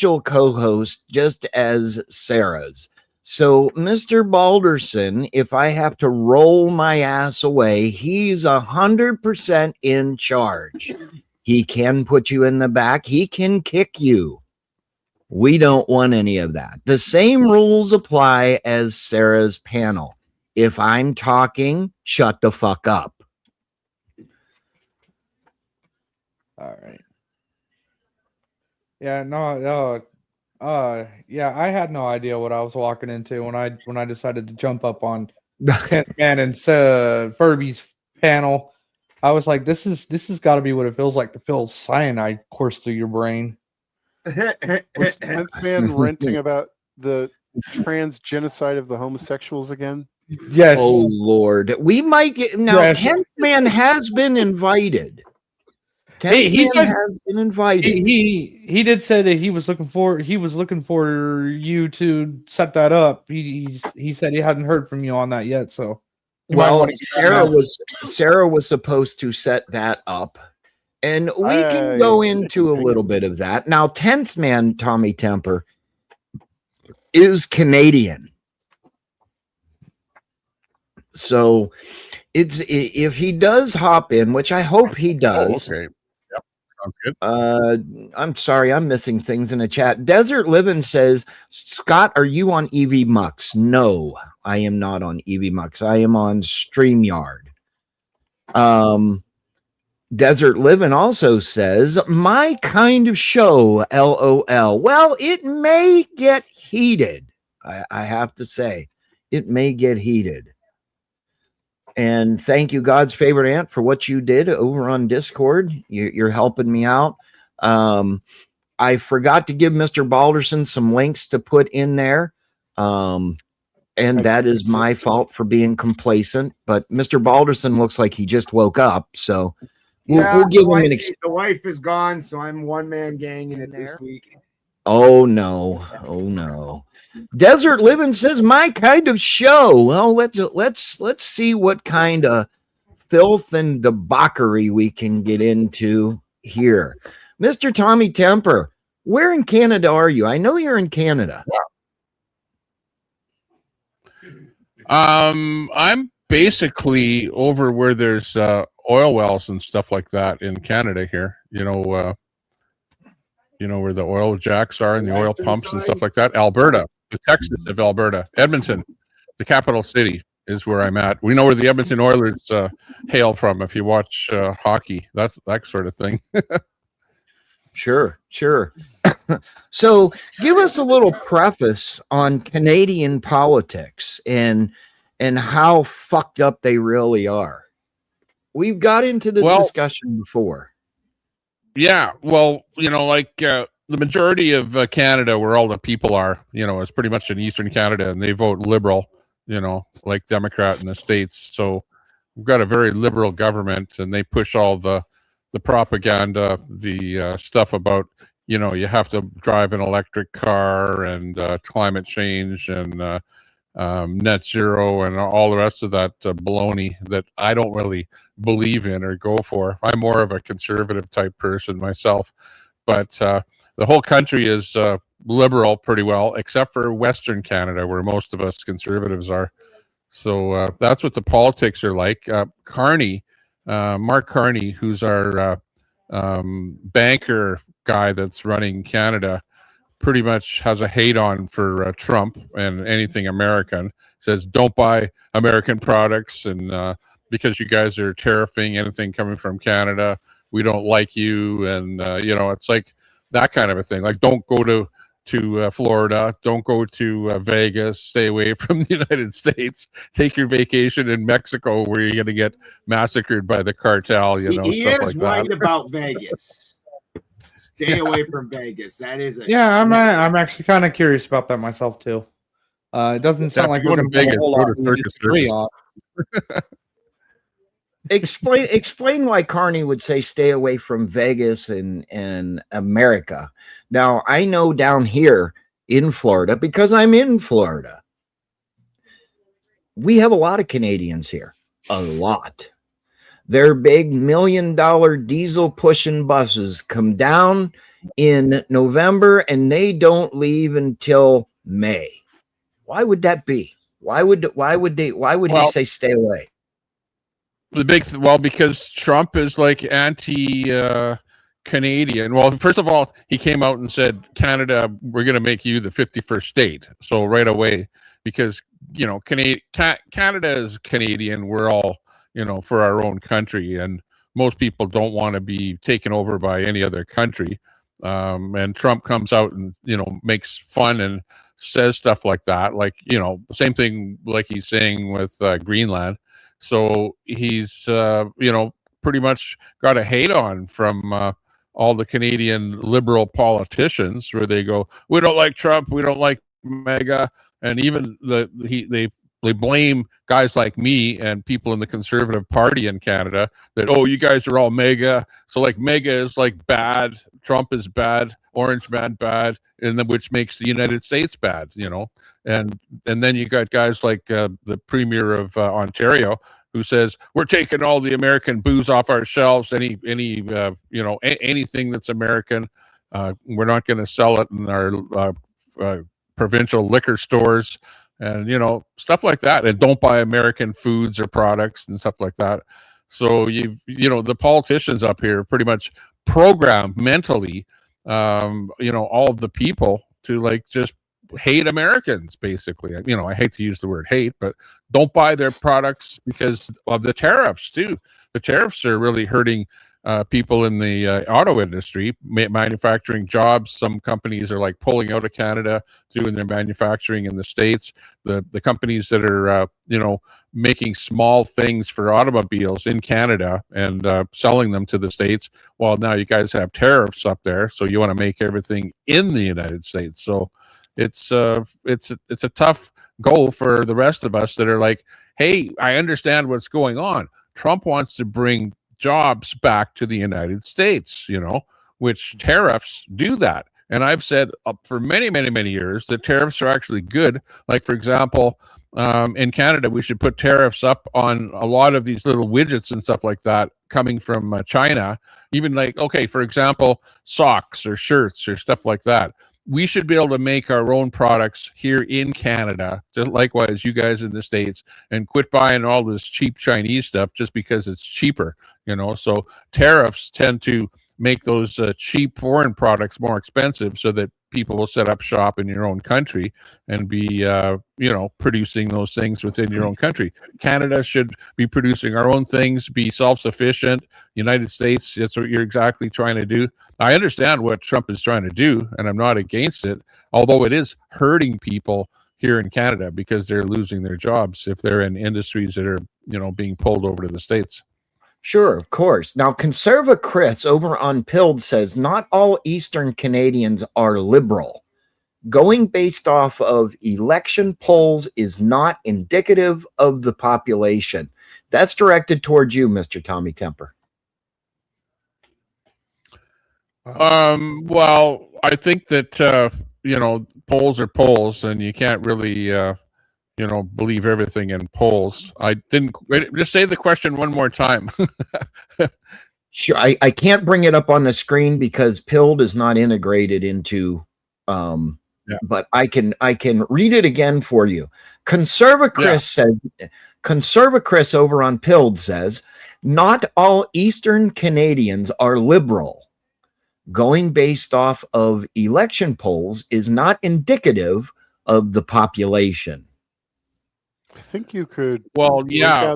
official co-host just as Sarah's. So, Mr. Balderson, if I have to roll my ass away, he's 100% in charge. He can put you in the back. He can kick you. We don't want any of that. The same rules apply as Sarah's panel. If I'm talking, shut the fuck up. All right. Yeah, no. Yeah, I had no idea what I was walking into when I decided to jump up on 10th Man and Furby's panel. I was like, this has got to be what it feels like to feel cyanide course through your brain. Was 10th Man ranting about the trans genocide of the homosexuals again? Yes. Oh Lord, we might get now. 10th Man has been invited. He has been invited. He did say that he was looking for you to set that up. He said he hadn't heard from you on that yet. So, well, Sarah was supposed to set that up, and we can go into a little bit of that now. 10th Man Tommy Temper is Canadian, so it's if he does hop in, which I hope he does. Oh, okay. Good. I'm sorry, I'm missing things in the chat. Desert Living says, Scott, are you on EV Mux? No, I am not on EV Mux. I am on StreamYard. Desert Living also says, my kind of show, LOL. Well, it may get heated. I have to say, it may get heated. And thank you, God's favorite aunt, for what you did over on Discord. You're helping me out. I forgot to give Mr. Balderson some links to put in there. And that is my fault for being complacent. But Mr. Balderson looks like he just woke up. So we'll give him an the wife is gone, so I'm one-man ganging it this week. Oh, no. Oh, no. Desert Living says, my kind of show. Well, let's see what kind of filth and debauchery we can get into here. Mr. Tommy Temper, where in Canada are you? I know you're in Canada. I'm basically over where there's oil wells and stuff like that in Canada here. You know where the oil jacks are and the oil pumps and stuff like that. Alberta. The Texas of Alberta, Edmonton, the capital city is where I'm at. We know where the Edmonton Oilers hail from. If you watch hockey, that's that sort of thing. Sure. So give us a little preface on Canadian politics and how fucked up they really are. We've got into this discussion before. Yeah, well, the majority of Canada, where all the people are, is pretty much in Eastern Canada, and they vote Liberal, like Democrat in the States. So we've got a very liberal government, and they push all the propaganda, the stuff about, you have to drive an electric car and climate change and net zero and all the rest of that baloney that I don't really believe in or go for. I'm more of a conservative type person myself, but the whole country is liberal pretty well, except for Western Canada, where most of us conservatives are. So that's what the politics are like. Carney, Mark Carney, who's our banker guy that's running Canada, pretty much has a hate on for Trump and anything American. Says don't buy American products, and because you guys are tariffing anything coming from Canada, we don't like you. And it's like that kind of a thing. Like, don't go to Florida, don't go to Vegas, stay away from the United States, take your vacation in Mexico where you're going to get massacred by the cartel, he stuff is like right that. about Vegas. Stay away from Vegas. That is I'm actually kind of curious about that myself too. It doesn't sound like we're going to get a whole lot of Explain why Carney would say stay away from Vegas and America. Now, I know down here in Florida, because I'm in Florida, we have a lot of Canadians here. A lot. Their big $1 million diesel pushing buses come down in November and they don't leave until May. Why would that be? Why would he say stay away? Well, because Trump is like anti Canadian. Well, first of all, he came out and said, Canada, we're going to make you the 51st state. So right away, because, you know, Canada is Canadian. We're all, you know, for our own country. And most people don't want to be taken over by any other country. And Trump comes out and, you know, makes fun and says stuff like that. Like, you know, same thing like he's saying with Greenland. So he's, you know, pretty much got a hate on from all the Canadian liberal politicians, where they go, we don't like Trump, we don't like MAGA, and even they blame guys like me and people in the Conservative Party in Canada that, oh, you guys are all MAGA, so like MAGA is like bad, Trump is bad, Orange Man bad, and then which makes the United States bad, you know, and then you got guys like the Premier of Ontario, who says we're taking all the American booze off our shelves. Any you know, anything that's American, we're not going to sell it in our provincial liquor stores, and you know, stuff like that. And don't buy American foods or products and stuff like that. So you know, the politicians up here pretty much program mentally, you know, all of the people to like just hate Americans, basically. You know, I hate to use the word hate, but don't buy their products because of the tariffs too. The tariffs are really hurting people in the auto industry, manufacturing jobs. Some companies are like pulling out of Canada, doing their manufacturing in the States. The companies that are you know, making small things for automobiles in Canada and selling them to the States, well, now you guys have tariffs up there, so you want to make everything in the United States. So it's a tough go for the rest of us that are like, hey, I understand what's going on. Trump wants to bring jobs back to the United States, you know, which tariffs do that. And I've said for many, many, many years that tariffs are actually good. Like, for example, in Canada, we should put tariffs up on a lot of these little widgets and stuff like that coming from China. Even like, okay, for example, socks or shirts or stuff like that. We should be able to make our own products here in Canada, just likewise you guys in the States, and quit buying all this cheap Chinese stuff just because it's cheaper, you know. So tariffs tend to make those cheap foreign products more expensive, so that people will set up shop in your own country and be, you know, producing those things within your own country. Canada should be producing our own things, be self-sufficient. United States, that's what you're exactly trying to do. I understand what Trump is trying to do, and I'm not against it, although it is hurting people here in Canada because they're losing their jobs if they're in industries that are, you know, being pulled over to the States. Sure, of course. Now, Conserva Chris over on Pilled says not all Eastern Canadians are liberal. Going based off of election polls is not indicative of the population. That's directed towards you, Mr. Tommy Temper. Well, I think that you know, polls are polls, and you can't really you know, believe everything in polls. I didn't just say the question one more time. Sure, I can't bring it up on the screen because Pilled is not integrated into yeah. But I can read it again for you. Conserva Chris says, Conserva Chris over on Pilled says, not all Eastern Canadians are liberal. Going based off of election polls is not indicative of the population. I think you could. Well, yeah.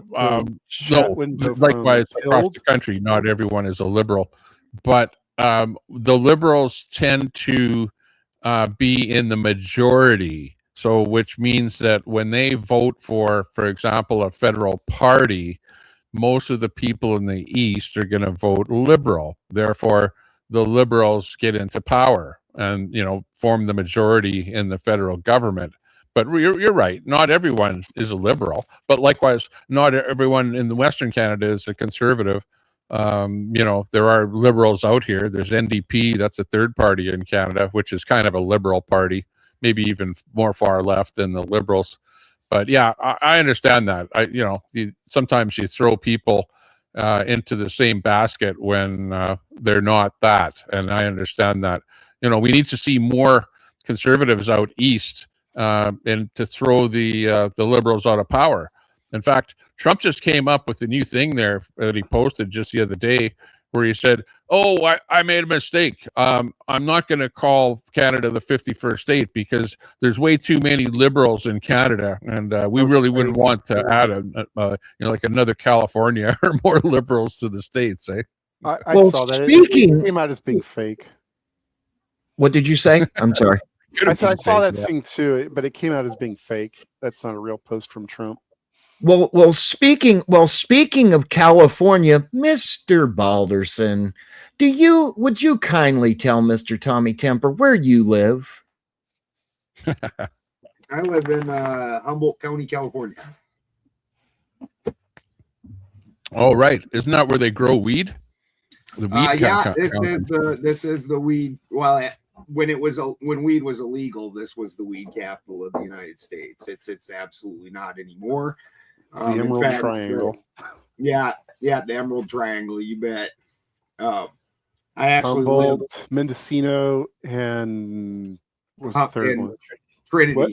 No, likewise, across the country, not everyone is a liberal, but the liberals tend to be in the majority. So, which means that when they vote for example, a federal party, most of the people in the East are going to vote liberal. Therefore, the liberals get into power and, you know, form the majority in the federal government. But you're right. Not everyone is a liberal, but likewise, not everyone in the Western Canada is a conservative. You know, there are liberals out here. There's NDP. That's a third party in Canada, which is kind of a liberal party, maybe even more far left than the Liberals. But yeah, I understand that. You know, sometimes you throw people into the same basket when they're not that. And I understand that. We need to see more conservatives out east and to throw the liberals out of power. In fact, Trump just came up with a new thing there that he posted just the other day, where he said, "Oh, I made a mistake. I'm not going to call Canada the 51st state because there's way too many liberals in Canada, and we really wouldn't want to add like another California or more liberals to the states." Eh? I Well, saw that. speaking- It came out as being fake. What did you say? I'm sorry. I saw that thing too, but it came out as being fake. That's not a real post from Trump. Well, speaking of California, Mr. Balderson, would you kindly tell Mr. Tommy Temper where you live? I live in Humboldt County, California. Oh, right. Isn't that where they grow weed? The weed yeah, this is the weed. Well, when weed was illegal, this was the weed capital of the United States. It's absolutely not anymore. The Emerald Triangle. Yeah, the Emerald Triangle. You bet. I actually Humboldt, Mendocino, and what's the third one? Trinity. What?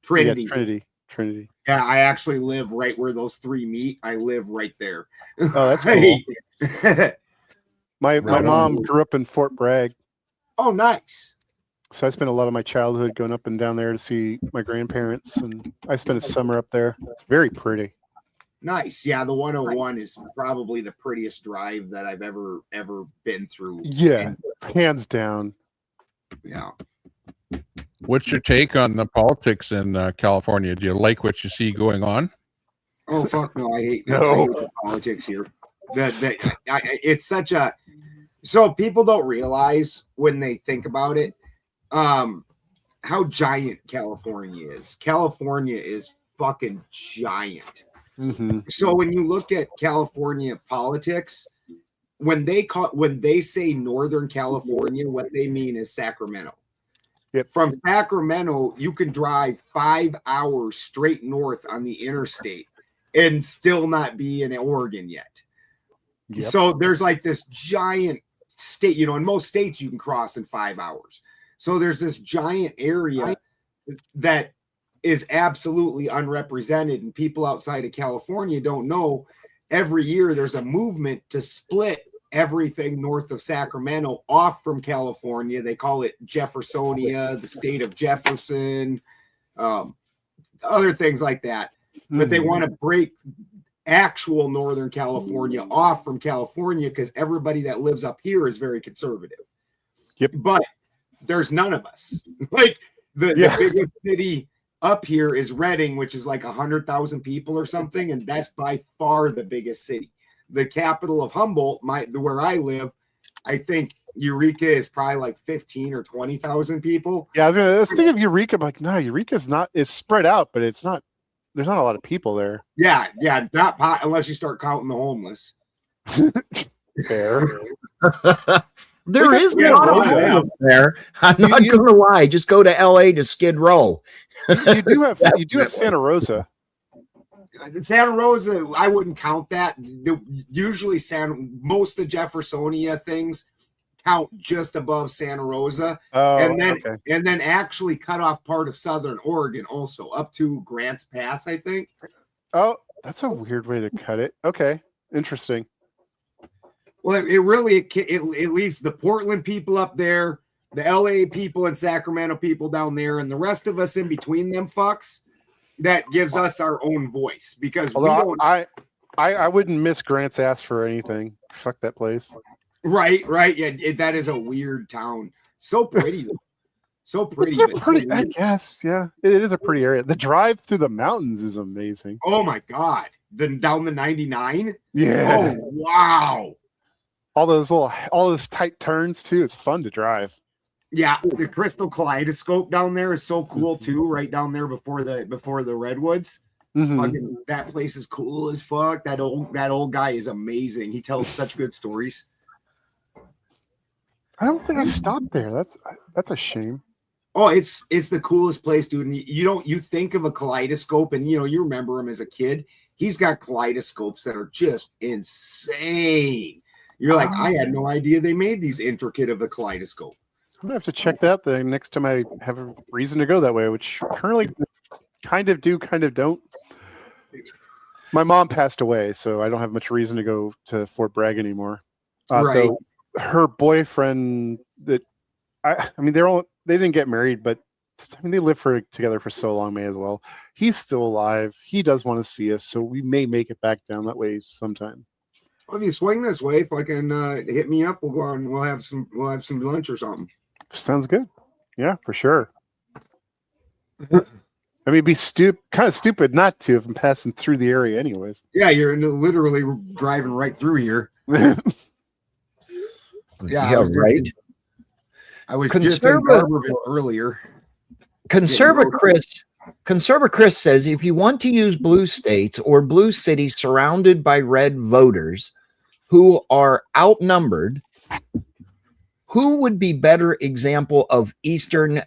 Trinity. Yeah, Trinity. Yeah, I actually live right where those three meet. I live right there. Oh, that's cool. My mom grew up in Fort Bragg. Oh, nice. So I spent a lot of my childhood going up and down there to see my grandparents, and I spent a summer up there. It's very pretty. Nice. Yeah, the 101 is probably the prettiest drive that I've ever been through. Yeah, hands down. Yeah. What's your take on the politics in California? Do you like what you see going on? Oh, fuck no. I hate the politics here. It's such a... So people don't realize when they think about it, how giant California is. California is fucking giant. Mm-hmm. So when you look at California politics, when they say Northern California, what they mean is Sacramento. Yep. From Sacramento, you can drive 5 hours straight north on the interstate and still not be in Oregon yet. Yep. So there's like this giant state, in most states you can cross in 5 hours. So there's this giant area that is absolutely unrepresented, and people outside of California don't know. Every year there's a movement to split everything north of Sacramento off from California. They call it Jeffersonia, the state of Jefferson, other things like that. But they want to break actual Northern California off from California because everybody that lives up here is very conservative. Yep. But there's none of us. Like the biggest city up here is Redding, which is like 100,000 people or something, and that's by far the biggest city. The capital of Humboldt, where I live, I think Eureka is probably like 15 or 20,000 people. Yeah, I was thinking of Eureka. I'm like, no, Eureka's not. It's spread out, but it's not. There's not a lot of people there. Yeah, not unless you start counting the homeless. Fair. There is a lot of homeless there. I'm not going to lie. Just go to LA to Skid Row. you do have Santa Rosa. Santa Rosa, I wouldn't count that. Usually most of the Jeffersonia things count just above Santa Rosa. Oh, and then actually cut off part of Southern Oregon also, up to Grants Pass, I think. Oh, that's a weird way to cut it. Okay, interesting. Well, it leaves the Portland people up there, the LA people and Sacramento people down there, and the rest of us in between them fucks. That gives us our own voice because I wouldn't miss Grant's ass for anything. Fuck that place. Right. Yeah, that is a weird town. So pretty, so pretty. I guess, yeah, it is a pretty area. The drive through the mountains is amazing. Oh my god! Down the 99. Yeah. Oh wow. All those tight turns too. It's fun to drive. Yeah, the crystal kaleidoscope down there is so cool too. Right down there before the redwoods. Fucking, that place is cool as fuck. That old guy is amazing. He tells such good stories. I don't think I stopped there. That's a shame. Oh, it's the coolest place, dude. And you think of a kaleidoscope, and you remember him as a kid. He's got kaleidoscopes that are just insane. You're like, I had no idea they made these intricate of a kaleidoscope. I'm gonna have to check that the next time I have a reason to go that way, which currently kind of do, kind of don't. My mom passed away, so I don't have much reason to go to Fort Bragg anymore. Right. Though her boyfriend, they didn't get married, but I mean, they lived together for so long, may as well. He's still alive. He does want to see us, so we may make it back down that way sometime. Well, if you swing this way, if I can hit me up, we'll go on. We'll have some lunch or something. Sounds good. Yeah, for sure. I mean, it'd be kind of stupid not to if I'm passing through the area anyways. Yeah, you're literally driving right through here. Yeah, right. I was just in Garberville earlier. Conservative Chris says if you want to use blue states or blue cities surrounded by red voters who are outnumbered, who would be better example of Eastern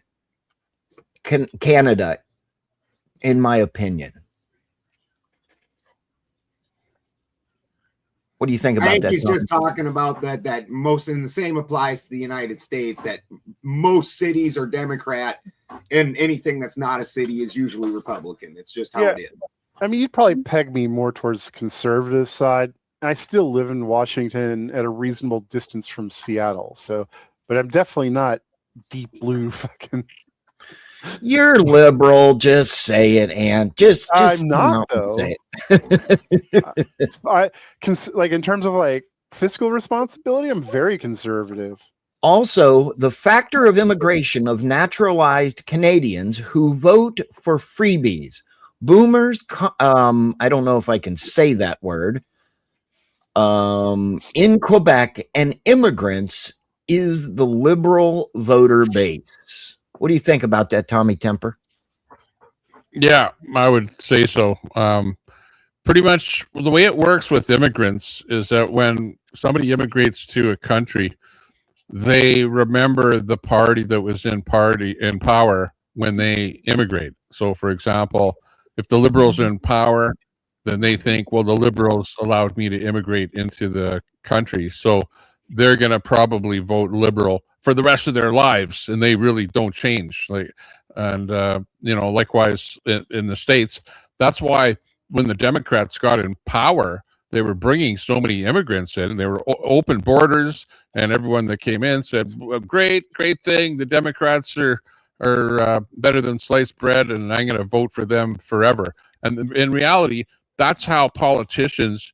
Canada, in my opinion? What do you think about that? I think he's just talking about that most, and the same applies to the United States, that most cities are Democrat and anything that's not a city is usually Republican. It's just how it is. I mean, you'd probably peg me more towards the conservative side. I still live in Washington at a reasonable distance from Seattle. So, but I'm definitely not deep blue fucking. You're liberal. Just say it, and just I'm not though. Say it. Like in terms of like fiscal responsibility, I'm very conservative. Also, the factor of immigration of naturalized Canadians who vote for freebies, boomers. I don't know if I can say that word. In Quebec, and immigrants is the liberal voter base. What do you think about that, Tommy Temper? Yeah, I would say so. Pretty much the way it works with immigrants is that when somebody immigrates to a country, they remember the party that was in power when they immigrate. So, for example, if the Liberals are in power, then they think, well, the Liberals allowed me to immigrate into the country, so they're going to probably vote Liberal for the rest of their lives, and they really don't change. Likewise in the States, that's why when the Democrats got in power, they were bringing so many immigrants in, and they were open borders, and everyone that came in said, well, great thing, the Democrats are better than sliced bread, and I'm going to vote for them forever. And in reality, that's how politicians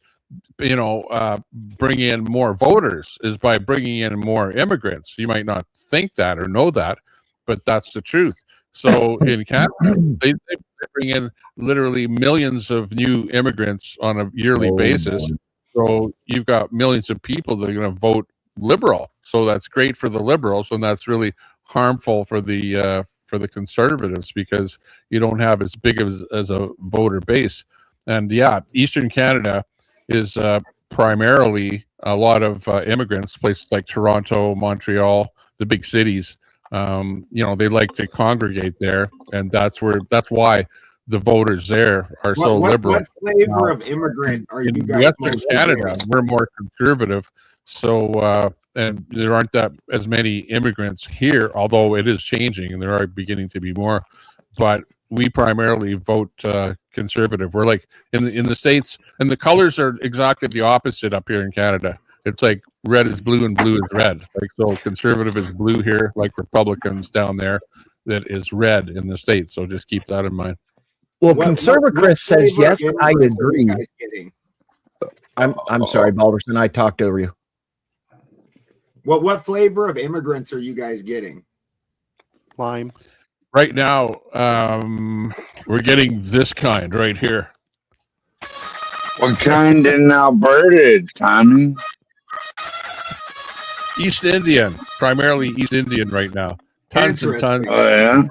bring in more voters, is by bringing in more immigrants. You might not think that or know that, but that's the truth. So in Canada, they bring in literally millions of new immigrants on a yearly basis. So you've got millions of people that are going to vote Liberal. So that's great for the Liberals, and that's really harmful for the Conservatives, because you don't have as big as a voter base. And yeah, Eastern Canada is primarily a lot of immigrants, places like Toronto, Montreal, the big cities. They like to congregate there, and that's why the voters there are so liberal. What flavor of immigrant are you guys? In Western Canada, we're more conservative, so and there aren't that as many immigrants here, although it is changing, and there are beginning to be more. But we primarily vote conservative. We're like in the States, and the colors are exactly the opposite up here in Canada. It's like red is blue and blue is red. Like, so conservative is blue here, like Republicans down there, that is red in the States. So just keep that in mind. Well, Conservative Chris says, yes, I agree. I'm sorry, Balderson, I talked over you. What flavor of immigrants are you guys getting? Lime. Right now, we're getting this kind right here. What kind in Alberta, Tommy? East Indian, primarily East Indian right now. Tons and tons. Oh, yeah?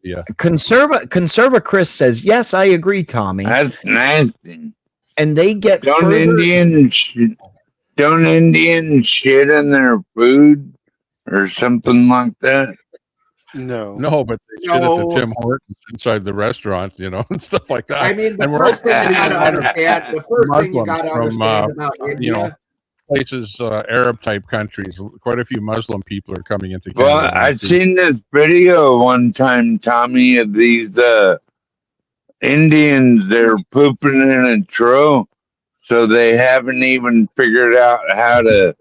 Yeah. Conserva Chris says, yes, I agree, Tommy. That's nice. And they get Don't Indians shit in their food or something like that? No, but they shit at No. the Tim Hortons inside the restaurant, and stuff like that. I mean, the And we're first thing also you got to getting a lot of understand, the first thing you Muslims got to from, understand about India. places, Arab type countries. Quite a few Muslim people are coming into Canada. Well, now, I've too. seen this video one time, Tommy, of these Indians. They're pooping in a trough, so they haven't even figured out how to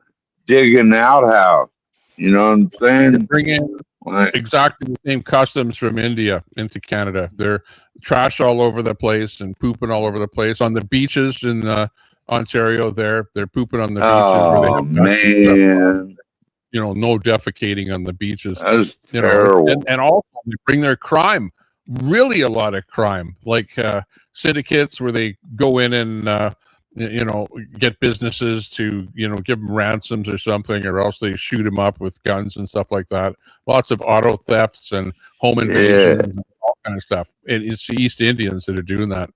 dig an outhouse. You know what I'm They're saying? bringing Like, exactly the same customs from India into Canada. They're trash all over the place and pooping all over the place on the beaches in Ontario. They're pooping on the beaches where they oh have nothing, man, no defecating on the beaches. that's terrible. And also they bring their crime, really a lot of crime, like syndicates where they go in and get businesses to give them ransoms or something, or else they shoot them up with guns and stuff like that. Lots of auto thefts and home invasions and all kind of stuff. It's the East Indians that are doing that.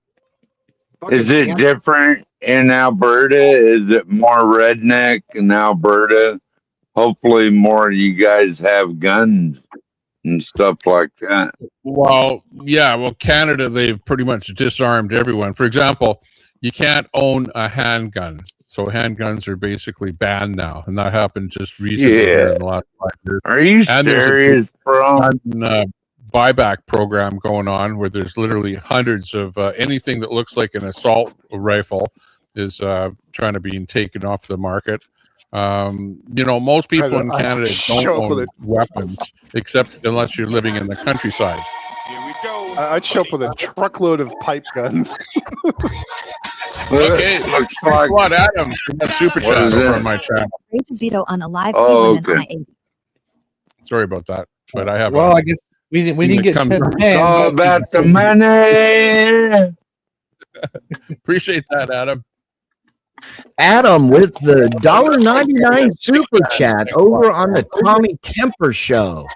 Is it different in Alberta? Is it more redneck in Alberta? Hopefully more of you guys have guns and stuff like that. Well, yeah. Well, Canada, they've pretty much disarmed everyone. For example, you can't own a handgun. So handguns are basically banned now. And that happened just recently here in the last 5 years. Are you And there's a serious, bro? buyback program going on where there's literally hundreds of anything that looks like an assault rifle is trying to be taken off the market. Most people in Canada don't own weapons, except unless you're living in the countryside. Here we go. I'd show up with a truckload of pipe guns. Okay, looks like what, Adam? From that super chat over on my channel. Rate a veto on a live Oh, women okay. I-80. Sorry about that, but I have. Well, I guess we didn't get 10 it's all about the money. Appreciate that, Adam. Adam with the $1.99 super chat over on the Tommy Temper Show.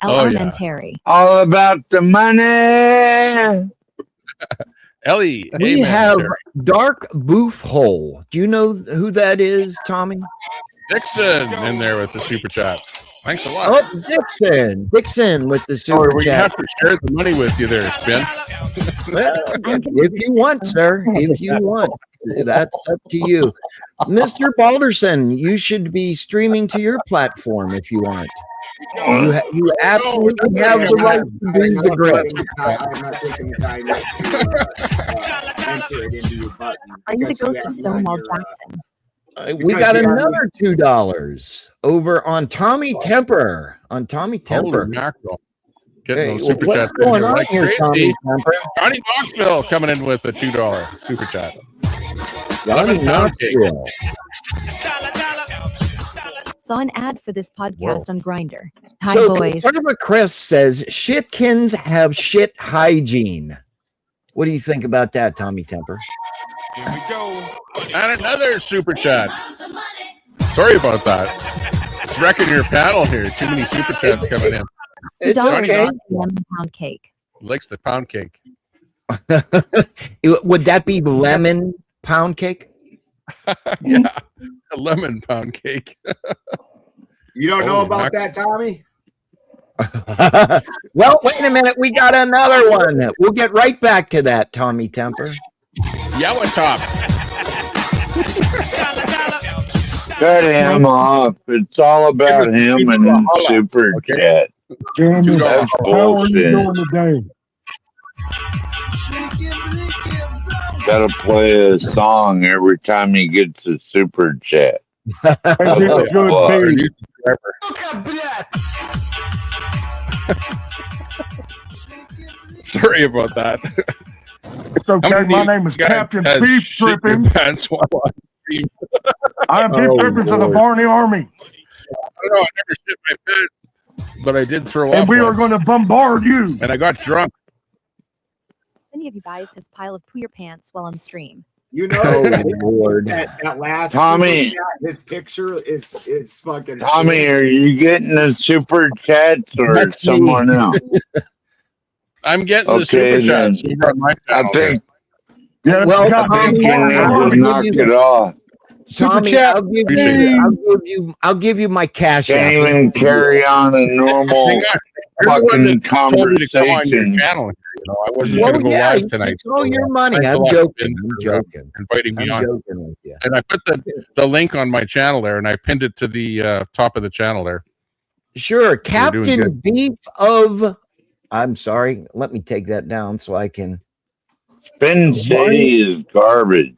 Elementary. All about the money. Ellie, We amen, have Terry. Dark Boof Hole. Do you know who that is, Tommy? Dixon in there with the super chat. Thanks a lot. Oh, Dixon with the super We chat. have to share the money with you there, Spin. Well, if you want, sir, if you want, that's up to you. Mr. Balderson, you should be streaming to your platform if you want. You absolutely have the right to do the grift. I'm not taking the time to enter it into your button. Are you the because ghost have of me Stonewall on your, Jackson? We got another $2 over on Tommy Temper. On Tommy Temper. Holy mackerel. Getting Hey, those super what's chats. going on Like here, Tommy crazy. Temper? Johnny Knoxville coming in with a $2 super chat. Johnny Knoxville. Saw an ad for this podcast Whoa. on Grindr. Hi, So boys. Conservative Chris says shitkins have shit hygiene. What do you think about that, Tommy Temper? Here we go. And another super chat. Sorry about that. It's wrecking your panel here. Too many super chats coming in. It's $2 okay. off lemon pound cake. Likes the pound cake. Would that be lemon pound cake? Yeah. A lemon pound cake. You don't know Holy about that, Tommy? Well, wait a minute. We got another one. We'll get right back to that, Tommy Temper. Yellow top. Cut him off. It's all about him and his super chat. $2 That's bullshit. Gotta play a song every time he gets a super chat. That's good, Sorry about that. It's okay. My name is Captain Beef Drippings. I'm Beef Drippings of the Barney Army. I don't know. I never shit my pants, but I did throw up. And we are once. going to bombard you. And I got drunk. Any of you guys has pile of poo your pants while on stream. You know, Oh, Lord. that last Tommy. super chat, his picture is fucking. Tommy, are you getting the super chats or That's me. someone else? I'm getting the Okay, super chats then. over on my I channel. think Yeah, Well, got I think you Tommy, need I'm to gonna knock give you it off. Super Tommy, chat. I'll give you my cash Can't app. even carry on a normal Hang on. You're the one fucking that told me to come on your conversation. channel. You know, I wasn't Well, going to go yeah, live tonight. it's all your money. Thanks a I'm lot, joking. Ben, I'm for, joking. inviting me I'm on. joking with you. And I put the link on my channel there, and I pinned it to the top of the channel there. Sure, You're doing Captain good. Beef of. I'm sorry. Let me take that down so I can. Spin City is garbage.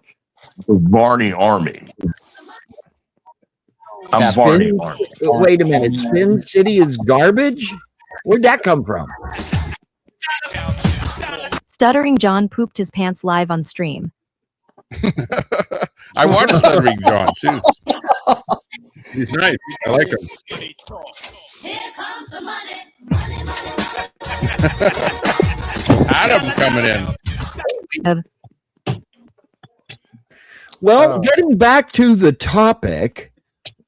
Barney Army. I'm Barney Army. Wait a minute. Spin City is garbage? Where'd that come from? Stuttering John pooped his pants live on stream. I watched Stuttering John too. He's nice. I like him. Adam coming in. Well, getting back to the topic.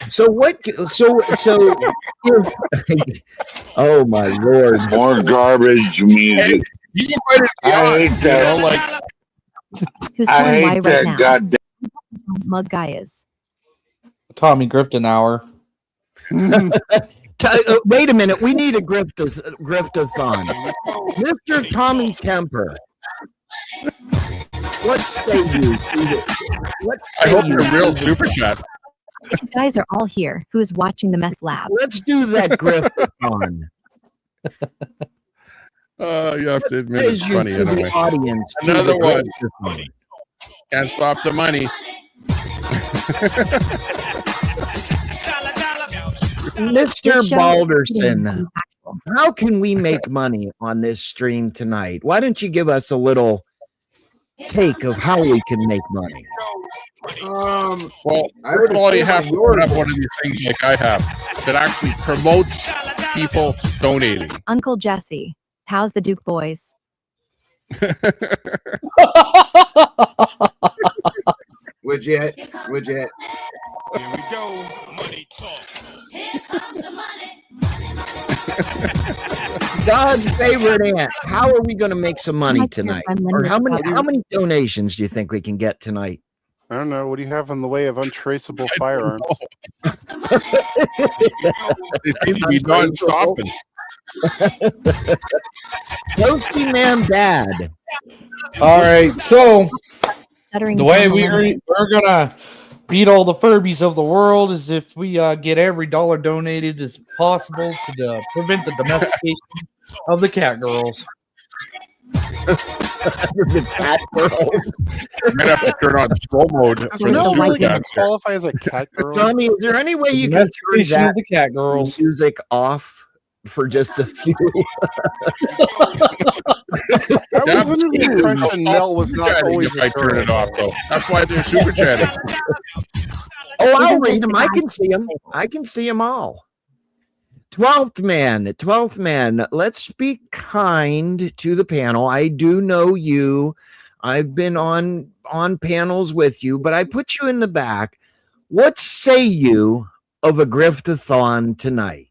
So what? So. Oh my Lord! More garbage music. You invited me I on, hate you that. know, like Who's I calling why hate right that now? goddamn. Mug guy is. Tommy Grifton hour. Wait a minute. We need a griftathon. Mr. Tommy Temper. What say you? I hope you're a real super chat. You guys are all here. Who is watching the meth lab? Let's do that griftathon. You have to admit it's You funny to the anyway. audience. to Another the one. griftathon. Can't stop the money. Mr. This show is Balderson, how can we make money on this stream tonight? Why don't you give us a little take of how we can make money? Well, I would first of all, you assume have on to your put up one of these things like I have that actually promotes people donating. Uncle Jesse. How's the Duke boys? legit. Here we go. Money talk. Here comes the money. God's favorite aunt. How are we going to make some money tonight? Or how many donations do you think we can get tonight? I don't know. What do you have in the way of untraceable firearms? They seem to be non-stopping. Toasty Man Dad. All right, so Stuttering the way John we're gonna beat all the Furbies of the world is if we get every dollar donated as possible to prevent the domestication of the cat girls. The cat girls. You might have to turn on slow mode Does for the the Mr. super white Really chats. qualify as a cat girl? Tommy, is there any way you can turn Domestication that of the cat girls. music off for just a few? I was under the impression Nell was not Chatting always if I a turn girl. it off, though. That's why they're super chatting. Oh, I'll Isn't read this them. the I guy- can see them. I can see them all. 12th man. Let's be kind to the panel. I do know you. I've been on panels with you, but I put you in the back. What say you of a griftathon tonight?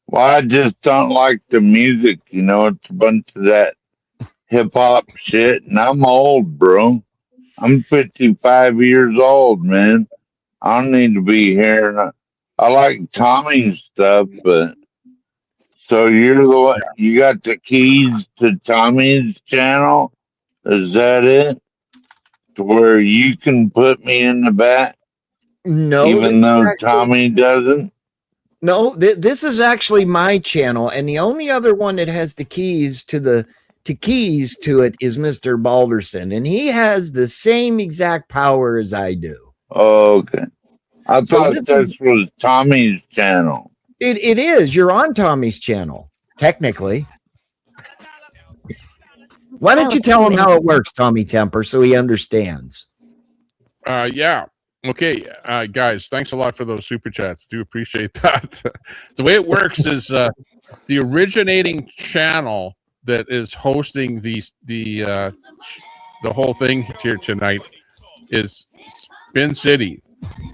Well, I just don't like the music. You know, it's a bunch of that hip hop shit, and I'm old, bro. I'm 55 years old, man. I don't need to be hearing. I like Tommy's stuff, but so you're the one. You got the keys to Tommy's channel. Is that it? To where you can put me in the back, No, even though Tommy doesn't. No, this is actually my channel, and the only other one that has the keys to it is Mr. Balderson, and he has the same exact power as I do. Oh, okay. I So thought this was Tommy's channel. It is. You're on Tommy's channel, technically. Why don't you tell him how it works, Tommy Temper, so he understands? Yeah. Okay, guys, thanks a lot for those super chats. Do appreciate that. The way it works is the originating channel that is hosting the whole thing here tonight is Spin City.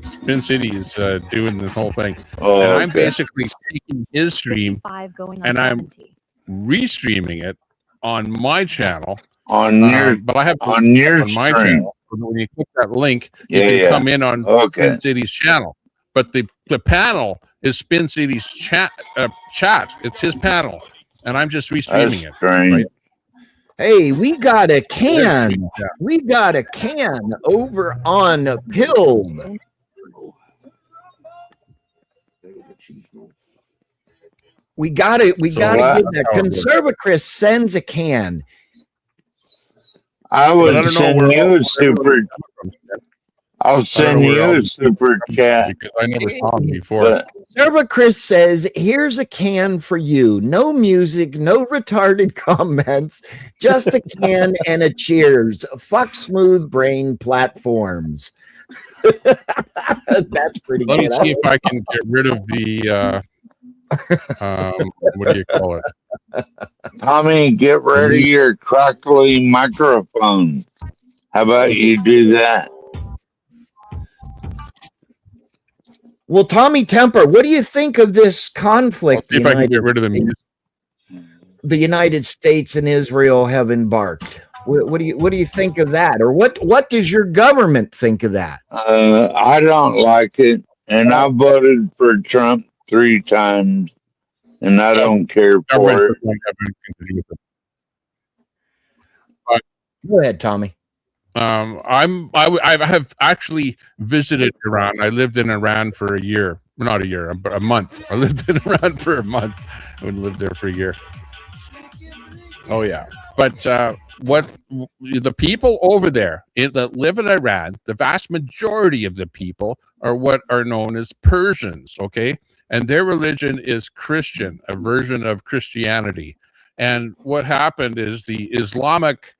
Spin City is doing this whole thing, Oh, and I'm okay. basically taking his stream 5 going on and I'm 70. restreaming it on my channel. On your But I have on your on my stream. channel. So that when you click that link, Yeah, you can yeah. come in on Okay. Spin City's channel. But the panel is Spin City's chat. It's his panel, and I'm just restreaming it. Strange. Right? Hey, we got a can. We got a can over on Pilled. We got it. We So got to what? give that. Conservacris sends a can. I But would I don't know send where you all- a super. I'll send you a super chat. because I never saw him before. But Conservacris says, "Here's a can for you. No music, no retarded comments, just a can and a cheers. Fuck smooth brain platforms." That's pretty Let good. me see if I can get rid of the what do you call it? Tommy, get rid of your crackly microphone. How about you do that? Well, Tommy Temper, what do you think of this conflict? See if I can get rid of the music. The United States and Israel have embarked. What do you think of that, or what does your government think of that? I don't like it, and I voted for Trump 3 times, and I don't care for it. Go ahead, Tommy. I have actually visited Iran. I lived in Iran for a year, not a year, but a month. I lived in Iran for a month. I would live there for a year. Oh yeah, but what the people over there that live in Iran, the vast majority of the people are what are known as Persians. Okay, and their religion is Christian, a version of Christianity. And what happened is the Islamic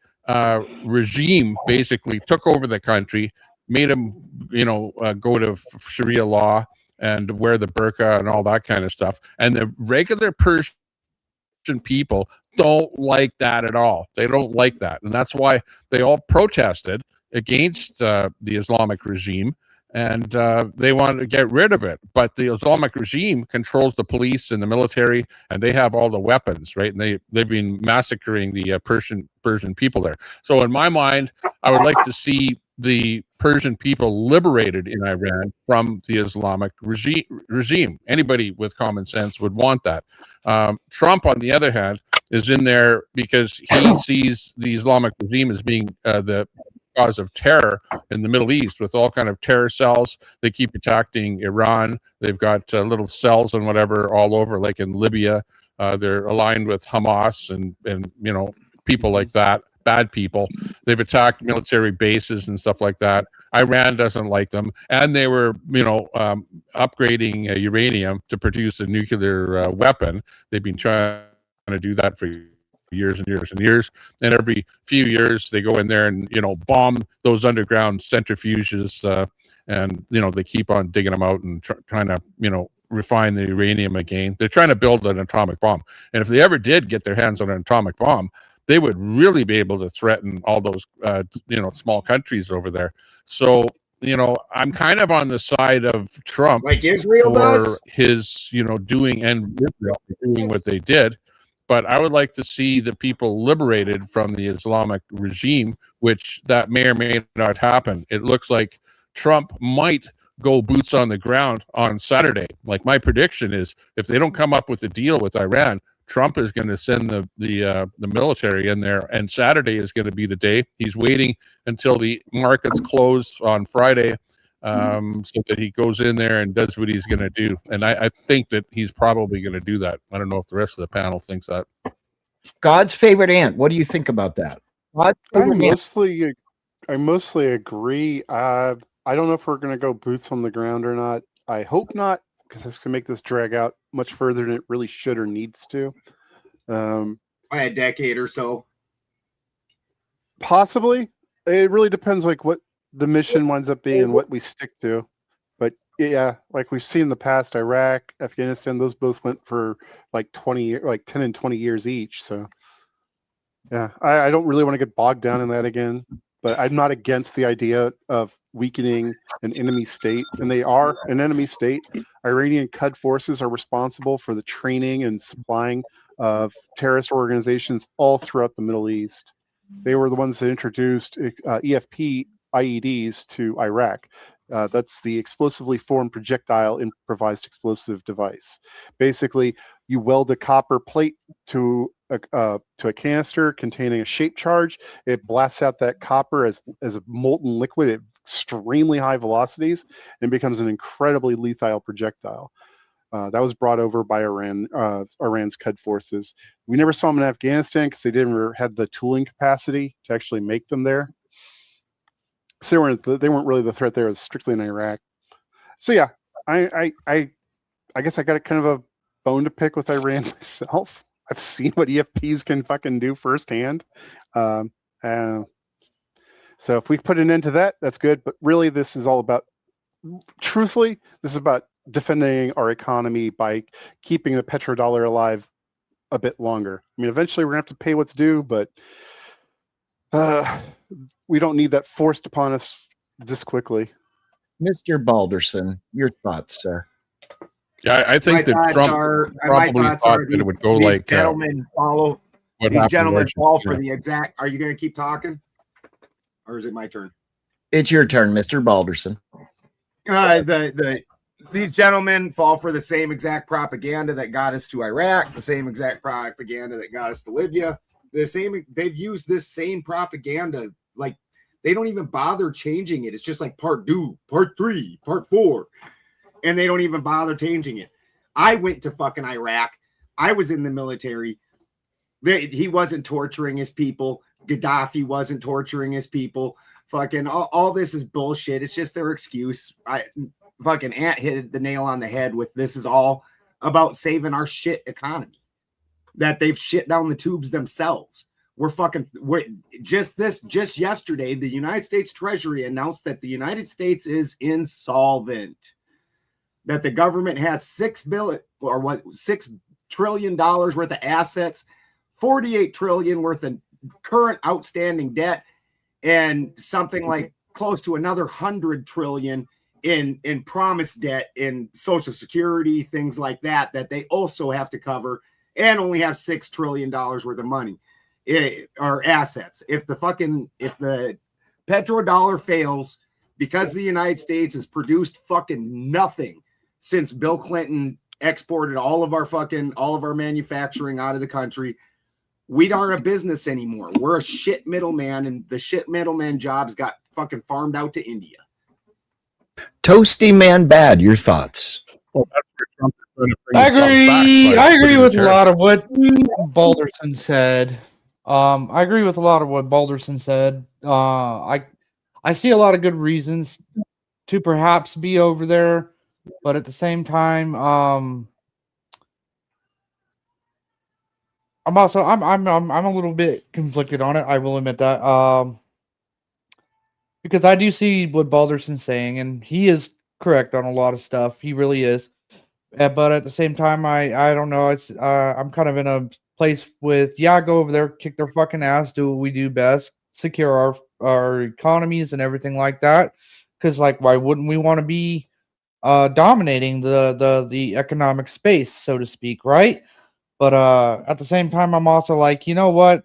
regime basically took over the country, made them, go to Sharia law and wear the burqa and all that kind of stuff. And the regular Persian people don't like that at all. They don't like that. And that's why they all protested against the Islamic regime. And they want to get rid of it. But the Islamic regime controls the police and the military, and they have all the weapons, right? And they've been massacring the Persian people there. So in my mind, I would like to see the Persian people liberated in Iran from the Islamic regime. Anybody with common sense would want that. Trump, on the other hand, is in there because he sees the Islamic regime as being the cause of terror in the Middle East, with all kind of terror cells. They keep attacking Iran. They've got little cells and whatever all over, like in Libya. They're aligned with Hamas and people like that, bad people. They've attacked military bases and stuff like that. Iran doesn't like them, and they were upgrading uranium to produce a nuclear weapon. They've been trying to do that for years and years and years, and every few years they go in there and bomb those underground centrifuges, and they keep on digging them out and trying to refine the uranium again. They're trying to build an atomic bomb, and if they ever did get their hands on an atomic bomb, they would really be able to threaten all those small countries over there. So I'm kind of on the side of Trump, like Israel for does. his doing, and Israel doing what they did. But I would like to see the people liberated from the Islamic regime, which that may or may not happen. It looks like Trump might go boots on the ground on Saturday. Like, my prediction is, if they don't come up with a deal with Iran, Trump is going to send the military in there, and Saturday is going to be the day. He's waiting until the markets close on Friday, so that he goes in there and does what he's going to do. And I think that he's probably going to do that. I don't know if the rest of the panel thinks that. God's favorite ant. What do you think about that? I mostly agree. I don't know if we're going to go boots on the ground or not. I hope not, because this can make this drag out much further than it really should or needs to. By a decade or so. Possibly. It really depends, like, what the mission winds up being and what we stick to. But yeah, like we've seen in the past, Iraq, Afghanistan, those both went for like 10 and 20 years each. So yeah, I don't really want to get bogged down in that again, but I'm not against the idea of weakening an enemy state, and they are an enemy state. Iranian Quds forces are responsible for the training and supplying of terrorist organizations all throughout the Middle East. They were the ones that introduced EFP IEDs to Iraq. That's the explosively formed projectile improvised explosive device. Basically, you weld a copper plate to a canister containing a shape charge. It blasts out that copper as a molten liquid at extremely high velocities and becomes an incredibly lethal projectile. That was brought over by Iran's Quds forces. We never saw them in Afghanistan because they didn't have the tooling capacity to actually make them there. So they weren't really the threat there. It was strictly in Iraq. So yeah, I guess I got a kind of a bone to pick with Iran myself. I've seen what EFPs can fucking do firsthand. So if we put an end to that, that's good. But really, this is all about, truthfully, this is about defending our economy by keeping the petrodollar alive a bit longer. I mean, eventually we're gonna have to pay what's due, but we don't need that forced upon us this quickly. Mr. Balderson, your thoughts, sir? Yeah, I think that Trump probably thought that it would go like gentlemen follow. These gentlemen fall for the exact. Are you going to keep talking, or is it my turn? It's your turn, Mr. Balderson. These gentlemen fall for the same exact propaganda that got us to Iraq, the same exact propaganda that got us to Libya. They've used this same propaganda. Like, they don't even bother changing it. It's just like part 2, part 3, part 4. And they don't even bother changing it. I went to fucking Iraq. I was in the military. He wasn't torturing his people. Gaddafi wasn't torturing his people. Fucking all this is bullshit. It's just their excuse. Fucking Ant hit the nail on the head with this is all about saving our shit economy that they've shit down the tubes themselves. Just yesterday, the United States Treasury announced that the United States is insolvent. That the government has $6 trillion worth of assets, 48 trillion worth of current outstanding debt, and something like close to another 100 trillion in promised debt in Social Security, things like that they also have to cover, and only have $6 trillion worth of money or assets. If the petrodollar fails because the United States has produced fucking nothing since Bill Clinton exported all of our manufacturing out of the country, we aren't a business anymore. We're a shit middleman, and the shit middleman jobs got fucking farmed out to India. Toasty Man Bad, your thoughts? Well, that's where Trump is trying to bring I himself agree. back by I agree putting with the a lot of what Balderson said. I agree with a lot of what Balderson said. I see a lot of good reasons to perhaps be over there, but at the same time, I'm a little bit conflicted on it. I will admit that. Because I do see what Balderson's saying, and he is correct on a lot of stuff. He really is. But at the same time, I don't know. It's I'm kind of in a place with go over there, kick their fucking ass, do what we do best, secure our economies and everything like that. Because like, why wouldn't we want to be dominating the economic space, so to speak, right? But at the same time, I'm also like, you know what?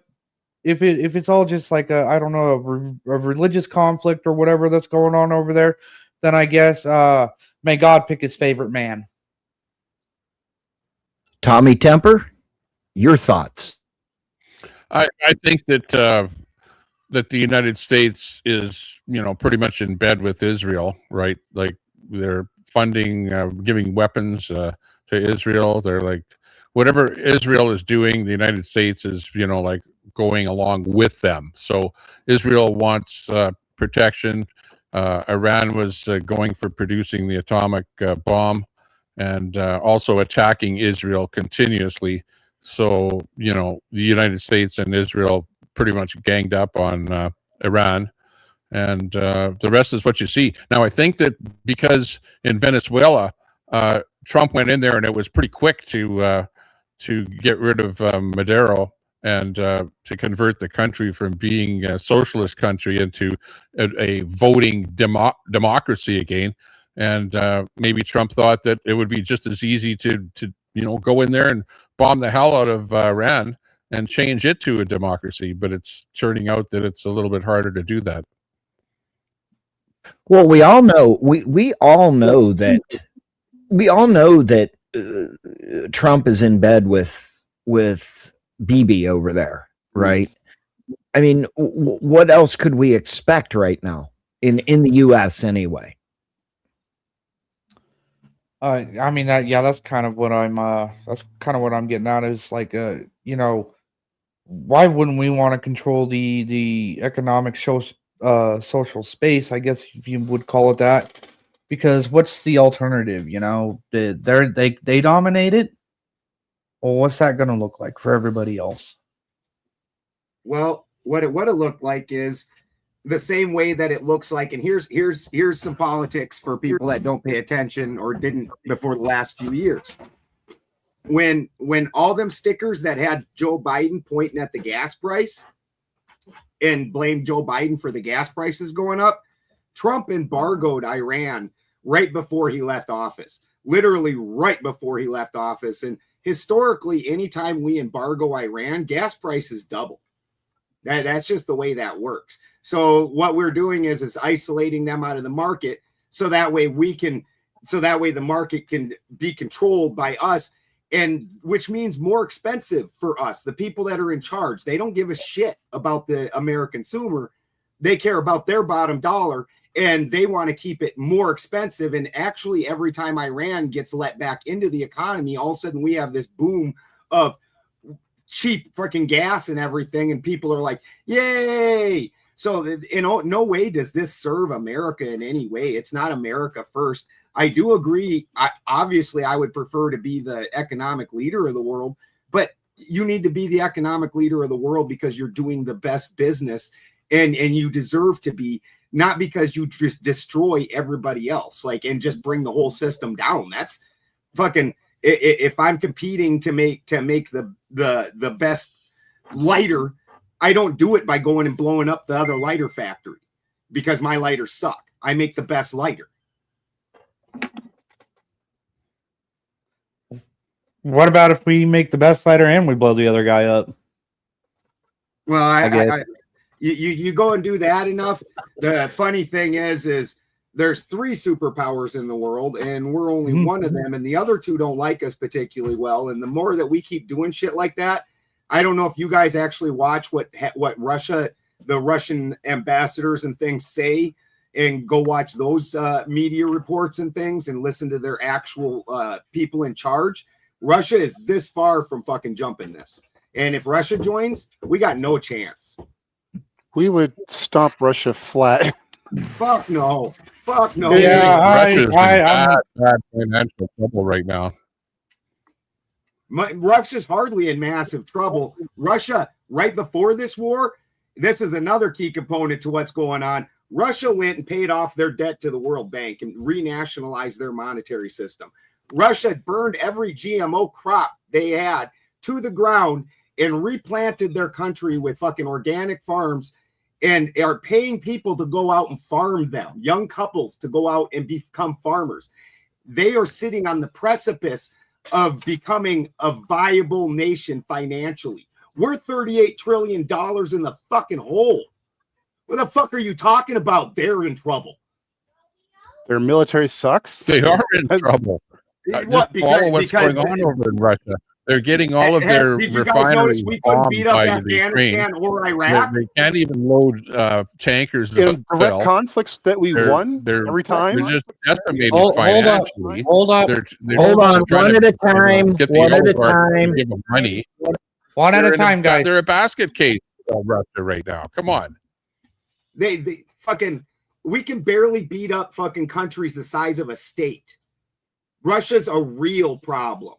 If it's all just like I don't know, a religious conflict or whatever that's going on over there, then I guess may God pick his favorite man. Tommy Temper, your thoughts? I think that that the United States is, pretty much in bed with Israel, right? Like, they're funding, giving weapons to Israel. They're like, whatever Israel is doing, the United States is, like going along with them. So Israel wants protection. Iran was going for producing the atomic bomb, and also attacking Israel continuously. So, the United States and Israel pretty much ganged up on Iran, and the rest is what you see. Now, I think that because in Venezuela, Trump went in there and it was pretty quick to get rid of Maduro and to convert the country from being a socialist country into a voting democracy again. And maybe Trump thought that it would be just as easy to go in there and bomb the hell out of Iran and change it to a democracy. But it's turning out that it's a little bit harder to do that. Well, we all know that Trump is in bed with BB over there, right? I mean, what else could we expect right now in the U.S. anyway? I mean that's kind of what I'm getting at is like you know, why wouldn't we want to control the economic social space, I guess if you would call it that? Because what's the alternative, you know? They dominate it? Well, what's that going to look like for everybody else? Well, what it would have looked like is the same way that it looks like, and here's some politics for people that don't pay attention or didn't before the last few years. When all them stickers that had Joe Biden pointing at the gas price and blamed Joe Biden for the gas prices going up, Trump embargoed Iran right before he left office, literally right before he left office. And historically, anytime we embargo Iran, gas prices double. That's just the way that works. So what we're doing is isolating them out of the market, so that way the market can be controlled by us, and which means more expensive for us, the people that are in charge. They don't give a shit about the American consumer. They care about their bottom dollar, and they want to keep it more expensive. And actually, every time Iran gets let back into the economy, all of a sudden we have this boom of cheap freaking gas and everything, and people are like, yay. So no way does this serve America in any way. It's not America first. I do agree. Obviously I would prefer to be the economic leader of the world, but you need to be the economic leader of the world because you're doing the best business, and you deserve to be, not because you just destroy everybody else, like, and just bring the whole system down. That's fucking, if I'm competing to make the best lighter, I don't do it by going and blowing up the other lighter factory because my lighters suck. I make the best lighter. What about if we make the best lighter and we blow the other guy up? Well, you go and do that enough. The funny thing is there's 3 superpowers in the world, and we're only one of them, and the other 2 don't like us particularly well. And the more that we keep doing shit like that, I don't know if you guys actually watch what Russia, the Russian ambassadors and things say, and go watch those media reports and things and listen to their actual people in charge. Russia is this far from fucking jumping this. And if Russia joins, we got no chance. We would stomp Russia flat. Fuck no. Fuck no. Yeah, Russia's in bad financial trouble right now. Russia's hardly in massive trouble. Russia, right before this war, this is another key component to what's going on. Russia went and paid off their debt to the World Bank and renationalized their monetary system. Russia burned every GMO crop they had to the ground and replanted their country with fucking organic farms, and are paying people to go out and farm them, young couples to go out and become farmers. They are sitting on the precipice of becoming a viable nation financially. We're $38 trillion in the fucking hole. What the fuck are you talking about? They're in trouble. Their military sucks. They are in trouble. What? Follow what's going on over in Russia. They're getting all of their did you guys notice refineries we couldn't bombed beat up by Afghanistan the or Iraq? They can't even load tankers. In direct conflicts that we won every time. They're just decimated Hold financially. Hold on. Hold on. One at a time. One at a time. Give them money. One at a time, guys. They're a basket case of Russia right now. Come on. They fucking, we can barely beat up fucking countries the size of a state. Russia's a real problem.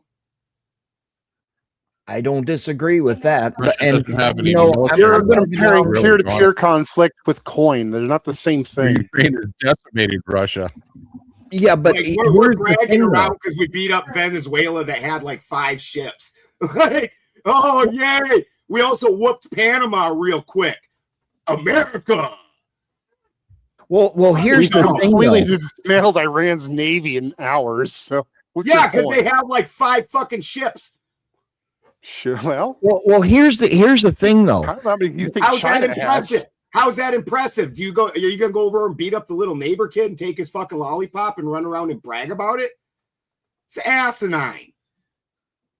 I don't disagree with that. But, and you know, you're comparing peer-to-peer conflict with coin. They're not the same thing. Ukraine has decimated Russia. Yeah, but like, we're bragging around because we beat up Venezuela that had like 5 ships. Like, oh yay! We also whooped Panama real quick. America. Well, here's the thing. We dismantled Iran's navy in hours. So yeah, because they have like 5 fucking ships. Sure. Well, here's the thing though. How many you think China has? How's that impressive? Are you gonna go over and beat up the little neighbor kid and take his fucking lollipop and run around and brag about it? It's asinine.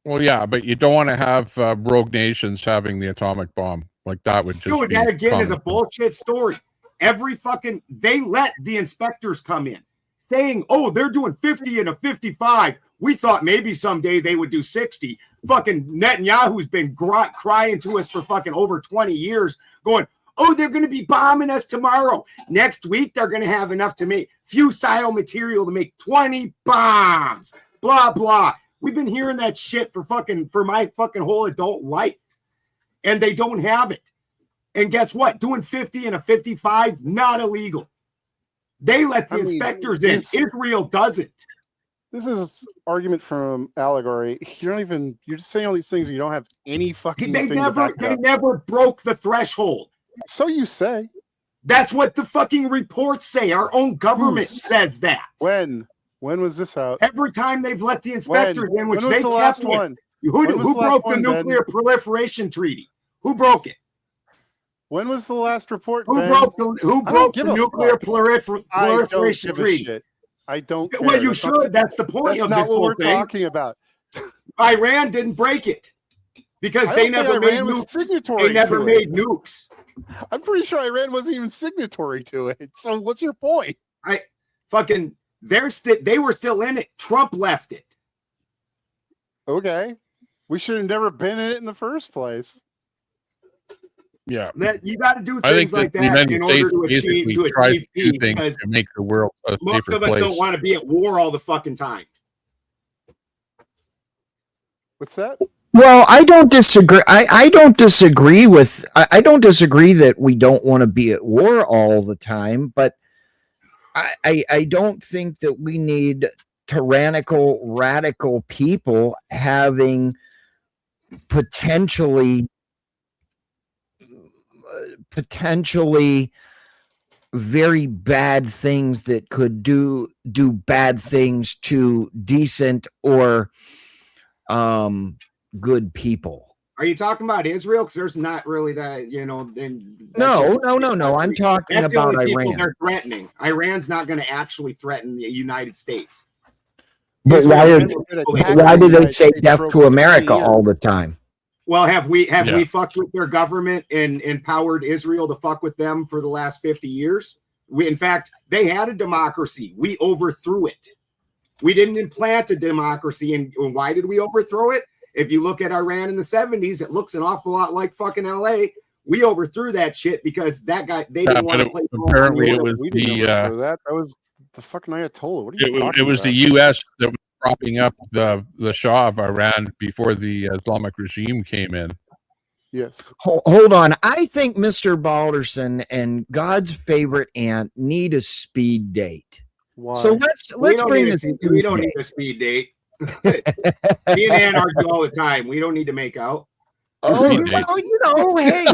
Well, yeah, but you don't want to have rogue nations having the atomic bomb. Like that would just Dude, be that again is a common. bullshit story. They let the inspectors come in saying, oh, they're doing 50 and a 55. We thought maybe someday they would do 60. Fucking Netanyahu's been crying to us for fucking over 20 years going, oh, they're going to be bombing us tomorrow. Next week, they're going to have enough to make fusile material to make 20 bombs. Blah, blah. We've been hearing that shit for my fucking whole adult life. And they don't have it. And guess what? Doing 50 and a 55, not illegal. They let the inspectors in. Israel doesn't. This is argument from allegory. You're just saying all these things and you don't have any fucking They never broke the threshold. So you say. That's what the fucking reports say. Our own government says that. When was this out? Every time they've let the inspectors in, which they the kept last with. one? Who broke the nuclear proliferation treaty? Who broke it? When was the last report? Who broke the nuclear proliferation treaty? Shit. I don't care. Well, you should. That's the point of this whole thing. That's not what we're talking about. Iran didn't break it because they never made nukes. They never made nukes. I'm pretty sure Iran wasn't even signatory to it. So what's your point? They were still in it. Trump left it. Okay. We should have never been in it in the first place. Yeah, you got to do things like that in order to achieve peace, because to make the world a most of us place. don't want to be at war all the fucking time. What's that? Well, I don't disagree. I don't disagree with. I don't disagree that we don't want to be at war all the time, but I don't think that we need tyrannical, radical people having potentially very bad things that could do bad things to decent or good people. Are you talking about Israel? Because there's not really that, No. I'm talking that's about the only people Iran. they're threatening. Iran's not going to actually threaten the United States. But why do they say death to America all the time? Well, have we fucked with their government and empowered Israel to fuck with them for the last 50 years? In fact, they had a democracy. We overthrew it. We didn't implant a democracy. And why did we overthrow it? If you look at Iran in the 70s, it looks an awful lot like fucking LA. We overthrew that shit because they didn't want to play. Apparently, it was that was the fucking Ayatollah. What are you talking about? It was the U.S. that was propping up the Shah of Iran before the Islamic regime came in. Yes. Hold on. I think Mr. Balderson and God's favorite aunt need a speed date. Why? So let's bring this. We don't need a speed date. Me and Ann argue all the time. We don't need to make out. Oh, well, hey.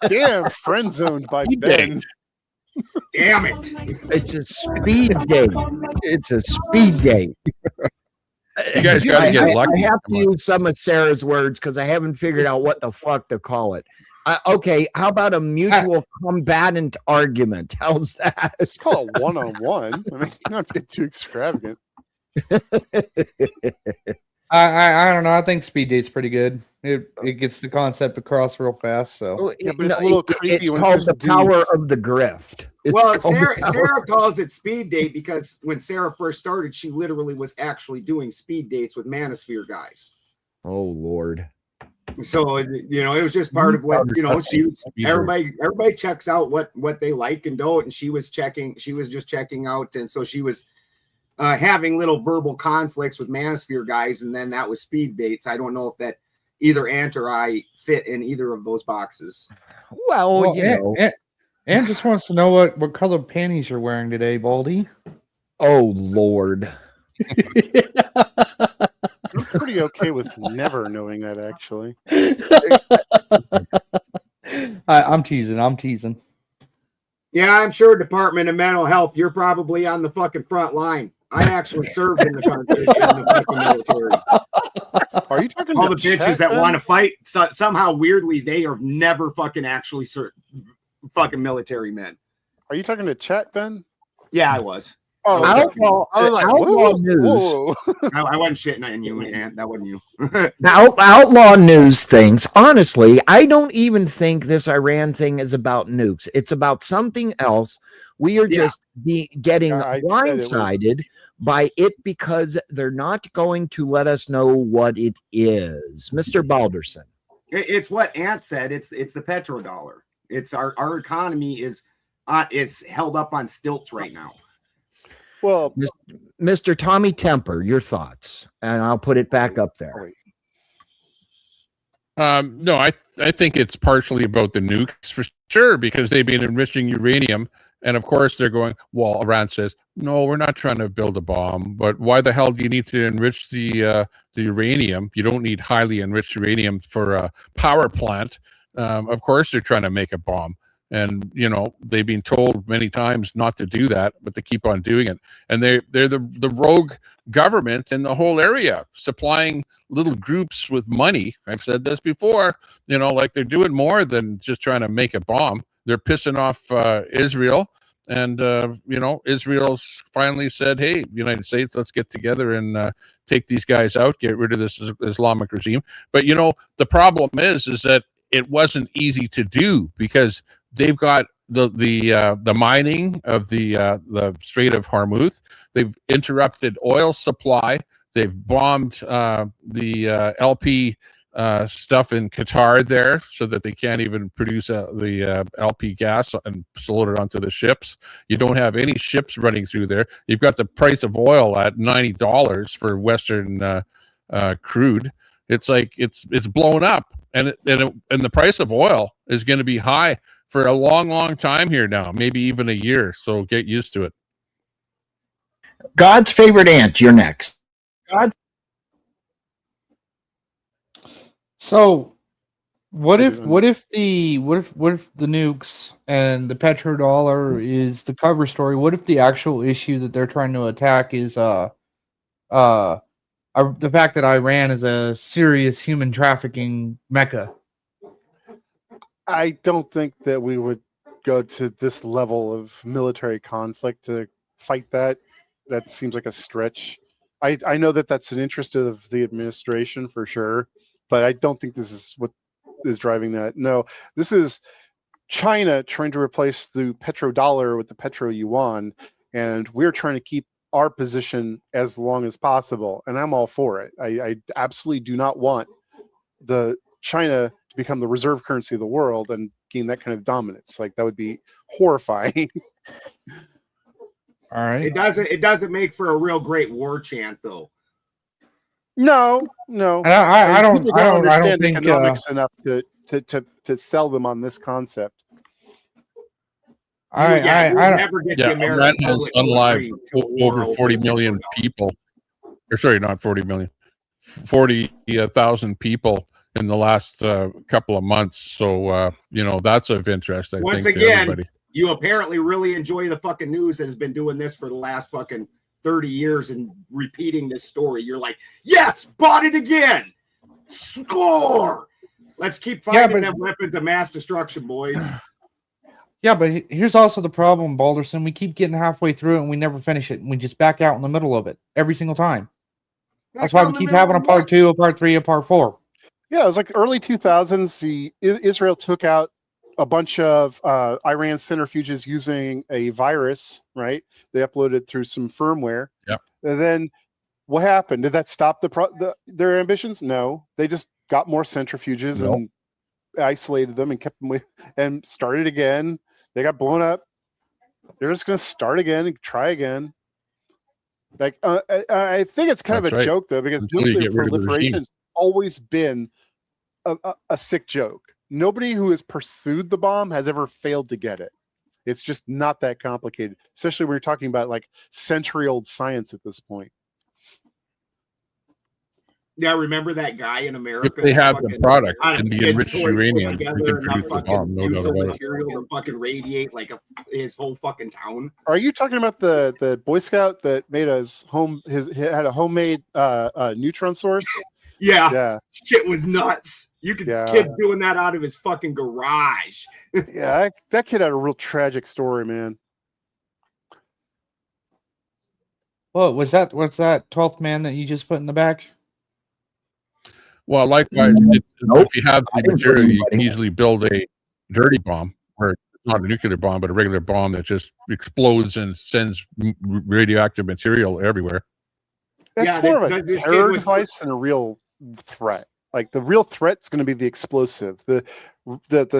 Damn, friend zoned by Ben. Damn it. It's a speed date. It's a speed date. You guys got to get lucky. I have to use some of Sarah's words because I haven't figured out what the fuck to call it. Okay, how about a mutual combatant argument? How's that? It's called a one-on-one. I mean, you don't have to get too extravagant. I don't know. I think speed date's pretty good. It gets the concept across real fast. So yeah, but it's a little creepy. It's called the power of the grift. Sarah calls it speed date because when Sarah first started, she literally was actually doing speed dates with Manosphere guys. Oh Lord. So it was just part of what everybody checks out what they like and don't, and she was just checking out, and so she was having little verbal conflicts with Manosphere guys, and then that was speed dates. I don't know if that either Ant or I fit in either of those boxes. Well, Ant just wants to know what color panties you're wearing today, Baldy. Oh Lord. I'm pretty okay with never knowing that, actually. I'm teasing. Yeah, I'm sure Department of Mental Health, you're probably on the fucking front line. I actually served in the military. Are you talking All to the bitches Chet, that Ben? want to fight, somehow weirdly they are never fucking actually fucking military men. Are you talking to Chet, Ben? Yeah, I was. Oh, I was okay. Outlaw, I was like, outlaw whoa, news. whoa. I wasn't shitting on you, Ant. That wasn't you. Outlaw news things. Honestly, I don't even think this Iran thing is about nukes. It's about something else. We are just getting I said it was- blindsided by it because they're not going to let us know what it is. Mr. Balderson. It's what Ant said. It's the petrodollar. It's our economy is held up on stilts right now. Well, Mr. Tommy Temper, your thoughts, and I'll put it back up there. No, I think it's partially about the nukes for sure, because they've been enriching uranium, and of course they're going, well, Iran says, no, we're not trying to build a bomb, but why the hell do you need to enrich the uranium? You don't need highly enriched uranium for a power plant. Of course they're trying to make a bomb. And, you know, they've been told many times not to do that, but they keep on doing it. And they're the rogue government in the whole area, supplying little groups with money. I've said this before, you know, like they're doing more than just trying to make a bomb. They're pissing off Israel. And, you know, Israel's finally said, hey, United States, let's get together and take these guys out, get rid of this Islamic regime. But, you know, the problem is that it wasn't easy to do because they've got the mining of the Strait of Hormuz. They've interrupted oil supply. They've bombed the LP stuff in Qatar there, so that they can't even produce the LP gas and load it onto the ships. You don't have any ships running through there. You've got the price of oil at $90 for Western crude. It's like it's blown up, and the price of oil is going to be high for a long time here now, maybe even a year. So get used to it. God's favorite ant, you're next. So, what if the nukes and the petrodollar is the cover story? What if the actual issue that they're trying to attack is the fact that Iran is a serious human trafficking mecca? I don't think that we would go to this level of military conflict to fight that. That seems like a stretch. I know that that's an interest of the administration for sure, but I don't think this is what is driving that. No, this is China trying to replace the petrodollar with the petro yuan, and we're trying to keep our position as long as possible, and I'm all for it. I absolutely do not want the China to become the reserve currency of the world and gain that kind of dominance. Like, that would be horrifying. All right. It doesn't make for a real great war chant, though. No. I don't understand think economics enough to sell them on this concept. I never get the American Iran has public unlived to war over 40 million people. Or sorry, not 40 million. 40,000 people in the last couple of months. So, you know, that's of interest, I Once think, again, to everybody. You apparently really enjoy the fucking news that has been doing this for the last fucking 30 years and repeating this story. You're like, yes, bought it again. Score. Let's keep finding them weapons of mass destruction, boys. Yeah, but here's also the problem, Balderson. We keep getting halfway through it and we never finish it. And we just back out in the middle of it every single time. That's why we keep having a part 2, a part 3, a part 4. Yeah, it was like early 2000s. Israel took out a bunch of Iran centrifuges using a virus, right? They uploaded through some firmware. Yep. And then what happened? Did that stop their ambitions? No. They just got more centrifuges and isolated them and kept them and started again. They got blown up. They're just going to start again and try again. Like I think it's kind of a joke, though, because nuclear proliferation has always been a sick joke. Nobody who has pursued the bomb has ever failed to get it. It's just not that complicated, especially when you're talking about like century-old science at this point. Yeah, remember that guy in America? If they have the product and the enriched uranium, we can produce the bomb, no doubt about it. Material to fucking radiate like his whole fucking town. Are you talking about the Boy Scout that made had a homemade neutron source Yeah. Shit was nuts. You could kids doing that out of his fucking garage. Yeah, that kid had a real tragic story, man. What's that 12th man that you just put in the back? Well, likewise, if you have the material, you can easily build a dirty bomb, or not a nuclear bomb, but a regular bomb that just explodes and sends radioactive material everywhere. That's more of a terror device than a real threat. Like the real threat's going to be the explosive. The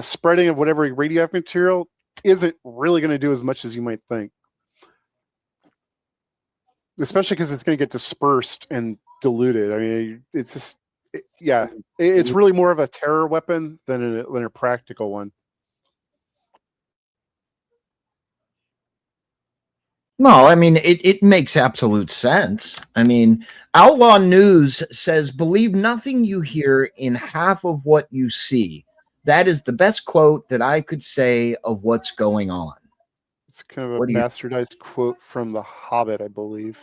spreading of whatever radioactive material isn't really going to do as much as you might think. Especially because it's going to get dispersed and diluted. I mean, it's just, it's really more of a terror weapon than a practical one. No, I mean, it makes absolute sense. I mean, Outlaw News says, believe nothing you hear in half of what you see. That is the best quote that I could say of what's going on. It's kind of a bastardized quote from The Hobbit, I believe.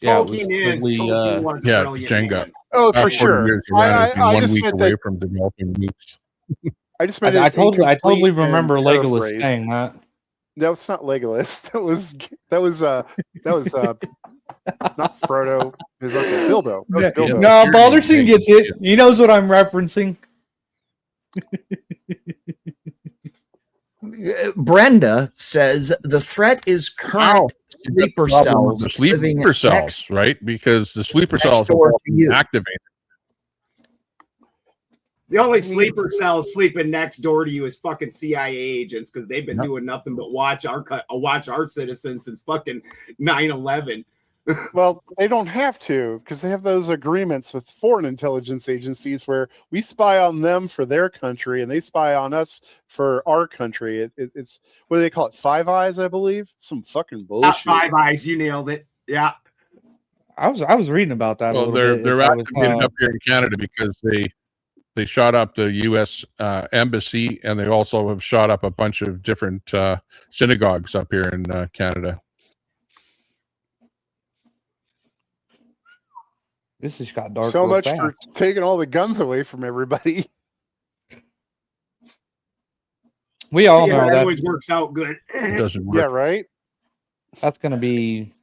Tolkien was brilliant. Jenga. Man. Oh, for sure. I just meant away from developing nukes. I just meant I totally remember Legolas saying that. No, it's not Legolas. That was not Frodo. His uncle Bilbo. That was Bilbo. No, Balderson gets it. He knows what I'm referencing. Brenda says the threat is current sleeper cells. The sleeper cells, right? Because the sleeper cells are activated. The only sleeper cells sleeping next door to you is fucking CIA agents because they've been doing nothing but watch our citizens since fucking 9/11. Well, they don't have to because they have those agreements with foreign intelligence agencies where we spy on them for their country and they spy on us for our country. It's what do they call it? Five Eyes, I believe. Some fucking bullshit. Five Eyes, you nailed it. Yeah, I was reading about that. Well, they're activated up here in Canada because they shot up the U.S. embassy, and they also have shot up a bunch of different synagogues up here in Canada. This just got dark. So much for taking all the guns away from everybody. We all know that always works out good. It doesn't work. Yeah, right. That's going to be.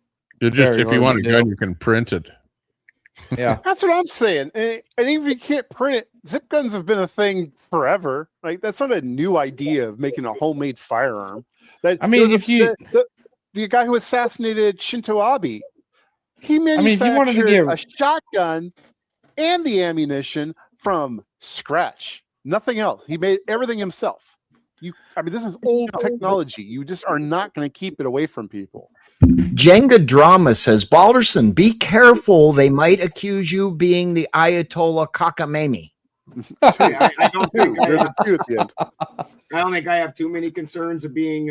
If you want a gun, you can print it. Yeah, that's what I'm saying. And even if you can't print it, zip guns have been a thing forever. Like that's not a new idea of making a homemade firearm. The guy who assassinated Shinzo Abe, he manufactured a shotgun and the ammunition from scratch. Nothing else. He made everything himself. This is old technology. You just are not going to keep it away from people. Jenga Drama says, Balderson, be careful. They might accuse you being the Ayatollah Kakamemi. I don't think I have too many concerns of being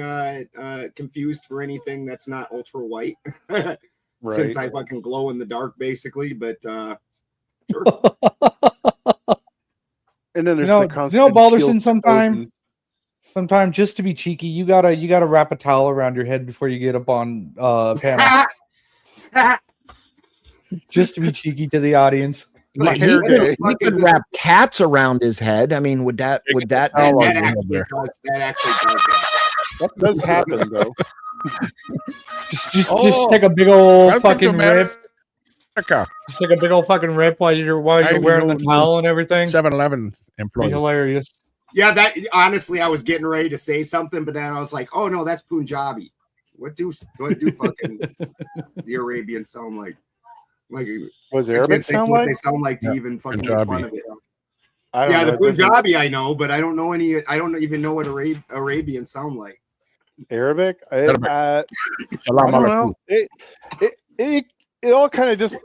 confused for anything that's not ultra white. Right. Since I fucking glow in the dark, basically. But sure. And then there's the constant Balderson, sometimes just to be cheeky, you gotta wrap a towel around your head before you get up on panel. Just to be cheeky to the audience. He could wrap cats around his head. I mean, that does happen though. Just take a big old fucking rip. Just take a big old fucking rip while you're wearing the towel and everything. 7-Eleven employee. Hilarious. Yeah, that honestly, I was getting ready to say something, but then I was like, "Oh no, that's Punjabi." What do fucking the Arabians sound like? Like, was Arabic sound like? They sound like to even fucking make fun of it. The Punjabi I know, but I don't know any. I don't even know what Arabians sound like. Arabic? I don't know. It all kind of just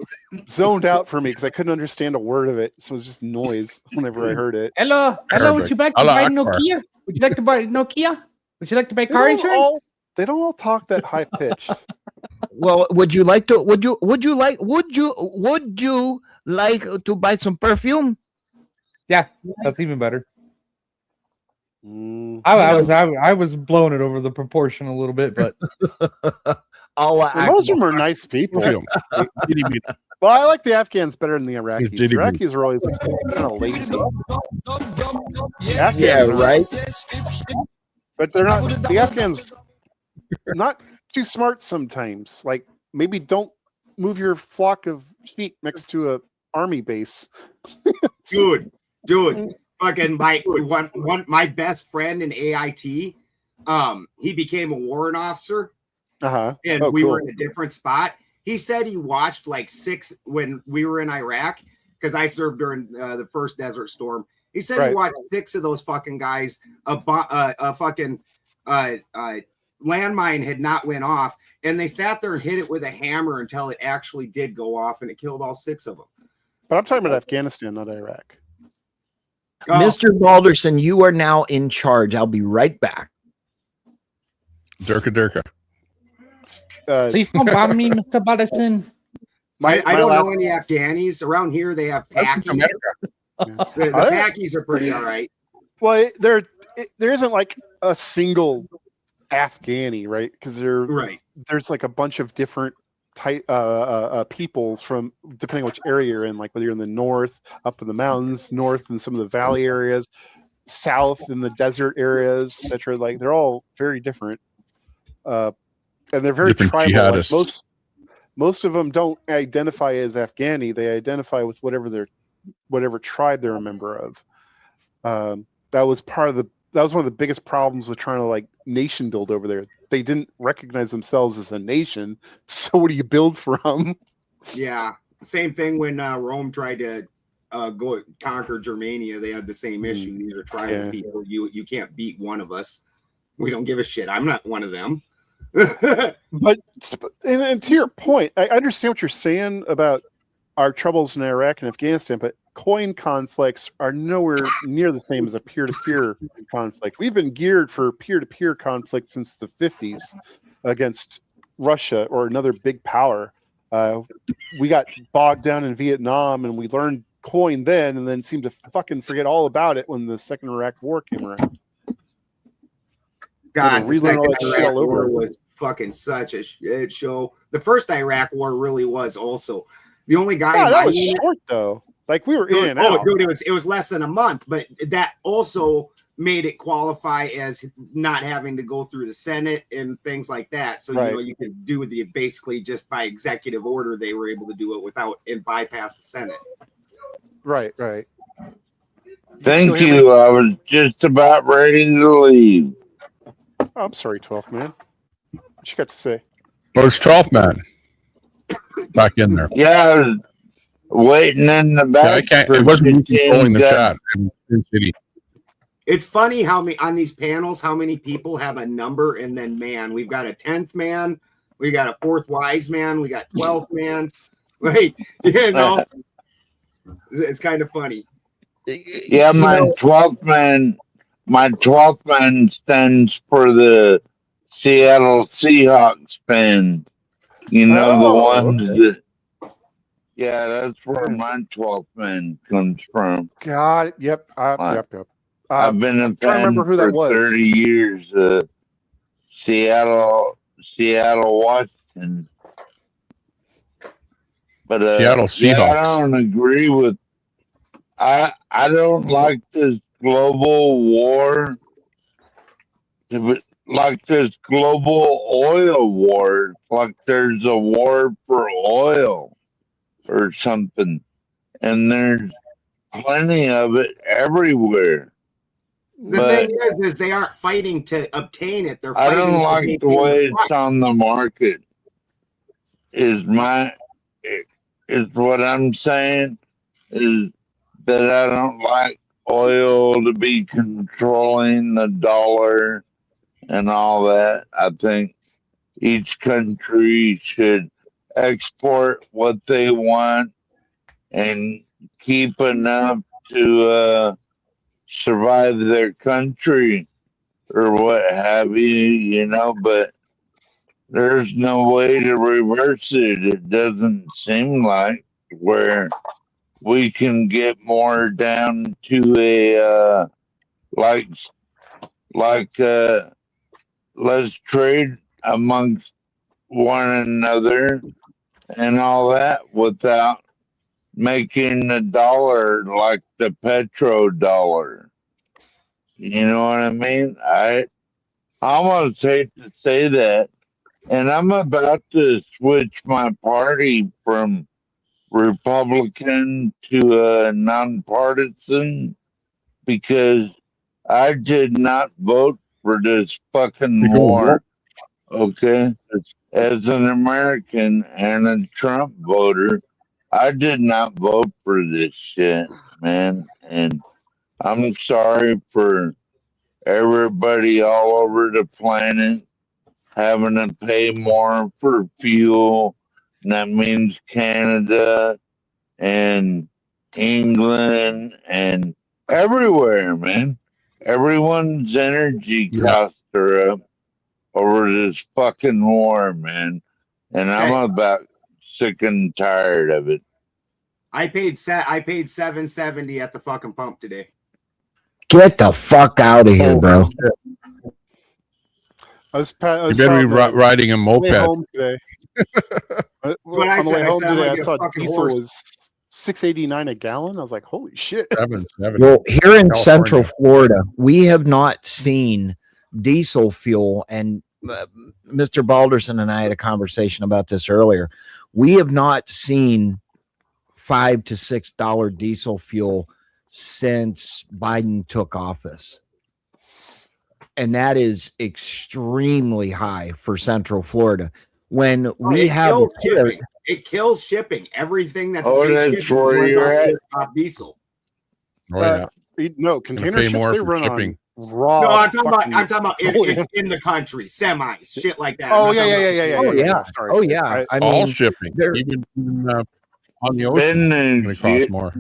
zoned out for me because I couldn't understand a word of it. So it was just noise whenever I heard it. Hello, would you like to buy Nokia? Would you like to buy Nokia? Would you like to buy car insurance? They don't all talk that high pitched. Well, would you like to buy some perfume? Yeah, that's even better. I was blowing it over the proportion a little bit, but Allah And most of them Akbar. are nice people. Film. Well, I like the Afghans better than the Iraqis. The Diddy Iraqis are always kind of lazy. Afghans Yeah, not. right. But they're not. The Afghans not too smart sometimes. Like maybe don't move your flock of sheep next to a army base. Dude, fucking my best friend in AIT, he became a warrant officer, and we were in a different spot. He said he watched like 6 when we were in Iraq, because I served during the first Desert Storm. He said he watched 6 of those fucking guys. A fucking landmine had not went off, and they sat there and hit it with a hammer until it actually did go off, and it killed all 6 of them. But I'm talking about Afghanistan, not Iraq. Mr. Balderson, you are now in charge. I'll be right back. Durka. Please don't bomb me, Mr. Balderson. I don't know any Afghanis around here. They have Pakis. The Pakis are pretty all right. Well, there isn't like a single Afghani, right? Because there's like a bunch of different type peoples from depending on which area you're in. Like whether you're in the north, up in the mountains, north in some of the valley areas, south in the desert areas, etc. Like they're all very different. And they're very Different tribal. Like most of them don't identify as Afghani. They identify with whatever tribe they're a member of. That was one of the biggest problems with trying to like nation build over there. They didn't recognize themselves as a nation. So what do you build from? Yeah, same thing when Rome tried to go conquer Germania. They had the same issue. These are tribal people. You can't beat one of us. We don't give a shit. I'm not one of them. But and to your point, I understand what you're saying about our troubles in Iraq and Afghanistan, but coin conflicts are nowhere near the same as a peer-to-peer conflict. We've been geared for peer-to-peer conflict since the 50s against Russia or another big power. We got bogged down in Vietnam and we learned coin then and then seemed to fucking forget all about it when the second Iraq war came around. God, the second Iraq war was fucking such a shit show. The first Iraq war really was also. The only guy that was short though. Like we were in and out. Dude, it was less than a month, but that also made it qualify as not having to go through the Senate and things like that. So you know you could do the basically just by executive order they were able to do it without and bypass the Senate. Right. Thank you. I was just about ready to leave. Oh, I'm sorry, 12th man. What you got to say? Where's 12th man? Back in there. Yeah, I was waiting in the back. Yeah, I can't. It wasn't me controlling the chat. It's funny how many on these panels, how many people have a number and then man. We've got a 10th man, we got a 4th wise man, we got 12th man. Right, you know, it's kind of funny. Yeah, my 12th man stands for the Seattle Seahawks fan. You know, the ones that. Yeah, that's where my 12th man comes from. God, yep. I've been a fan for 30 years. Seattle, Washington. But Seattle Seahawks. I don't agree with. I don't like this global war. Like this global oil war. Like there's a war for oil or something, and there's plenty of it everywhere. The thing is they aren't fighting to obtain it. They're fighting. I don't like the way it's on the market. Is what I'm saying is that I don't like oil to be controlling the dollar and all that. I think each country should export what they want and keep enough to survive their country or what have you, but there's no way to reverse it. It doesn't seem like where we can get more down to a let's trade amongst one another and all that without making the dollar like the petrodollar. You know what I mean? I almost hate to say that, and I'm about to switch my party from Republican to a nonpartisan because I did not vote for this fucking war. Okay, as an American and a Trump voter, I did not vote for this shit, man. And I'm sorry for everybody all over the planet having to pay more for fuel. And that means Canada and England and everywhere, man. Everyone's energy costs are up over this fucking war, man. And I'm about sick and tired of it. I paid $7.70 at the fucking pump today. Get the fuck out of here, bro. You better be riding a moped. Home today. On the way home today, I saw diesel was $6.89 a gallon. I was like, holy shit. Well, here in Central Florida, we have not seen diesel fuel, and Mr. Balderson and I had a conversation about this earlier. We have not seen $5 to $6 diesel fuel since Biden took office. And that is extremely high for Central Florida. When we have shipping. It kills shipping. Everything that's that's where you're at. Diesel. No, container ships, they run shipping. On raw. No, I'm talking about in the country, semis, shit like that. Oh yeah. Sorry. Oh yeah. I mean, all shipping, even on the ocean, it costs more.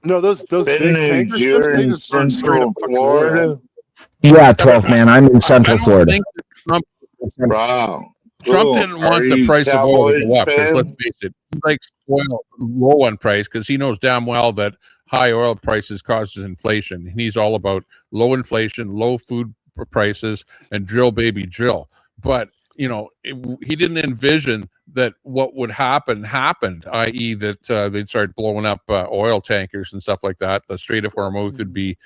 No, those big tanker ships, they just burn straight up fucking oil. Yeah, 12 man. I'm in Central Florida. Trump didn't want the price of oil to go up because let's face it, he likes oil low on price because he knows damn well that high oil prices causes inflation. And he's all about low inflation, low food prices, and drill baby drill. But he didn't envision that what would happen happened, i.e. that they'd start blowing up oil tankers and stuff like that. The Strait of Hormuz would be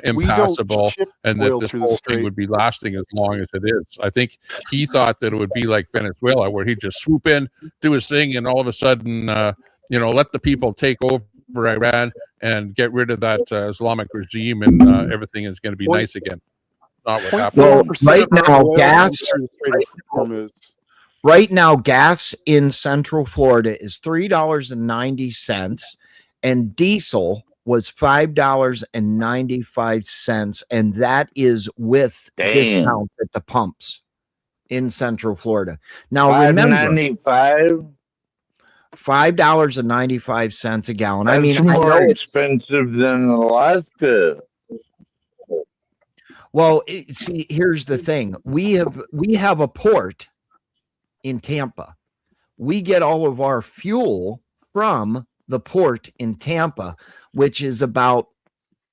impassable, and that this whole thing would be lasting as long as it is. I think he thought that it would be like Venezuela, where he'd just swoop in, do his thing, and all of a sudden, let the people take over Iran and get rid of that Islamic regime, and everything is going to be nice again. Not what happened. Well, right now, gas in Central Florida is $3.90, and diesel was $5.95, and that is with discounts at the pumps in Central Florida. Now remember, $5.95 a gallon. That's I mean, more expensive than Alaska. Well, see, here's the thing: we have a port in Tampa. We get all of our fuel from the port in Tampa, which is about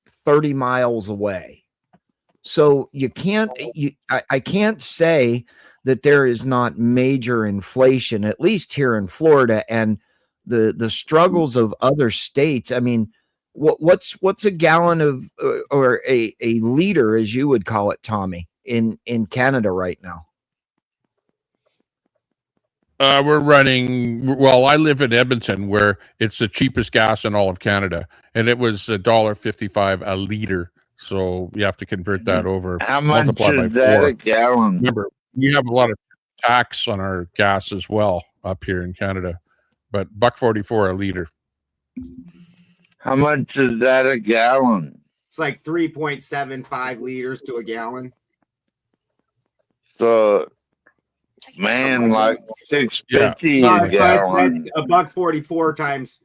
30 miles away. So I can't say that there is not major inflation, at least here in Florida, and the struggles of other states. I mean, what's a gallon of or a liter, as you would call it, Tommy, in Canada right now? We're running. Well, I live in Edmonton, where it's the cheapest gas in all of Canada, and it was $1.55 a liter. So you have to convert that over. How much is by that 4. a gallon? Remember, we have a lot of tax on our gas as well up here in Canada, but $1.44 a liter. How much is that a gallon? It's like 3.75 liters to a gallon. So, man, like $6.50 a gallon. That's $1.44 times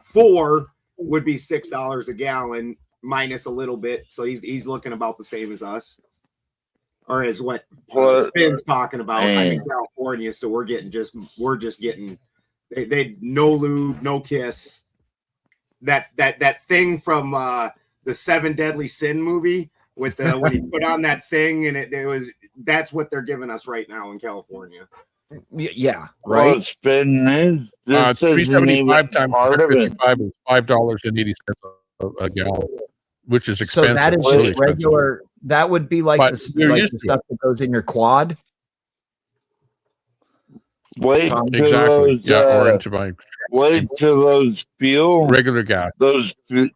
4 would be $6 a gallon minus a little bit. So he's looking about the same as us, or as what Spin's talking about. I'm in California, so we're just getting they no lube, no kiss. That thing from the 7 Deadly Sin movie with when he put on that thing, and that's what they're giving us right now in California. Yeah, Well, right. spin is this isn't 375 even times part of it. 55 is $5.80 a gallon, which is So that expensive, is really just expensive. regular. That would be like But the you're like used the to stuff that goes in your quad. Wait Tom? till Exactly. those Yeah, or into my wait till those fuel regular gas. those fuel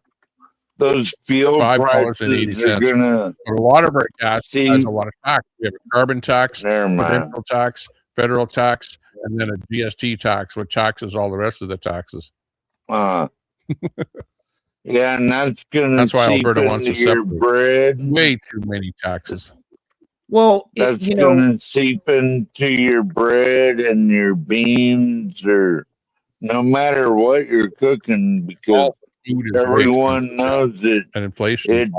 prices $5.80. are gonna But a lot of our gas has see. a lot of tax. We have a carbon tax, Never mind. provincial tax, federal tax, and then a GST tax, which taxes all the rest of the taxes. Yeah, and that's gonna That's why seep Alberta wants into to your separate. bread. Way too many taxes. Well, That's gonna seep into your bread and your beans, or no matter what you're cooking, because All food is way everyone expensive, knows that and inflation.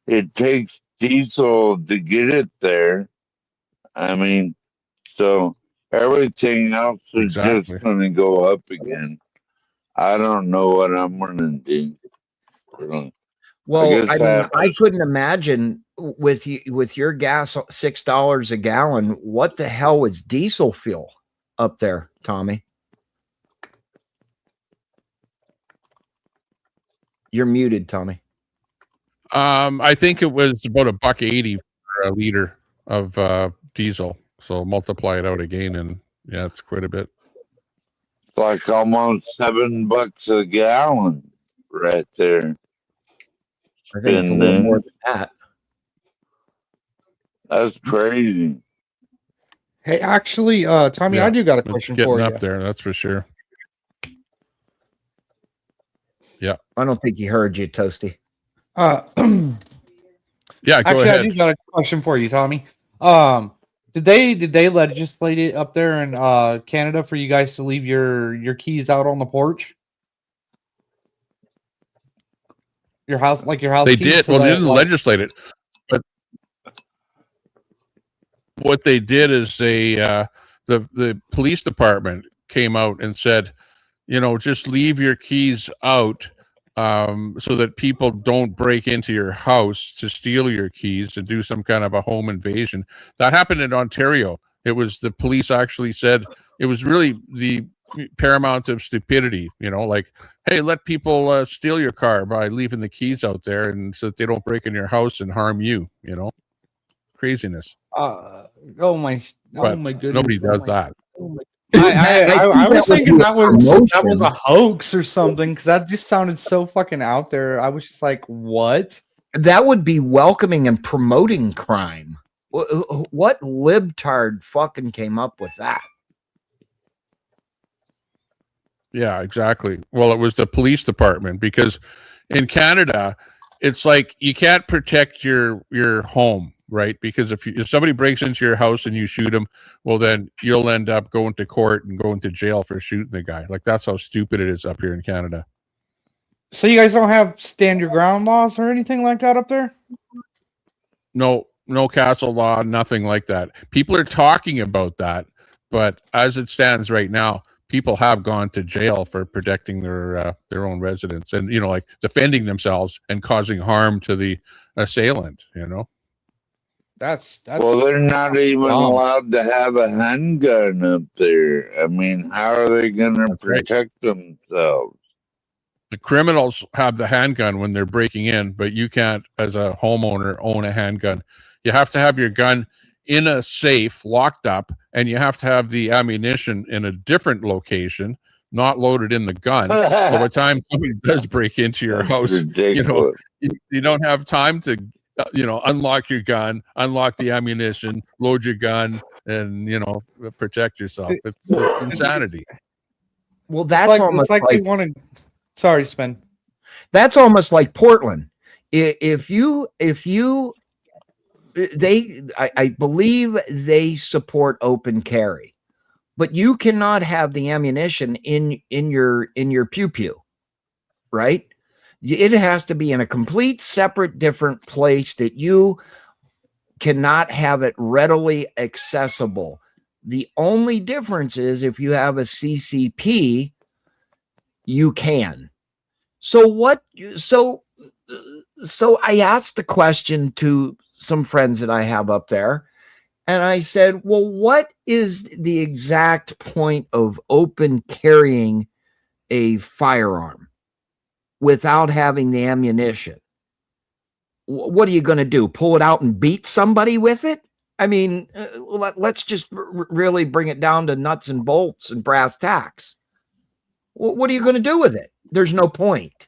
it takes diesel to get it there. I mean, so everything else is Exactly. just gonna go up again. I don't know what I'm gonna do. well, guess I mean, I just- couldn't imagine with your gas $6 a gallon. What the hell is diesel fuel up there, Tommy? You're muted, Tommy. I think it was about $1.80 for a liter of diesel. So multiply it out again, and yeah, it's quite a bit. It's like almost $7 a gallon right there. I think it's a little more than that. That's crazy. Hey, actually, Tommy, I do got a question It's getting for up you. there, that's for sure. Yeah. I don't think he heard you, Toasty. Yeah, go Actually, ahead. I do got a question for you, Tommy. Did they legislate it up there in Canada for you guys to leave your keys out on the porch? Your house, like your house They keys? did. so Well, they that, didn't like- legislate it, but what they did is the police department came out and said, you know, just leave your keys out so that people don't break into your house to steal your keys and do some kind of a home invasion. That happened in Ontario. It was the police actually said it was really the paramount of stupidity, you know, like, hey, let people steal your car by leaving the keys out there and so that they don't break in your house and harm you, you know. Craziness. oh my goodness. Nobody does that. I was thinking that was a hoax or something, because that just sounded so fucking out there. I was just like, what? That would be welcoming and promoting crime. What libtard fucking came up with that? Yeah, exactly. Well, it was the police department, because in Canada, it's like you can't protect your home, right? Because if somebody breaks into your house and you shoot them, well, then you'll end up going to court and going to jail for shooting the guy. Like, that's how stupid it is up here in Canada. So you guys don't have stand your ground laws or anything like that up there? No castle law, nothing like that. People are talking about that, but as it stands right now, people have gone to jail for protecting their own residents and, you know, like defending themselves and causing harm to the assailant, you know. That's well, they're not even allowed to have a handgun up there. I mean, how are they going to protect themselves? The criminals have the handgun when they're breaking in, but you can't, as a homeowner, own a handgun. You have to have your gun in a safe, locked up, and you have to have the ammunition in a different location, not loaded in the gun. So by the time somebody does break into your house, you know, you don't have time to, you know, unlock your gun, unlock the ammunition, load your gun, and, you know, protect yourself. It's insanity. Well, that's almost like they wanted. Sorry, Spen. That's almost like Portland. I believe they support open carry, but you cannot have the ammunition in your pew pew, right? It has to be in a complete separate, different place that you cannot have it readily accessible. The only difference is if you have a CCP, you can. So I asked the question to some friends that I have up there, And I said, well, what is the exact point of open carrying a firearm without having the ammunition? What are you going to do? Pull it out and beat somebody with it? I mean, let's just really bring it down to nuts and bolts and brass tacks. What are you going to do with it? There's no point.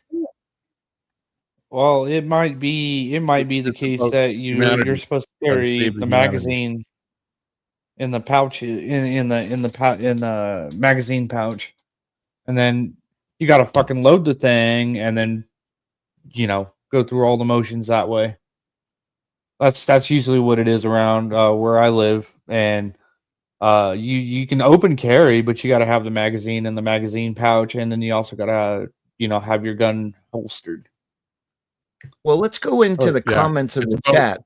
Well, it might be the case that you're supposed to carry the magazine in the pouch in the magazine pouch, and then you got to fucking load the thing, and then go through all the motions that way. That's usually what it is around where I live, and you can open carry, but you got to have the magazine in the magazine pouch, and then you also got to have your gun holstered. Well, let's go into the comments of the chat.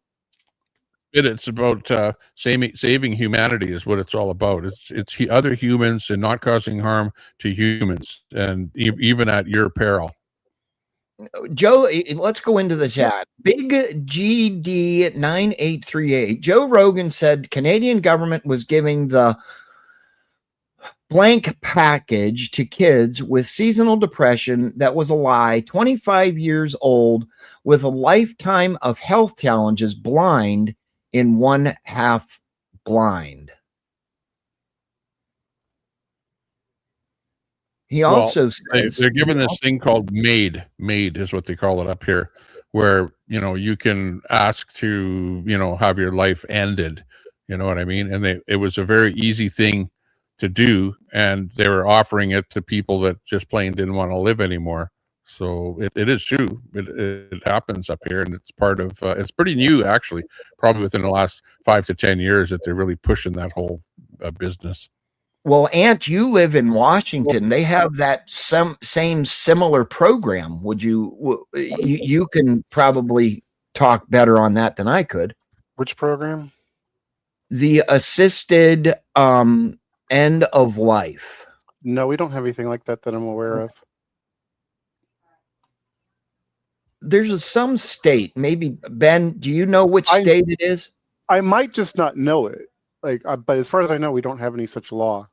It's about saving humanity is what it's all about. It's other humans and not causing harm to humans, and even at your peril. Joe, let's go into the chat. Big GD 9838. Joe Rogan said Canadian government was giving the blank package to kids with seasonal depression. That was a lie. 25 years old with a lifetime of health challenges, blind in one half blind. He also says they're given this thing called MAID. MAID is what they call it up here, where you can ask to have your life ended. You know what I mean? And it was a very easy thing to do, and they were offering it to people that just plain didn't want to live anymore. So it is true. It happens up here, and it's part of. It's pretty new, actually. Probably within the last 5 to 10 years that they're really pushing that whole business. Well, Ant, you live in Washington. They have that same similar program. Would you can probably talk better on that than I could. Which program? The assisted end of life. No, we don't have anything like that I'm aware of. There's some state, maybe Ben, do you know which state it is? I might just not know it. But as far as I know, we don't have any such law.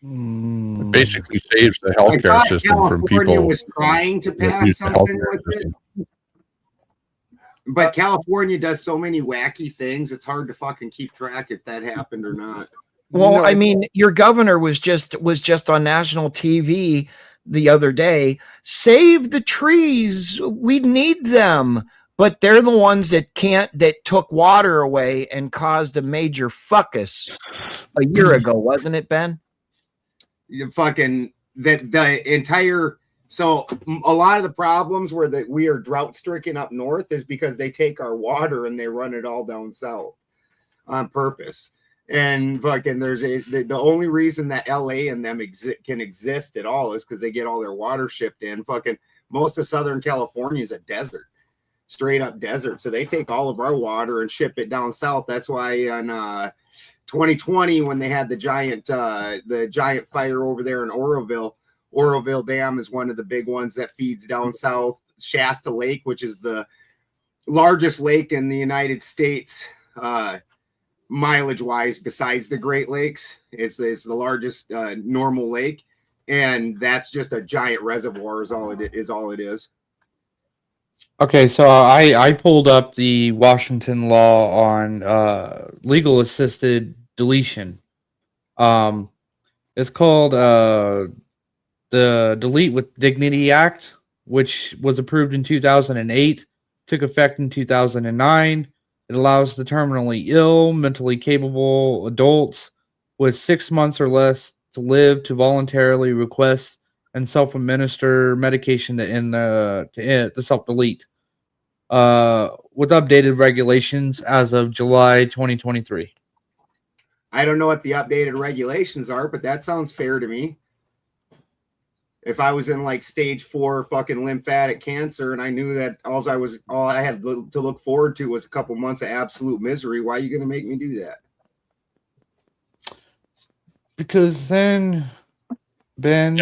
It basically saves the healthcare system from people. California was trying to pass something with it, but California does so many wacky things. It's hard to fucking keep track if that happened or not. Well, I mean, your governor was just on national TV the other day. Save the trees. We need them. But they're the ones that took water away and caused a major fuckus a year ago, wasn't it, Ben? The entire, so a lot of the problems where we are drought stricken up north is because they take our water and they run it all down south on purpose. And the only reason that LA and them can exist at all is because they get all their water shipped in. Most of Southern California is a desert. Straight up desert, so they take all of our water and ship it down south. That's why in 2020, when they had the giant fire over there in Oroville Dam is one of the big ones that feeds down south. Shasta Lake, which is the largest lake in the United States, mileage wise, besides the Great Lakes, it's the largest normal lake, and that's just a giant reservoir. Is all it is. Okay, so I pulled up the Washington law on legal assisted deletion. It's called the Delete with Dignity Act, which was approved in 2008, took effect in 2009. It allows the terminally ill, mentally capable adults with 6 months or less to live to voluntarily request and self-administer medication to end the self-delete with updated regulations as of July 2023. I don't know what the updated regulations are, but that sounds fair to me. If I was in stage 4 fucking lymphatic cancer and I knew that all I had to look forward to was a couple months of absolute misery, why are you going to make me do that? Because then, Ben,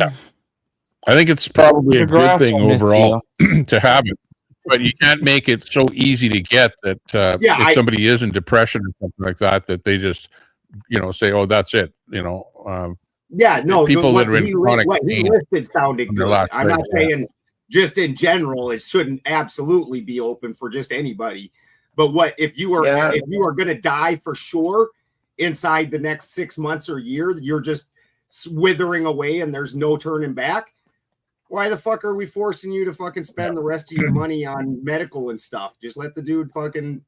I think it's probably a good thing overall to have it. but you can't make it so easy to get that if somebody is in depression or something like that, that they just, say, oh, that's it. People that are in chronic what he pain listed sounded good. I'm not yeah. saying just in general, it shouldn't absolutely be open for just anybody. But what if you are going to die for sure inside the next 6 months or year, you're just withering away and there's no turning back? Why the fuck are we forcing you to fucking spend the rest of your money on medical and stuff? Just let the dude fucking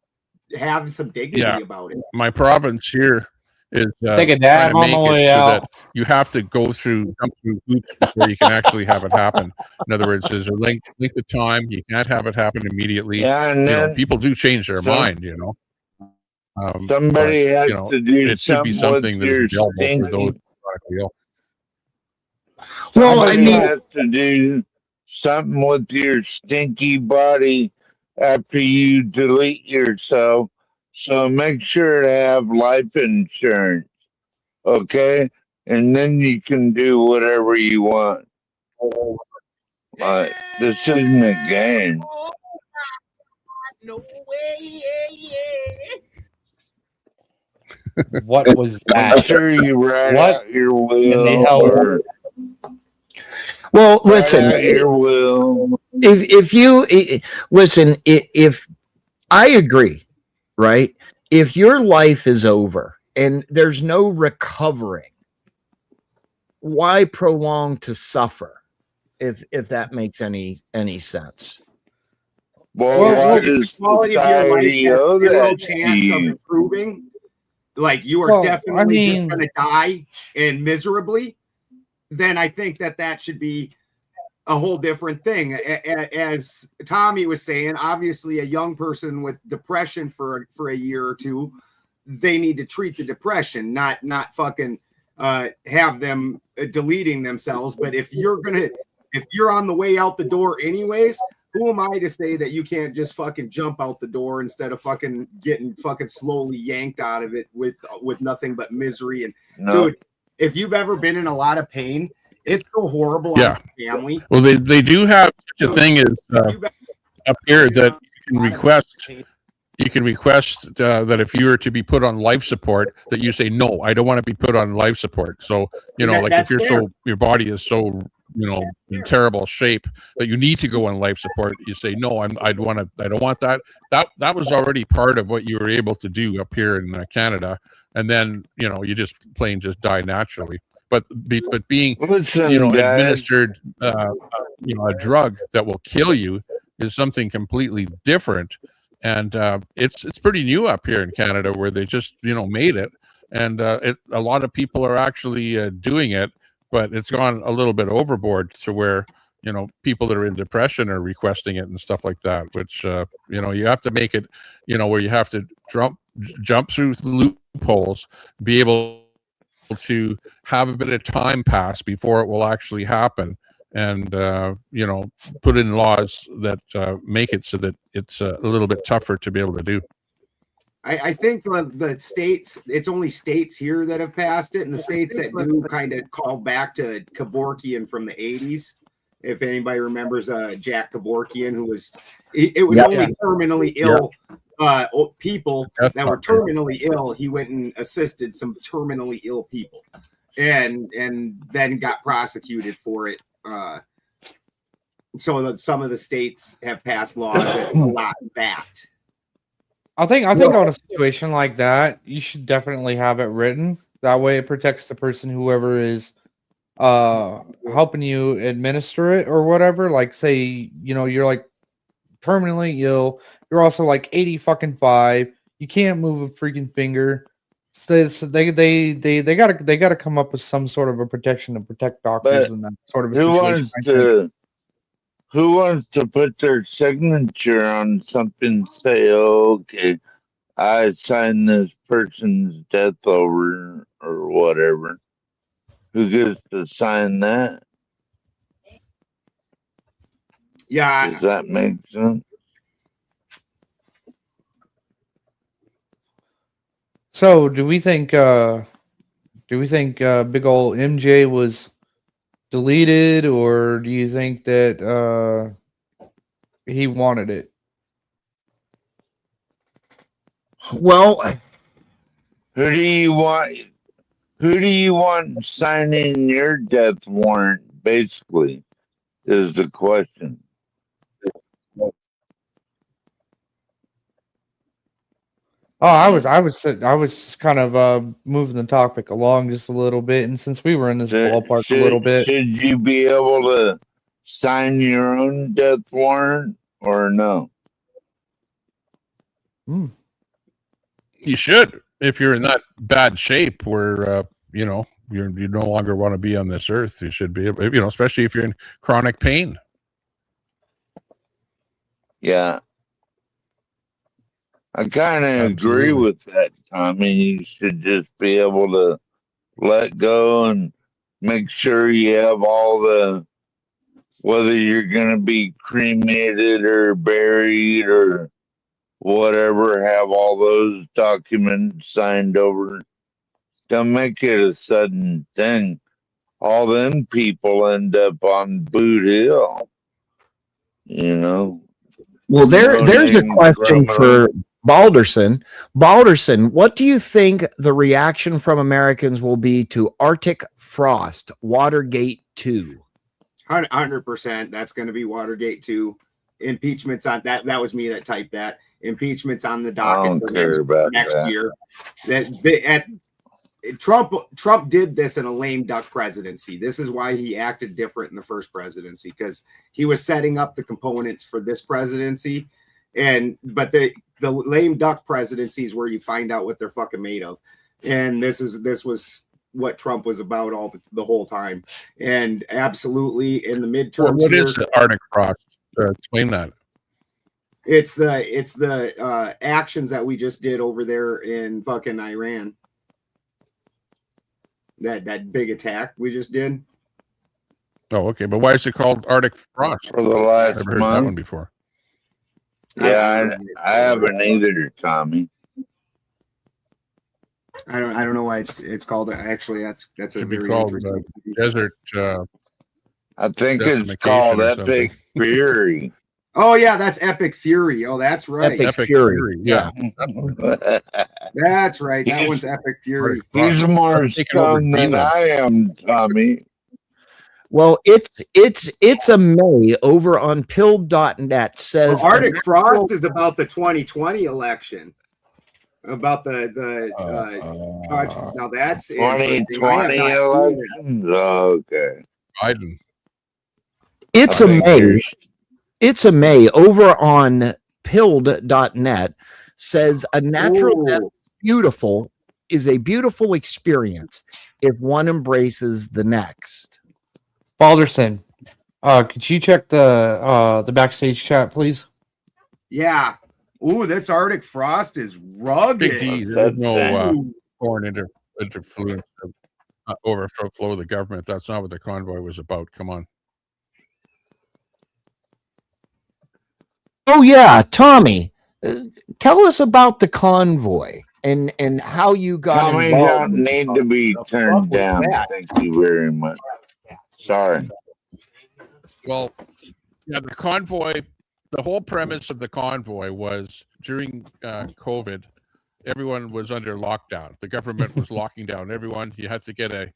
have some dignity about it. My province here is take a dab on the way out. That you have to go jump through hoops before you can actually have it happen. In other words, there's a length of time. You can't have it happen immediately. Yeah, and then people do change their mind. Somebody has to do it should be something that is available for those chronically ill. Well, I mean, have to do something with your stinky body after you delete yourself. So make sure to have life insurance, okay? And then you can do whatever you want. But this isn't a game. No way. What was that? I'm sure you write out your will. Well, listen. Your will. If you listen, if I agree, right? If your life is over and there's no recovering, why prolong to suffer? If that makes any sense. Well, the quality of your life has zero chance of improving. Like you are definitely just going to die and miserably. Then I think that should be a whole different thing. As Tommy was saying, obviously a young person with depression for a year or two, they need to treat the depression, not fucking have them deleting themselves. But if you're on the way out the door anyways, who am I to say that you can't just fucking jump out the door instead of fucking getting fucking slowly yanked out of it with nothing but misery? And dude, if you've ever been in a lot of pain, it's so horrible on your family. Well, they do have such a thing as up here that you can request. You can request that if you were to be put on life support, that you say no, I don't want to be put on life support. So like if your body is so in terrible shape that you need to go on life support, you say no, I don't want that. That was already part of what you were able to do up here in Canada, and then you just die naturally. But being administered a drug that will kill you is something completely different. And it's pretty new up here in Canada, where they just made it, and a lot of people are actually doing it, but it's gone a little bit overboard to where people that are in depression are requesting it and stuff like that. Which you have to make it where you have to jump through loopholes, be able to have a bit of time pass before it will actually happen. And put in laws that make it so that it's a little bit tougher to be able to do. I think the states, it's only states here that have passed it, and the states that do kind of call back to Kevorkian from the 80s. If anybody remembers Jack Kevorkian, who was only terminally ill people that were terminally ill. He went and assisted some terminally ill people, and then got prosecuted for it. So that some of the states have passed laws that allow that. I think on a situation like that, you should definitely have it written. That way it protects the person, whoever is helping you administer it or whatever. Like say, you're like terminally ill, you're also like 80 you can't move a freaking finger. So they gotta come up with some sort of a protection to protect doctors in that sort of a situation. Who wants to put their signature on something? Say, okay, I signed this person's death over or whatever. Who gets to sign that? Yeah. Does that make sense? So, do we think big ol' MJ was deleted, or do you think that he wanted it. Well, Who do you want? Who do you want signing your death warrant? Basically, is the question. Oh, I was kind of moving the topic along just a little bit, and since we were in this ballpark a little bit, Should you be able to sign your own death warrant or no? You should, if you're in that bad shape where you know you no longer want to be on this earth. You should be able, you know, especially if you're in chronic pain. Yeah. I kind of agree with that, Tommy. You should just be able to let go and make sure you have all the, whether you're going to be cremated or buried or whatever, have all those documents signed over. Don't make it a sudden thing. All them people end up on Boot Hill, you know. Well, there's a question for Balderson. Balderson, what do you think the reaction from Americans will be to Arctic Frost, Watergate 2? 100%. That's going to be Watergate 2. Impeachments on that. That was me that typed that. Impeachments on the docket for next year. Trump did this in a lame duck presidency. This is why he acted different in the first presidency, because he was setting up the components for this presidency. But the lame duck presidency is where you find out what they're fucking made of. And this was what Trump was about the whole time. And absolutely in the midterms. Well, what is the Arctic Frost? Explain that. It's the actions that we just did over there in fucking Iran. That big attack we just did. Oh, okay. But why is it called Arctic Frost? For the last I've never heard month. that one before. Yeah, I haven't either, Tommy. I don't know why it's called. Actually, that's a very called desert. I think it's called Epic Fury. Oh yeah, that's Epic Fury. Oh, that's right. Epic Fury. Yeah. That's right. That one's Epic Fury. He's more stoned than I am, Tommy. Well, it's a May over on pilled.net says Arctic Frost is about the 2020 election. About the now that's 2020 elections. Okay. Biden. It's a May. It's a May over on pilled.net says a natural death is a beautiful experience if one embraces the next. Balderson, could you check the backstage chat, please? Yeah. Ooh, this Arctic Frost is rugged. Big D. There's no foreign interfluence overflow the government. That's not what the convoy was about. Come on. Oh yeah, Tommy, tell us about the convoy and how you got Tommy involved. don't need to be turned down. Thank you very much. Sorry. Well, yeah, the convoy. The whole premise of the convoy was during COVID, everyone was under lockdown. The government was locking down everyone. You had to get a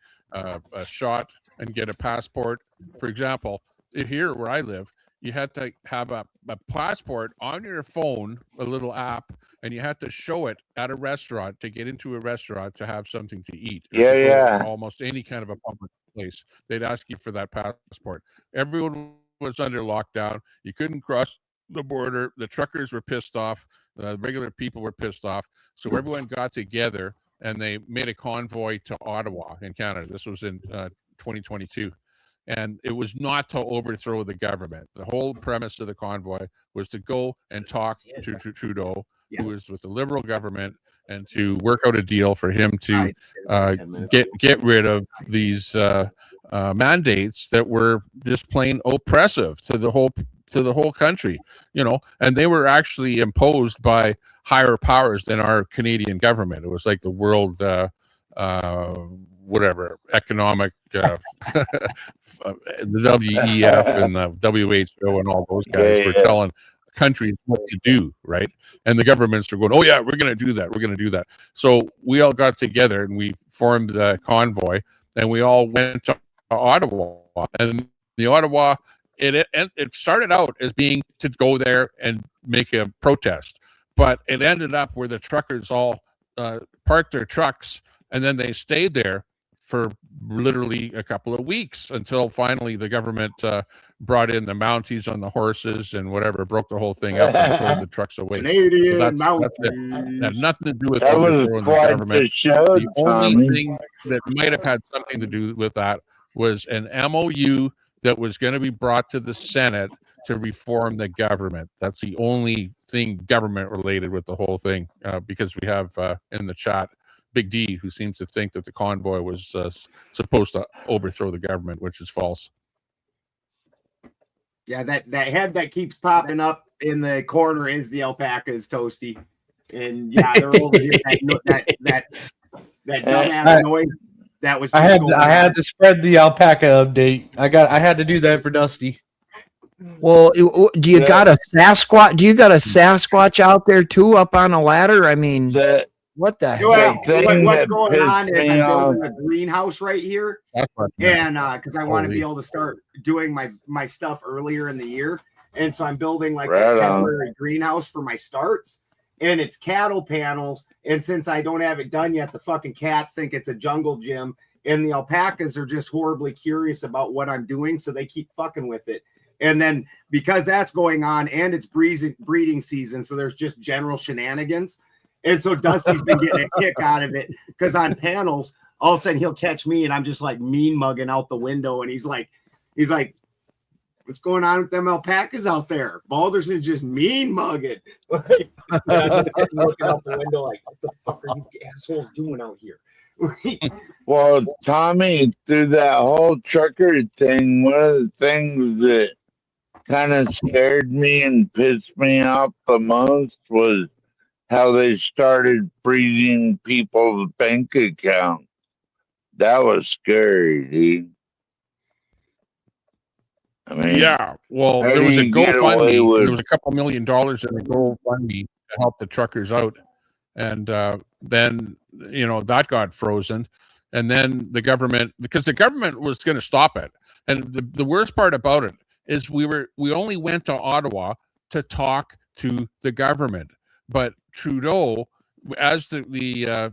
shot and get a passport. For example, here where I live, you had to have a passport on your phone, a little app, and you had to show it at a restaurant to get into a restaurant to have something to eat. Yeah. Almost any kind of a public place, they'd ask you for that passport. Everyone was under lockdown. You couldn't cross the border. The truckers were pissed off. The regular people were pissed off. So everyone got together and they made a convoy to Ottawa in Canada. This was in 2022. And it was not to overthrow the government. The whole premise of the convoy was to go and talk to Trudeau, who was with the Liberal government, and to work out a deal for him to get rid of these mandates that were just plain oppressive to the whole country, you know. And they were actually imposed by higher powers than our Canadian government. It was like the World whatever economic the WEF and the WHO and all those guys were telling countries what to do, right? And the governments are going, oh yeah, we're going to do that, we're going to do that. So we all got together and we formed a convoy, and we all went to Ottawa. And the Ottawa, it started out as being to go there and make a protest, but it ended up where the truckers all parked their trucks, and then they stayed there for literally a couple of weeks until finally the government brought in the Mounties on the horses and whatever, broke the whole thing up and towed the trucks away. Canadian that's Mounties. it. It had nothing to do with That was overthrowing the quite government. the show, The only Tommy. thing that might have had something to do with that was an MOU that was going to be brought to the Senate to reform the government. That's the only thing government related with the whole thing, because we have in the chat Big D, who seems to think that the convoy was supposed to overthrow the government, which is false. Yeah, that head that keeps popping up in the corner is the alpacas, Toasty. And yeah, they're over here. That dumbass noise that was. I had to spread the alpaca update. I had to do that for Dusty. Well, do you got a Sasquatch? Do you got a Sasquatch out there too, up on a ladder? I mean, what the Well, heck? what's going on is I'm building a greenhouse right here, and because I want to be able to start doing my stuff earlier in the year, and so I'm building like a temporary greenhouse for my starts, and it's cattle panels, and since I don't have it done yet, the fucking cats think it's a jungle gym, and the alpacas are just horribly curious about what I'm doing, so they keep fucking with it. And then because that's going on, and it's breeding season, so there's just general shenanigans. And so Dusty's been getting a kick out of it because on panels, all of a sudden he'll catch me and I'm just like mean mugging out the window. And he's like, what's going on with them alpacas out there? Balderson's just mean mugging. Like, I'm just looking out the window like, what the fuck are you assholes doing out here? Well, Tommy, through that whole trucker thing, one of the things that kind of scared me and pissed me off the most was how they started freezing people's bank accounts. That was scary, dude. I mean, yeah, well, there was a GoFundMe. There was a couple $1 million in the GoFundMe to help the truckers out, and then that got frozen, and then the government, because the government was going to stop it, and the worst part about it is we only went to Ottawa to talk to the government. But Trudeau, as the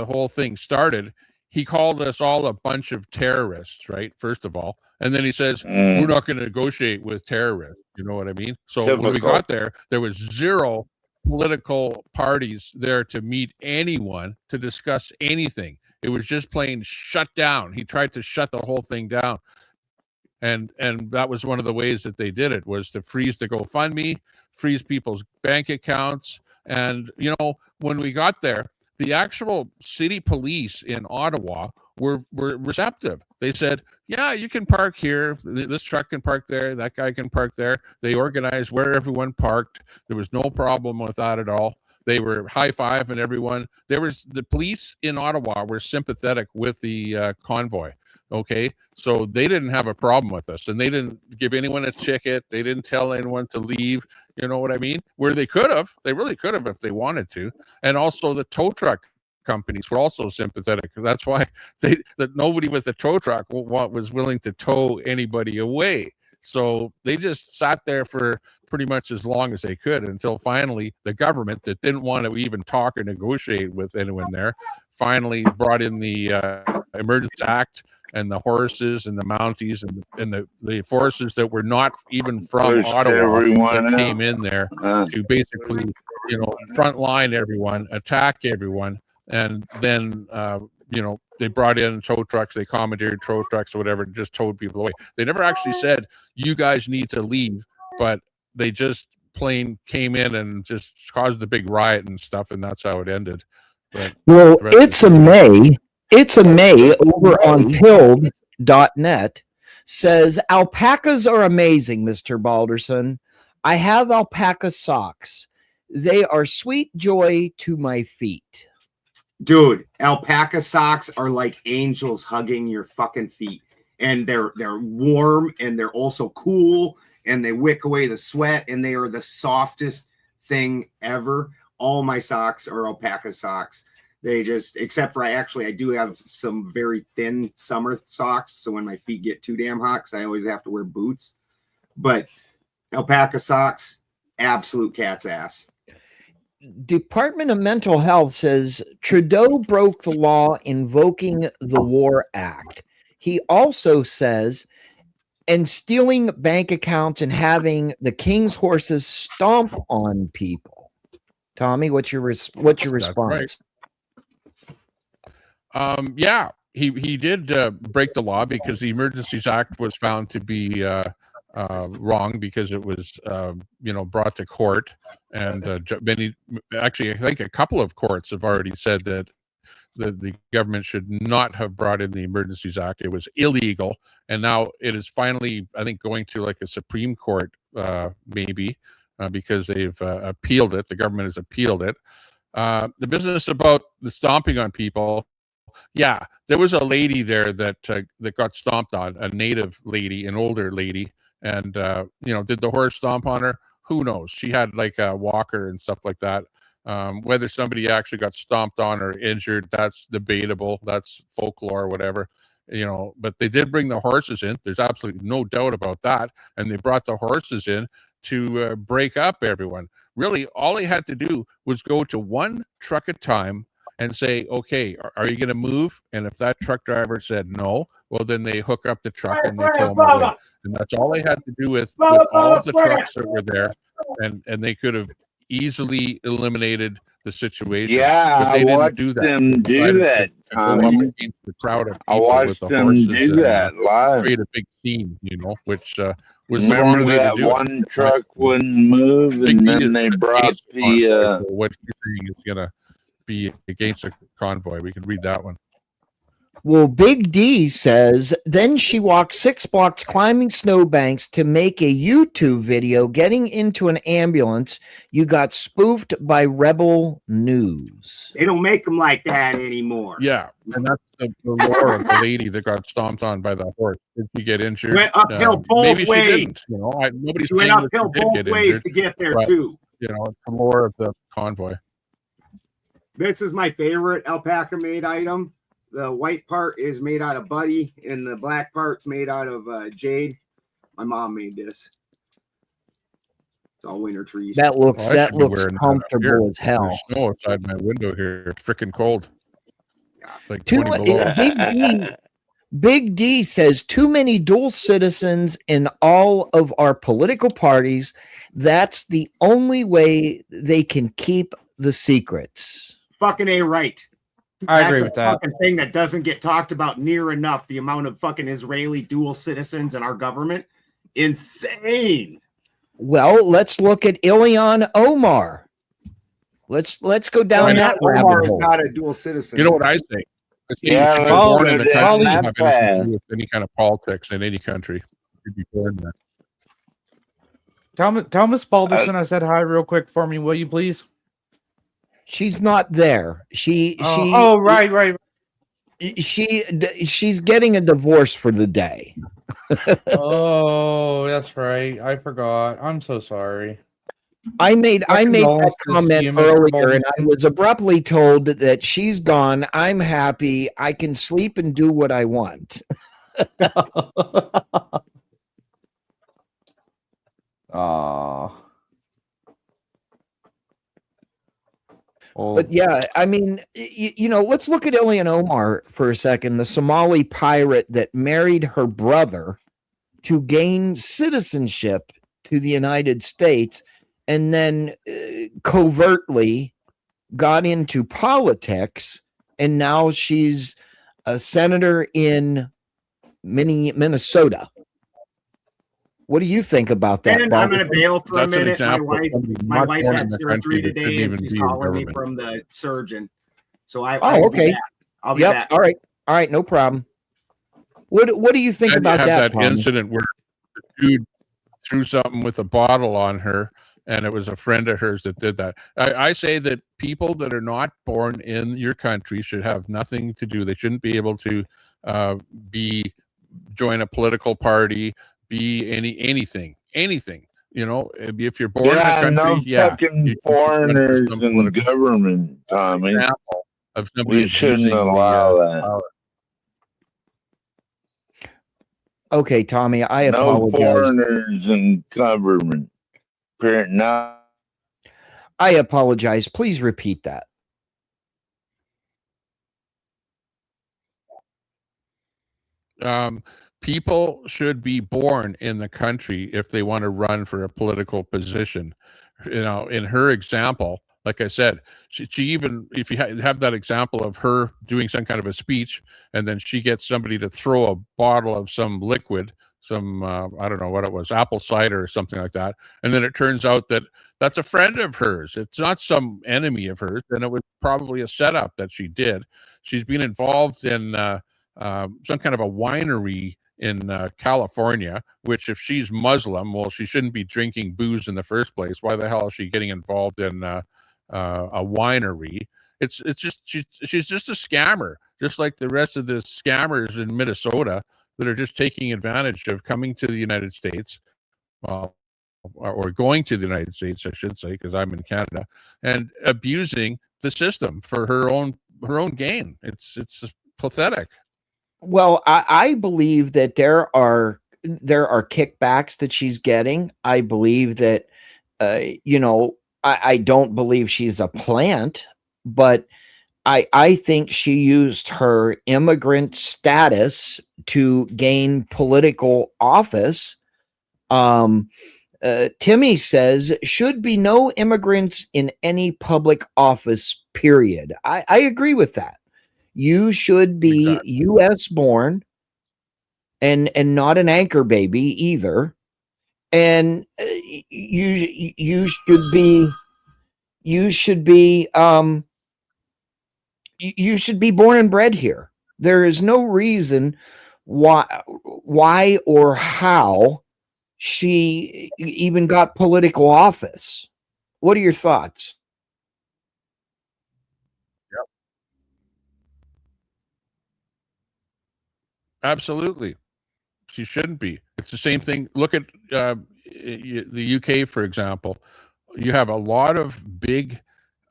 whole thing started, he called us all a bunch of terrorists, right? First of all, and then he says we're not going to negotiate with terrorists. You know what I mean? So when we got there was zero political parties there to meet anyone to discuss anything. It was just plain shut down. He tried to shut the whole thing down. And that was one of the ways that they did it, was to freeze the GoFundMe, freeze people's bank accounts. And, when we got there, the actual city police in Ottawa were receptive. They said, yeah, you can park here. This truck can park there. That guy can park there. They organized where everyone parked. There was no problem with that at all. They were high-fiving everyone. The police in Ottawa were sympathetic with the convoy. Okay, so they didn't have a problem with us, and they didn't give anyone a ticket. They didn't tell anyone to leave. You know what I mean? Where they really could have if they wanted to. And also the tow truck companies were also sympathetic. That's why that nobody with a tow truck was willing to tow anybody away. So they just sat there for pretty much as long as they could until finally the government, that didn't want to even talk or negotiate with anyone there, finally brought in the Emergency Act and the horses and the Mounties and the forces that were not even from Ottawa that came in there to basically, frontline everyone, attack everyone. And then, they brought in tow trucks, they commandeered tow trucks or whatever, just towed people away. They never actually said, you guys need to leave, but they just plain came in and just caused the big riot and stuff, and that's how it ended. But it's a May over on pilled.net says, alpacas are amazing, Mr. Balderson. I have alpaca socks. They are sweet joy to my feet. Dude, alpaca socks are like angels hugging your fucking feet. And they're warm and they're also cool and they wick away the sweat and they are the softest thing ever. All my socks are alpaca socks. They just, except for I do have some very thin summer socks. So when my feet get too damn hot, because I always have to wear boots. But alpaca socks, absolute cat's ass. Department of Mental Health says Trudeau broke the law invoking the War Act. He also says, and stealing bank accounts and having the king's horses stomp on people. Tommy, what's your response? Right. Yeah, he did break the law because the Emergencies Act was found to be wrong because it was brought to court, and actually I think a couple of courts have already said that the government should not have brought in the Emergencies Act. It was illegal, and now it is finally, I think, going to like a Supreme Court maybe because they've appealed it. The government has appealed it. The business about the stomping on people. Yeah, there was a lady there that got stomped on, a native lady, an older lady, and did the horse stomp on her? Who knows? She had like a walker and stuff like that. Whether somebody actually got stomped on or injured, that's debatable. That's folklore, whatever, but they did bring the horses in. There's absolutely no doubt about that. And they brought the horses in to break up everyone. Really, all they had to do was go to one truck at a time and say, okay, are you going to move? And if that truck driver said no, well, then they hook up the truck and they tow them away. And that's all they had to do with all of the trucks that were there. And they could have easily eliminated the situation. Yeah, but they didn't do that. Them do that, Tommy. The crowd of I people watched with the them horses do that live. create a big scene, which was Remember the wrong way that to do one it. truck wouldn't move, and then they brought the. What you're saying is going to be against a convoy. We can read that one. Well, Big D says, then she walked 6 blocks climbing snowbanks to make a YouTube video getting into an ambulance. You got spoofed by Rebel News. They don't make them like that anymore. Yeah, and that's the lore of the lady that got stomped on by the horse. Did she get injured? Went uphill both maybe ways. She didn't. Nobody's she went uphill both ways to get there, too. It's the lore of the convoy. This is my favorite alpaca made item. The white part is made out of buddy, and the black part's made out of jade. My mom made this. It's all winter trees. That looks comfortable as hell. There's snow outside my window here. It's freaking cold. Like 20 below. Big D says too many dual citizens in all of our political parties. That's the only way they can keep the secrets. Fucking A right. I agree with that. Fucking thing that doesn't get talked about near enough. The amount of fucking Israeli dual citizens in our government, insane. Well, let's look at Ilhan Omar. Let's go down that rabbit hole. Is not a dual citizen. You know what I think? Yeah, born in the country, have anything to do with any kind of politics in any country. You'd be born there. Tell Miss Balderson I said hi real quick for me, will you please? She's not there. Right. She's getting a divorce for the day. Oh, that's right. I forgot. I'm so sorry. I made that comment earlier, and I was abruptly told that she's gone. I'm happy. I can sleep and do what I want. Aww. But yeah, I mean, let's look at Ilhan Omar for a second, the Somali pirate that married her brother to gain citizenship to the United States and then covertly got into politics. And now she's a senator in Minnesota. What do you think about that? And I'm going to bail for a minute. My wife had surgery today, and she's calling me from the surgeon. So I'll okay. I'll be back. All right, no problem. What do you think about that? Incident where the dude threw something with a bottle on her, and it was a friend of hers that did that. I say that people that are not born in your country should have nothing to do. They shouldn't be able to join a political party, be anything. You know, if you're born in a country, no fucking you can run for foreigners some in political government, Tommy. example of somebody We shouldn't abusing allow the that. power. Okay, Tommy, I No apologize. foreigners in government. No. I apologize. Please repeat that. People should be born in the country if they want to run for a political position. You know, in her example, like I said, she even, if you have that example of her doing some kind of a speech, and then she gets somebody to throw a bottle of some liquid, some I don't know what it was, apple cider or something like that, and then it turns out that that's a friend of hers. It's not some enemy of hers, and it was probably a setup that she did. She's been involved in some kind of a winery in California, which, if she's Muslim, well, she shouldn't be drinking booze in the first place. Why the hell is she getting involved in a winery? It's just she's just a scammer, just like the rest of the scammers in Minnesota that are just taking advantage of coming to the United States, or going to the United States, I should say, because I'm in Canada, and abusing the system for her own gain. It's pathetic. Well, I believe that there are kickbacks that she's getting. I believe that, I don't believe she's a plant, but I think she used her immigrant status to gain political office. Timmy says, should be no immigrants in any public office, period. I agree with that. You should be Exactly. U.S. born and not an anchor baby either. And you should be born and bred here. There is no reason why or how she even got political office. What are your thoughts? Absolutely. She shouldn't be. It's the same thing. Look at the UK, for example. You have a lot of big,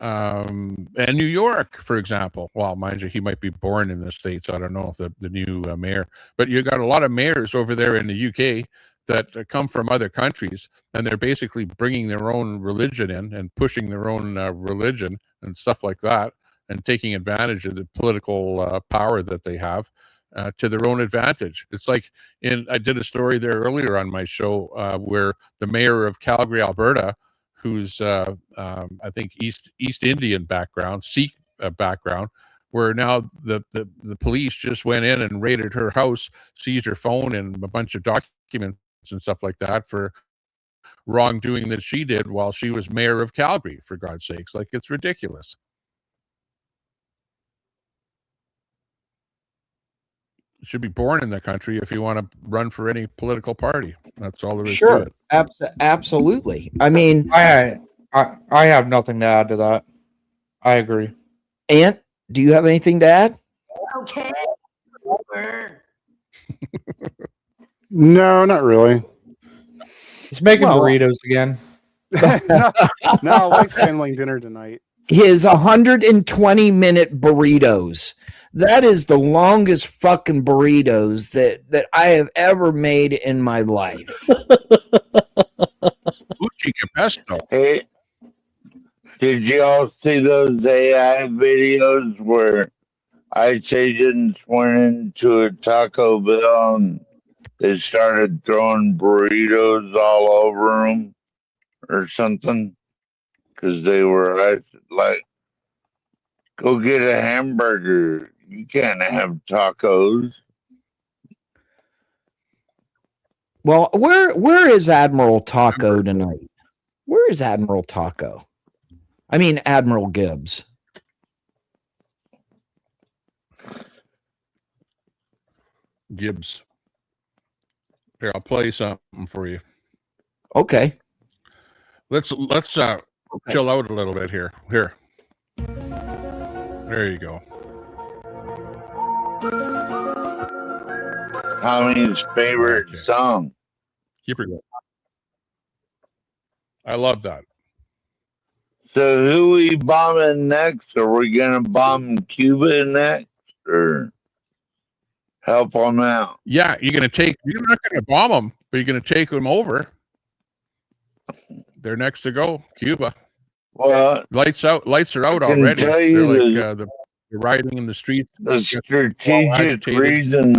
and New York, for example. Well, mind you, he might be born in the States. I don't know if the new mayor, but you got a lot of mayors over there in the UK that come from other countries, and they're basically bringing their own religion in and pushing their own religion and stuff like that, and taking advantage of the political power that they have. To their own advantage. It's like I did a story there earlier on my show where the mayor of Calgary, Alberta, who's I think East Indian background, Sikh background, where now the police just went in and raided her house, seized her phone and a bunch of documents and stuff like that for wrongdoing that she did while she was mayor of Calgary, for God's sakes. Like, it's ridiculous. You should be born in the country if you want to run for any political party. That's all there is to it. Absolutely. I mean, I have nothing to add to that. I agree. Ant, do you have anything to add? Okay. No, not really. He's making burritos again. No, wife's handling dinner tonight. His 120-minute burritos. That is the longest fucking burritos that I have ever made in my life. Uchi Capesto. Hey, did y'all see those AI videos where ICE agents went into a Taco Bell and they started throwing burritos all over them or something? Because they were like, go get a hamburger. You can't have tacos. Well, where is Admiral Taco tonight? Where is Admiral Taco? I mean, Admiral Gibbs. Gibbs. Here, I'll play something for you. Okay. Let's chill out a little bit here. Here. There you go. Tommy's favorite song. Keep it going. I love that. So who we bombing next? Are we gonna bomb Cuba next, or help them out? Yeah, you're not gonna bomb them, but you're gonna take them over. They're next to go, Cuba. Well, lights are out already. They're like they're riding in the streets. The strategic reason.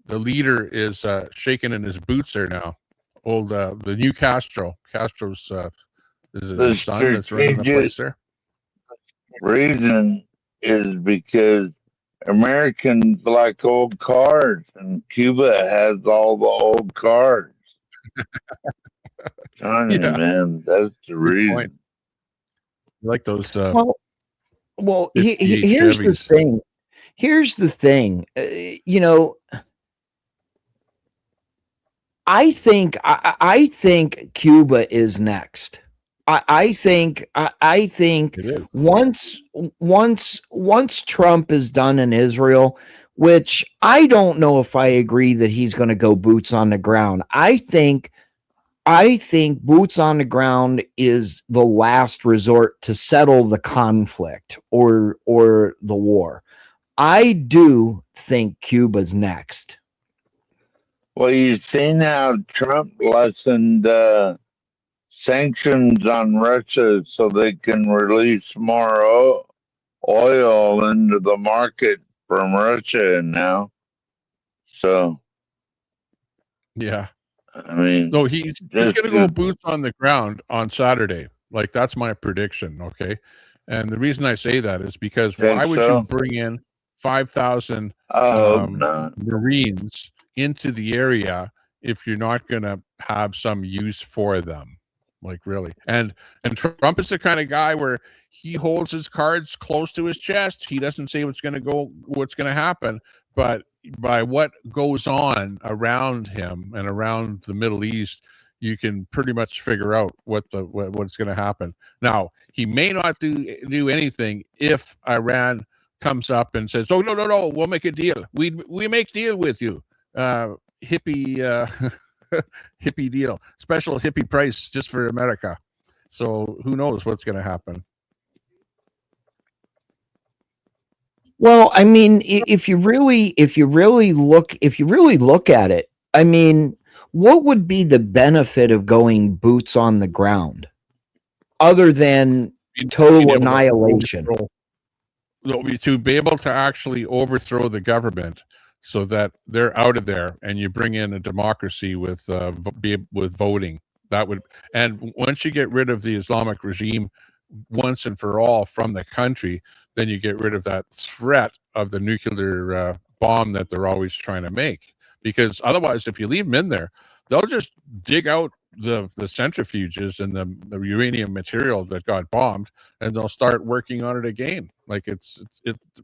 The leader is shaking in his boots there now. The new Castro's is it his son that's running the place there? Reason is because Americans like old cars, and Cuba has all the old cars. Johnny, man, that's the reason. Point. I like those. Here's the thing. Here's the thing. I think Cuba is next. I think once Trump is done in Israel, which I don't know if I agree that he's going to go boots on the ground. I think boots on the ground is the last resort to settle the conflict or the war. I do think Cuba's next. Well, you've seen how Trump lessened sanctions on Russia so they can release more oil into the market from Russia now. So, yeah. I mean, no, he's going to go boots on the ground on Saturday. Like, that's my prediction, okay? And the reason I say that is because why would you bring in 5,000 Marines into the area if you're not going to have some use for them? Like, really? And Trump is the kind of guy where he holds his cards close to his chest. He doesn't say what's going to happen, but by what goes on around him and around the Middle East, you can pretty much figure out what's going to happen. Now, he may not do anything if Iran comes up and says, "Oh, no, we'll make a deal. We make deal with you, hippie hippie deal, special hippie price just for America." So who knows what's going to happen? Well, I mean, if you really look at it, I mean, what would be the benefit of going boots on the ground other than total annihilation? To be able to actually overthrow the government so that they're out of there, and you bring in a democracy with voting. That would, and once you get rid of the Islamic regime once and for all from the country, then you get rid of that threat of the nuclear bomb that they're always trying to make. Because otherwise, if you leave them in there, they'll just dig out the centrifuges and the uranium material that got bombed, and they'll start working on it again. Like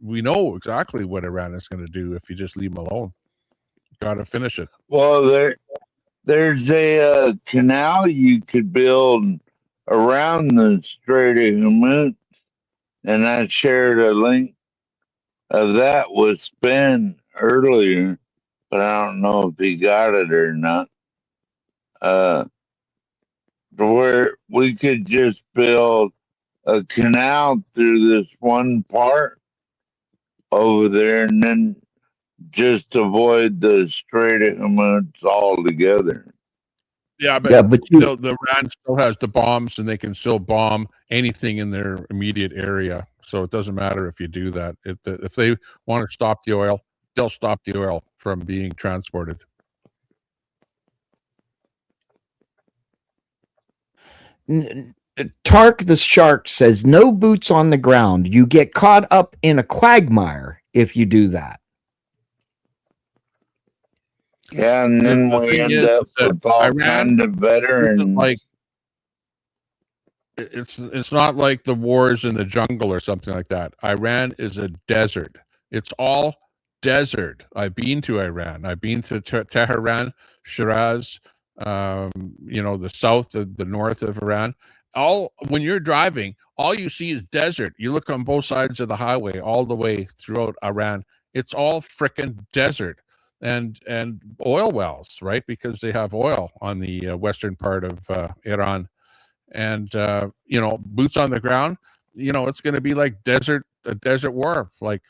we know exactly what Iran is going to do if you just leave them alone. Got to finish it. Well, there's a canal you could build around the Strait of Hormuz, and I shared a link of that with Spen earlier, but I don't know if he got it or not. Where we could just build a canal through this one part over there, and then just avoid the Strait of Hormuz altogether. Yeah, but the Iran still has the bombs, and they can still bomb anything in their immediate area. So it doesn't matter if you do that. If they want to stop the oil, they'll stop the oil from being transported. Tark the Shark says, "No boots on the ground. You get caught up in a quagmire if you do that." Yeah, and then we end up with all kinds of veterans. Like, it's not like the wars in the jungle or something like that. Iran is a desert. It's all desert. I've been to Iran. I've been to Tehran, Shiraz, you know, the south, the north of Iran. When you're driving, all you see is desert. You look on both sides of the highway all the way throughout Iran. It's all frickin' desert and oil wells, right? Because they have oil on the western part of Iran. And you know, boots on the ground, you know, it's going to be like a desert war, like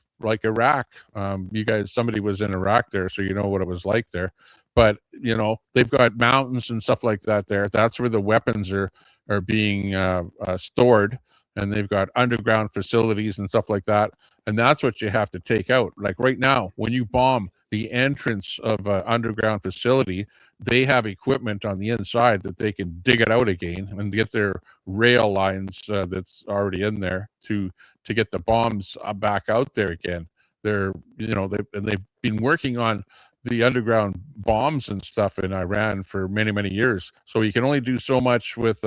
Iraq. You guys, somebody was in Iraq there, so you know what it was like there. But you know, they've got mountains and stuff like that there. That's where the weapons are being stored, and they've got underground facilities and stuff like that. And that's what you have to take out. Like right now, when you bomb the entrance of an underground facility, they have equipment on the inside that they can dig it out again and get their rail lines that's already in there to get the bombs back out there again. They're, you know, they've been working on the underground bombs and stuff in Iran for many, many years. So you can only do so much with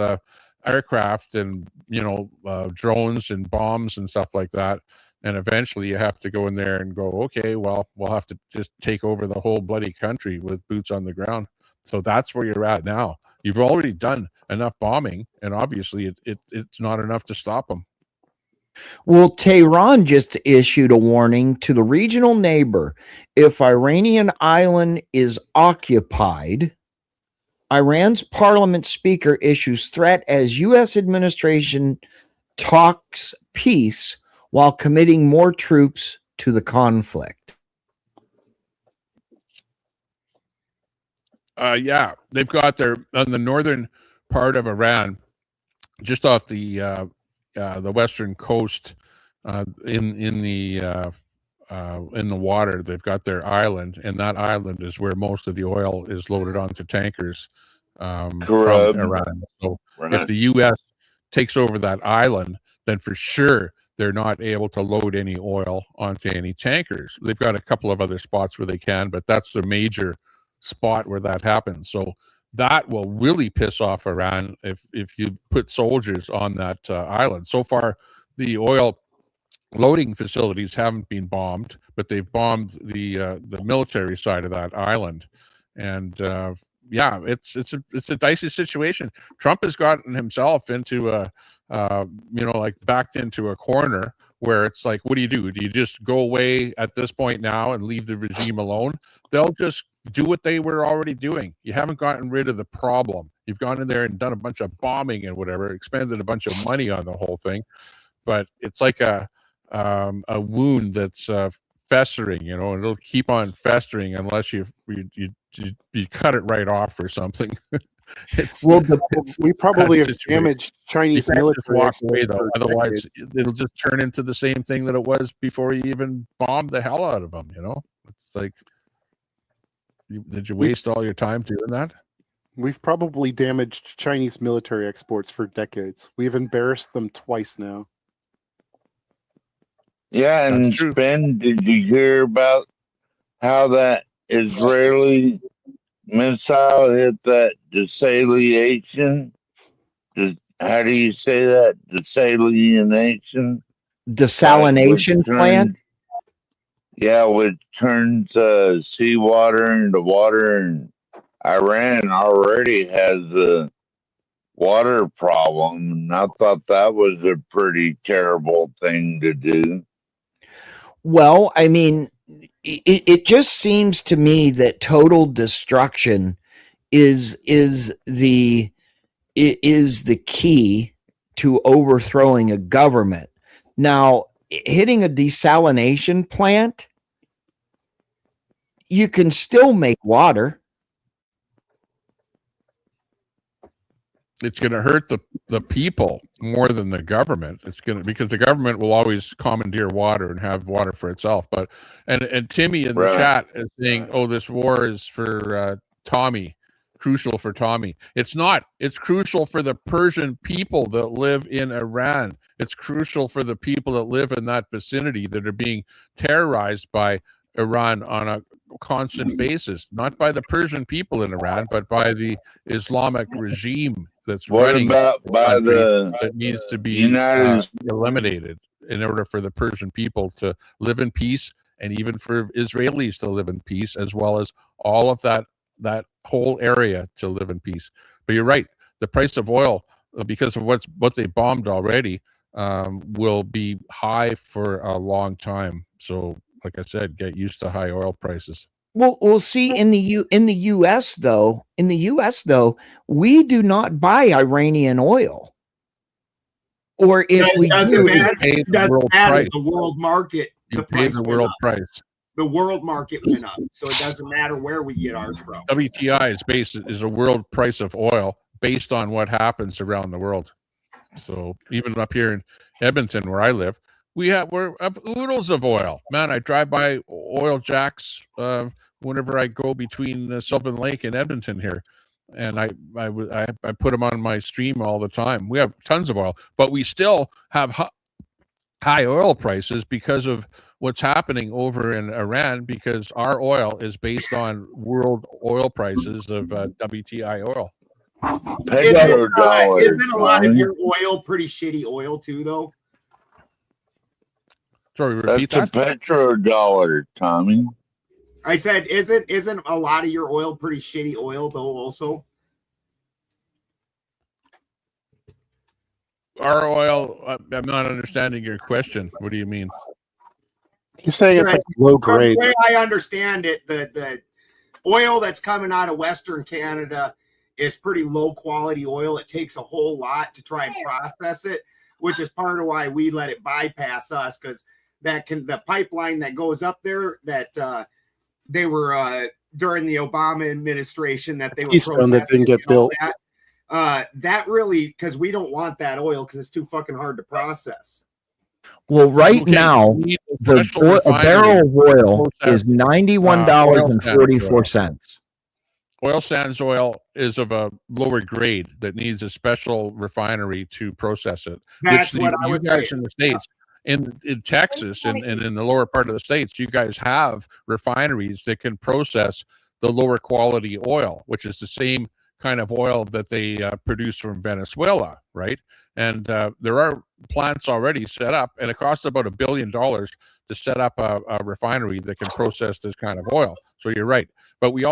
aircraft and, you know, drones and bombs and stuff like that. And eventually you have to go in there and go, okay, well, we'll have to just take over the whole bloody country with boots on the ground. So that's where you're at now. You've already done enough bombing, and obviously it's not enough to stop them. Well, Tehran just issued a warning to the regional neighbor. If Iranian island is occupied, Iran's parliament speaker issues threat as U.S. administration talks peace while committing more troops to the conflict. Yeah, they've got their on the northern part of Iran, just off the western coast, in the water. They've got their island, and that island is where most of the oil is loaded onto tankers from Iran. So if the U.S. takes over that island, then for sure they're not able to load any oil onto any tankers. They've got a couple of other spots where they can, but that's the major spot where that happens. So that will really piss off Iran if you put soldiers on that island. So far, the oil loading facilities haven't been bombed, but they've bombed the military side of that island. And yeah, it's a dicey situation. Trump has gotten himself into a you know, like backed into a corner where it's like, what do? Do you just go away at this point now and leave the regime alone? They'll just do what they were already doing. You haven't gotten rid of the problem. You've gone in there and done a bunch of bombing and whatever, expended a bunch of money on the whole thing. But it's like a wound that's festering, you know, and it'll keep on festering unless you cut it right off or something. We probably have damaged Chinese military. Walk away, though. Otherwise, it'll just turn into the same thing that it was before you even bombed the hell out of them. You know, it's like, did you waste all your time doing that? We've probably damaged Chinese military exports for decades. We've embarrassed them twice now. Yeah, and Ben, did you hear about how that Israeli missile hit that desalination? How do you say that? Desalination? Desalination plant? Yeah, which turns seawater into water, and Iran already has a water problem, and I thought that was a pretty terrible thing to do. Well, I mean, it just seems to me that total destruction is the key to overthrowing a government. Now, hitting a desalination plant, you can still make water. It's going to hurt the people more than the government. It's going to, because the government will always commandeer water and have water for itself. But and Timmy in the chat is saying, "Oh, this war is for Tommy, crucial for Tommy." It's not. It's crucial for the Persian people that live in Iran. It's crucial for the people that live in that vicinity that are being terrorized by Iran on a constant basis, not by the Persian people in Iran, but by the Islamic regime that's running about by the that needs to be eliminated in order for the Persian people to live in peace, and even for Israelis to live in peace, as well as all of that that whole area to live in peace. But you're right. The price of oil, because of what they bombed already, will be high for a long time. So, like I said, get used to high oil prices. Well, we'll see in the U.S. though. In the U.S. though, we do not buy Iranian oil. Or if we doesn't do, matter. pay the It doesn't world matter. price. The world market, You the pay price the went world up. price. The world market went up, so it doesn't matter where we get ours from. WTI is a world price of oil based on what happens around the world. So even up here in Edmonton, where I live, we have oodles of oil. Man, I drive by oil jacks whenever I go between Sylvan Lake and Edmonton here, and I put them on my stream all the time. We have tons of oil, but we still have high oil prices because of what's happening over in Iran, because our oil is based on world oil prices of WTI oil. Isn't a lot of your oil pretty shitty oil too, though? Sorry, repeat That's that. a petrodollar, Tommy. I said, isn't a lot of your oil pretty shitty oil though? Also, Our oil. I'm not understanding your question. What do you mean? He's saying it's like low grade. From the way I understand it, the oil that's coming out of Western Canada is pretty low quality oil. It takes a whole lot to try and process it, which is part of why we let it bypass us, because the pipeline that goes up there that they were during the Obama administration that they were Keystone that didn't get built. That really, because we don't want that oil because it's too fucking hard to process. well, right now, a barrel of oil is $91.44. Oil sands oil is of a lower grade that needs a special refinery to process it. That's what I was saying. In the States, in Texas and in the lower part of the States, you guys have refineries that can process the lower quality oil, which is the same kind of oil that they produce from Venezuela, right? And there are plants already set up, and it costs about $1 billion to set up a refinery that can process this kind of oil. So you're right. But we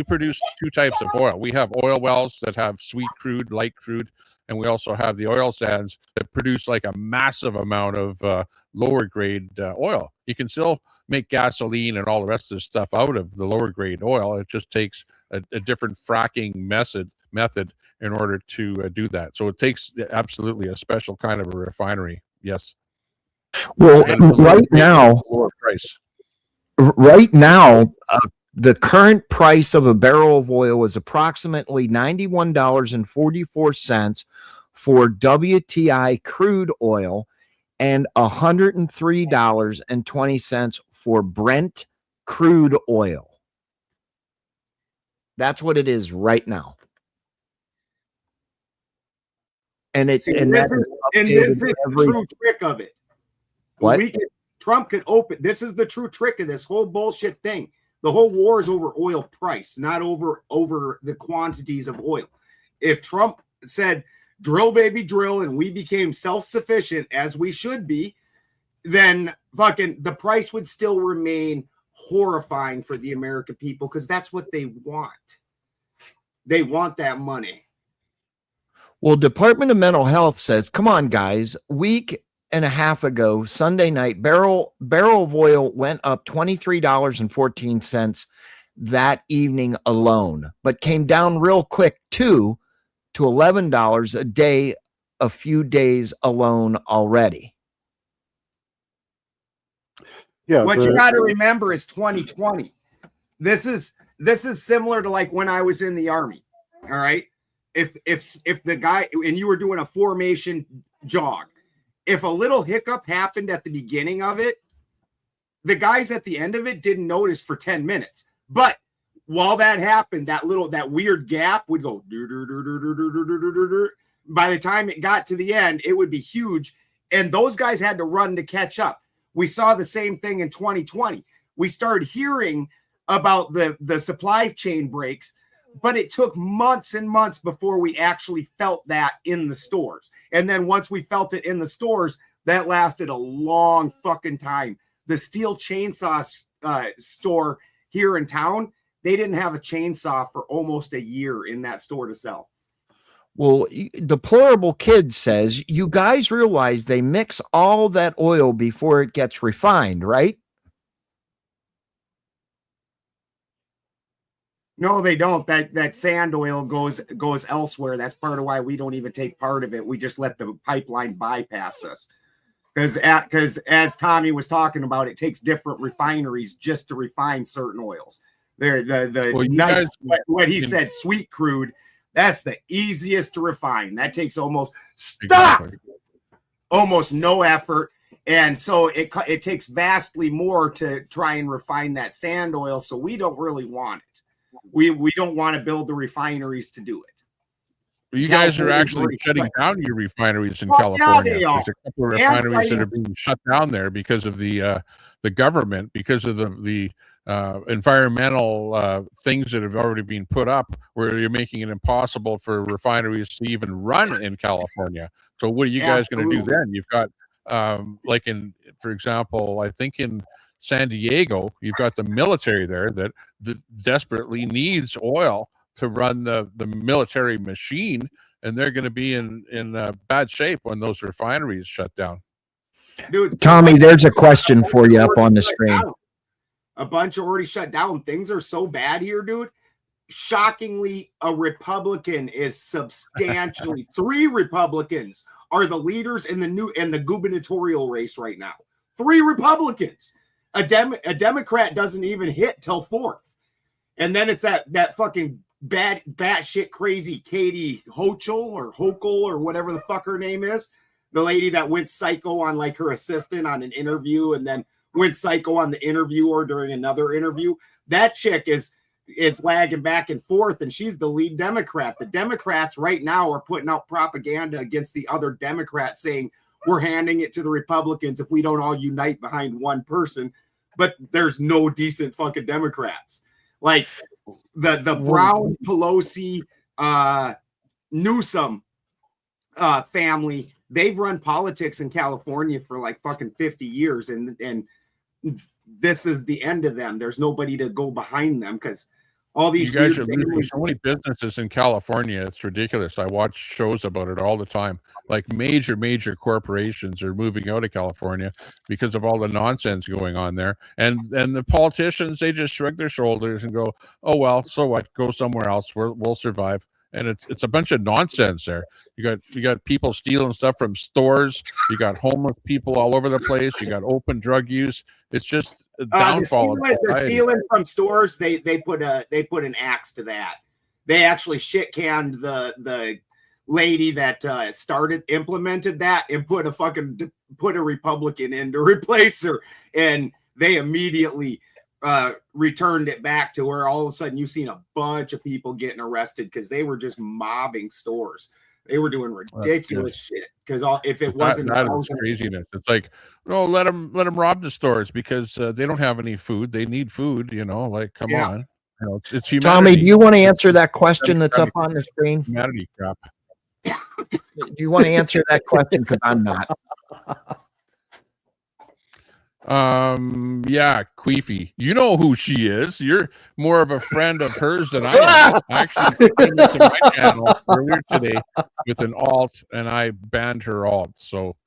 produce two types of oil. We have oil wells that have sweet crude, light crude, and we also have the oil sands that produce like a massive amount of lower grade oil. You can still make gasoline and all the rest of the stuff out of the lower grade oil. It just takes a different fracking method in order to do that. So it takes absolutely a special kind of a refinery. Yes. Well, right now, lower price. Right now, the current price of a barrel of oil is approximately $91.44 for WTI crude oil and $103.20 for Brent crude oil. That's what it is right now. And it's this is the true trick of it. What? Trump could open. This is the true trick of this whole bullshit thing. The whole war is over oil price, not over the quantities of oil. If Trump said, drill, baby, drill, and we became self-sufficient, as we should be, then fucking the price would still remain horrifying for the American people, because that's what they want. They want that money. Well, Department of Mental Health says, come on, guys, week and a half ago, Sunday night, barrel of oil went up $23.14 that evening alone, but came down real quick to $11 a day, a few days alone already. Yeah. What you got to remember is 2020. This is similar to like when I was in the Army. All right. If the guy, and you were doing a formation jog, if a little hiccup happened at the beginning of it, the guys at the end of it didn't notice for 10 minutes. But while that happened, that weird gap would go. By the time it got to the end, it would be huge. And those guys had to run to catch up. We saw the same thing in 2020. We started hearing about the supply chain breaks, but it took months and months before we actually felt that in the stores. And then once we felt it in the stores, that lasted a long fucking time. The steel chainsaw store here in town, They didn't have a chainsaw for almost a year in that store to sell. Well, Deplorable Kid says, you guys realize they mix all that oil before it gets refined, right? No, they don't. That sand oil goes elsewhere. That's part of why we don't even take part of it. We just let the pipeline bypass us. Because as Tommy was talking about, it takes different refineries just to refine certain oils. What he said, sweet crude, that's the easiest to refine. That takes almost no effort. And so it takes vastly more to try and refine that sand oil. So we don't really want it. We don't want to build the refineries to do it. You guys are actually shutting down your refineries in California. Yeah, they are. There's a couple of refineries that are being shut down there because of the government, because of the environmental things that have already been put up, where you're making it impossible for refineries to even run in California. So what are you guys going to do then? You've got for example, I think in San Diego, you've got the military there that desperately needs oil to run the military machine, and they're going to be in bad shape when those refineries shut down. Dude, Tommy, there's a question for you up on the screen. A bunch already shut down. Things are so bad here, dude. Shockingly, a Republican is substantially 3 Republicans are the leaders in the gubernatorial race right now. 3 Republicans. A Democrat doesn't even hit till 4th. And then it's that fucking batshit crazy Katie Hochul or whatever the fuck her name is. The lady that went psycho on like her assistant on an interview and then went psycho on the interviewer during another interview. That chick is lagging back and forth, and she's the lead Democrat. The Democrats right now are putting out propaganda against the other Democrats saying we're handing it to the Republicans if we don't all unite behind one person. But there's no decent fucking Democrats. Like the Brown, Pelosi, Newsom family, they've run politics in California for like fucking 50 years, and this is the end of them. There's nobody to go behind them because all these guys are losing so many businesses in California. It's ridiculous. I watch shows about it all the time. Like major corporations are moving out of California because of all the nonsense going on there. And the politicians, they just shrug their shoulders and go, "Oh well, so what? Go somewhere else. We'll survive." And it's a bunch of nonsense there. You got people stealing stuff from stores. You got homeless people all over the place. You got open drug use. It's just a downfall. They're stealing from stores. They put an axe to that. They actually shit canned the lady that implemented that and put a Republican in to replace her, and they immediately returned it back to where all of a sudden you've seen a bunch of people getting arrested because they were just mobbing stores. They were doing ridiculous shit because if it wasn't that is craziness. It's like, no, let them rob the stores because they don't have any food. They need food, like, come on. It's humanity. Tommy, do you want to answer that question that's up on the screen? Humanity crap. Do you want to answer that question? Because I'm not. Yeah, Queefy. You know who she is. You're more of a friend of hers than I am. I actually came into my channel earlier today with an alt, and I banned her alt. So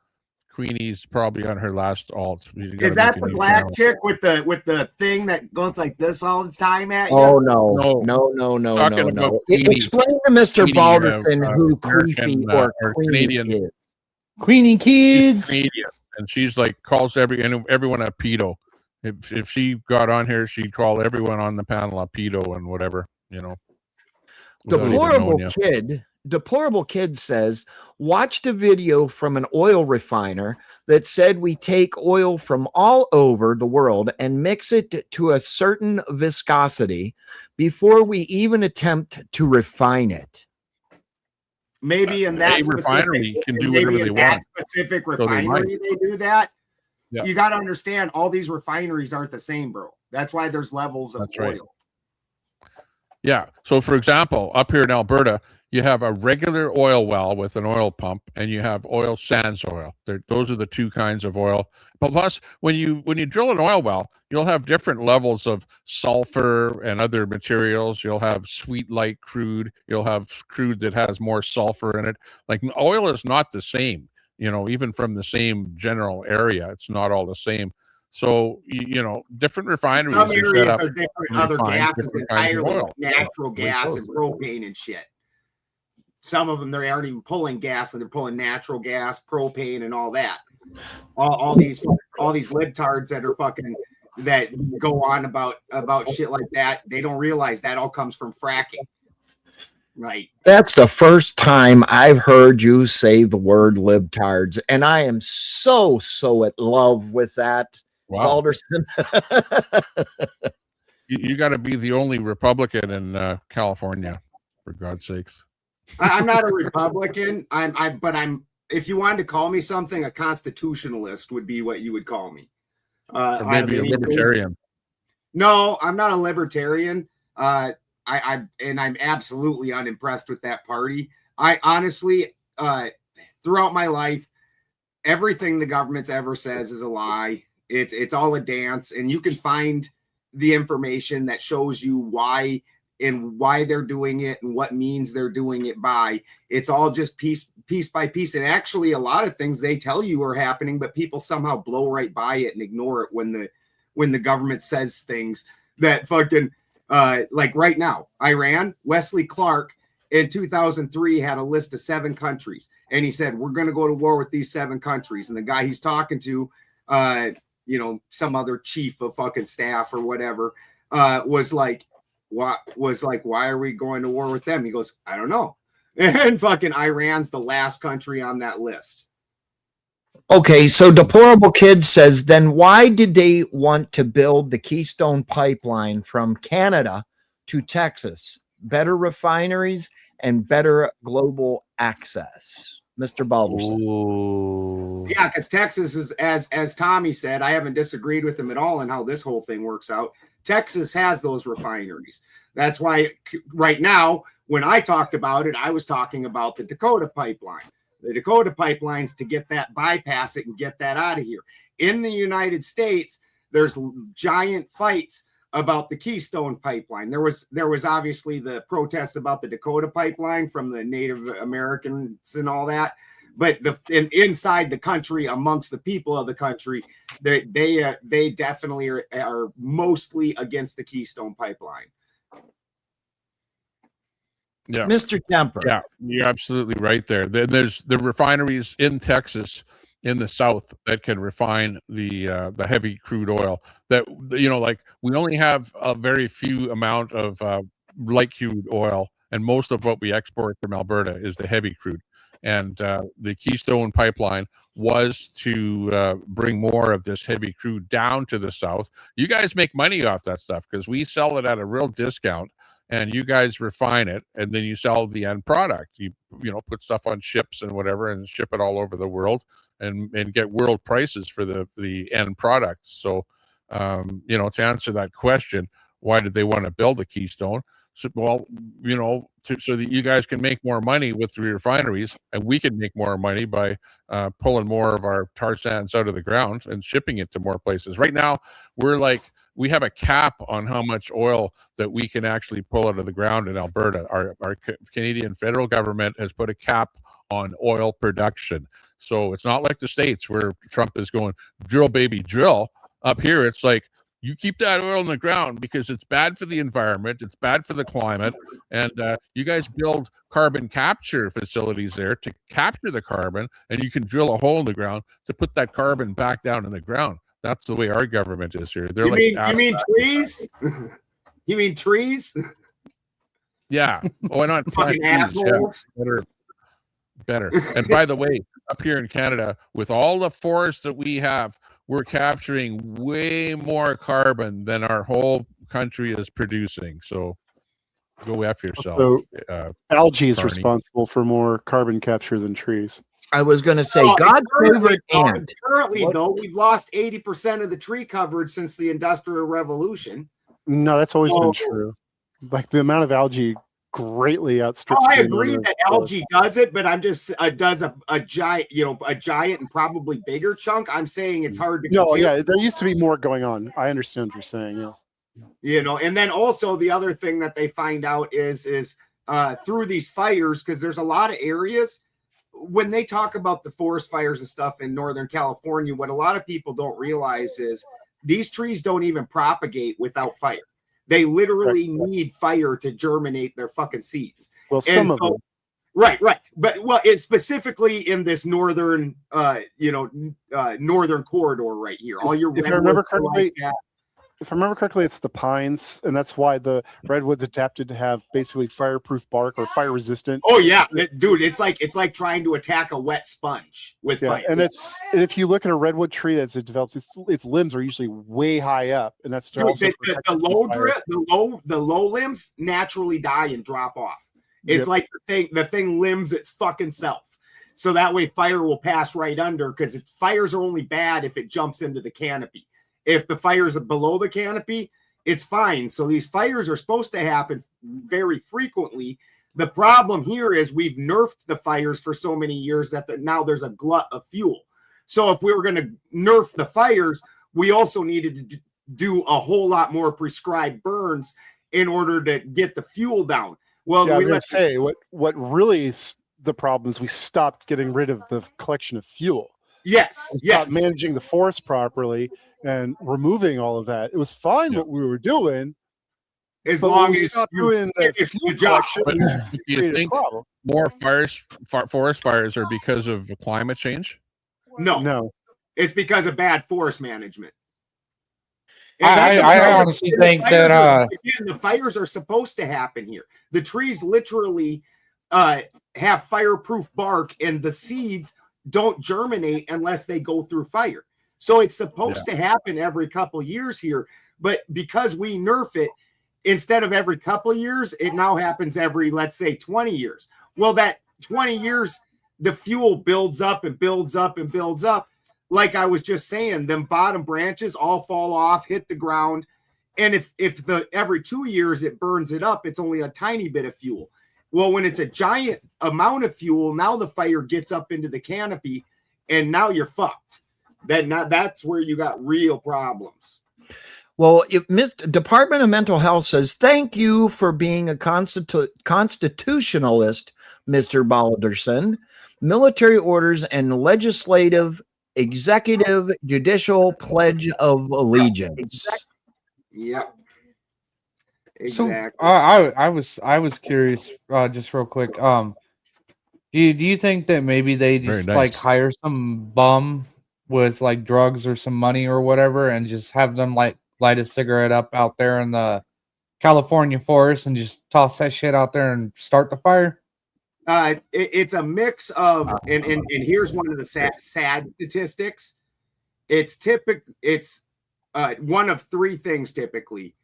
Queenie's probably on her last alt. Is that the black chick with the thing that goes like this all the time at you? Oh no. Explain to Mr. Balderson who Queefy or Canadian is. Queenie Kids. Canadian. And she's like calls everyone a pedo. If she got on here, she'd call everyone on the panel a pedo and whatever, Deplorable Kid says, watched a video from an oil refiner that said we take oil from all over the world and mix it to a certain viscosity before we even attempt to refine it. Maybe in that refinery can do whatever they want. Specific refinery, they do that. Yeah. You got to understand, all these refineries aren't the same, bro. That's why there's levels of oil. Right. Yeah. So, for example, up here in Alberta, You have a regular oil well with an oil pump, and you have oil sands oil. Those are the two kinds of oil. But plus, when you drill an oil well, you'll have different levels of sulfur and other materials. You'll have sweet light crude. You'll have crude that has more sulfur in it. Like oil is not the same, even from the same general area. It's not all the same. So, different refineries Some are set areas up are different. to Other refine gases different kinds of entirely, oil. natural Yeah, gas way and propane and shit. Some of them, they aren't even pulling gas, and they're pulling natural gas, propane, and all that. All these libtards that are fucking that go on about shit like that. They don't realize that all comes from fracking. Right. That's the first time I've heard you say the word libtards, and I am so at love with that, Wow. Balderson. You got to be the only Republican in California, for God's sakes. I'm not a Republican. But I'm. If you wanted to call me something, a constitutionalist would be what you would call me. Or maybe a libertarian. No, I'm not a libertarian. I'm absolutely unimpressed with that party. I honestly, throughout my life, everything the government's ever says is a lie. It's all a dance, and you can find the information that shows you why they're doing it and what means they're doing it by. It's all just piece by piece. And actually, a lot of things they tell you are happening, but people somehow blow right by it and ignore it when the government says things that fucking like right now, Iran, Wesley Clark in 2003 had a list of 7 countries, and he said, we're going to go to war with these 7 countries. And the guy he's talking to, some other chief of fucking staff or whatever, was like, why are we going to war with them? He goes, I don't know. And fucking Iran's the last country on that list. Okay, so Deplorable Kid says, then why did they want to build the Keystone Pipeline from Canada to Texas? Better refineries and better global access. Mr. Balderson. Ooh. Yeah, because Texas is, as Tommy said, I haven't disagreed with him at all on how this whole thing works out. Texas has those refineries. That's why right now, when I talked about it, I was talking about the Dakota pipeline. The Dakota pipelines to get that, bypass it and get that out of here. In the United States, there's giant fights about the Keystone pipeline. There was obviously the protests about the Dakota pipeline from the Native Americans and all that. But inside the country, amongst the people of the country, they definitely are mostly against the Keystone pipeline. Yeah, Mr. Kemper. Yeah, you're absolutely right there. There's the refineries in Texas, in the South, that can refine the heavy crude oil. That like we only have a very few amount of light crude oil, and most of what we export from Alberta is the heavy crude. And the Keystone pipeline was to bring more of this heavy crude down to the South. You guys make money off that stuff because we sell it at a real discount. And you guys refine it, and then you sell the end product. You put stuff on ships and whatever, and ship it all over the world, and get world prices for the end product. So, to answer that question, why did they want to build a Keystone? So, well, so that you guys can make more money with the refineries, and we can make more money by pulling more of our tar sands out of the ground and shipping it to more places. Right now, we have a cap on how much oil that we can actually pull out of the ground in Alberta. Our Canadian federal government has put a cap on oil production. So it's not like the States where Trump is going, drill, baby, drill. Up here, it's like, you keep that oil in the ground because it's bad for the environment, it's bad for the climate, and you guys build carbon capture facilities there to capture the carbon, and you can drill a hole in the ground to put that carbon back down in the ground. That's the way our government is here. They're you mean trees? You mean trees? Yeah. Why not fucking assholes? Yeah, better. And by the way, up here in Canada, with all the forests that we have, we're capturing way more carbon than our whole country is producing. So go after yourself. So algae is Barney. responsible for more carbon capture than trees. I was going to say, God's favorite ant. Currently, though, we've lost 80% of the tree coverage since the Industrial Revolution. No, that's always been true. Like the amount of algae greatly outstrips. Oh, I the agree amount that of, algae does it, but I'm just does a giant, a giant and probably bigger chunk. I'm saying it's hard to No, compare. yeah, there used to be more going on. I understand what you're saying. Yes. And then also the other thing that they find out is through these fires, because there's a lot of areas when they talk about the forest fires and stuff in Northern California, what a lot of people don't realize is these trees don't even propagate without fire. They literally need fire to germinate their fucking seeds. Well, some of them. Right. But it's specifically in this northern, northern corridor right here. All your if I remember correctly, it's the pines, and that's why the redwoods adapted to have basically fireproof bark or fire resistant. Oh yeah, dude, it's like trying to attack a wet sponge with fire. And if you look at a redwood tree that's developed, its limbs are usually way high up, and that's dude, the low limbs naturally die and drop off. It's like the thing limbs its fucking self. So that way fire will pass right under, because fires are only bad if it jumps into the canopy. If the fires are below the canopy, it's fine. So these fires are supposed to happen very frequently. The problem here is we've nerfed the fires for so many years that now there's a glut of fuel. So if we were going to nerf the fires, we also needed to do a whole lot more prescribed burns in order to get the fuel down. Well, I was going to say what really is the problem is we stopped getting rid of the collection of fuel. Yes. Managing the forest properly and removing all of that. It was fine what we were doing, as long as you're doing the job. Do you think more forest fires are because of climate change? No, it's because of bad forest management. I honestly think that the fires are supposed to happen here. The trees literally have fireproof bark, and the seeds don't germinate unless they go through fire. So it's supposed to happen every couple years here, but because we nerf it, instead of every couple years, it now happens every, let's say, 20 years. Well, that 20 years, the fuel builds up and builds up and builds up. Like I was just saying, them bottom branches all fall off, hit the ground. And if every 2 years it burns it up, it's only a tiny bit of fuel. Well, when it's a giant amount of fuel, now the fire gets up into the canopy, and now you're fucked. That's where you got real problems. Well, Department of Mental Health says, thank you for being a constitutionalist, Mr. Balderson. Military orders and legislative, executive, judicial pledge of allegiance. Yep. Exactly. So, I was curious, just real quick. Do you think that maybe they just like hire some bum with like drugs or some money or whatever, and just have them like light a cigarette up out there in the California forest and just toss that shit out there and start the fire? It's a mix of, and here's one of the sad statistics. It's one of three things typically.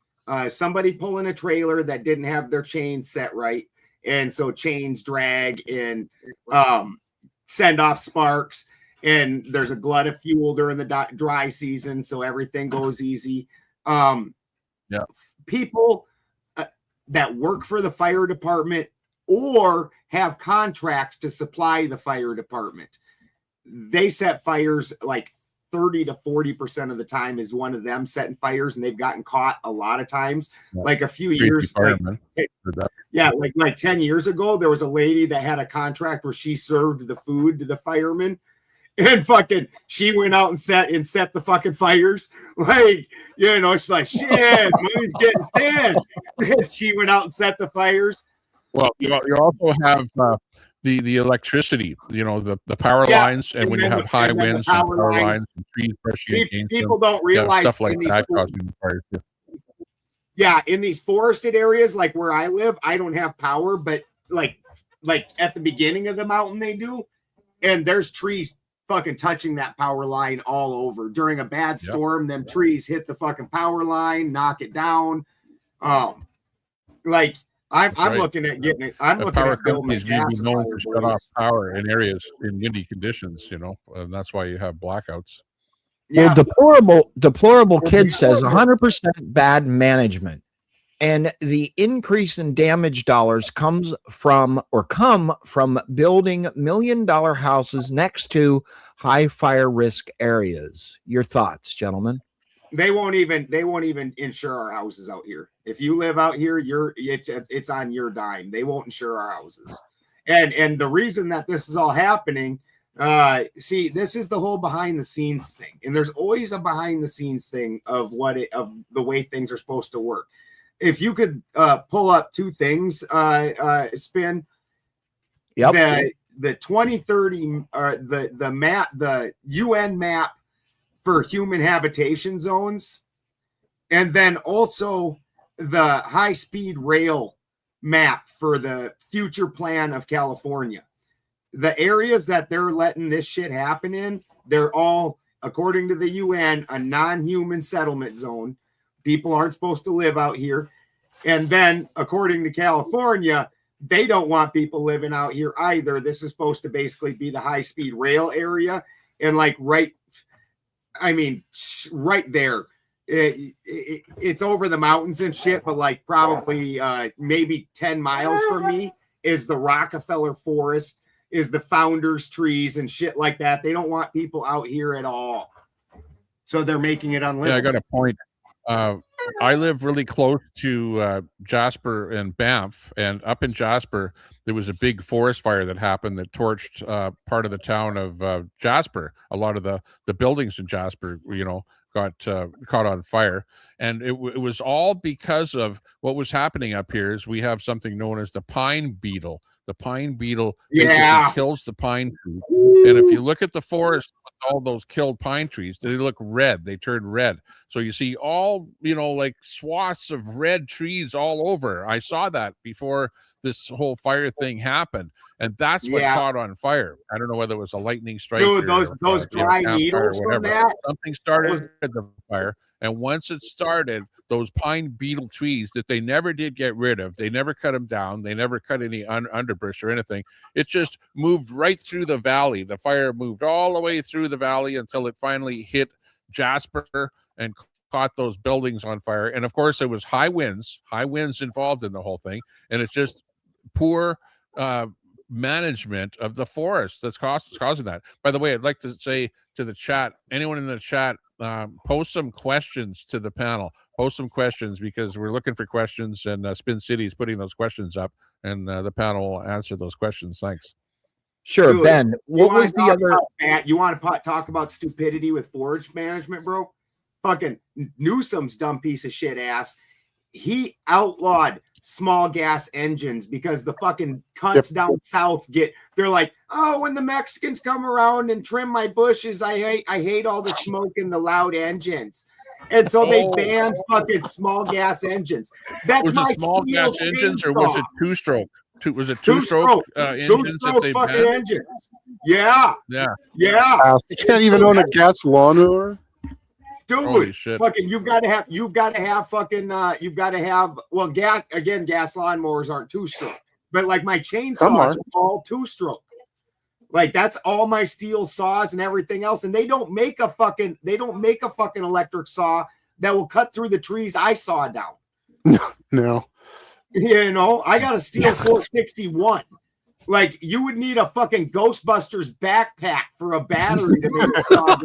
Somebody pulling a trailer that didn't have their chains set right, and so chains drag and send off sparks, and there's a glut of fuel during the dry season, so everything goes easy. People that work for the fire department or have contracts to supply the fire department, they set fires like 30 to 40% of the time is one of them setting fires, and they've gotten caught a lot of times. Like a few years, like 10 years ago, there was a lady that had a contract where she served the food to the firemen, and fucking she went out and set the fucking fires. Like, she's like, shit, money's getting thin. And she went out and set the fires. Well, you also have the electricity, the power lines, and when you have high winds and power lines and trees brushing against people don't realize stuff like that causing fires. Yeah, in these forested areas, like where I live, I don't have power, but like at the beginning of the mountain they do, and there's trees fucking touching that power line all over. During a bad storm, them trees hit the fucking power line, knock it down. I'm looking at getting it. I'm looking at building a gas known to shut off power in areas in windy conditions, and that's why you have blackouts. Yeah. Well, deplorable kid says 100% bad management. And the increase in damage dollars come from building $1 million houses next to high fire risk areas. Your thoughts, gentlemen? They won't even insure our houses out here. If you live out here, it's on your dime. They won't insure our houses. And the reason that this is all happening, see, this is the whole behind the scenes thing. And there's always a behind the scenes thing of the way things are supposed to work. If you could pull up two things, Spin. Yep. The 2030 the map, the UN map for human habitation zones, and then also the high-speed rail map for the future plan of California. The areas that they're letting this shit happen in, they're all, according to the UN, a non-human settlement zone. People aren't supposed to live out here. And then, according to California, they don't want people living out here either. This is supposed to basically be the high-speed rail area. And like right there, it's over the mountains and shit, but like probably maybe 10 miles from me is the Rockefeller Forest, is the founders trees and shit like that. They don't want people out here at all. So they're making it unlivable. Yeah, I got a point. I live really close to Jasper and Banff, and up in Jasper, there was a big forest fire that happened that torched part of the town of Jasper. A lot of the buildings in Jasper, got caught on fire, and it was all because of what was happening up here. Is we have something known as the pine beetle. The pine beetle basically kills the pine tree, and if you look at the forest with all those killed pine trees, they look red. They turn red. So you see all, like swaths of red trees all over. I saw that before this whole fire thing happened, and that's what caught on fire. I don't know whether it was a lightning strike. Dude, those dry needles from that. Something started the fire, and once it started, those pine beetle trees that they never did get rid of, they never cut them down, they never cut any underbrush or anything. It just moved right through the valley. The fire moved all the way through the valley until it finally hit Jasper and caught those buildings on fire. And of course, there was high winds involved in the whole thing, and it's just poor management of the forest that's causing that. By the way, I'd like to say to the chat, anyone in the chat, post some questions to the panel. Post some questions, because we're looking for questions, and Spin City is putting those questions up, and the panel will answer those questions. Thanks. Sure. Dude, Ben, what was the other? Matt, you want to talk about stupidity with forage management, bro? Fucking Newsom's dumb piece of shit ass. He outlawed small gas engines because the fucking cunts down south they're like, oh, when the Mexicans come around and trim my bushes, I hate all the smoke and the loud engines. And so they banned fucking small gas engines. That's my small gas engines, or was it two-stroke? Was it two-stroke engines? Two-stroke fucking engines. Yeah. Yeah. Yeah. You can't even own a gas lawnmower. Dude, fucking, you've got to have gas lawnmowers aren't two-stroke, but like my chainsaws are all two-stroke. Like that's all my steel saws and everything else, and they don't make a fucking electric saw that will cut through the trees I saw down. No. I got a steel 461. Like you would need a fucking Ghostbusters backpack for a battery to make a saw.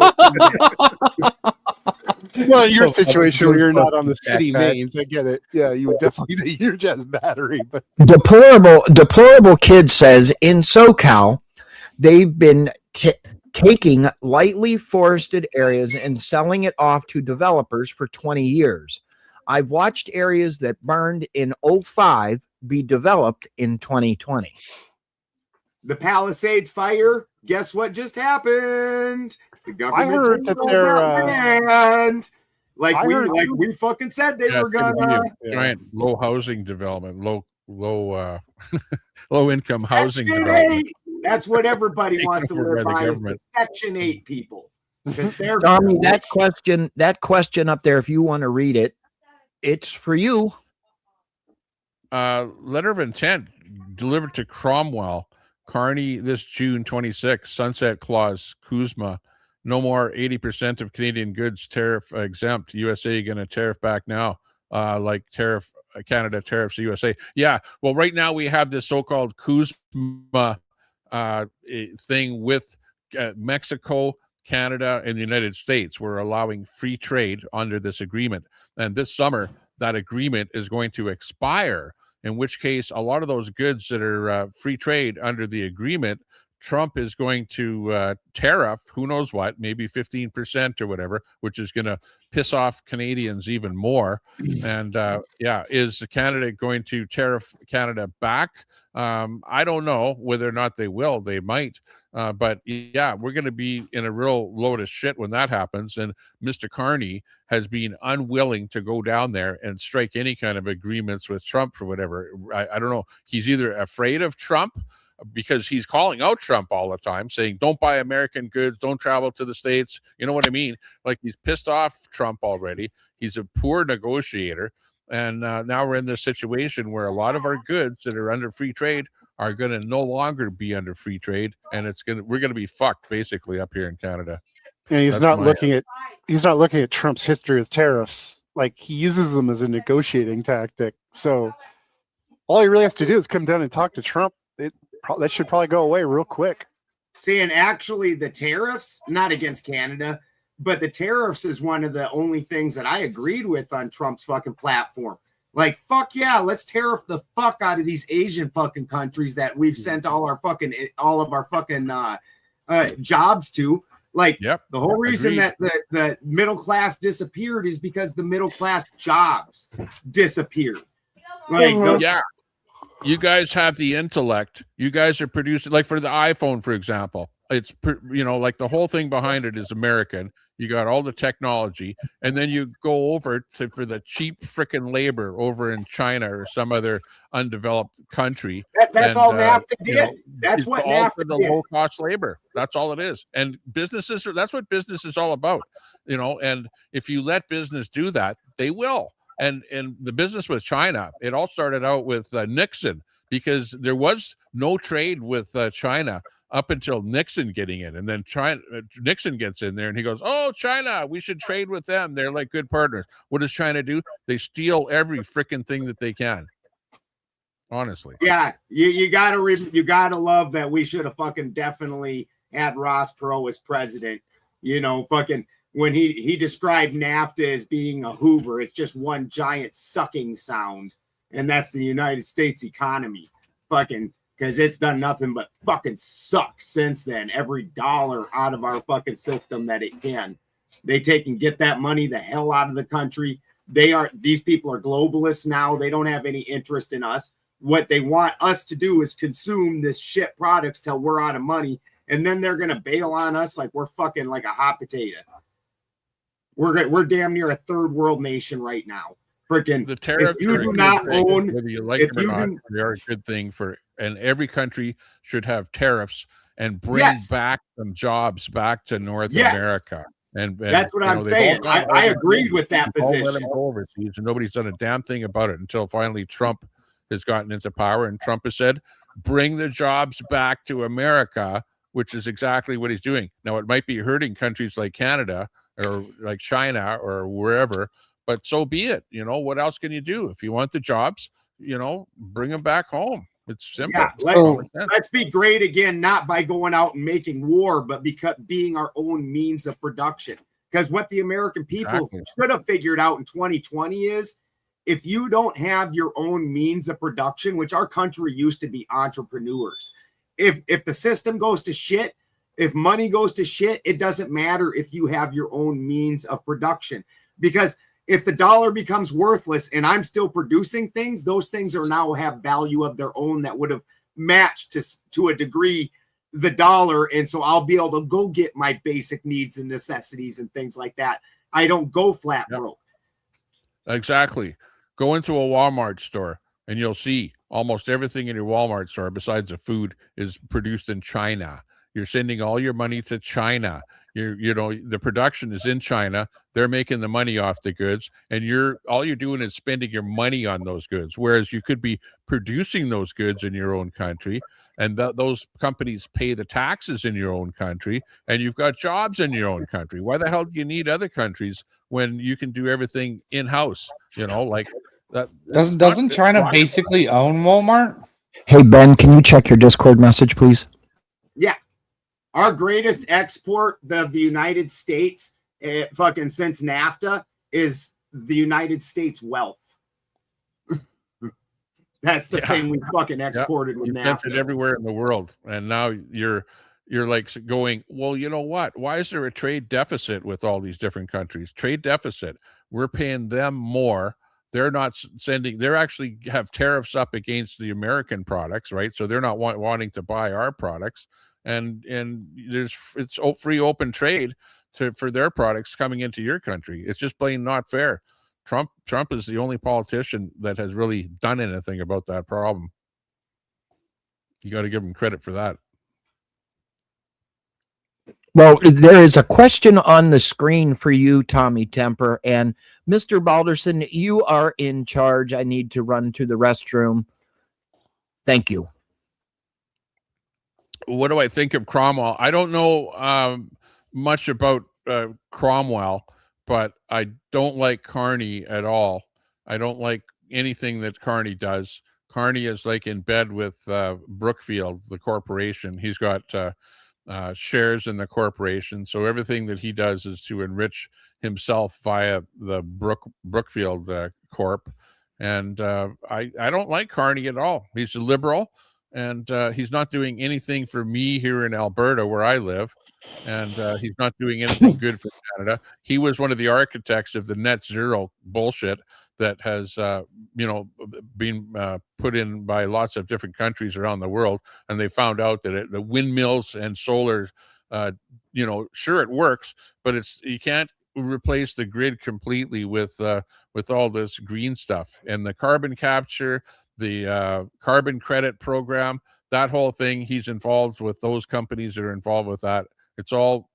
Well, your situation where you're not on the city mains, I get it. Yeah, you would definitely need a huge ass battery. But deplorable kid says in SoCal, they've been taking lightly forested areas and selling it off to developers for 20 years. I've watched areas that burned in 2005 be developed in 2020. The Palisades fire, guess what just happened? The government I heard that they're we fucking said they were gonna giant low housing development, low income housing development. That's what everybody wants to live by, is the Section 8 people. Because they're Tommy, that question up there, if you want to read it, it's for you. Letter of intent delivered to Cromwell, Carney, this June 26, Sunset Clause, Kuzma. No more 80% of Canadian goods tariff exempt. USA going to tariff back now, like tariff Canada tariffs to USA. Yeah, well, right now we have this so-called Kuzma thing with Mexico, Canada, and the United States. We're allowing free trade under this agreement, and this summer that agreement is going to expire. In which case, a lot of those goods that are free trade under the agreement, Trump is going to tariff, who knows what, maybe 15% or whatever, which is going to piss off Canadians even more. And is Canada going to tariff Canada back? I don't know whether or not they will. They might. But yeah, we're going to be in a real load of shit when that happens. And Mr. Carney has been unwilling to go down there and strike any kind of agreements with Trump for whatever. I don't know. He's either afraid of Trump because he's calling out Trump all the time, saying, don't buy American goods, don't travel to the States. You know what I mean? Like, he's pissed off Trump already. He's a poor negotiator. And now we're in this situation where a lot of our goods that are under free trade are going to no longer be under free trade, and we're going to be fucked basically up here in Canada. And he's not looking at Trump's history with tariffs. Like, he uses them as a negotiating tactic. So all he really has to do is come down and talk to Trump. That should probably go away real quick. See, and actually the tariffs, not against Canada, but the tariffs is one of the only things that I agreed with on Trump's fucking platform. Like, fuck yeah, let's tariff the fuck out of these Asian fucking countries that we've sent all of our fucking jobs to. Like, the whole reason that the middle class disappeared is because the middle class jobs disappeared. Like, you guys have the intellect. You guys are producing, like for the iPhone, for example. It's, like the whole thing behind it is American. You got all the technology, and then you go over for the cheap freaking labor over in China or some other undeveloped country. That's all NAFTA did. That's what NAFTA for the low cost labor. That's all it is. And that's what business is all about. And if you let business do that, they will. And the business with China, it all started out with Nixon, because there was no trade with China up until Nixon getting in. And then Nixon gets in there and he goes, oh, China, we should trade with them. They're like good partners. What does China do? They steal every freaking thing that they can. Honestly. Yeah, you gotta love that. We should have fucking definitely had Ross Perot as president. Fucking when he described NAFTA as being a Hoover, it's just one giant sucking sound, and that's the United States economy. Fucking, because it's done nothing but fucking suck since then. Every dollar out of our fucking system that it can. They take and get that money the hell out of the country. These people are globalists now. They don't have any interest in us. What they want us to do is consume this shit products till we're out of money, and then they're gonna bail on us like we're fucking like a hot potato. We're damn near a third world nation right now. Freaking the tariffs, if you do not own, whether you like them or not, they are a good thing and every country should have tariffs and bring back some jobs back to North America. And that's what I'm saying. I agreed with that position. Let them go overseas, and nobody's done a damn thing about it until finally Trump has gotten into power, and Trump has said, bring the jobs back to America, which is exactly what he's doing. Now, it might be hurting countries like Canada or like China or wherever, but so be it. What else can you do? If you want the jobs, bring them back home. It's simple. Yeah, let's be great again, not by going out and making war, but being our own means of production. Because what the American people should have figured out in 2020 is, if you don't have your own means of production, which our country used to be entrepreneurs, if the system goes to shit, if money goes to shit, it doesn't matter if you have your own means of production. Because if the dollar becomes worthless and I'm still producing things, those things are now have value of their own that would have matched to a degree the dollar. And so I'll be able to go get my basic needs and necessities and things like that. I don't go flat broke. Exactly. Go into a Walmart store and you'll see almost everything in your Walmart store besides the food is produced in China. You're sending all your money to China. The production is in China. They're making the money off the goods, and all you're doing is spending your money on those goods. Whereas you could be producing those goods in your own country, and those companies pay the taxes in your own country, and you've got jobs in your own country. Why the hell do you need other countries when you can do everything in-house? Like Doesn't China basically own Walmart? Hey, Ben, can you check your Discord message, please? Yeah. Our greatest export of the United States, fucking since NAFTA, is the United States wealth. That's the thing we fucking exported with NAFTA. Everywhere in the world, and now you're like going, well, you know what? Why is there a trade deficit with all these different countries? Trade deficit. We're paying them more. They're not sending. They're actually have tariffs up against the American products, right? So they're not wanting to buy our products, and it's free open trade for their products coming into your country. It's just plain not fair. Trump is the only politician that has really done anything about that problem. You got to give him credit for that. Well, there is a question on the screen for you, Tommy Temper, and Mr. Balderson, you are in charge. I need to run to the restroom. Thank you. What do I think of Cromwell? I don't know much about Cromwell, but I don't like Carney at all. I don't like anything that Carney does. Carney is like in bed with Brookfield, the corporation. He's got shares in the corporation, so everything that he does is to enrich himself via the Brookfield Corp. And I don't like Carney at all. He's a liberal, and he's not doing anything for me here in Alberta, where I live. And he's not doing anything good for Canada. He was one of the architects of the net zero bullshit that has been put in by lots of different countries around the world, and they found out that the windmills and solar, sure, it works, but you can't replace the grid completely with all this green stuff. And the carbon capture, the carbon credit program, that whole thing, he's involved with those companies that are involved with that. It's all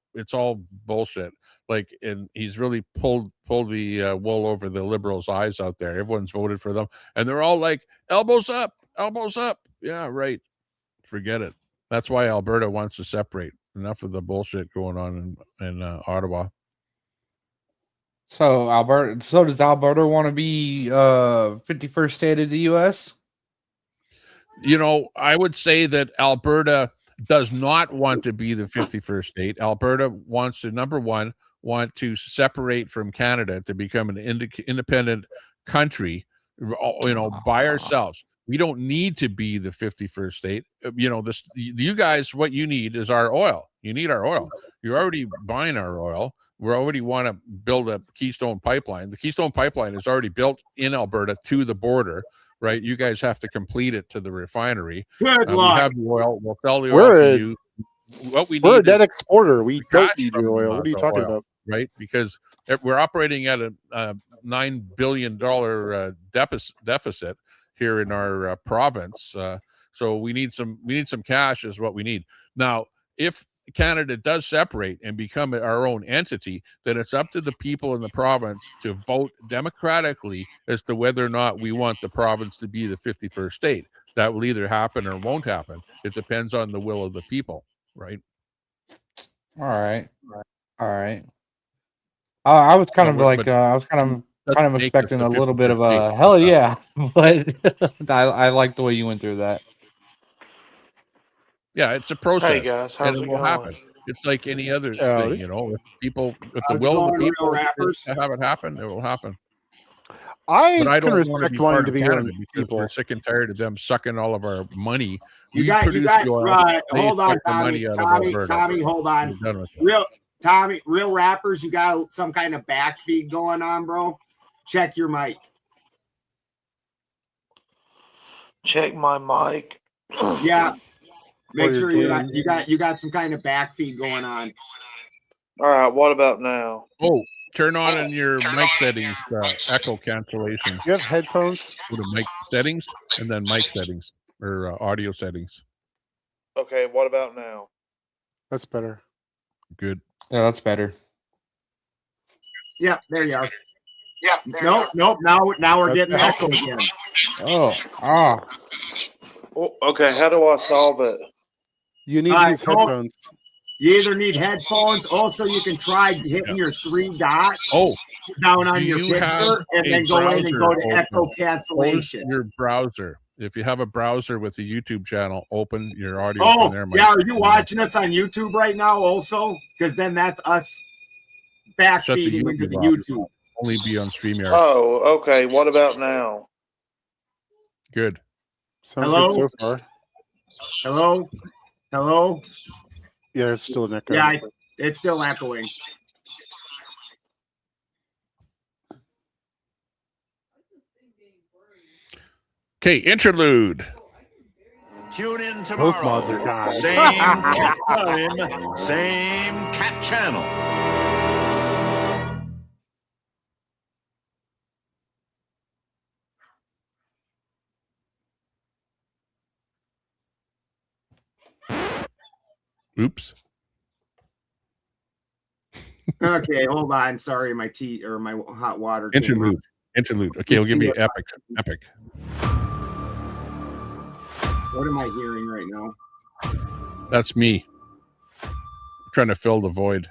bullshit. Like, and he's really pulled the wool over the liberals' eyes out there. Everyone's voted for them, and they're all like, elbows up, elbows up. Yeah, right. Forget it. That's why Alberta wants to separate. Enough of the bullshit going on in Ottawa. So does Alberta want to be 51st state of the U.S.? I would say that Alberta does not want to be the 51st state. Alberta wants to, number one, want to separate from Canada to become an independent country, by ourselves. We don't need to be the 51st state. You guys, what you need is our oil. You need our oil. You're already buying our oil. We already want to build a Keystone pipeline. The Keystone pipeline is already built in Alberta to the border, right? You guys have to complete it to the refinery. Good luck. We have the oil. We'll sell the oil to you. What we need, we're a net exporter. We don't cash need from your oil. What are you talking about? Right? Because we're operating at a $9 billion deficit here in our province. So we need some cash is what we need. Now, if Canada does separate and become our own entity, then it's up to the people in the province to vote democratically as to whether or not we want the province to be the 51st state. That will either happen or won't happen. It depends on the will of the people, right? All right. I was kind of expecting a little bit of a hell yeah, but I like the way you went through that. Yeah, it's a process. Hey guys, how's it going? Happen. It's like any other thing, if the will of the people to have it happen, it will happen. But I can don't respect wanting to be your own because people. we're sick and tired of them sucking all of our money. Hold on, Tommy, hold on. Real rappers, you got some kind of back feed going on, bro. Check your mic. Check my mic. Yeah. Make sure you got some kind of back feed going on. All right, what about now? Oh, turn on your mic settings, echo cancellation. You have headphones? Go to mic settings and then mic settings or audio settings. Okay, what about now? That's better. Good. Yeah, that's better. Yeah, there you are. Yeah. Nope. Now we're getting echo again. Oh, okay, how do I solve it? You need to use headphones. You either need headphones. Also, you can try hitting your 3 dots down on do your you have picture and a then go in and go browser to open? echo Close cancellation. your browser. If you have a browser with a YouTube channel, open your audio Oh, from there. yeah. Are you watching us on YouTube right now also? Because then that's us backfeeding into the YouTube. Only be on StreamYard. Oh, okay. What about now? Good. Sounds Hello? good so far. Hello? Hello? Yeah, it's still an echo. Yeah, it's still echoing. Okay, interlude. Tune in tomorrow. Both mods are gone. Same cat time, same cat channel. Oops. Okay, hold on. Sorry, my tea or my hot water. Interlude. Interlude. Okay, I'll give you epic. Epic. What am I hearing right now? That's me. I'm trying to fill the void.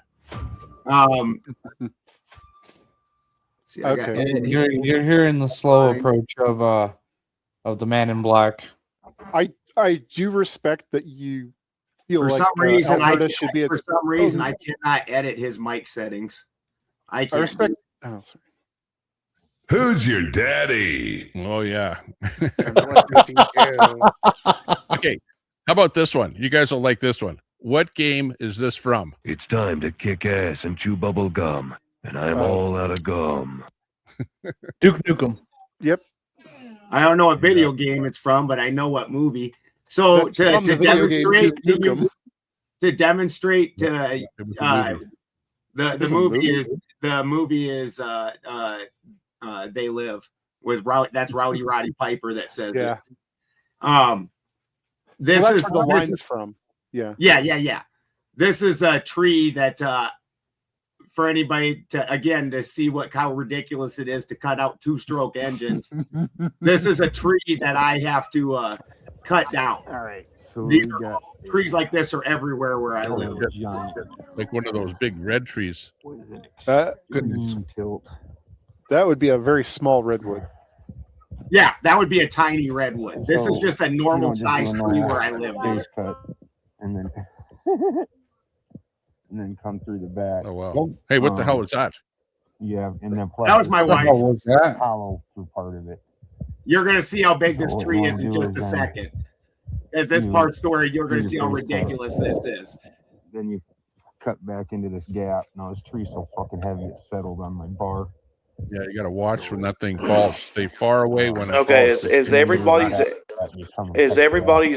See, Okay. You're hearing the slow approach of the Man in Black. I do respect that you feel For like some reason, Alberta should be. for some reason, I cannot edit his mic settings. I can't. I respect. Oh, sorry. Who's your daddy? Oh yeah. Okay. How about this one? You guys will like this one. What game is this from? It's time to kick ass and chew bubble gum, and I'm all out of gum. Duke Nukem. Yep. I don't know what video game it's from, but I know what movie. So That's from the video game Duke Nukem. to demonstrate It was a movie. the movie is They Live with that's Rowdy Roddy Piper that says Yeah. it. This Well, that's is where the this line's is- from. Yeah. Yeah. This is a tree that for anybody to see how ridiculous it is to cut out 2-stroke engines. This is a tree that I have to cut down. All right. So These we are- got trees like this are everywhere where I live. giant. Like one of those big red trees. What is it? That Extreme tilt. that would be a very small redwood. Yeah, that would be a tiny redwood. This is So, just a normal size just do a tree normal where I live. base cut, and then and then come through the back. Oh wow. Hey, what the hell was that? Yeah, and then That was my wife. was that? hollow through part of it. You're gonna see how big this So what tree you is in wanna do just a is, second. As this you part's the where you're gonna do see your how base cut. ridiculous this is. Then you cut back into this gap. Now this tree's so fucking heavy it settled on my bar. Yeah, you gotta watch when that thing falls. Stay far away when it Okay, falls. is everybody's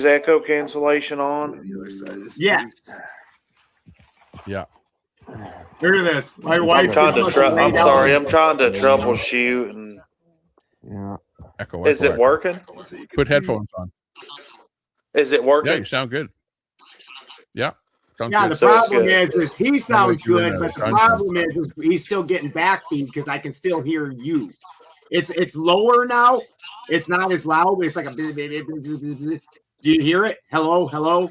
echo cancellation on? Yes. Yeah. Look at this. My wife. I'm sorry, I'm trying to troubleshoot. And Yeah. Echo. is it working? Put headphones on. Is it Yeah, working? you sound good. Yeah. Sounds Yeah, good. the So it's problem good. is he sounds you're in good, a but the dungeon. problem is he's still getting backfeed because I can still hear you. It's lower now. It's not as loud, but it's like a. Do you hear it? Hello.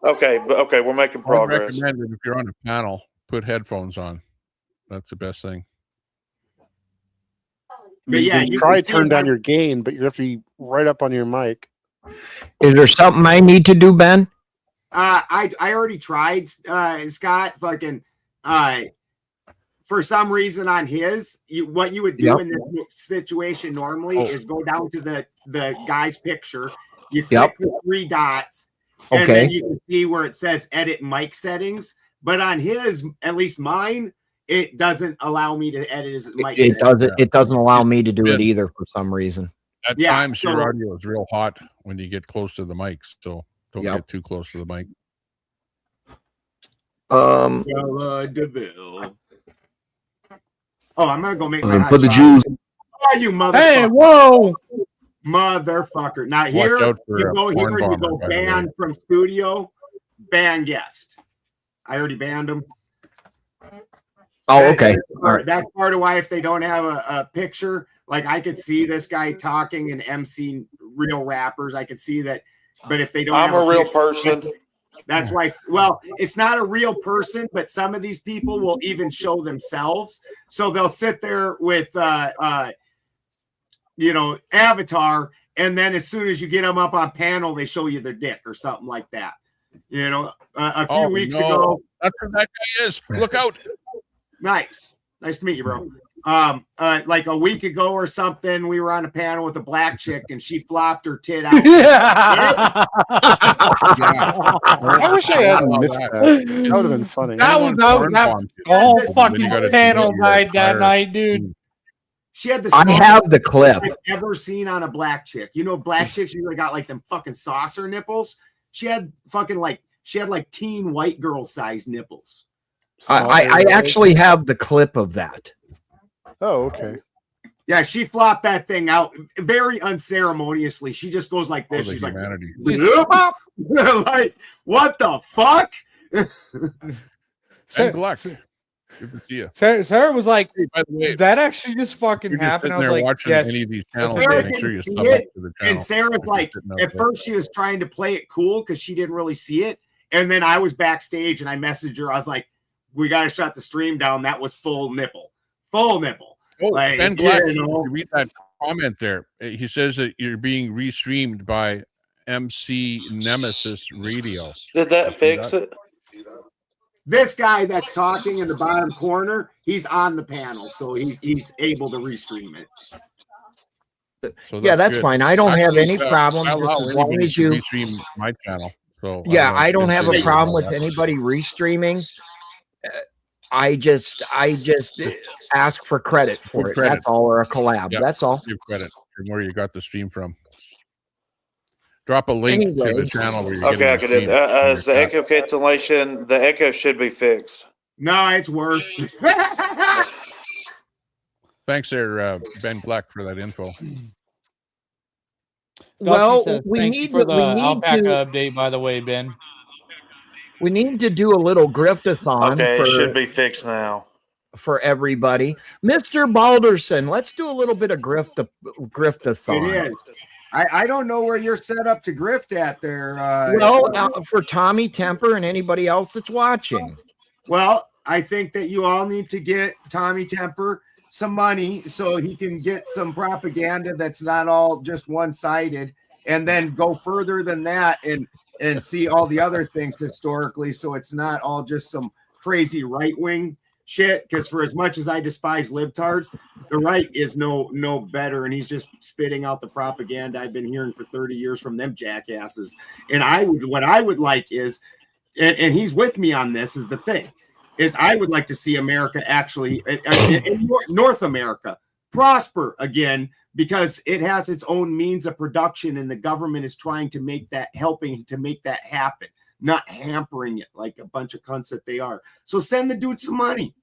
Okay, we're making I would progress. recommend that if you're on a panel, put headphones on. That's the best thing. But yeah, you you try can to see turn down my- your gain, but you have to be right up on your mic. Is there something I need to do, Ben? I already tried, Scott. Fucking, for some reason on his, what you would do Yep. in this situation normally is go down to the guy's picture. You click Yep. the 3 dots, and Okay. then you can see where it says edit mic settings. But on his, at least mine, it doesn't allow me to edit his mic. It doesn't. It doesn't allow me to do it Ben. either for some reason. At Yeah, times, so- your audio is real hot when you get close to the mics, so don't Yep. get too close to the mic. DeVille. Oh, I'm gonna go make my For hot the chocolate. Jews. Oh, you motherfucker! Hey, whoa! Motherfucker! Now here out for you a go. Here porn you bomber, go. by the way. Ban from studio. Ban guest. I already banned him. Oh, okay. All right. That's part of why if they don't have a picture, like I could see this guy talking and MC real rappers. I could see that, but if they don't, I'm have a real picture, person. That's why. Well, it's not a real person, but some of these people will even show themselves. So they'll sit there with, avatar, and then as soon as you get them up on panel, they show you their dick or something like that. A few weeks ago. That's who that guy is. Look out. Nice to meet you, bro. Like a week ago or something, we were on a panel with a black chick and she flopped her tit out. I wish I hadn't missed that. That would have been funny. The whole fucking panel died that night, dude. She had the I have the clip I've ever seen on a black chick. Black chicks usually got like them fucking saucer nipples. She had like teen white girl size nipples. I actually have the clip of that. Oh, okay. Yeah, she flopped that thing out very unceremoniously. She just goes like this. She's humanity. Like, what the fuck? And Black. Good to see you. Sarah was like, hey, by the way, that actually just fucking happened. I was like, watching any of these channels, make sure you sub up to the channel. And Sarah's like, at first she was trying to play it cool because she didn't really see it. And then I was backstage and I messaged her. I was like, we got to shut the stream down. That was full nipple. Oh, like, Ben Black, read that comment there. He says that you're being restreamed by MC Nemesis Radio. Did that fix it? This guy that's talking in the bottom corner, he's on the panel, so he's able to restream it. So that's fine. I don't have any problem as long as you restream my channel. So yeah, I don't have a problem with anybody restreaming. I just ask for credit for it. That's all, or a collab. Yep. That's all. Give credit from where you got the stream from. Drop a link to the channel where you're okay, I can do that. The echo cancellation, the echo should be fixed. No, it's worse. Thanks there, Ben Black, for that info. Well, says, we need for the alpaca to update, by the way, Ben. We need to do a little griftathon. Okay, it should be fixed now. For everybody. Mr. Balderson, let's do a little bit of griftathon. It is. I don't know where you're set up to grift at there. For Tommy Temper and anybody else that's watching. Well, I think that you all need to get Tommy Temper some money so he can get some propaganda that's not all just one-sided, and then go further than that and see all the other things historically, so it's not all just some crazy right-wing shit. Because for as much as I despise libtards, the right is no better, and he's just spitting out the propaganda I've been hearing for 30 years from them jackasses. And what I would like is, and he's with me on this, is the thing, is I would like to see America actually, in North America, prosper again, because it has its own means of production, and the government is trying to helping to make that happen, not hampering it like a bunch of cunts that they are. So send the dude some money.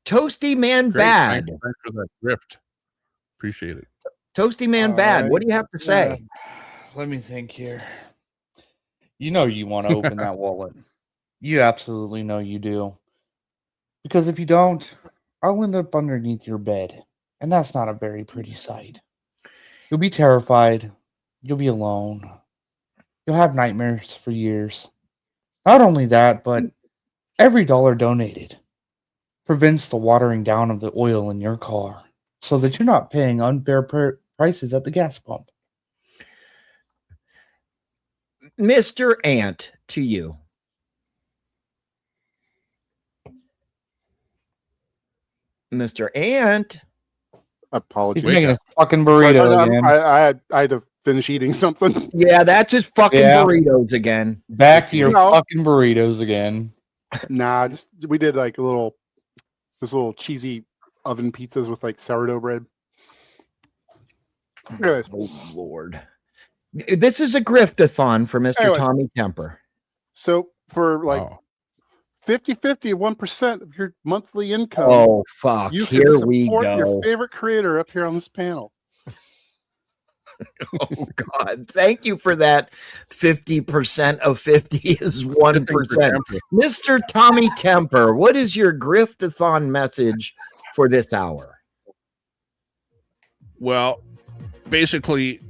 Toasty Man Great. Bad. Thanks for that grift. Appreciate it. Toasty Man Bad. What do you have to say? Let me think here. You know you want to open that wallet. You absolutely know you do. Because if you don't, I'll end up underneath your bed. And that's not a very pretty sight. You'll be terrified. You'll be alone. You'll have nightmares for years. Not only that, but every dollar donated prevents the watering down of the oil in your car, so that you're not paying unfair prices at the gas pump. Mr. Ant, to you. Mr. Ant. Apologies. He's making a fucking burrito again. I had to finish eating something. Yeah, that's his fucking burritos again. Back to your fucking burritos again. Nah, we did like this little cheesy oven pizzas with like sourdough bread. Oh Lord. This is a griftathon for Mr. Tommy Temper. So for like 50-50, 1% of your monthly income. Oh fuck! You here can we support go. Your favorite creator up here on this panel. Oh God! Thank you for that. 50% of 50 is 1%. Mr. Tommy Temper, what is your griftathon message for this hour? Well, basically,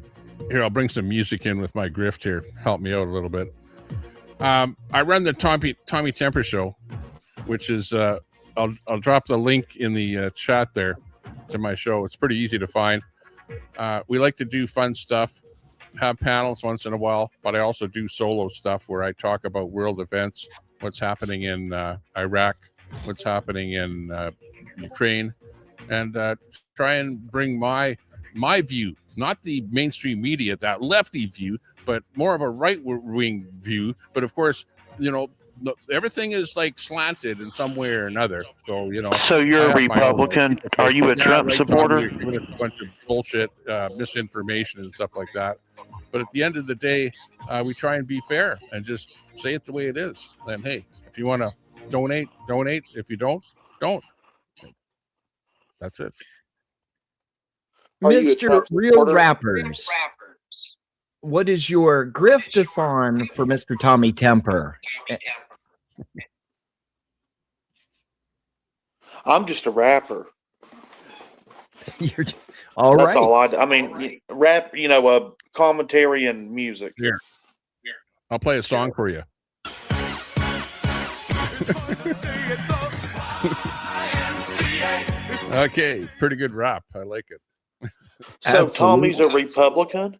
here I'll bring some music in with my grift here. Help me out a little bit. I run the Tommy Temper Show, which is I'll drop the link in the chat there to my show. It's pretty easy to find. We like to do fun stuff, have panels once in a while, but I also do solo stuff where I talk about world events, what's happening in Iraq, what's happening in Ukraine, and try and bring my view, not the mainstream media, that lefty view, but more of a right-wing view. But of course, everything is like slanted in some way or another. So So you're a Republican? Are you a Trump supporter? You're giving us a bunch of bullshit, misinformation and stuff like that. But at the end of the day, we try and be fair and just say it the way it is. And hey, if you want to donate. If you don't. That's it. Mr. Real Rappers, what is your griftathon for Mr. Tommy Temper? I'm just a rapper. You're all That's right. all I mean, rap, commentary and music. Here. I'll play a song for you. Okay, pretty good rap. I like it. So Tommy's a Republican?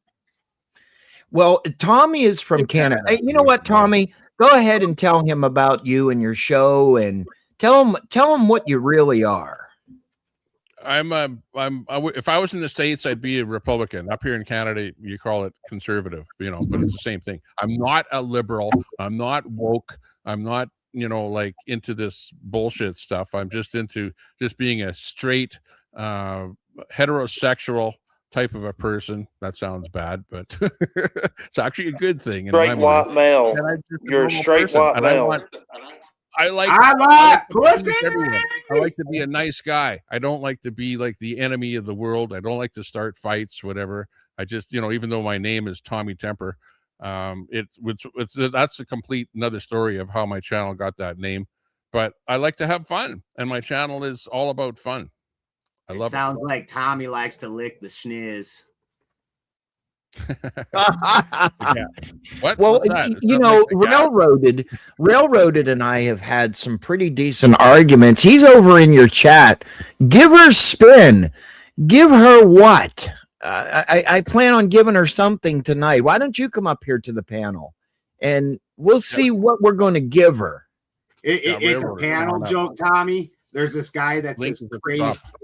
Well, Tommy is from Canada. Hey, you know what, Tommy? Go ahead and tell him about you and your show, and tell him what you really are. If I was in the States, I'd be a Republican. Up here in Canada, you call it conservative, but it's the same thing. I'm not a liberal. I'm not woke. I'm not, like into this bullshit stuff. I'm just into just being a straight, heterosexual type of a person. That sounds bad, but it's actually a good thing. Straight white male. You're a straight white male. I like pussy. I like to be a nice guy. I don't like to be like the enemy of the world. I don't like to start fights, whatever. I just, even though my name is Tommy Temper, that's a complete another story of how my channel got that name. But I like to have fun, and my channel is all about fun. I love it. Sounds like Tommy likes to lick the schniz. Yeah. Well, Railroaded and I have had some pretty decent arguments. He's over in your chat. Give her spin. Give her what? I plan on giving her something tonight. Why don't you come up here to the panel and we'll see what we're going to give her. It's a panel joke, Tommy. There's this guy that's this crazed,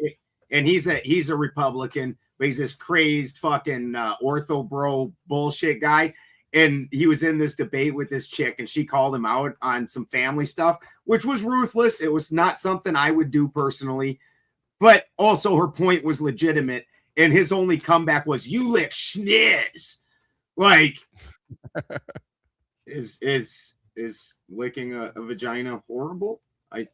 and he's a Republican, but he's this crazed fucking ortho bro bullshit guy. And he was in this debate with this chick, and she called him out on some family stuff, which was ruthless. It was not something I would do personally, but also her point was legitimate. And his only comeback was, "You lick schniz." Like, is licking a vagina horrible? I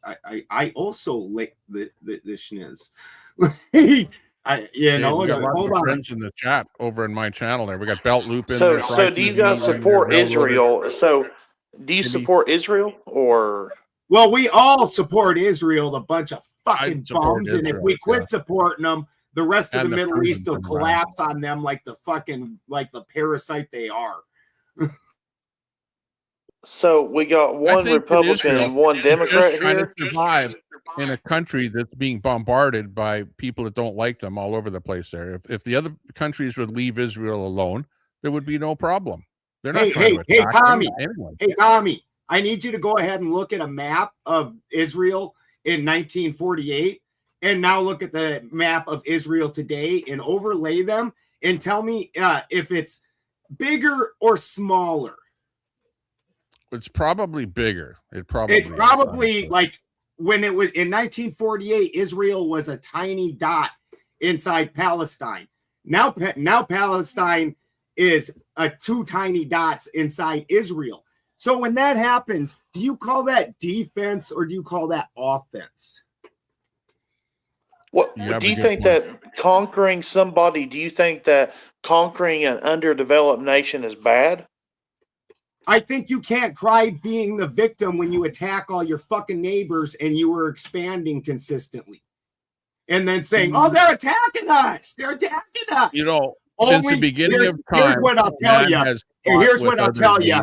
also lick the schniz. Hold on. Friends in the chat over in my channel there. We got Belt Loop in there. So do you guys support Israel? So do you support Israel or? Well, we all support Israel, a bunch of fucking bums, and if we quit supporting them, the rest of the Middle East will collapse on them like the parasite they are. So we got one Republican and one Democrat here. Trying to survive in a country that's being bombarded by people that don't like them all over the place. There, if the other countries would leave Israel alone, there would be no problem. They're not. Hey, Tommy. Hey, Tommy. I need you to go ahead and look at a map of Israel in 1948, and now look at the map of Israel today, and overlay them, and tell me if it's bigger or smaller. It's probably bigger. It's probably like when it was in 1948, Israel was a tiny dot inside Palestine. Now Palestine is two tiny dots inside Israel. So when that happens, do you call that defense or do you call that offense? What do you think that conquering somebody? Do you think that conquering an underdeveloped nation is bad? I think you can't cry being the victim when you attack all your fucking neighbors and you were expanding consistently. And then saying, "Oh, they're attacking us. They're attacking us." Since the beginning of time, here's what I'll tell you. Here's what I'll tell you.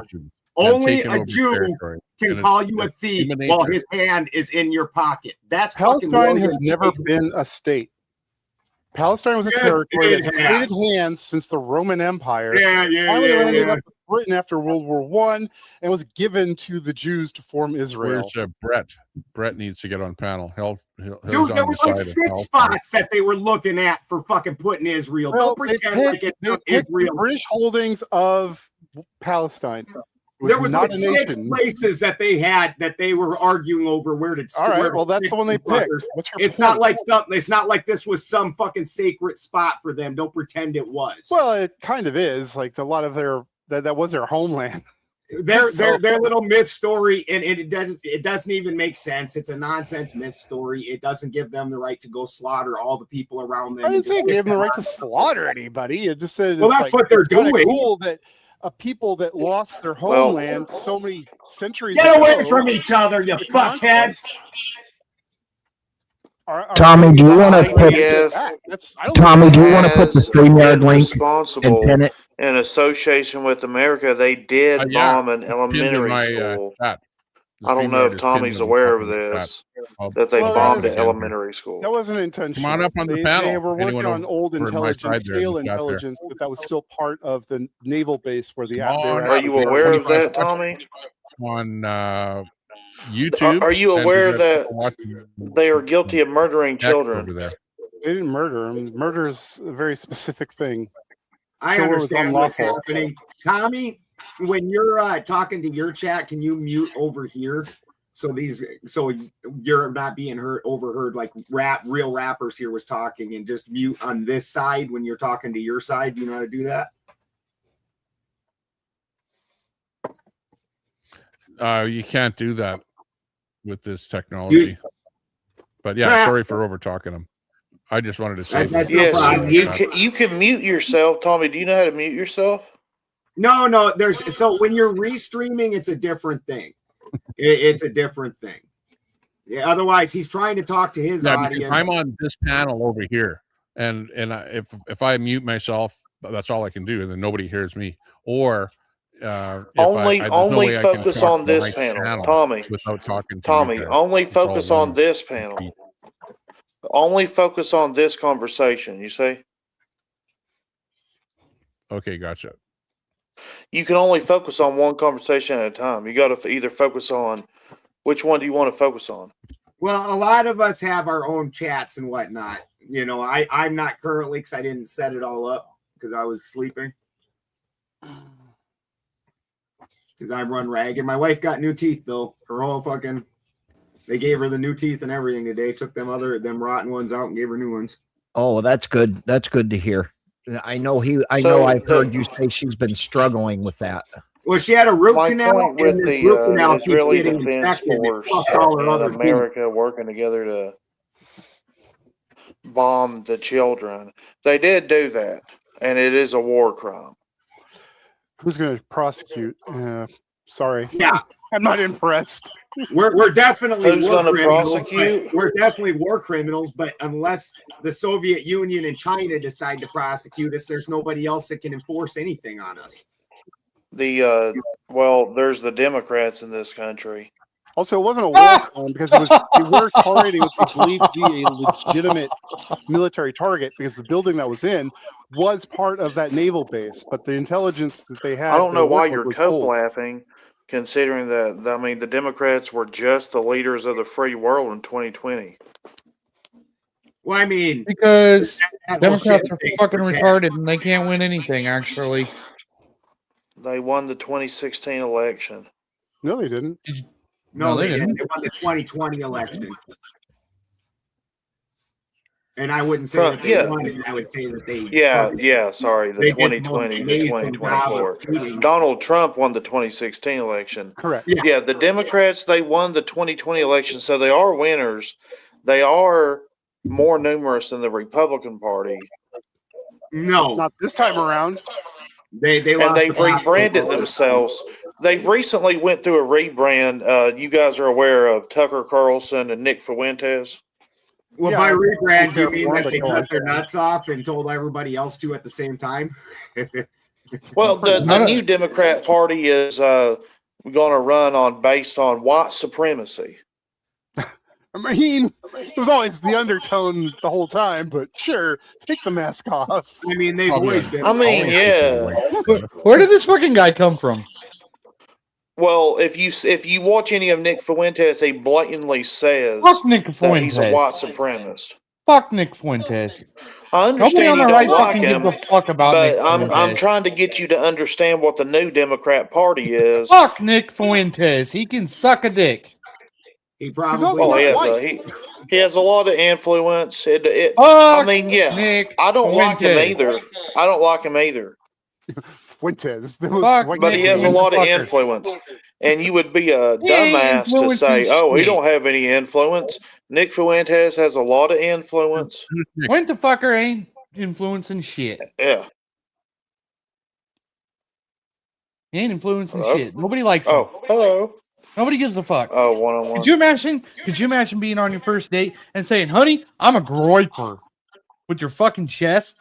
Only taken a over Jew territory. can And call you a it's thief human while nature. his hand is in your pocket. That's fucking Palestine has William never Shakespeare. been a state. Palestine was a Yes, territory it that's has. traded hands since the Roman Empire. Yeah, Finally landed up with Britain after World War One and was given to the Jews to form Israel. Where's Brett? Brett needs to get on panel. He'll Dude, there was like 6 spots that they were looking at for fucking putting Israel. Well, Don't pretend like it's not picked the Israel. British holdings of Palestine. There was not like a 6 nation. places that they had that they were arguing over where to. All right, where to well, that's stick the one they these fuckers. picked. What's your It's point? not like something. It's not like this was some fucking sacred spot for them. Don't pretend it was. Well, it kind of is. Like a lot of their that was their homeland. Their little myth story, and it doesn't even make sense. It's a nonsense myth story. It doesn't give them the right to go slaughter all the people around them. I didn't say it gave them the right to slaughter anybody. It just said, well, it's that's like, what they're it's kinda doing. Cool that a people that lost their homeland so many centuries Get away ago, from each other, you fuckheads. Tommy, do you want to put? Tommy, do you want to put the StreamYard link and pin it? In association with America, they did bomb an elementary school. I don't know if Tommy's aware of this, that they bombed an elementary school. That wasn't intentional. Come on up on the They panel. were working Anyone on old over my side intelligence, there stale who's got there? intelligence, but that was still part of the naval base where the. Are you aware of that, Tommy? On YouTube. Are you aware that they are guilty of murdering children? Over there. They didn't murder him. Murder is a very specific thing. I Sure was understand what's unlawful. happening. Tommy, when you're talking to your chat, can you mute over here so you're not being overheard like real rappers here was talking, and just mute on this side when you're talking to your side? Do you know how to do that? You can't do that with this technology. But yeah, sorry for over talking them. I just wanted to say you can mute yourself. Tommy, do you know how to mute yourself? No, so when you're restreaming, it's a different thing. It's a different thing. Yeah, otherwise he's trying to talk to his audience. I'm on this panel over here, and if I mute myself, that's all I can do, and then nobody hears me. Or only focus on this panel, Tommy. Without talking to Tommy, you only focus on this panel. Only focus on this conversation. You see? Okay, gotcha. You can only focus on one conversation at a time. You got to either focus on which one do you want to focus on. Well, a lot of us have our own chats and whatnot. You know, I'm not currently because I didn't set it all up because I was sleeping. Because I run ragged. My wife got new teeth though. Her whole fucking. They gave her the new teeth and everything today. Took them rotten ones out and gave her new ones. Oh, that's good. That's good to hear. I know I've heard you say she's been struggling with that. Well, she had a root canal, and with the the root canal keeps Israeli getting Defense infected. Force All her and other America working together to bomb the children. They did do that, and it is a war crime. Who's going to prosecute? Sorry. Yeah, I'm not impressed. We're definitely Who's war gonna criminals. prosecute? We're definitely war criminals, but unless the Soviet Union and China decide to prosecute us, there's nobody else that can enforce anything on us. There's the Democrats in this country. Also, it wasn't a war crime because they were targeting what they believed to be a legitimate military target because the building that was in was part of that naval base. But the intelligence that they had, I don't know why you're laughing, considering that. I mean, the Democrats were just the leaders of the free world in 2020. Well, I mean, because Democrats are thing fucking pretend. retarded and they can't win anything. Actually, They won the 2016 election. No, they didn't. No, they didn't. They won the 2020 election. And I wouldn't say that they won it. I would say that they. Sorry. The 2020, the 2024. Donald Trump won the 2016 election. Correct. Yeah, the Democrats, they won the 2020 election, so they are winners. They are more numerous than the Republican Party. No. Not this time around. They rebranded themselves. They've recently went through a rebrand. You guys are aware of Tucker Carlson and Nick Fuentes? Well, by rebrand, you mean that they cut their nuts off and told everybody else to at the same time? Well, the new Democrat Party is We're going to run based on white supremacy. I mean, it was always the undertone the whole time, but sure, take the mask off. I mean, they've always been. I mean, yeah. Where did this fucking guy come from? Well, if you watch any of Nick Fuentes, he blatantly says Fuck Nick that he's a Fuentes. white supremacist. Fuck Nick Fuentes. I Nobody understand on you the don't right like fucking him, gives a fuck about but Nick I'm Fuentes. trying to get you to understand what the new Democrat Party is. Fuck Nick Fuentes. He can suck a dick. He probably he has a lot of influence. Fuck I mean, yeah, Nick I don't like him Fuentes. either. I don't like him either. Fuentes, the Fuck most But he has a Nick lot of Fucker. influence. And you would be a He ain't dumbass to influencing say, oh, he shit. don't have any influence. Nick Fuentes has a lot of influence. When the fucker ain't influencing shit. Yeah. He ain't influencing Hello? shit. Nobody likes him. Oh, hello. Nobody gives a fuck. Oh, one-on-one. Could you imagine being on your first date and saying, honey, I'm a groiper with your fucking chest?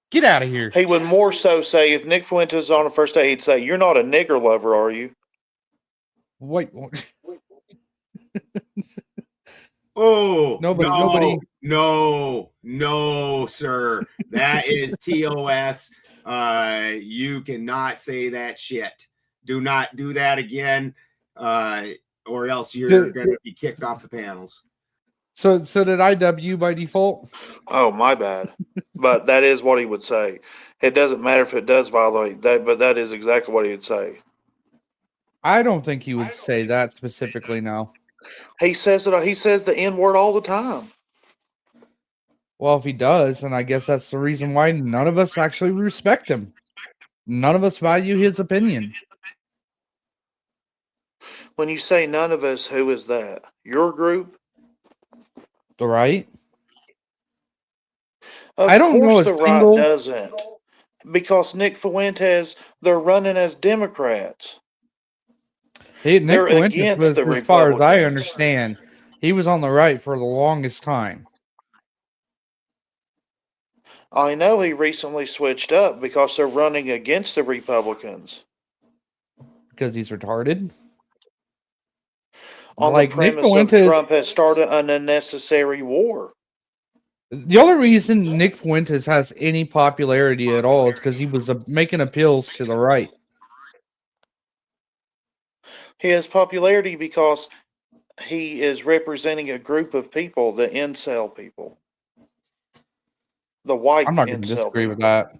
Get out of here. He would more so say, if Nick Fuentes is on the first date, he'd say, you're not a nigger lover, are you? Wait. Oh, Nobody. No, sir. That is TOS. You cannot say that shit. Do not do that again, or else you're going to be kicked off the panels. So did I W you by default? Oh, my bad. But that is what he would say. It doesn't matter if it does violate that, but that is exactly what he would say. I don't think he would say that specifically now. He says it. He says the N word all the time. Well, if he does, then I guess that's the reason why none of us actually respect him. None of us value his opinion. When you say none of us, who is that? Your group? The right? Of course the right doesn't. Because Nick Fuentes, they're running as Democrats. Nick They're Fuentes against was, the as far as I Republicans. understand, he was on the right for the longest time. I know he recently switched up because they're running against the Republicans. Because he's retarded? On Like, the premise Nick Fuentes, of Trump has started an unnecessary war. the only reason Nick Fuentes has any popularity at all is because he was making appeals to the right. He has popularity because he is representing a group of people, the incel people. The white I'm not going to incel disagree people. with that.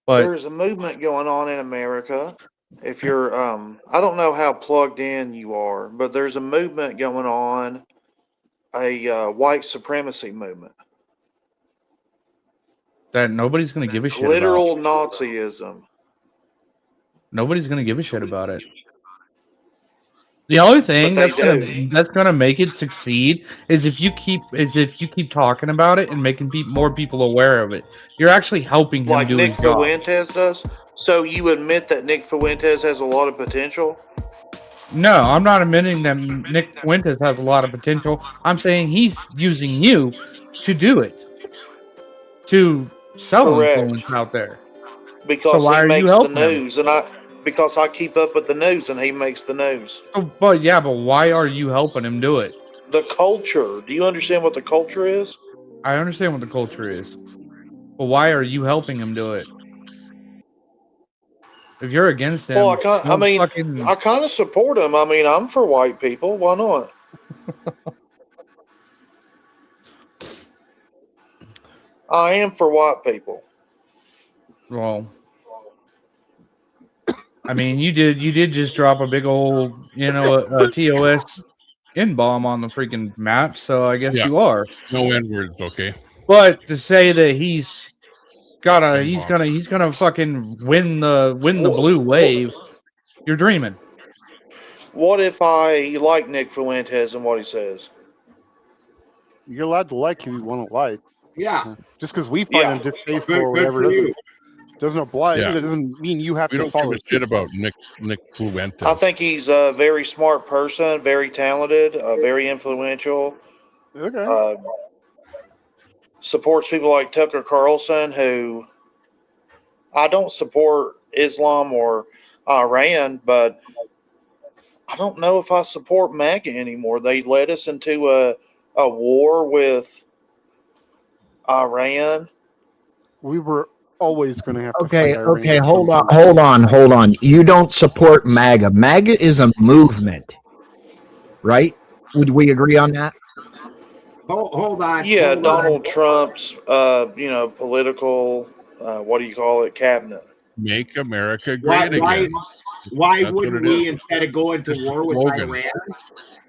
But there's a movement going on in America. If you're, I don't know how plugged in you are, but there's a movement going on, a white supremacy movement. that nobody's going to give a shit Literal about. Nazism. Nobody's going to give a shit about it. The only thing that's gonna make it succeed is if you keep talking about it and making more people aware of it. You're actually helping him like do Nick his job. Fuentes does. So you admit that Nick Fuentes has a lot of potential? No, I'm not admitting that Nick Fuentes has a lot of potential. I'm saying he's using you to do it, to sell influence out there. Because so why he are you makes the helping him? news, because I keep up with the news and he makes the news. But why are you helping him do it? The culture. Do you understand what the culture is? I understand what the culture is. But why are you helping him do it? If you're against him, Well, I kind of support him. I mean, I'm for white people. Why not? I am for white people. Well, I mean, you did just drop a big old, a TOS N-bomb on the freaking map, so I guess you are. No N-words, okay. But to say that he's gonna fucking win the blue wave, you're dreaming. What if I like Nick Fuentes and what he says? You're allowed to like who you want to like. Yeah. Just because we find him distasteful or whatever doesn't apply. Yeah. It doesn't mean you have we to don't follow give a shit about Nick Fuentes. I think he's a very smart person, very talented, very influential. Okay. Supports people like Tucker Carlson, who I don't support Islam or Iran, but I don't know if I support MAGA anymore. They led us into a war with Iran. We were always going to have to Okay, fight Iran. okay, hold on. You don't support MAGA. MAGA is a movement, right? Would we agree on that? Hold on. Yeah, hold Donald on. Trump's, political, what do you call it, cabinet. Make America Why? great Why? again. Why That's what wouldn't it we, is. instead of going to Just a war with slogan. Iran,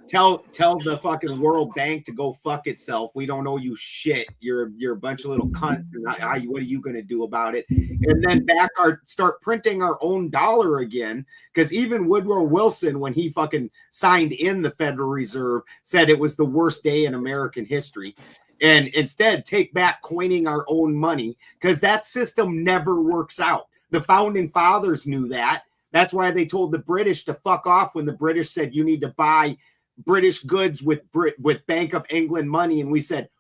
tell the fucking World Bank to go fuck itself? We don't owe you shit. You're a bunch of little cunts, and what are you going to do about it? And then start printing our own dollar again, because even Woodrow Wilson, when he fucking signed in the Federal Reserve, said it was the worst day in American history. And instead, take back coining our own money, because that system never works out. The founding fathers knew that. That's why they told the British to fuck off when the British said you need to buy British goods with Bank of England money. And we said,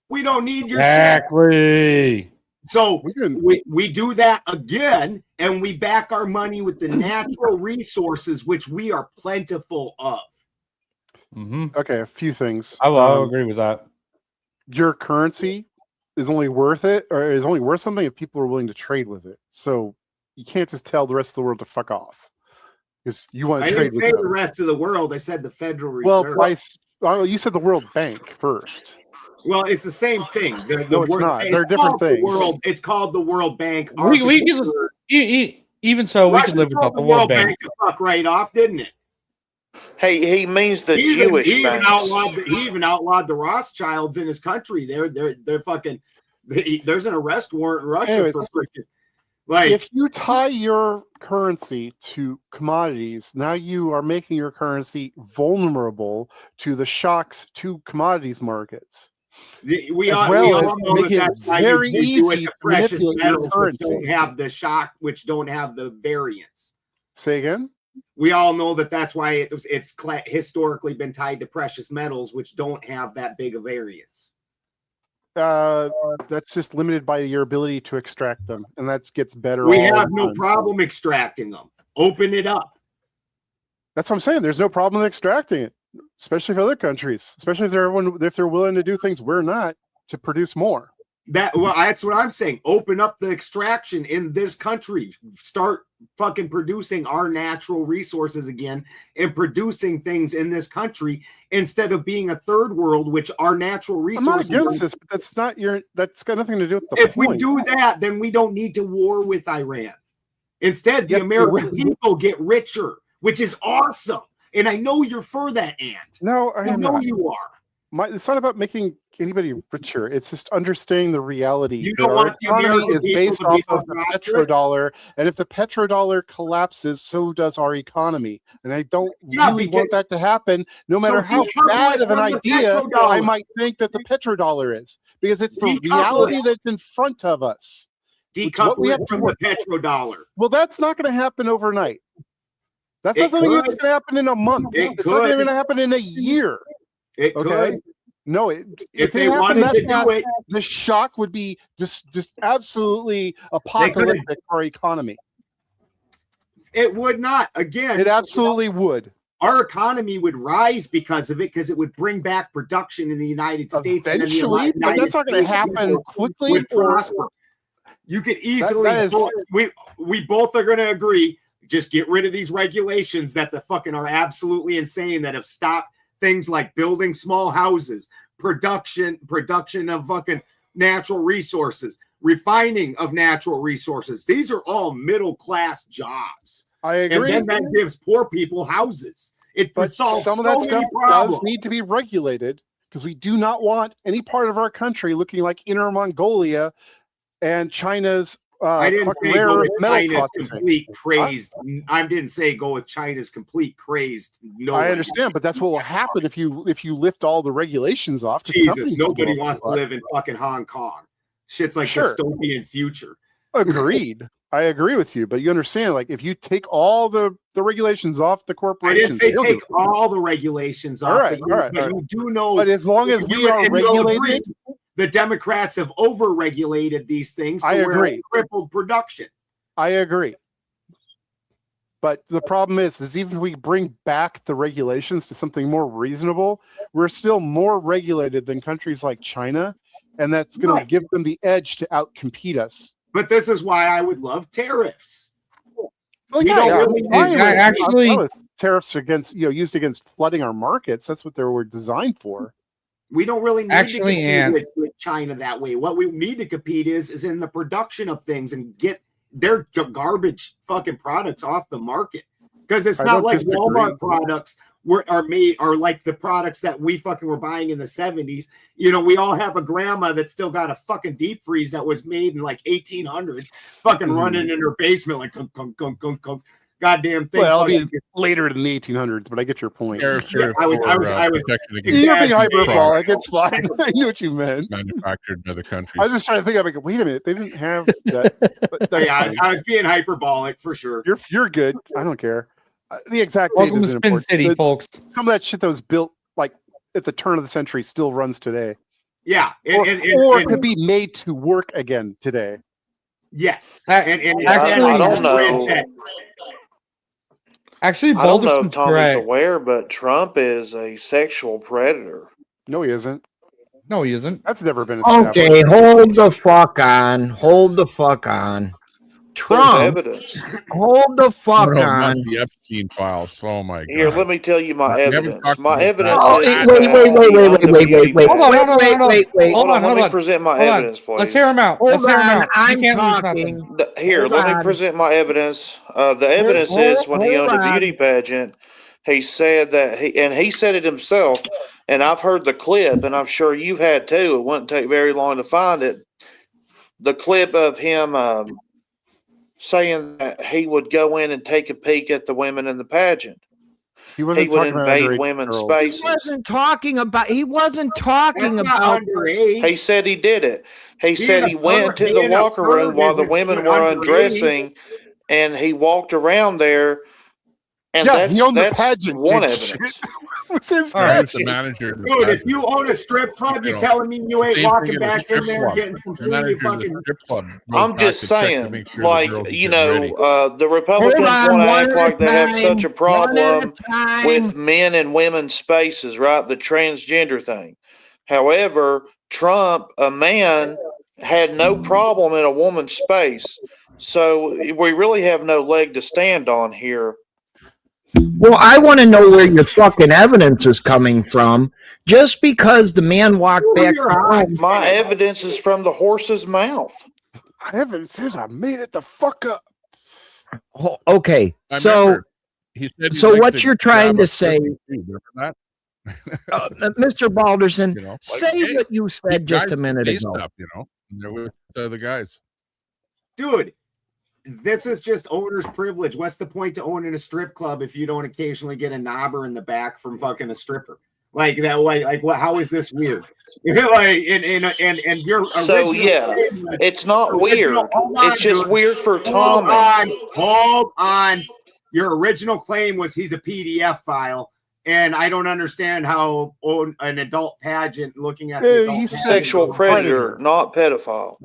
we don't need your shit. So we do that again, and we back our money with the natural resources, which we are plentiful of. Okay, a few things. I'll agree with that. Your currency is only worth it, or is only worth something if people are willing to trade with it. So you can't just tell the rest of the world to fuck off because you want to trade with them. I didn't say the rest of the world. I said the Federal Reserve. Well, you said the World Bank first. Well, it's the same thing. No, it's not. They're different things. It's called the World Bank. Even so, we can live without the World Bank. To fuck right off, didn't it? Hey, he means the Jewish banks. He even outlawed the Rothschilds in his country. They're fucking. There's an arrest warrant in Russia for freaking. Like, if you tie your currency to commodities, now you are making your currency vulnerable to the shocks to commodities markets. We all know that's very easy to precious metals which don't have the shock, which don't have the variance. Say again? We all know that's why it's historically been tied to precious metals, which don't have that big a variance. That's just limited by your ability to extract them, and that gets better. We have no problem extracting them. Open it up. That's what I'm saying. There's no problem with extracting it, especially for other countries, especially if they're willing to do things we're not to produce more. That's what I'm saying. Open up the extraction in this country. Start fucking producing our natural resources again and producing things in this country instead of being a third world, which our natural resources. I'm not against this, but that's got nothing to do with the If we do that, then we don't need to war with Iran. Instead, the American people get richer, which is awesome. And I know you're for that, Ant. No, I know you are. It's not about making anybody richer. It's just understanding the reality. You don't want the economy is based off of the petrodollar, and if the petrodollar collapses, so does our economy. And I don't really want that to happen, no matter how bad of an idea I might think that the petrodollar is, because it's the reality that's in front of us. Decouple it from the petrodollar. Well, that's not going to happen overnight. That's not something that's going to happen in a month. It's not even going to happen in a year. It could. No, if they wanted to do it, the shock would be just absolutely apocalyptic for our economy. It would not. Again, it absolutely would. Our economy would rise because of it, because it would bring back production in the United States. Eventually, but that's not going to happen quickly. You could easily. We both are going to agree. Just get rid of these regulations that the fucking are absolutely insane, that have stopped things like building small houses, production of fucking natural resources, refining of natural resources. These are all middle class jobs. I agree. And then that gives poor people houses. But solves some of that stuff does need to be regulated, because we do not want any part of our country looking like Inner Mongolia and China's I didn't say go with China's complete crazed. I didn't say go with China's complete crazed. No, I understand, but that's what will happen if you lift all the regulations off. Jesus, nobody wants to live in fucking Hong Kong. Shit's like dystopian future. Agreed. I agree with you, but you understand, like, if you take all the regulations off the corporations. I didn't say take all the regulations off. All right. You do know. But as long as we are regulated, the Democrats have overregulated these things to where it crippled production. I agree. But the problem is even if we bring back the regulations to something more reasonable, we're still more regulated than countries like China, and that's going to give them the edge to outcompete us. But this is why I would love tariffs. Well, actually, tariffs against used against flooding our markets. That's what they were designed for. We don't really need to compete with China that way. What we need to compete is in the production of things and get their garbage fucking products off the market, because it's not like Walmart products are like the products that we fucking were buying in the 70s. You know, we all have a grandma that still got a fucking deep freeze that was made in like 1800, fucking running in her basement like goddamn thing. Well, it'll be later in the 1800s, but I get your point. I was you're being hyperbolic. It's fine. I knew what you meant. Manufactured by the country. I was just trying to think. I'm like, wait a minute, they didn't have that. But yeah, I was being hyperbolic for sure. You're good. I don't care. The exact date isn't important. City, folks. Some of that shit that was built like at the turn of the century still runs today. Yeah, or could be made to work again today. Yes, actually, I don't know. Actually, I don't know if Tommy's aware, but Trump is a sexual predator. No, he isn't. No, he isn't. That's never been established. Okay, hold the fuck on. Hold the fuck on. Trump. Hold the fuck on. The Epstein files. Oh my god. Here, let me tell you my evidence. My evidence. Wait. Hold on. Let me present my evidence, please. Let's hear him out. Hold on. I'm talking. Here, let me present my evidence. The evidence is when he owned a beauty pageant, he said that he said it himself, and I've heard the clip, and I'm sure you had too. It wouldn't take very long to find it. The clip of him saying that he would go in and take a peek at the women in the pageant. He would invade women's spaces. He wasn't talking about underage. He said he did it. He said he went to the locker room while the women were undressing, and he walked around there. And he owned the pageant. One evidence. The manager. Dude, if you own a strip club, you're telling me you ain't walking back in there and getting some free fucking. I'm just saying, like, the Republicans want to act like they have such a problem with men and women's spaces, right? The transgender thing. However, Trump, a man, had no problem in a woman's space. So we really have no leg to stand on here. Well, I want to know where your fucking evidence is coming from. Just because the man walked back. My evidence is from the horse's mouth. My evidence is I made it the fuck up. Okay, so what you're trying to say, Mr. Balderson, say what you said just a minute ago. They're with the guys. Dude, this is just owner's privilege. What's the point to owning a strip club if you don't occasionally get a knobber in the back from fucking a stripper? Like that way, like what? How is this weird? Like and your so it's not weird. It's just weird for Tommy. Hold on. Your original claim was he's a PDF file, and I don't understand how an adult pageant looking at the adult he's sexual predator, not pedophile.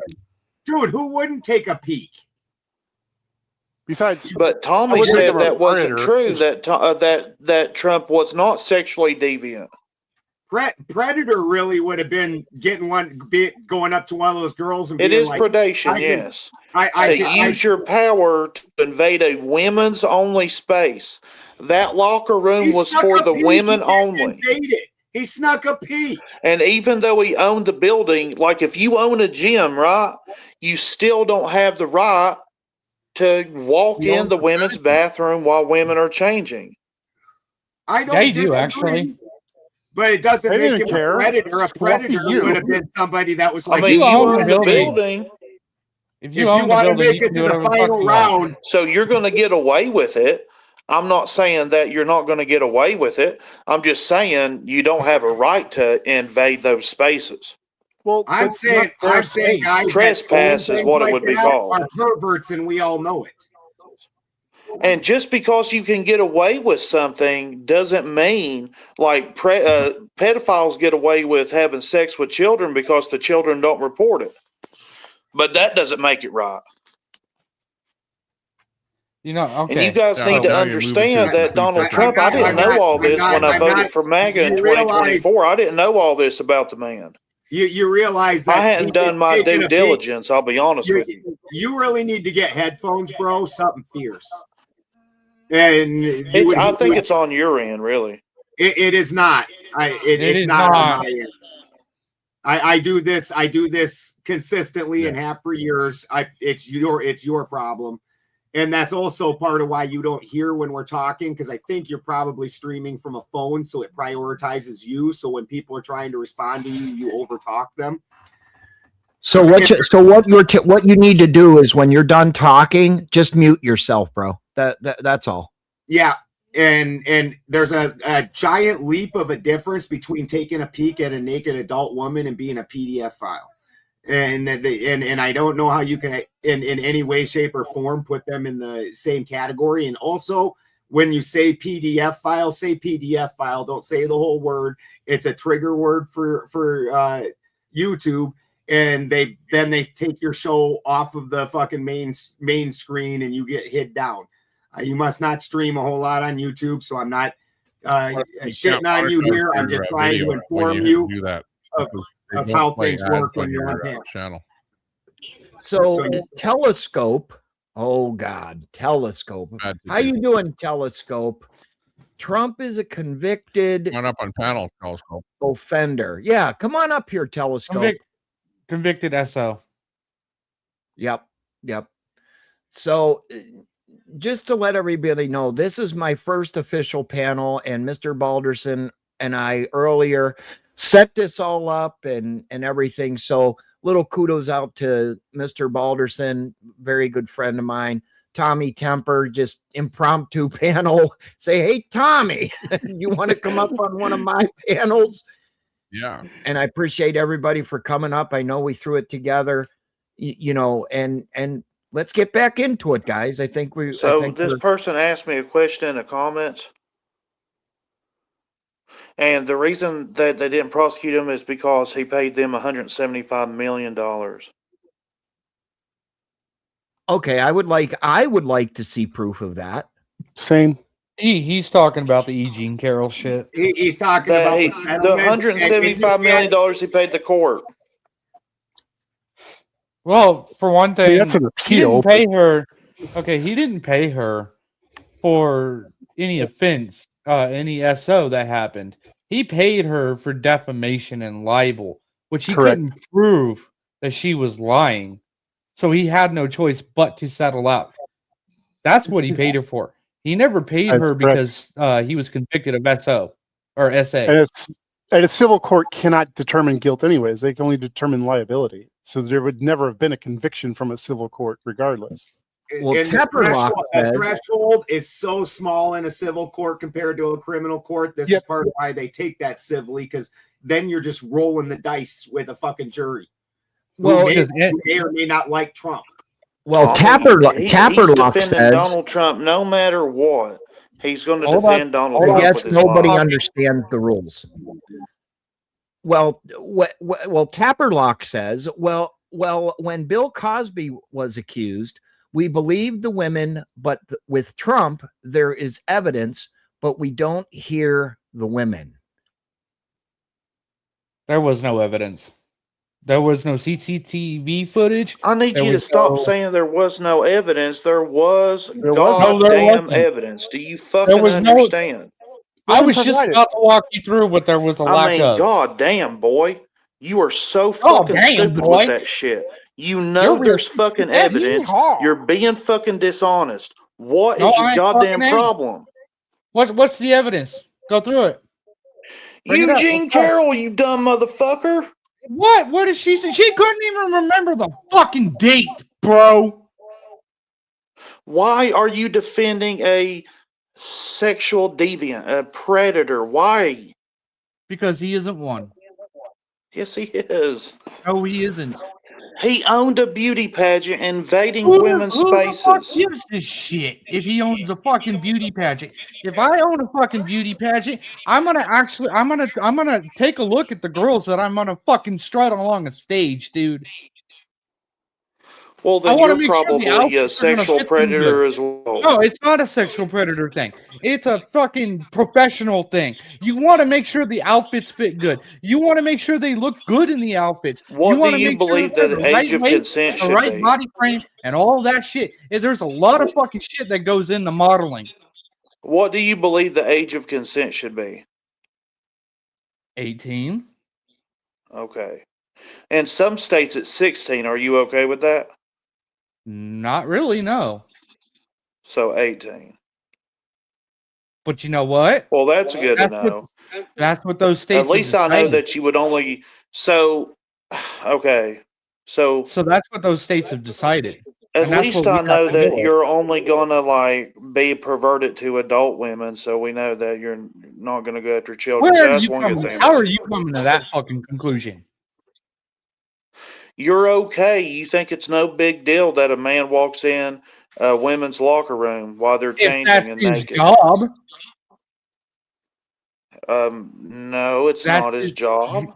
Dude, who wouldn't take a peek? Besides, but Tommy said that wasn't true. That Trump was not sexually deviant. Predator really would have been going up to one of those girls and it is like, predation. Yes, I use your power to invade a women's only space. That locker room was for the women only. He snuck a peek. And even though he owned the building, like if you own a gym, right, you still don't have the right to walk in the women's bathroom while women are changing. I don't. Yeah, you do actually, but it doesn't make him a predator. A predator would have been somebody that was like, you own the building. If you own the building, you can do whatever the final round. So you're going to get away with it. I'm not saying that you're not going to get away with it. I'm just saying you don't have a right to invade those spaces. Well, I'm saying guys, trespass is what it would be called. Are perverts, and we all know it. And just because you can get away with something doesn't mean like pedophiles get away with having sex with children because the children don't report it. But that doesn't make it right. You know, okay. And you guys Yeah, need to now you're moving to understand that complete Donald different Trump, I didn't know all this when I voted not- for MAGA in you realize- 2024. I didn't know all this about the man. You realize that I hadn't done my due diligence, I'll be honest with you. You really need to get headphones, bro. Something fierce. And I think it's on your end, really. It is not. It's not on my end. I do this consistently and have for years. It's your problem. And that's also part of why you don't hear when we're talking, because I think you're probably streaming from a phone, so it prioritizes you. So when people are trying to respond to you, you overtalk them. So what you need to do is when you're done talking, just mute yourself, bro. That's all. Yeah. And there's a giant leap of a difference between taking a peek at a naked adult woman and being a PDF file. And I don't know how you can in any way, shape, or form put them in the same category. And also, when you say PDF file, say PDF file. Don't say the whole word. It's a trigger word for YouTube, and they take your show off of the fucking main screen, and you get hid down. You must not stream a whole lot on YouTube, so I'm not shitting on you here. I'm just trying to inform you of how things work when you're on channel. So Telescope, oh God, Telescope. How you doing, Telescope? Trump is a convicted. Come on up on panel, Telescope. Offender. Yeah, come on up here, Telescope. Convicted SO. Yep. So just to let everybody know, this is my first official panel, and Mr. Balderson and I earlier set this all up and everything. So little kudos out to Mr. Balderson, very good friend of mine. Tommy Temper, just impromptu panel. Say, hey, Tommy, you want to come up on one of my panels? Yeah. And I appreciate everybody for coming up. I know we threw it together, and let's get back into it, guys. I think this person asked me a question in the comments. And the reason that they didn't prosecute him is because he paid them $175 million. Okay, I would like to see proof of that. Same. He's talking about the E. Jean Carroll shit. He's talking about the $175 million he paid the court. Well, for one thing, that's an appeal. He didn't pay her. Okay, he didn't pay her for any offense, any SO that happened. He paid her for defamation and libel, which he couldn't prove that she was lying. So he had no choice but to settle out. That's what he paid her for. He never paid her because he was convicted of SO or SA. And a civil court cannot determine guilt anyways. They can only determine liability. So there would never have been a conviction from a civil court regardless. Well, the threshold is so small in a civil court compared to a criminal court. This is part of why they take that civilly, because then you're just rolling the dice with a fucking jury. Well, who may or may not like Trump. Well, he's defending Donald Trump no matter what. He's going to defend Donald Trump. I guess nobody understands the rules. Well, Tapperlock says, well, when Bill Cosby was accused, we believed the women, but with Trump, there is evidence, but we don't hear the women. There was no evidence. There was no CCTV footage. I need you to stop saying there was no evidence. There was goddamn evidence. Do you fucking understand? I was just about to walk you through what there was a lack of. Goddamn, boy. You are so fucking stupid with that shit. You know there's fucking evidence. You're being fucking dishonest. What is your goddamn problem? What's the evidence? Go through it. Eugene Carroll, you dumb motherfucker. What? What did she say? She couldn't even remember the fucking date, bro. Why are you defending a sexual deviant, a predator? Why? Because he isn't one. Yes, he is. No, he isn't. He owned a beauty pageant invading women's Who the fuck spaces. gives a shit if he owns a fucking beauty pageant? If I own a fucking beauty pageant, I'm gonna take a look at the girls that I'm gonna fucking strut along a stage, dude. Well, I then want to you're make sure the probably a outfits are gonna sexual fit them good. predator as well. No, it's not a sexual predator thing. It's a fucking professional thing. You want to make sure the outfits fit good. You want to make sure they look good in the outfits. You What do want to you make sure believe they're the the age right of weight, consent the should right be? body frame, and all that shit. There's a lot of fucking shit that goes into modeling. What do you believe the age of consent should be? 18. Okay. In some states, it's 16. Are you okay with that? Not really, no. So 18. But you know what? Well, that's good to That's what know. that's what those states At have least I know decided. that you would only. So, okay. So So that's what those states have decided. at And that's least what we I have know to that do. you're only gonna like be perverted to adult women. So we know that you're not gonna go after children. Where So are that's you one good coming? thing How about are it. you coming to that fucking conclusion? You're okay. You think it's no big deal that a man walks in a women's locker room while they're If that's changing and his naked. job, No, it's that's not his his. job.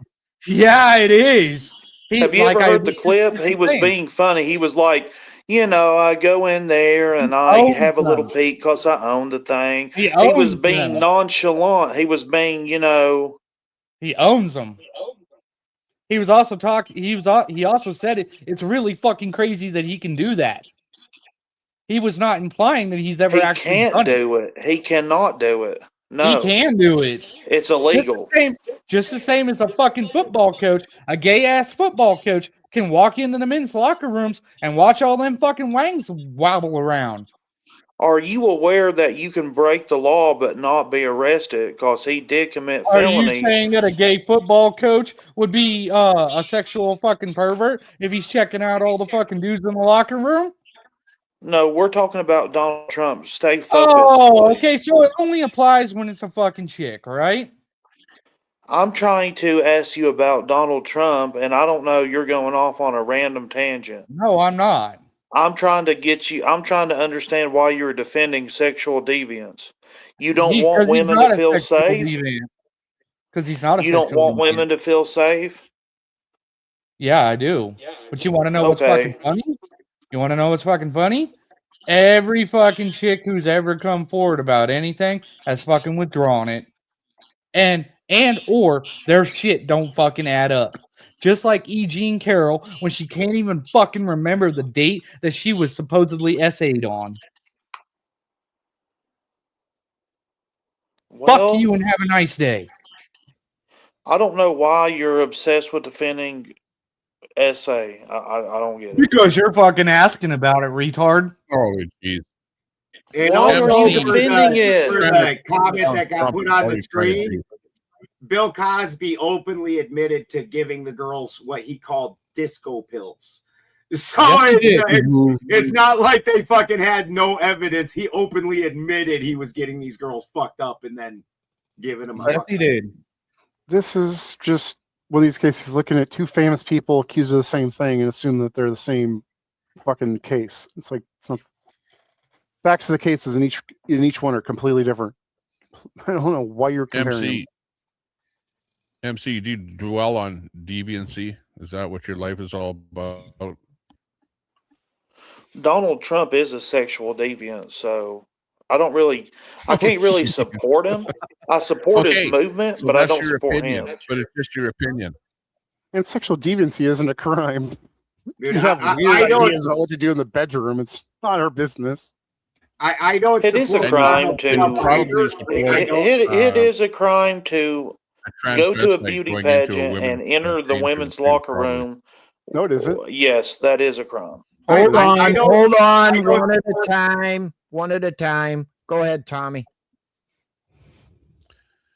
Yeah, it is. Have you ever heard the clip? He was being funny. He was like, I go in there and I owns have a little them. peek because I own the thing. He He was owns being them. nonchalant. He was being, He owns them. He was also talking. He also said it. It's really fucking crazy that he can do that. He was not implying that he's ever he actually can't done it. do it. He cannot do it. He No, can do it. it's illegal. Just the same as a fucking football coach, a gay ass football coach can walk into the men's locker rooms and watch all them fucking wangs wobble around. Are you aware that you can break the law but not be arrested because he did commit Are you felonies? saying that a gay football coach would be a sexual fucking pervert if he's checking out all the fucking dudes in the locker room? No, we're talking about Donald Trump. Stay focused. Oh, please. okay. So it only applies when it's a fucking chick, right? I'm trying to ask you about Donald Trump, and I don't know, you're going off on a random tangent. No, I'm not. I'm trying to understand why you're defending sexual deviance. You don't want women to feel safe? Because he's not a You sexual don't want deviant. women to feel safe? Yeah, I do. But you want to know what's Okay. fucking funny? You want to know what's fucking funny? Every fucking chick who's ever come forward about anything has fucking withdrawn it. And or their shit don't fucking add up. Just like E. Jean Carroll when she can't even fucking remember the date that she was supposedly essayed on. Well, Fuck you and have a nice day. I don't know why you're obsessed with defending essay. I don't get it. Because you're fucking asking about it, retard. Holy jeez. And Why are also you for defending for it? the comment that got Trump put on the already screen, Bill Cosby openly admitted to giving the girls what he called disco pills. So it's not like they fucking had no evidence. He openly admitted he was getting these girls fucked up and then giving them a Yes, he did. This is just one of these cases looking at two famous people accused of the same thing and assume that they're the same fucking case. It's like facts of the cases in each one are completely different. I don't know why you're comparing. MC, do you dwell on deviancy? Is that what your life is all about? Donald Trump is a sexual deviant, so I can't really support him. I support his movement, so but I that's don't your support opinion, him. But it's just your opinion. And sexual deviancy isn't a crime. Dude, You have I weird don't- ideas about what to do in the bedroom. It's not our business. I don't. It is a support crime to. Donald Trump either. It is a crime to go to a transvestite beauty going into a pageant women's and enter the change women's room, locker probably. room. No, it isn't. Yes, that is a crime. Hold on, I don't- hold on, I don't- one at a time. One at a time. Go ahead, Tommy.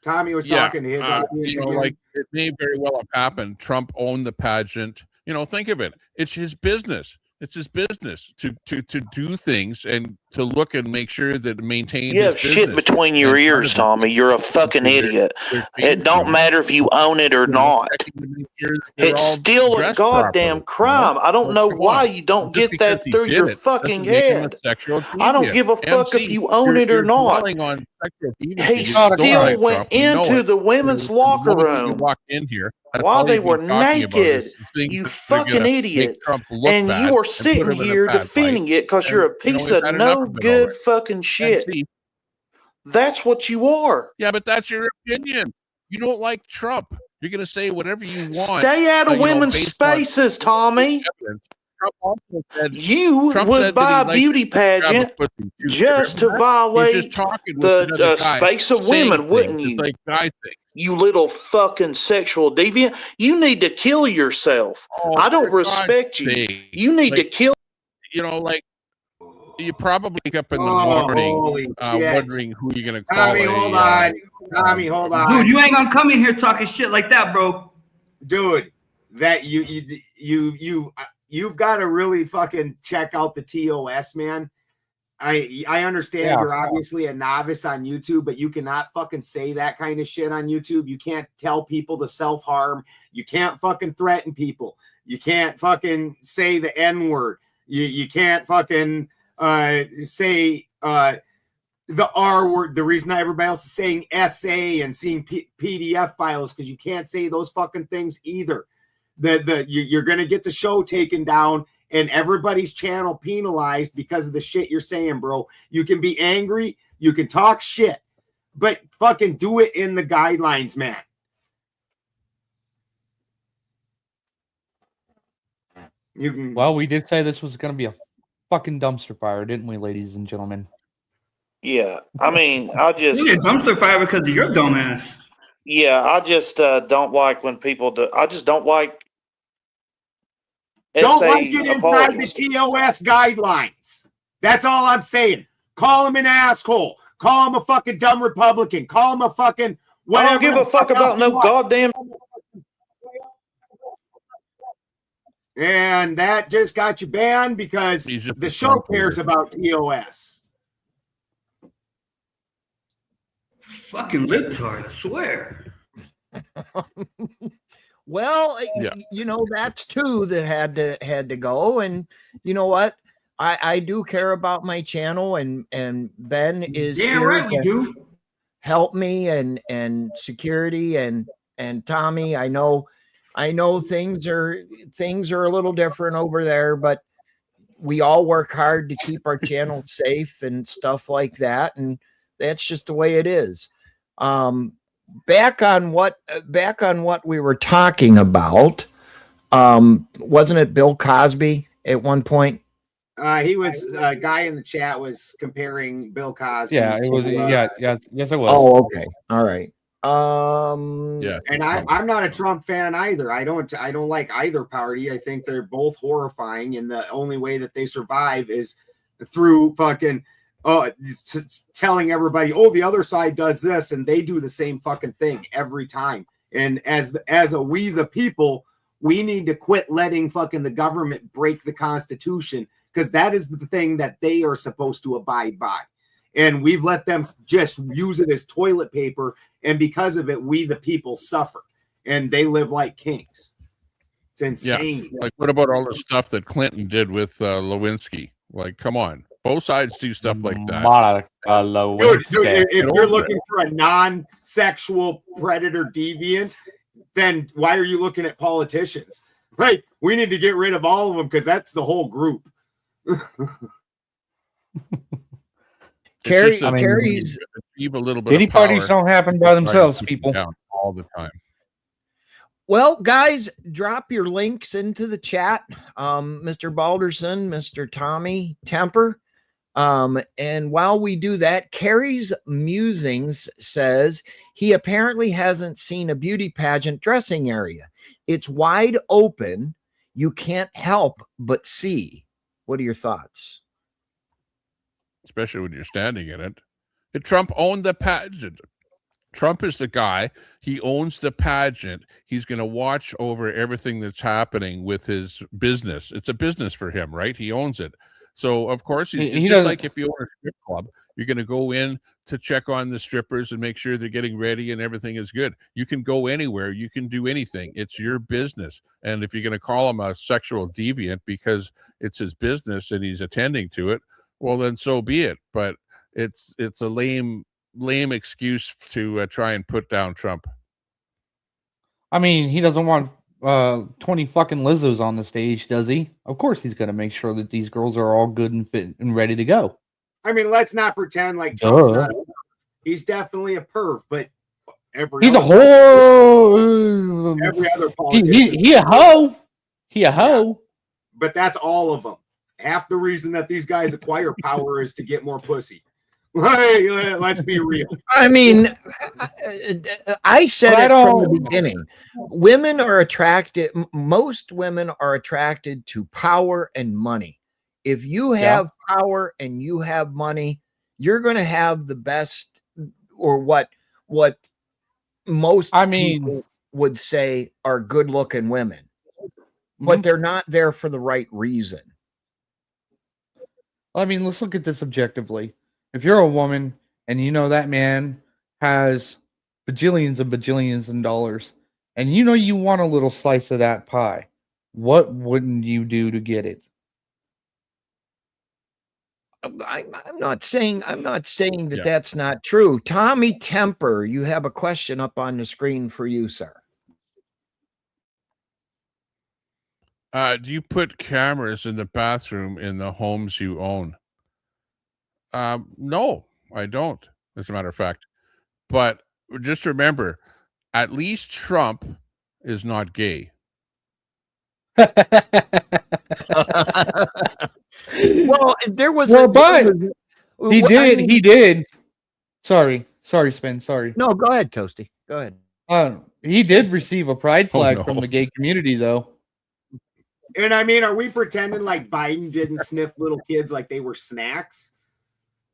Tommy was talking to his audience again. like it may very well have happened. Trump owned the pageant. Think of it. It's his business. It's his business to do things and to look and make sure that it maintains. You have shit between your ears, Tommy. You're a fucking idiot. It don't matter if you own it or not. It's still a goddamn crime. I don't know why you don't get that through your fucking head. I don't give a fuck if you own it or not. He still went into the women's locker room while they were naked. You fucking idiot. And you are sitting here defending it because you're a piece of no good fucking shit. That's what you are. Yeah, but that's your opinion. You don't like Trump. You're going to say whatever you want. Stay out of women's spaces, Tommy. You would buy a beauty pageant just to violate the space of women, wouldn't you? You little fucking sexual deviant. You need to kill yourself. I don't respect you. You need to kill. You know, like, you probably wake up in the morning wondering who you're going to call. Tommy, hold on. Tommy, hold on. Dude, you ain't going to come in here talking shit like that, bro. Dude, that you've got to really fucking check out the TOS, man. I understand you're obviously a novice on YouTube, but you cannot fucking say that kind of shit on YouTube. You can't tell people to self-harm. You can't fucking threaten people. You can't fucking say the N-word. You can't fucking say the R word. The reason everybody else is saying SA and seeing PDF files because you can't say those fucking things either. You're going to get the show taken down and everybody's channel penalized because of the shit you're saying, bro. You can be angry, you can talk shit, but fucking do it in the guidelines, man. You can. Well, we did say this was going to be a fucking dumpster fire, didn't we, ladies and gentlemen? Yeah, I mean, I just... You dumpster fire because of your dumbass. Yeah, I just don't like when people do... I just don't like... Don't like it inside the TOS guidelines. That's all I'm saying. Call him an asshole. Call him a fucking dumb Republican. Call him a fucking whatever. I don't give a fuck about no goddamn... And that just got you banned because the show cares about TOS. Fucking libtard, I swear. Well, you know, that's two that had to go. And you know what? I do care about my channel, and Ben is here to help me and security and Tommy. I know things are a little different over there, but we all work hard to keep our channel safe and stuff like that, and that's just the way it is. Back on what we were talking about, wasn't it Bill Cosby at one point? He was a guy in the chat was comparing Bill Cosby. Yeah, it was. Yes, it was. Oh, okay, all right. And I'm not a Trump fan either. I don't like either party. I think they're both horrifying, and the only way that they survive is through fucking telling everybody, oh, the other side does this, and they do the same fucking thing every time. And as we the people, we need to quit letting fucking the government break the Constitution, because that is the thing that they are supposed to abide by. And we've let them just use it as toilet paper, and because of it, we the people suffer, and they live like kings. It's insane. Yeah. Like, what about all the stuff that Clinton did with Lewinsky? Like, come on. Both sides do stuff like that. Dude, if you're looking for a non-sexual predator deviant, then why are you looking at politicians? Right? We need to get rid of all of them because that's the whole group. Carrie's a little bit. Pity parties don't happen by themselves, people. All the time. Well, guys, drop your links into the chat. Mr. Balderson, Mr. Tommy Temper. And while we do that, Carrie's Musings says he apparently hasn't seen a beauty pageant dressing area. It's wide open. You can't help but see. What are your thoughts? Especially when you're standing in it. Trump owned the pageant. Trump is the guy. He owns the pageant. He's going to watch over everything that's happening with his business. It's a business for him, right? He owns it. So of course, He just doesn't. like if you own a strip club, you're going to go in to check on the strippers and make sure they're getting ready and everything is good. You can go anywhere. You can do anything. It's your business. And if you're going to call him a sexual deviant because it's his business and he's attending to it, well, then so be it. But it's a lame excuse to try and put down Trump. I mean, he doesn't want 20 fucking Lizzos on the stage, does he? Of course he's going to make sure that these girls are all good and fit and ready to go. I mean, let's not pretend like Trump's not a perv. He's definitely a perv, but he's a whore. Every other politician. He a hoe. He a hoe. Yeah. But that's all of them. Half the reason that these guys acquire power is to get more pussy. Let's be real. I mean, I said it from the beginning. Women are attracted. Most women are attracted to power and money. If you have power and you have money, you're going to have the best, or what most people would say are good-looking women, but they're not there for the right reason. I mean, let's look at this objectively. If you're a woman and you know that man has bajillions and bajillions of dollars, and you know you want a little slice of that pie, what wouldn't you do to get it? I'm not saying that that's not true. Tommy Temper, you have a question up on the screen for you, sir. Do you put cameras in the bathroom in the homes you own? No, I don't, as a matter of fact. But just remember, at least Trump is not gay. Well, there was he did. Sorry, Spin. Sorry. No, go ahead, Toasty. Go ahead. He did receive a pride flag from the gay community, though. And I mean, are we pretending like Biden didn't sniff little kids like they were snacks?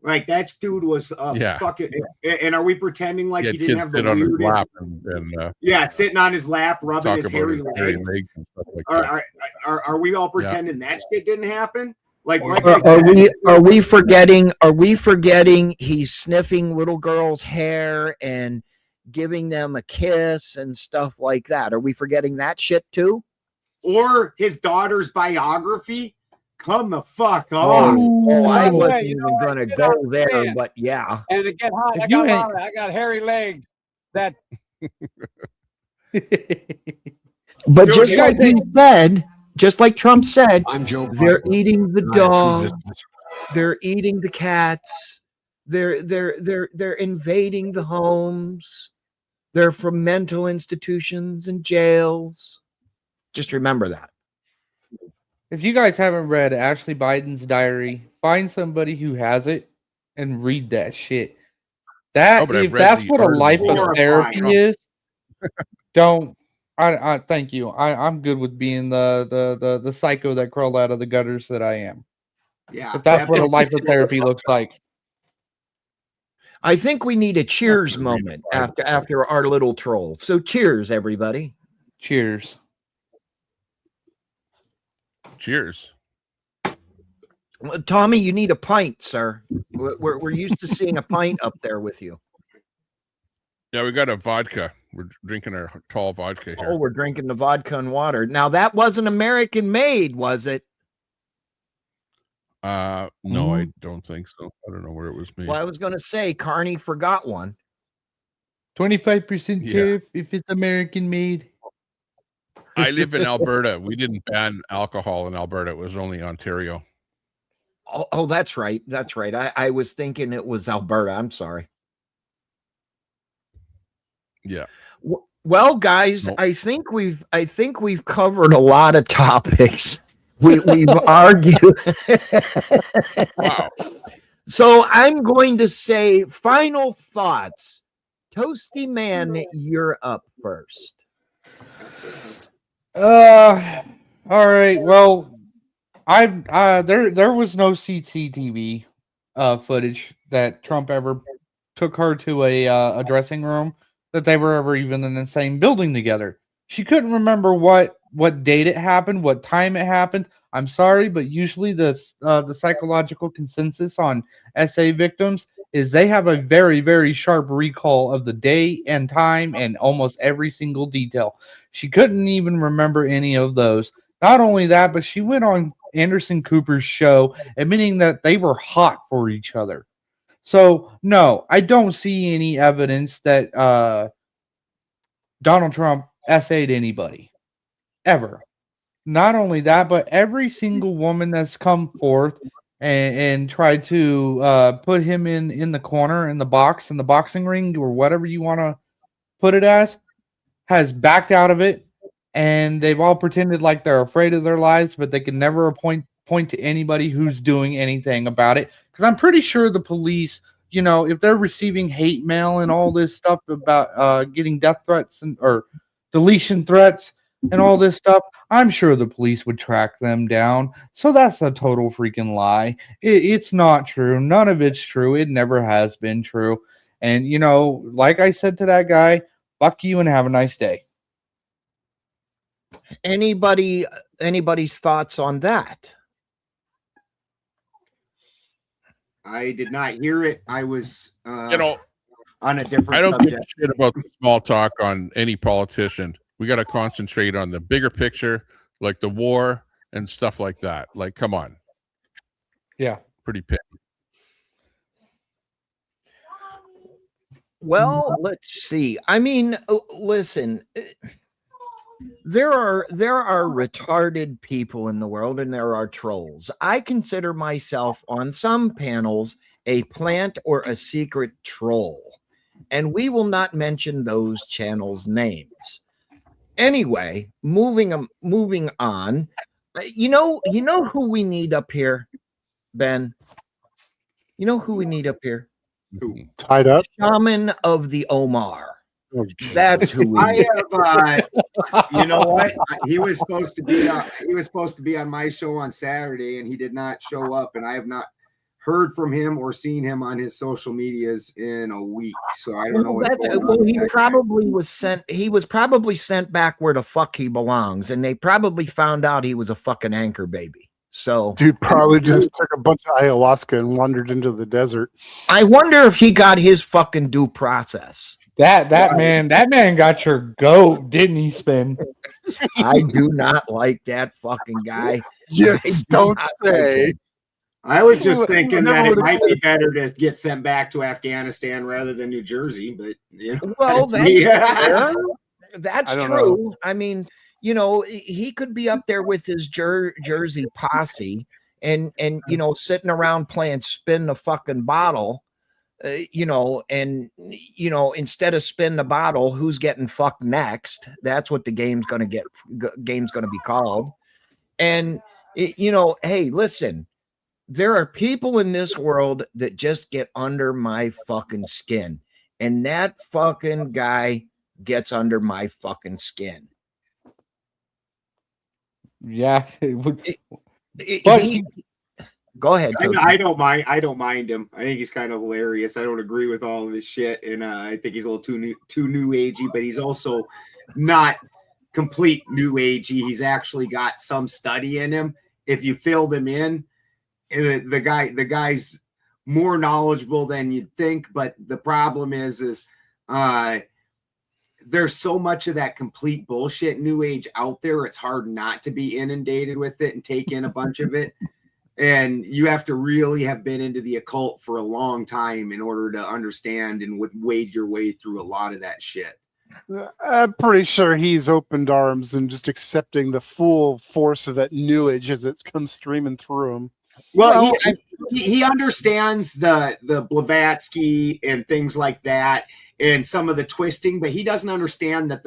Like that dude was fucking. And are we pretending like he didn't have the weirdest? Sitting on his lap, rubbing his hairy legs. Are we all pretending that shit didn't happen? Are we forgetting? Are we forgetting he's sniffing little girls' hair and giving them a kiss and stuff like that? Are we forgetting that shit too? Or his daughter's biography? Come the fuck on. I wasn't even going to go there, but yeah. And to get hot, I got hairy legs. That. But just like he said, just like Trump said, they're eating the dog, they're eating the cats, they're invading the homes, they're from mental institutions and jails. Just remember that. If you guys haven't read Ashley Biden's diary, find somebody who has it and read that shit. If that's what a life of therapy is, don't. I thank you. I'm good with being the psycho that crawled out of the gutters that I am. Yeah. But that's what a life of therapy looks like. I think we need a cheers moment after our little troll. So cheers, everybody. Cheers. Cheers. Tommy, you need a pint, sir. We're used to seeing a pint up there with you. Yeah, we got a vodka. We're drinking our tall vodka here. Oh, we're drinking the vodka and water. Now, that wasn't American made, was it? No, I don't think so. I don't know where it was made. Well, I was going to say Carney forgot one. 25% tariff if it's American made. I live in Alberta. We didn't ban alcohol in Alberta. It was only Ontario. Oh, that's right. That's right. I was thinking it was Alberta. I'm sorry. Yeah. Well, guys, I think we've covered a lot of topics. We've argued. Wow. So I'm going to say final thoughts. Toasty Man, you're up first. All right. Well, there was no CCTV footage that Trump ever took her to a dressing room, that they were ever even in the same building together. She couldn't remember what what date it happened, what time it happened. I'm sorry, but usually the psychological consensus on SA victims is they have a very, very sharp recall of the day and time and almost every single detail. She couldn't even remember any of those. Not only that, but she went on Anderson Cooper's show admitting that they were hot for each other. So, no, I don't see any evidence that Donald Trump SA'd anybody ever. Not only that, but every single woman that's come forth and tried to put him in the corner, in the box, in the boxing ring, or whatever you want to put it as, has backed out of it, and they've all pretended like they're afraid of their lives, but they can never point to anybody who's doing anything about it. Because I'm pretty sure the police, you know, if they're receiving hate mail and all this stuff about getting death threats or deletion threats and all this stuff, I'm sure the police would track them down. So that's a total freaking lie. It's not true. None of it's true. It never has been true. And, you know, like I said to that guy, fuck you and have a nice day. Anybody's thoughts on that? I did not hear it. I was, You know, on a different I don't subject. give a shit about the small talk on any politician. We got to concentrate on the bigger picture, like the war and stuff like that. Like, come on. Yeah. Pretty picky. Well, let's see. I mean, listen, there are retarded people in the world and there are trolls. I consider myself on some panels a plant or a secret troll, and we will not mention those channels' names. Anyway, moving on. You know who we need up here, Ben? You know who we need up here? Tied up? Shaman of the Omar. That's who we I have. You know what? He was supposed to be on my show on Saturday, and he did not show up. And I have not heard from him or seen him on his social medias in a week. So I don't know what's going on. Well, he probably was sent. He was probably sent back where the fuck he belongs, and they probably found out he was a fucking anchor baby. So dude probably just took a bunch of ayahuasca and wandered into the desert. I wonder if he got his fucking due process. That man got your goat, didn't he, Spin? I do not like that fucking guy. Yes, don't say. I was just thinking that it might be better to get sent back to Afghanistan rather than New Jersey, but you know, well, that's I don't true. know. I mean, you know, he could be up there with his Jersey posse and you know, sitting around playing spin the fucking bottle, you know, and you know, instead of spin the bottle, who's getting fucked next? That's what the game's gonna be called. And you know, hey, listen. There are people in this world that just get under my fucking skin. And that fucking guy gets under my fucking skin. Yeah. Go ahead. I don't mind him. I think he's kind of hilarious. I don't agree with all of his shit. And I think he's a little too new agey, but he's also not complete new agey. He's actually got some study in him. If you filled him in, the guy's more knowledgeable than you'd think, but the problem is there's so much of that complete bullshit new age out there. It's hard not to be inundated with it and take in a bunch of it. And you have to really have been into the occult for a long time in order to understand and wade your way through a lot of that shit. I'm pretty sure he's opened arms and just accepting the full force of that new age as it comes streaming through him. Well, he understands the Blavatsky and things like that and some of the twisting, but he doesn't understand that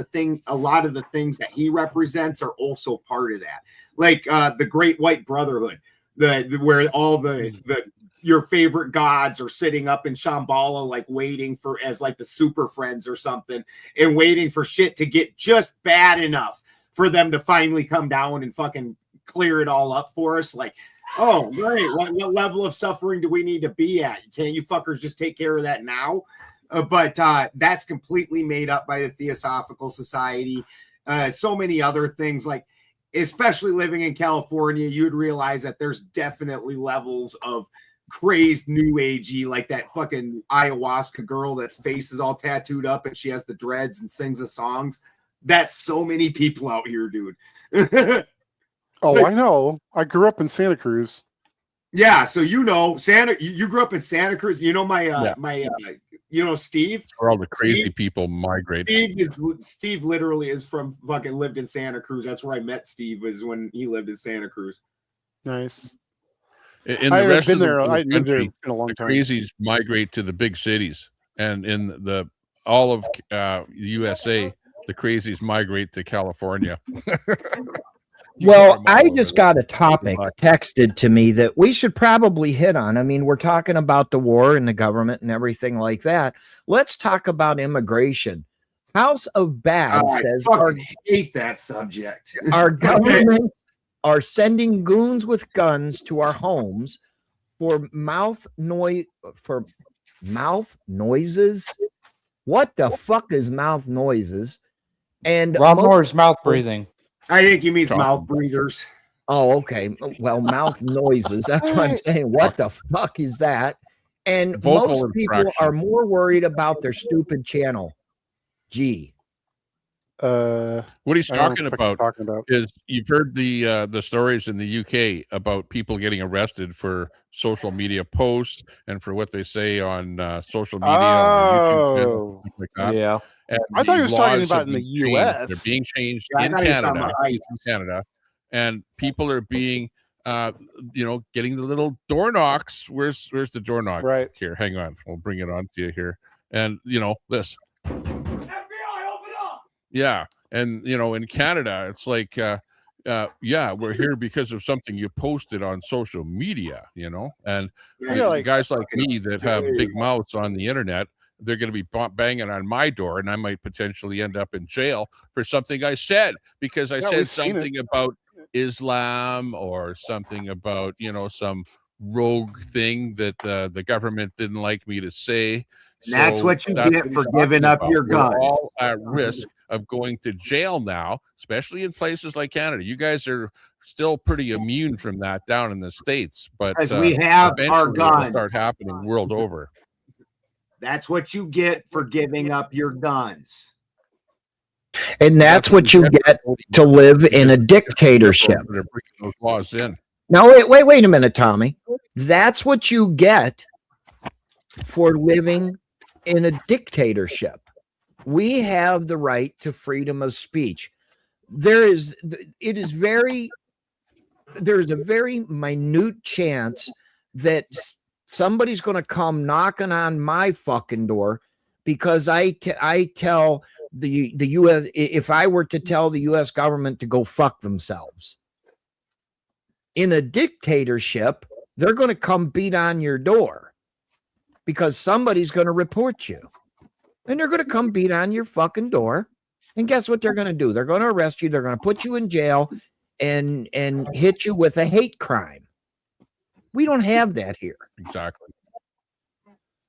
a lot of the things that he represents are also part of that. Like the Great White Brotherhood, where all your favorite gods are sitting up in Shambhala, like waiting for as like the super friends or something, and waiting for shit to get just bad enough for them to finally come down and fucking clear it all up for us. Like, oh, great. What level of suffering do we need to be at? Can't you fuckers just take care of that now? But that's completely made up by the Theosophical Society. so many other things, like especially living in California, you would realize that there's definitely levels of crazed new agey, like that fucking ayahuasca girl that's face is all tattooed up and she has the dreads and sings the songs. That's so many people out here, dude. Oh, I know. I grew up in Santa Cruz. Yeah, so you know you grew up in Santa Cruz. You know you know Steve. Where all the crazy people migrate. Steve literally is from fucking lived in Santa Cruz. That's where I met Steve, was when he lived in Santa Cruz. Nice. In the rest of the lived there country, in a long the time. crazies migrate to the big cities, and in all of the USA, the crazies migrate to California. Well, I just got a topic texted to me that we should probably hit on. I mean, we're talking about the war and the government and everything like that. Let's talk about immigration. House of Bad says, I hate that subject. Our government are sending goons with guns to our homes for mouth noises. What the fuck is mouth noises? And Rob Moore's mouth breathing. I think he means mouth breathers. Oh, okay. Well, mouth noises. That's what I'm saying. What the fuck is that? And Vocal most people are more worried about their stupid channel. Gee. What he's talking about is, you've heard the stories in the UK about people getting arrested for social media posts and for what they say on social media, on their YouTube channel, stuff like that. Yeah. And I thought he was talking about in the changed. US. They're being changed Yeah, I in thought he was talking Canada. about ICE. And people are being getting the little door knocks. Where's the door knock? Right here. Hang on. We'll bring it on to you here. And this. Yeah. And in Canada, it's like we're here because of something you posted on social media, and guys like me that have big mouths on the internet, they're going to be banging on my door, and I might potentially end up in jail for something I said, because I said something about Islam or something about some rogue thing that the government didn't like me to say. And that's what you get for giving up your guns. We're all at risk of going to jail now, especially in places like Canada. You guys are still pretty immune from that down in the States, but as we have our eventually guns, it'll start happening world over. That's what you get for giving up your guns. And that's what you get to live in a dictatorship. They're bringing those laws in. Now, wait a minute, Tommy. That's what you get for living in a dictatorship. We have the right to freedom of speech. There's a very minute chance that somebody's going to come knocking on my fucking door because I tell the U.S. if I were to tell the U.S. government to go fuck themselves. In a dictatorship, they're going to come beat on your door because somebody's going to report you. And they're going to come beat on your fucking door. And guess what they're going to do? They're going to arrest you. They're going to put you in jail and hit you with a hate crime. We don't have that here. Exactly.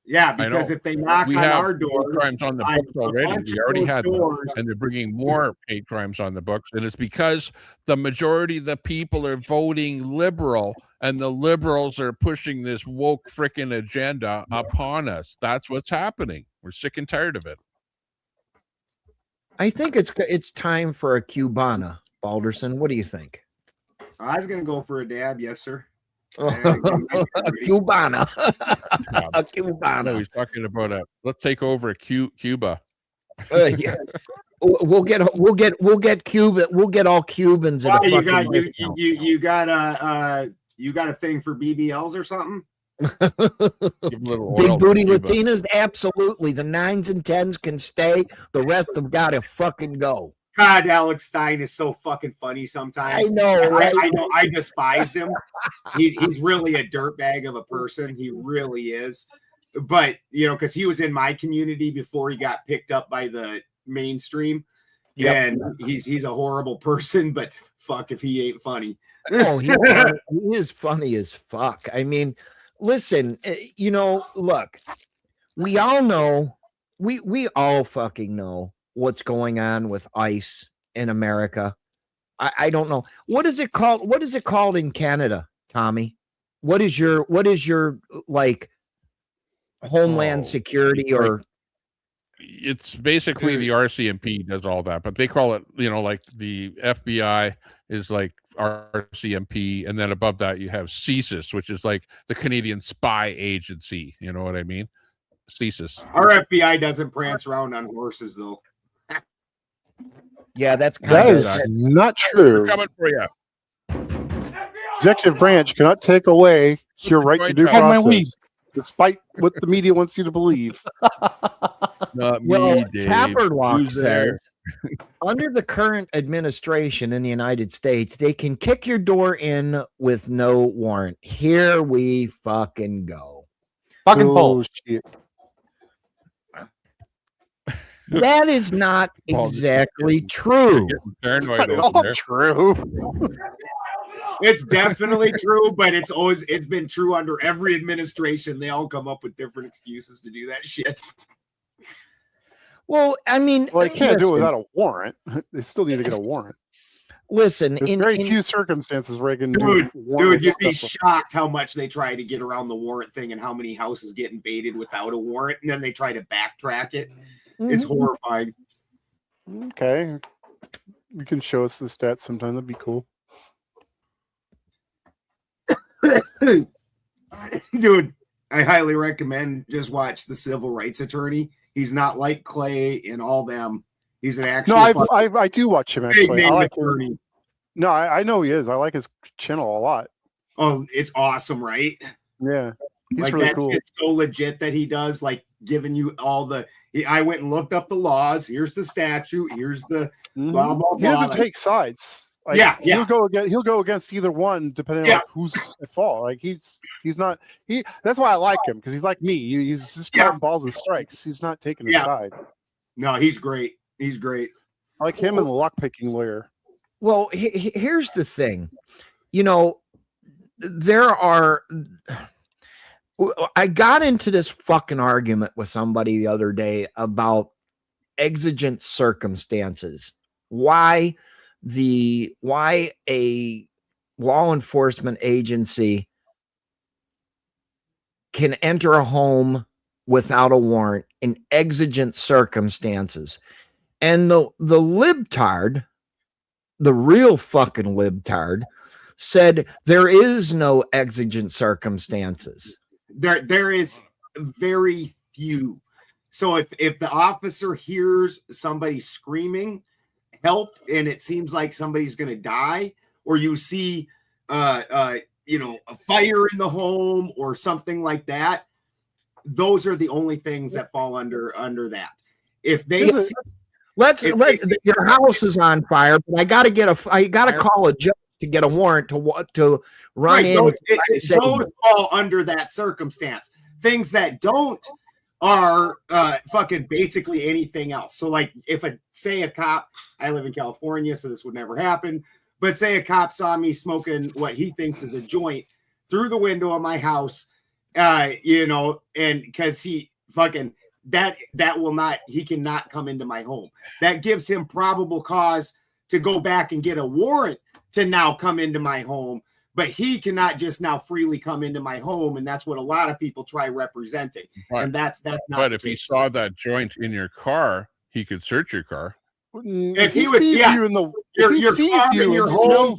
Yeah, because if they knock on our doors, crimes on the books already. We already had them, and they're bringing more hate crimes on the books. And it's because the majority of the people are voting liberal, and the liberals are pushing this woke freaking agenda upon us. That's what's happening. We're sick and tired of it. I think it's time for a Cubana, Balderson. What do you think? I was going to go for a dab. Yes, sir. Cubana. A Cubana. He's talking about let's take over Cuba. Yeah. We'll get Cuba. We'll get all Cubans. You got a thing for BBLs or something? Big booty Latinas, absolutely. The 9s and 10s can stay. The rest have got to fucking go. God, Alex Stein is so fucking funny sometimes. I know, right? I know. I despise him. He's really a dirtbag of a person. He really is. But because he was in my community before he got picked up by the mainstream, and he's a horrible person. But fuck if he ain't funny. Oh, he is funny as fuck. I mean, listen, look, we all know, we all fucking know what's going on with ICE in America. I don't know. What is it called? What is it called in Canada, Tommy? What is your like Homeland Security or? It's basically the RCMP does all that, but they call it, like the FBI is like RCMP, and then above that you have CSIS, which is like the Canadian Spy Agency. You know what I mean? CSIS. Our FBI doesn't prance around on horses, though. Yeah, that's that is not true. We're coming for you. Executive branch cannot take away your right to due process, despite what the media wants you to believe. Not well, me, Dave. Taberlock Who's there? says, under the current administration in the United States, they can kick your door in with no warrant. Here we fucking go. Fucking full. Shit. That is not exactly true. It's not all true. It's definitely true, but it's been true under every administration. They all come up with different excuses to do that shit. Well, I mean, they can't do it without a warrant. They still need to get a warrant. Listen, there's very few circumstances where they can dude, you'd be stuff. shocked how much they try to get around the warrant thing and how many houses get invaded without a warrant, and then they try to backtrack it. It's horrifying. Okay, you can show us the stats sometime. That'd be cool. Dude, I highly recommend just watch The Civil Rights Attorney. He's not like Clay and all them. He's an actual. No, I do watch him actually. I like attorney. No, I know he is. I like his channel a lot. Oh, it's awesome, right? Yeah, he's like really cool. It's so legit that he does like giving you all the. I went and looked up the laws. Here's the statute. Here's the blah blah blah. He doesn't take sides. Like, yeah. He'll go against either one depending on who's at fault. Like he's not. That's why I like him, because he's like me. He's just grabbing balls and strikes. He's not taking a side. No, he's great. He's great. I like him and the lockpicking lawyer. Well, here's the thing. There are. I got into this fucking argument with somebody the other day about exigent circumstances. Why a law enforcement agency can enter a home without a warrant in exigent circumstances. And the libtard, the real fucking libtard, said there is no exigent circumstances. There is very few. So if the officer hears somebody screaming help and it seems like somebody's going to die, or you see a fire in the home or something like that, those are the only things that fall under that. If they your house is on fire, but I got to call a judge to get a warrant to run in. Those fall under that circumstance. Things that don't are fucking basically anything else. So like if say a cop, I live in California, so this would never happen, but say a cop saw me smoking what he thinks is a joint through the window of my house, and because he fucking he cannot come into my home. That gives him probable cause to go back and get a warrant to now come into my home, but he cannot just now freely come into my home, and that's what a lot of people try representing. Right. And that's not. But if he saw that joint in your car, he could search your car. If he was, you in the your car in your home,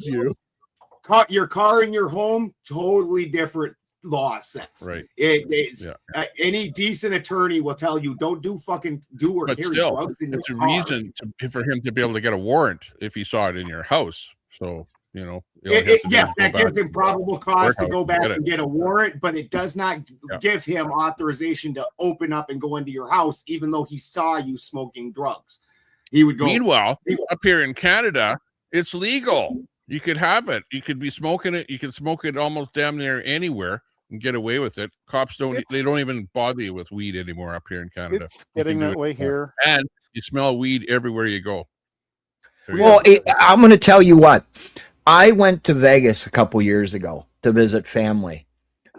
your car in your home, totally different law sets. Right. Any decent attorney will tell you don't do or but carry still, drugs in it's your a car. reason for him to be able to get a warrant if he saw it in your house. So that gives him probable cause to go back and get a warrant, but it does not give him authorization to open up and go into your house, even though he saw you smoking drugs. He would go. Meanwhile, up here in Canada, it's legal. You could have it. You could be smoking it. You can smoke it almost damn near anywhere and get away with it. Cops don't even bother you with weed anymore up here in Canada. It's getting that way here. And you smell weed everywhere you go. Well, I'm going to tell you what. I went to Vegas a couple years ago to visit family,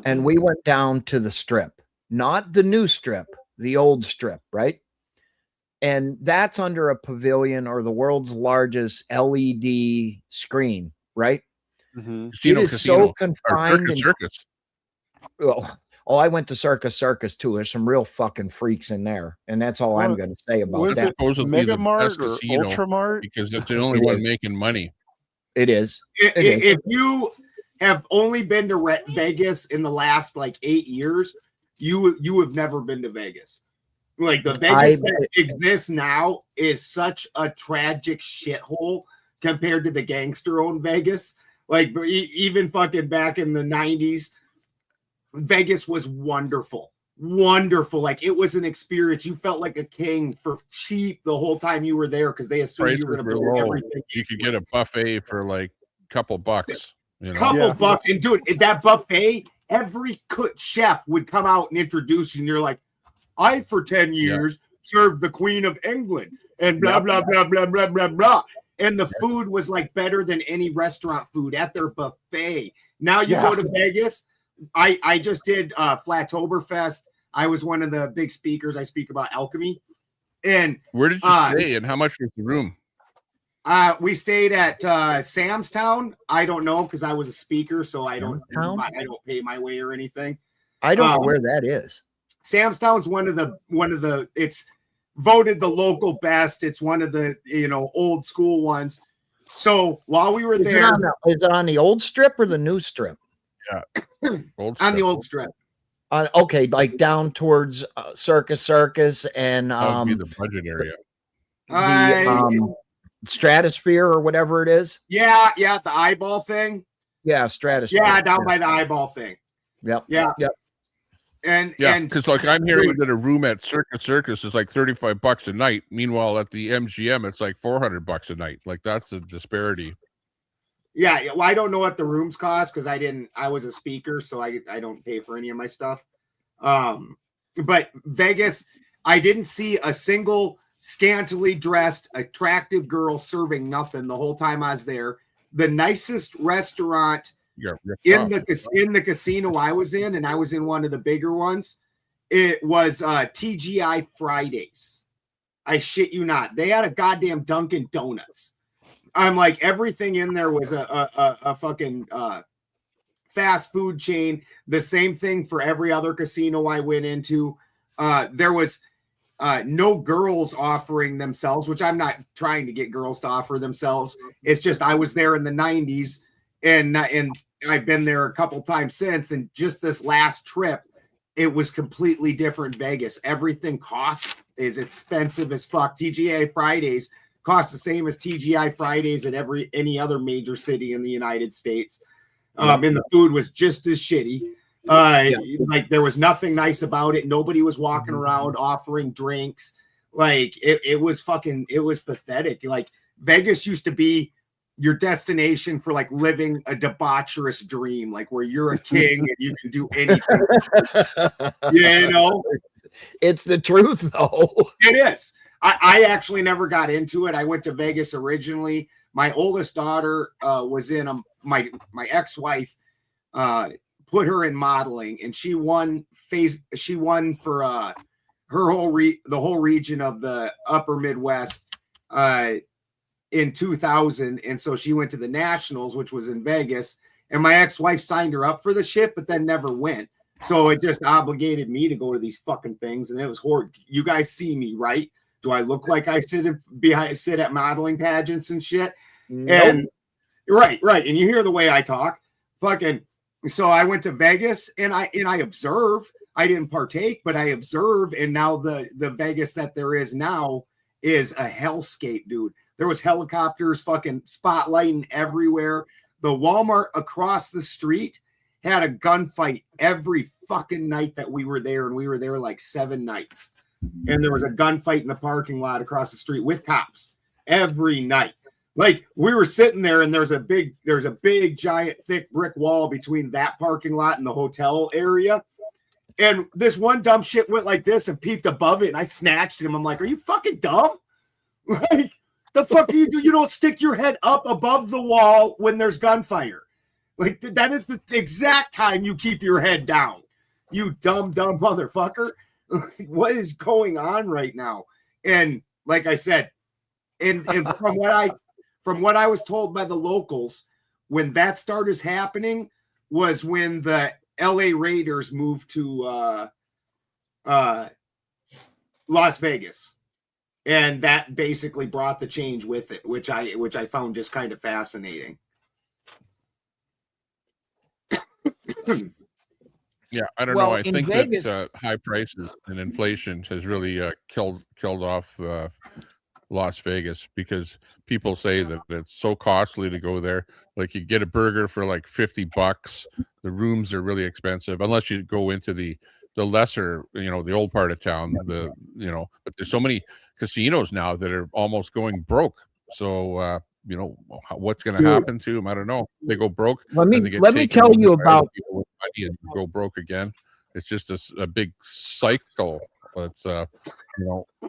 and we went down to the Strip, not the new Strip, the old Strip, right? and that's under a pavilion or the world's largest LED screen, right? Mm-hmm. It is so confined and circus. Oh, I went to Circus too. There's some real fucking freaks in there, and that's all I'm going to say about that. Supposedly Mega the Mart best or casino Ultramart? because it's the only one making money. It is. If you have only been to Vegas in the last like 8 years, you have never been to Vegas. Like the Vegas that exists now is such a tragic shithole compared to the gangster-owned Vegas. Like even fucking back in the 90s, Vegas was wonderful. Like it was an experience. You felt like a king for cheap the whole time you were there because they assumed you were going to build everything. You could get a buffet for like a couple bucks. Couple bucks. And dude, that buffet, every chef would come out and introduce you, and you're like, I, for 10 years, served the Queen of England and blah, blah, blah, blah, blah, blah, blah. And the food was like better than any restaurant food at their buffet. Now you go to Vegas. I just did Flattoberfest. I was one of the big speakers. I speak about alchemy. And where did you stay and how much was the room? We stayed at Sam's Town. I don't know because I was a speaker, so I don't pay my way or anything. I don't know where that is. Sam's Town's one of the it's voted the local best. It's one of the old school ones. So while we were there, is it on the old strip or the new strip? Yeah, on the old strip. Okay, like down towards Circus and that would be the budget area. The Stratosphere or whatever it is. Yeah, the eyeball thing. Yeah, Stratosphere. Yeah, down by the eyeball thing. Yep. Yeah. And because like I'm hearing that a room at Circus is like $35 a night. Meanwhile, at the MGM, it's like $400 a night. Like that's a disparity. Yeah, well, I don't know what the rooms cost because I was a speaker, so I don't pay for any of my stuff. But Vegas, I didn't see a single scantily dressed, attractive girl serving nothing the whole time I was there. The nicest restaurant in the casino I was in, and I was in one of the bigger ones, it was TGI Fridays. I shit you not. They had a goddamn Dunkin' Donuts. I'm like, everything in there was a fucking fast food chain. The same thing for every other casino I went into. There was no girls offering themselves, which I'm not trying to get girls to offer themselves. It's just I was there in the 90s, and I've been there a couple times since. And just this last trip, it was completely different Vegas. Everything is expensive as fuck. TGI Fridays cost the same as TGI Fridays at any other major city in the United States. And the food was just as shitty. Like there was nothing nice about it. Nobody was walking around offering drinks. Like it was pathetic. Like Vegas used to be your destination for like living a debaucherous dream, like where you're a king and you can do anything. It's the truth though. It is. I actually never got into it. I went to Vegas originally. My oldest daughter was in my ex-wife put her in modeling, and she won for the whole region of the upper Midwest in 2000. And so she went to the Nationals, which was in Vegas, and my ex-wife signed her up for the shit, but then never went. So it just obligated me to go to these fucking things, and it was horrible. You guys see me, right? Do I look like I sit at modeling pageants and shit? Nope. And right. And you hear the way I talk. Fucking. So I went to Vegas and I observe. I didn't partake, but I observe. And now the Vegas that there is now is a hellscape, dude. There was helicopters fucking spotlighting everywhere. The Walmart across the street had a gunfight every fucking night that we were there, and we were there like 7 nights. And there was a gunfight in the parking lot across the street with cops every night. Like we were sitting there, and there's a big giant thick brick wall between that parking lot and the hotel area. And this one dumb shit went like this and peeped above it, and I snatched him. I'm like, "Are you fucking dumb? Like the fuck do you do? You don't stick your head up above the wall when there's gunfire. Like that is the exact time you keep your head down. You dumb motherfucker." What is going on right now? And like I said, and from what I was told by the locals, when that started happening was when the LA Raiders moved to Las Vegas. And that basically brought the change with it, which I found just kind of fascinating. Yeah, I don't know. I think Vegas, that high prices and inflation has really killed off Las Vegas, because people say that it's so costly to go there. Like, you get a burger for like $50. The rooms are really expensive unless you go into the lesser, the old part of town. But there's so many casinos now that are almost going broke. So what's going to happen to them? I don't know. They go broke. Let me tell you about people with money and go broke again. It's just a big cycle. It's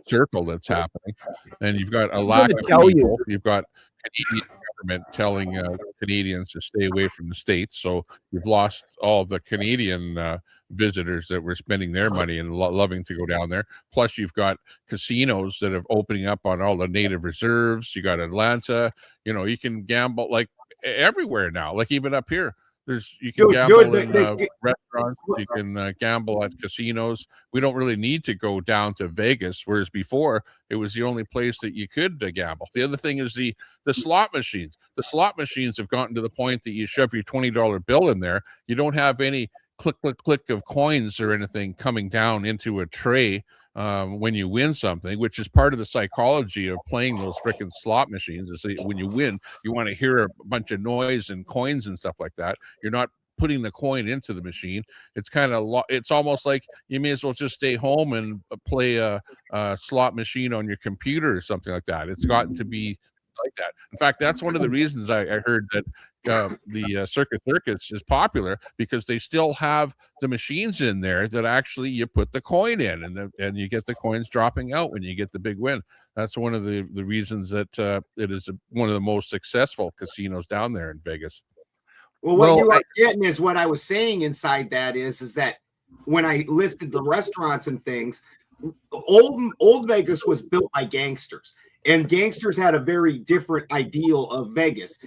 circle that's happening, and you've got a lack of people. You've got Canadian government telling Canadians to stay away from the States, so you've lost all of the Canadian visitors that were spending their money and loving to go down there. Plus, you've got casinos that are opening up on all the native reserves. You got Atlanta. You can gamble like everywhere now, like even up here. You can gamble in restaurants. You can gamble at casinos. We don't really need to go down to Vegas, whereas before it was the only place that you could gamble. The other thing is the slot machines. The slot machines have gotten to the point that you shove your $20 bill in there. You don't have any click, click, click of coins or anything coming down into a tray when you win something, which is part of the psychology of playing those freaking slot machines. Is that when you win, you want to hear a bunch of noise and coins and stuff like that. You're not putting the coin into the machine. It's it's almost like you may as well just stay home and play a slot machine on your computer or something like that. It's gotten to be like that. In fact, that's one of the reasons I heard that the Circus is popular, because they still have the machines in there that actually you put the coin in, and you get the coins dropping out when you get the big win. That's one of the reasons that it is one of the most successful casinos down there in Vegas. Well, what you are getting is what I was saying inside that is that when I listed the restaurants and things, old Vegas was built by gangsters. And gangsters had a very different ideal of Vegas.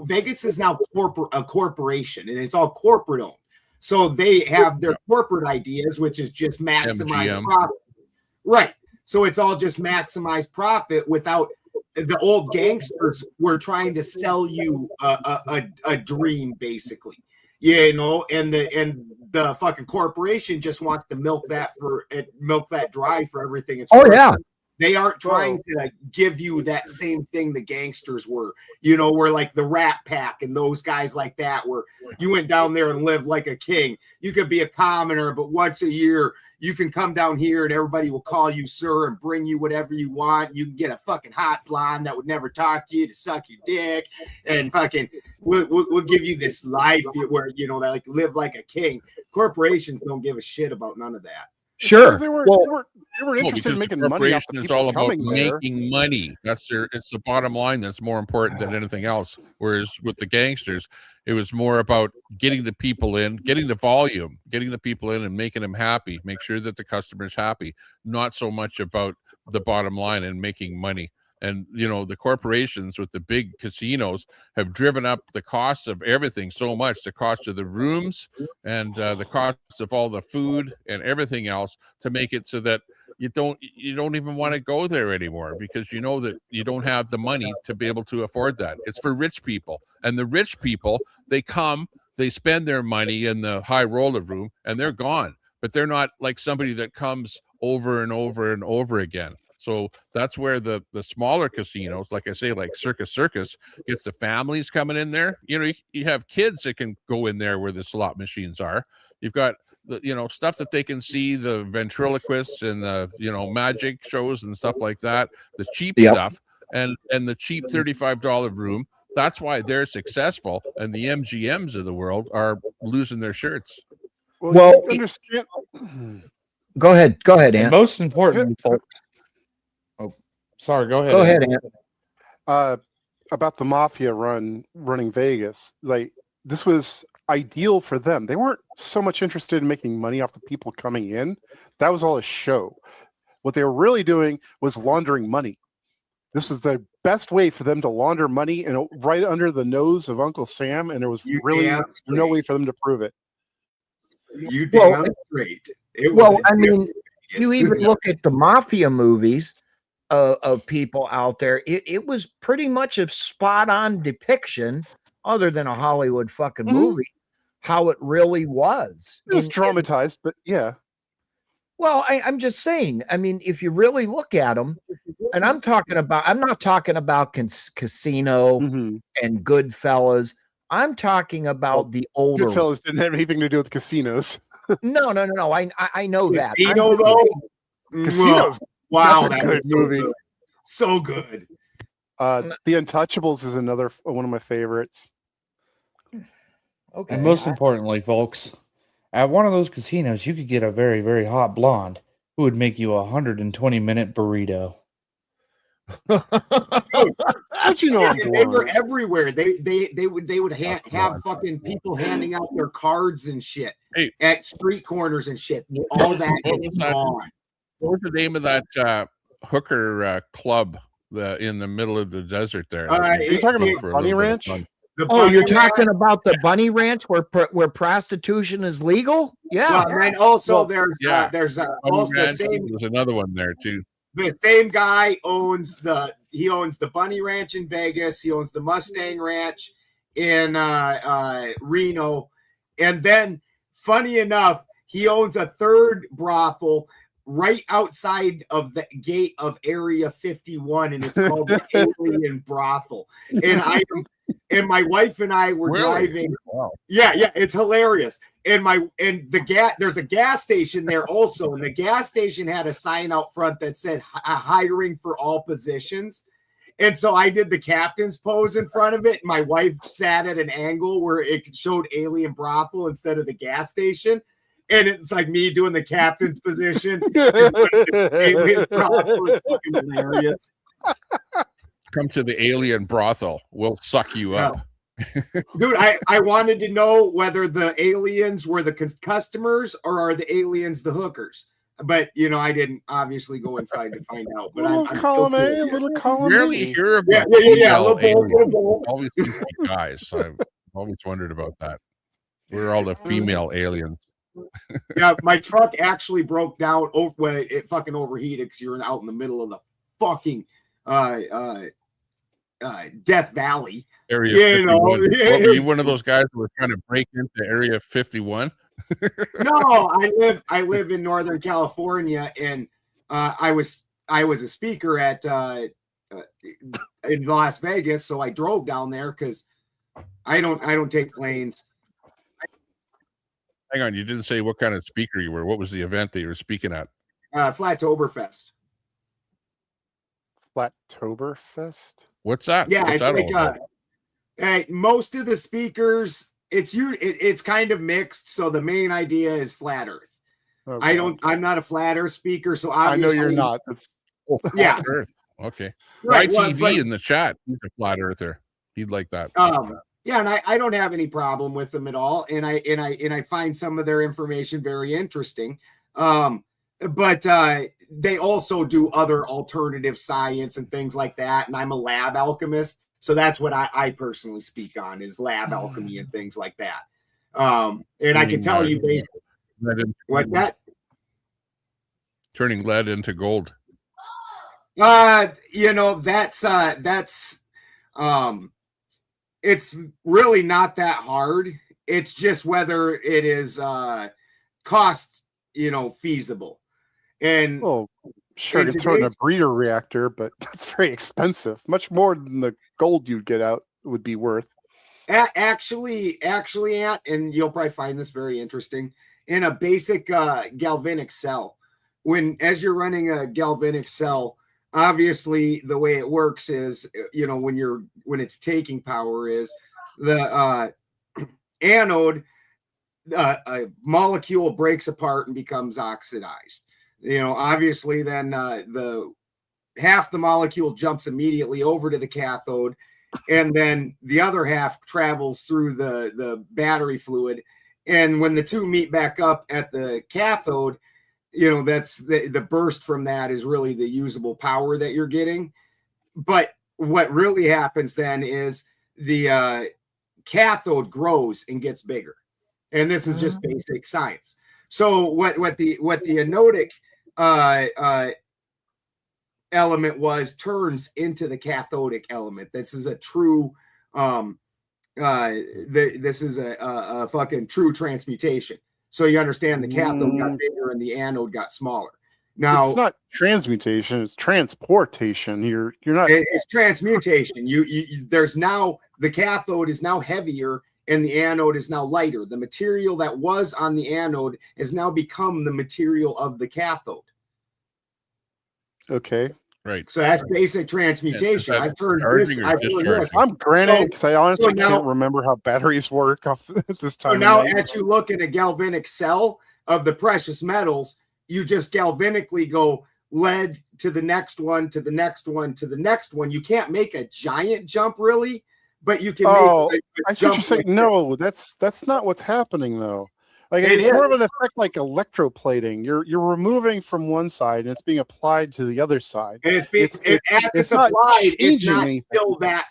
Vegas is now a corporation, and it's all corporate owned. So they have their corporate ideas, which is just maximize profit. Right. So it's all just maximize profit without the old gangsters were trying to sell you a dream, basically. And the fucking corporation just wants to milk that dry for everything it's worth. Yeah. They aren't trying to give you that same thing the gangsters were, where like the Rat Pack and those guys like that, where you went down there and lived like a king. You could be a commoner, but once a year you can come down here and everybody will call you sir and bring you whatever you want. You can get a fucking hot blonde that would never talk to you to suck your dick, and fucking we'll give you this life where they like live like a king. Corporations don't give a shit about none of that. Sure. They were interested in making money off the people all about coming there. making money. It's the bottom line that's more important than anything else. Whereas with the gangsters, it was more about getting the people in, getting the volume, getting the people in and making them happy, make sure that the customer's happy, not so much about the bottom line and making money. And, the corporations with the big casinos have driven up the cost of everything so much, the cost of the rooms and the cost of all the food and everything else, to make it so that you don't even want to go there anymore, because you know that you don't have the money to be able to afford that. It's for rich people. And the rich people, they come, they spend their money in the high roller room and they're gone. But they're not like somebody that comes over and over and over again. So that's where the smaller casinos, like I say, like Circus gets the families coming in there. You have kids that can go in there where the slot machines are. You've got the stuff that they can see, the ventriloquists and the magic shows and stuff like that, the cheap stuff, and the cheap $35 room. That's why they're successful, and the MGMs of the world are losing their shirts. Well, you understand. Go ahead, Ant. Most important, folks. Sorry, go ahead. Go ahead, Ant. About the mafia running Vegas, like, this was ideal for them. They weren't so much interested in making money off the people coming in. That was all a show. What they were really doing was laundering money. This is the best way for them to launder money, and right under the nose of Uncle Sam, and there was really no way for them to prove it. You damn straight. I mean, you even look at the mafia movies of people out there. It was pretty much a spot-on depiction, other than a Hollywood fucking movie, how it really was. It was dramatized, but yeah. Well, I'm just saying. I mean, if you really look at them, and I'm not talking about Casino and Goodfellas. I'm talking about the older. Goodfellas didn't have anything to do with casinos. No. I know that. Casino though. Casinos. Wow, that's a good movie. So good. The Untouchables is another one of my favorites. Okay. And most importantly, folks, at one of those casinos, you could get a very, very hot blonde who would make you a 120-minute burrito. Don't you know? They were everywhere. They would have fucking people handing out their cards and shit at street corners and shit. All that is gone. What was the name of that hooker club in the middle of the desert there? You're talking about Bunny Ranch? You're talking about the Bunny Ranch where prostitution is legal? Yeah. Well, and also there's also the same. There's another one there too. The same guy owns the Bunny Ranch in Vegas. He owns the Mustang Ranch in Reno, and then funny enough, he owns a third brothel right outside of the gate of Area 51, and it's called the Alien Brothel. And my wife and I were driving. Wow. Yeah, it's hilarious. There's a gas station there also, and the gas station had a sign out front that said hiring for all positions. And so I did the captain's pose in front of it. My wife sat at an angle where it showed Alien Brothel instead of the gas station. And it's like me doing the captain's position. Alien Brothel is fucking hilarious. Come to the Alien Brothel. We'll suck you up. Dude, I wanted to know whether the aliens were the customers or are the aliens the hookers. But, I didn't obviously go inside to find out. But I'm column A, little column B. Rarely hear about little always think like guys. I've always wondered about that. We're all the female aliens. Yeah, my truck actually broke down when it fucking overheated because you're out in the middle of the fucking Death Valley. Area 51. What, were you one of those guys who were trying to break into Area 51? No, I live in Northern California, and I was a speaker at in Las Vegas, so I drove down there because I don't take planes. Hang on, you didn't say what kind of speaker you were. What was the event that you were speaking at? Flattoberfest. Flattoberfest? What's that? Yeah, What's it's like most of the speakers, it's kind of mixed. So the main idea is flat Earth. Okay. I'm not a flat Earth speaker, so obviously I know you're not. Yeah. Earth. Okay. Right, YTV in the chat. He's a flat earther. He'd like that. Yeah, and I don't have any problem with them at all, and I find some of their information very interesting. But they also do other alternative science and things like that. And I'm a lab alchemist, so that's what I personally speak on is lab alchemy and things like that. And I can tell you, what that turning lead into gold. That's it's really not that hard. It's just whether it is cost feasible. And sure, you throw in a breeder reactor, but that's very expensive. Much more than the gold you'd get out would be worth. Actually, Ant, and you'll probably find this very interesting. In a basic galvanic cell, as you're running a galvanic cell, obviously the way it works is, when it's taking power is the anode, a molecule breaks apart and becomes oxidized. Obviously then the half the molecule jumps immediately over to the cathode, and then the other half travels through the battery fluid. And when the two meet back up at the cathode, you know, that's the burst from that is really the usable power that you're getting. But what really happens then is the cathode grows and gets bigger. And this is just basic science. So what the anodic element was turns into the cathodic element. This is a true this is a fucking true transmutation. So you understand the cathode got bigger and the anode got smaller. Now it's not transmutation, it's transportation. You're not, it's transmutation. You there's now the cathode is now heavier and the anode is now lighter. The material that was on the anode has now become the material of the cathode. okay. Right. So that's basic transmutation. I've heard this. I'm granted because I honestly can't remember how batteries work off this time. So now, as you look at a galvanic cell of the precious metals, you just galvanically go lead to the next one, to the next one, to the next one. You can't make a giant jump, really, but you can make I see what you're saying. No, that's not what's happening though. Like it's more of an effect like electroplating. You're removing from one side and it's being applied to the other side. And it's applied, it's not still that.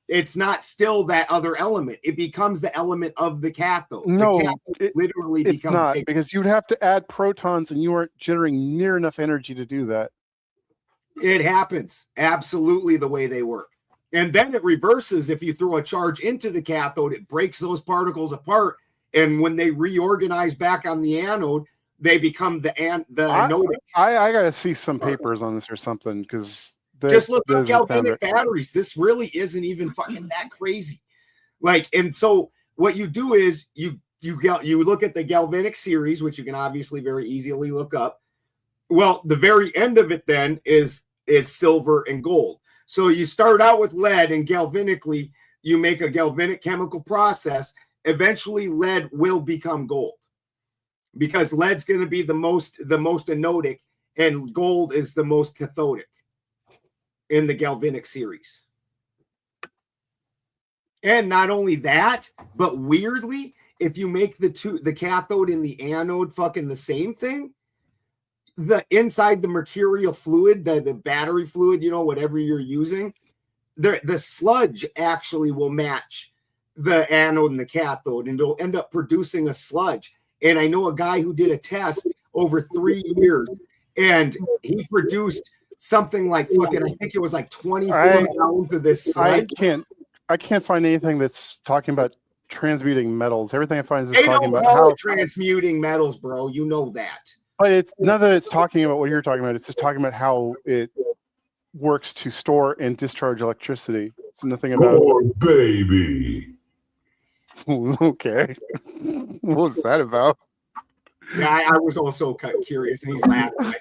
It's not still that other element. It becomes the element of the cathode. No, the cathode literally it's becomes not bigger. because you'd have to add protons and you aren't generating near enough energy to do that. It happens absolutely the way they work. And then it reverses. If you throw a charge into the cathode, it breaks those particles apart. And when they reorganize back on the anode, they become the anodic. I got to see some papers on this or something because just look up galvanic batteries. This really isn't even fucking that crazy. Like, and so what you do is you look at the galvanic series, which you can obviously very easily look up. Well, the very end of it then is silver and gold. So you start out with lead, and galvanically you make a galvanic chemical process. Eventually lead will become gold because lead's going to be the most anodic and gold is the most cathodic in the galvanic series. And not only that, but weirdly, if you make the cathode and the anode fucking the same thing, the inside the mercurial fluid, the battery fluid, you know, whatever you're using, the sludge actually will match the anode and the cathode, and it'll end up producing a sludge. And I know a guy who did a test over 3 years, and he produced something like fucking, I think it was like 24 pounds of this sludge. I can't find anything that's talking about transmuting metals. Everything I find is they talking don't about how transmuting metals, bro. You know that. But it's none that it's talking about what you're talking about. It's just talking about how it works to store and discharge electricity. It's nothing about baby. Okay. What was that about? Yeah, I was also curious, and he's laughing.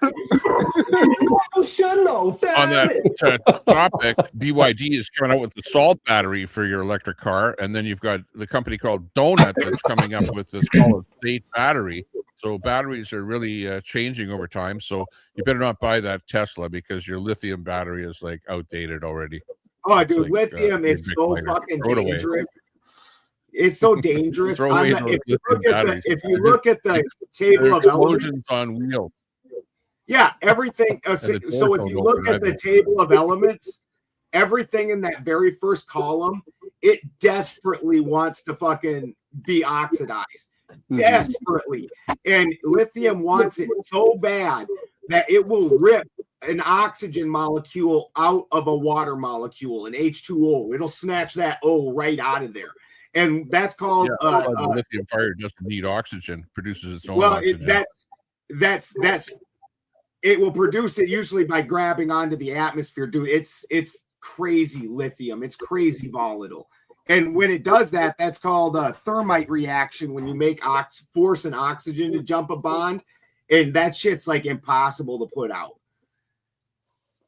On that topic, BYD is coming out with the salt battery for your electric car, and then you've got the company called Donut that's coming up with this solid state battery. So batteries are really changing over time. So you better not buy that Tesla because your lithium battery is like outdated already. Oh, dude, like, lithium is so fucking dangerous. It's so dangerous. If you look at the table of elements on wheels. Yeah, everything. So if you look at the table of elements, everything in that very first column, it desperately wants to fucking be oxidized. Desperately. And lithium wants it so bad that it will rip an oxygen molecule out of a water molecule, an H2O. It'll snatch that O right out of there. And that's called lithium fire doesn't need oxygen, produces its own oxygen. That's it will produce it usually by grabbing onto the atmosphere. Dude, it's crazy lithium. It's crazy volatile. And when it does that, that's called a thermite reaction, when you make force and oxygen to jump a bond. And that shit's like impossible to put out.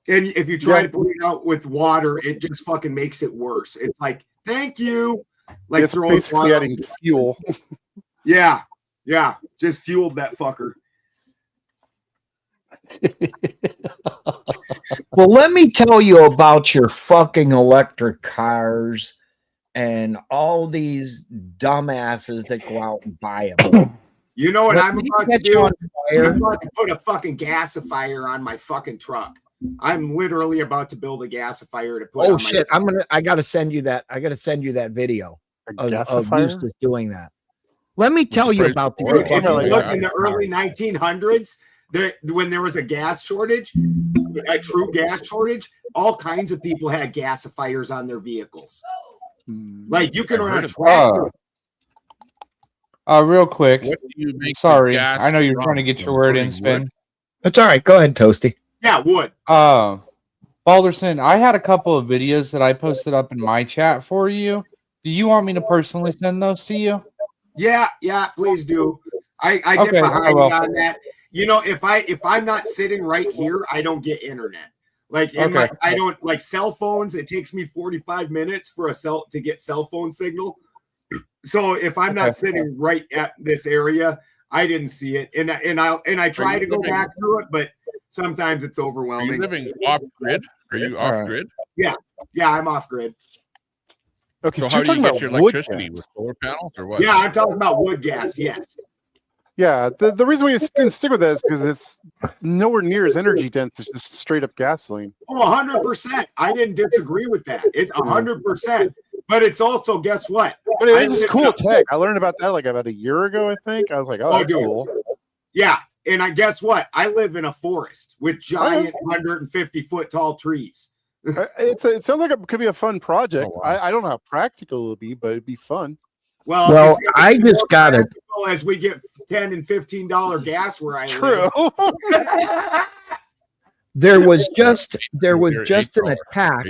And if you try to put it out with water, it just fucking makes it worse. It's like, thank you. Like it's basically adding fuel. Yeah. Just fueled that fucker. Well, let me tell you about your fucking electric cars and all these dumbasses that go out and buy them. You know what I'm about to do? gasifier. I'm about to put a fucking gasifier on my fucking truck. I'm literally about to build a gasifier to put. Oh on shit! my I gotta send you that. I gotta send you that video of gasifier? Eustace doing that. Let me tell you about the. If you look in the early 1900s, when there was a gas shortage, a true gas shortage, all kinds of people had gasifiers on their vehicles. Like you can run a tractor. Real quick. What do you make Sorry, the gas I know you're from? trying to get your word in, Spin. That's all right. Go ahead, Toasty. Yeah, wood. Balderson, I had a couple of videos that I posted up in my chat for you. Do you want me to personally send those to you? Yeah, please do. I get Okay, behind I you will. on that. You know, if I'm not sitting right here, I don't get internet. Like I don't like cell phones. It takes me 45 minutes for to get cell phone signal. So if I'm not sitting right at this area, I didn't see it, and I try to go back through it, but sometimes it's overwhelming. Are you living off grid? Are you off grid? Yeah, I'm off grid. Okay, So so how you're do you talking get about your wood electricity gas. with solar panels or what? Yeah, I'm talking about wood gas. Yes. Yeah, the reason we didn't stick with that is because it's nowhere near as energy dense as just straight up gasoline. Oh, 100%. I didn't disagree with that. It's 100%. But it's also, guess what? But this is cool tech. I learned about that like about a year ago, I think. I was like, oh, that's dude. cool. Yeah, and I guess what? I live in a forest with giant 150-foot tall trees. It sounds like it could be a fun project. Oh, wow. I don't know how practical it'll be, but it'd be fun. Well I just got it. As we get $10 and $15 gas where I live. There was just an attack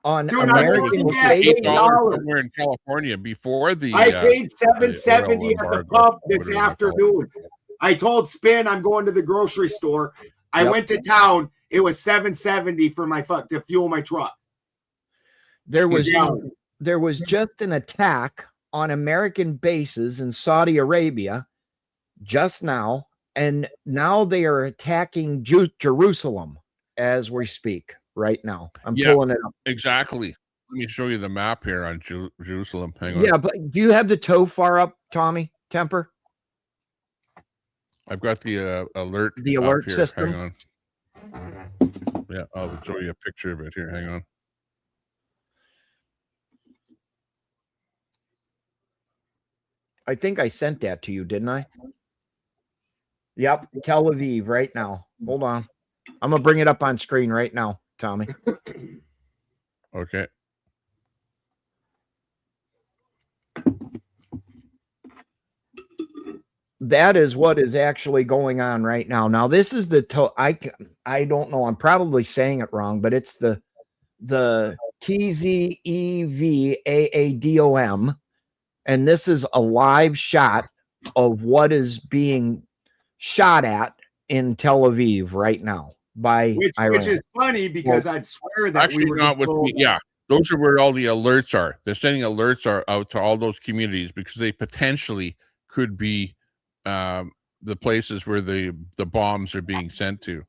on American somewhere in California before the. I paid $7.70 at the pump this afternoon. I told Spin I'm going to the grocery store. I went to town. It was $7.70 for my to fuel my truck. There was just an attack on American bases in Saudi Arabia just now, and now they are attacking Jerusalem as we speak right now. I'm pulling it up. Exactly. Let me show you the map here on Jerusalem. Hang on. Yeah, but do you have the toe far up, Tommy Temper? I've got the alert. The alert system. Hang on. Yeah, I'll show you a picture of it here. Hang on. I think I sent that to you, didn't I? Yep, Tel Aviv right now. Hold on. I'm going to bring it up on screen right now, Tommy. Okay. That is what is actually going on right now. Now, this is the I don't know. I'm probably saying it wrong, but it's the TZEVAADOM. And this is a live shot of what is being shot at in Tel Aviv right now by Iran. Which is funny because I'd swear that actually we were not with me. Yeah, those are where all the alerts are. They're sending alerts out to all those communities because they potentially could be the places where the bombs are being sent to.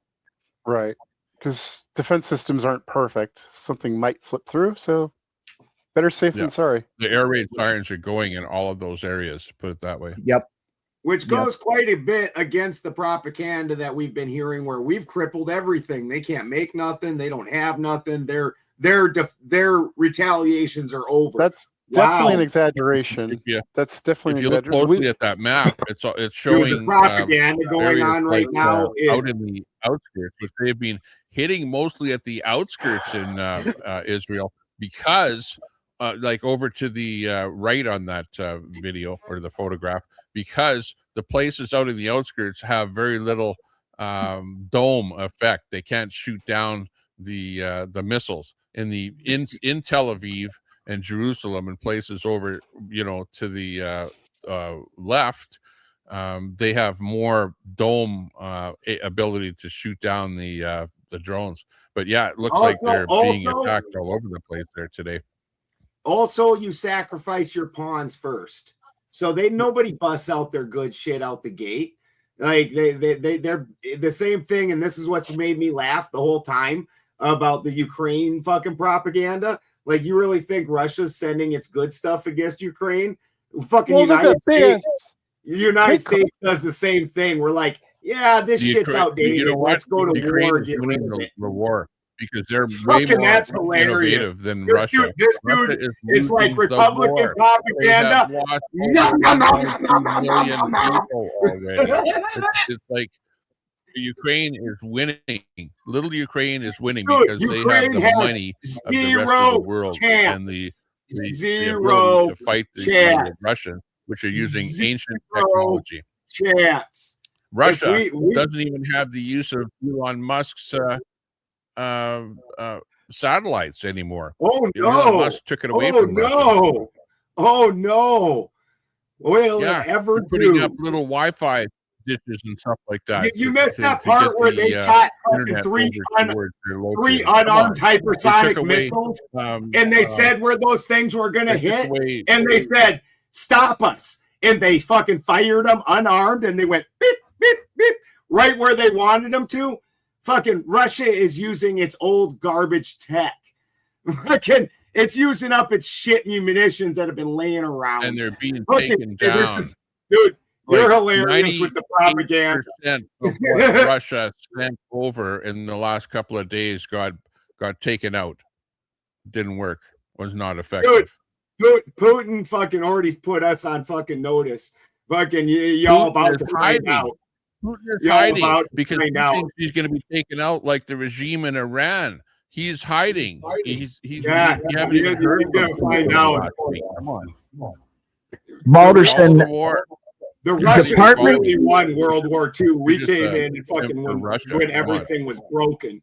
Right, because defense systems aren't perfect. Something might slip through, so better safe than sorry. The air raid sirens are going in all of those areas, put it that way. Yep. Which goes quite a bit against the propaganda that we've been hearing where we've crippled everything. They can't make nothing. They don't have nothing. Their retaliations are over. That's definitely an exaggeration. That's definitely. If you look closely at that map, it's showing the propaganda going on right now out in the outskirts, which they've been hitting mostly at the outskirts in Israel because, like over to the right on that video or the photograph, because the places out in the outskirts have very little dome effect. They can't shoot down the missiles in Tel Aviv and Jerusalem and places over, to the left. They have more dome ability to shoot down the drones. But yeah, it looks like they're being attacked all over the place there today. Also, you sacrifice your pawns first. So nobody busts out their good shit out the gate. Like they're the same thing, and this is what's made me laugh the whole time about the Ukraine fucking propaganda. Like, you really think Russia's sending its good stuff against Ukraine? Fucking United States. The United States does the same thing. We're like, yeah, this shit's outdated. You know what? Let's go to Ukraine war. is Get rid winning of it. the war because they're way Fucking, more that's hilarious. innovative than This Russia. dude Russia is like losing the Republican war. propaganda. They have lost over 1.2 million people already. It's like Ukraine is winning. Little Ukraine is winning Dude, because they have the money of the rest of the world and the ability to fight the Russians, which are using ancient technology. Chance. Russia doesn't even have the use of Elon Musk's satellites anymore. Oh no! Elon Musk took it away from Russia. Oh no! Will it ever putting up little Wi-Fi dishes and stuff like that. You missed that part where they shot three unarmed hypersonic missiles, and they said where those things were going to hit, and they said, "Stop us!" And they fucking fired them unarmed, and they went beep beep beep right where they wanted them to. Fucking Russia is using its old garbage tech. Fucking, it's using up its shit munitions that have been laying around, and they're being taken down. Dude, you're like hilarious with the propaganda. Of what Russia sent over in the last couple of days got taken out. Didn't work. Was not effective. Dude, Putin fucking already put us on fucking notice. Fucking y'all about to find out. Putin is hiding because he thinks he's going to be taken out like the regime in Iran. He's hiding. He's you haven't even heard of him. Find out. Come on. Balderson. The Russians really won World War II. We came in and fucking when everything was broken.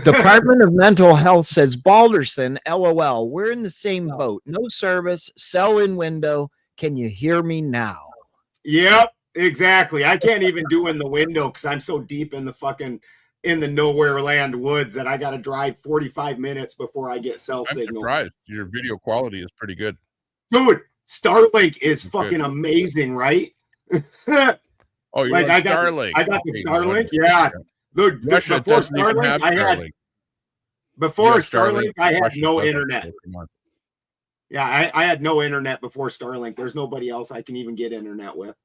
Department of Mental Health says, Balderson, LOL, we're in the same boat. No service, sell in window. Can you hear me now? Yep, exactly. I can't even do in the window because I'm so deep in the nowhere land woods that I got to drive 45 minutes before I get cell signal. Surprised. Your video quality is pretty good. Dude, Starlink is fucking amazing, right? Oh, you're like Starlink. I got the Starlink, yeah. Look, before Starlink, I had no internet. Yeah, I had no internet before Starlink. There's nobody else I can even get internet with.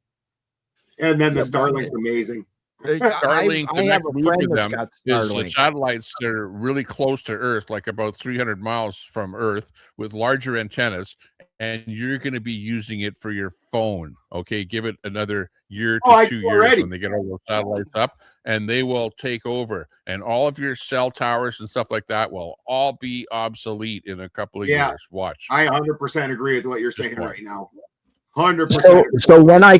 And then the Starlink's amazing. Starlink, I have a friend that's got is the Starlink. satellites that are really close to Earth, like about 300 miles from Earth, with larger antennas, and you're going to be using it for your phone. Okay, give it another year to 2 years when they get all those satellites up, and they will take over. And all of your cell towers and stuff like that will all be obsolete in a couple of years. Watch. I 100% agree with what you're saying right now. 100%. So when I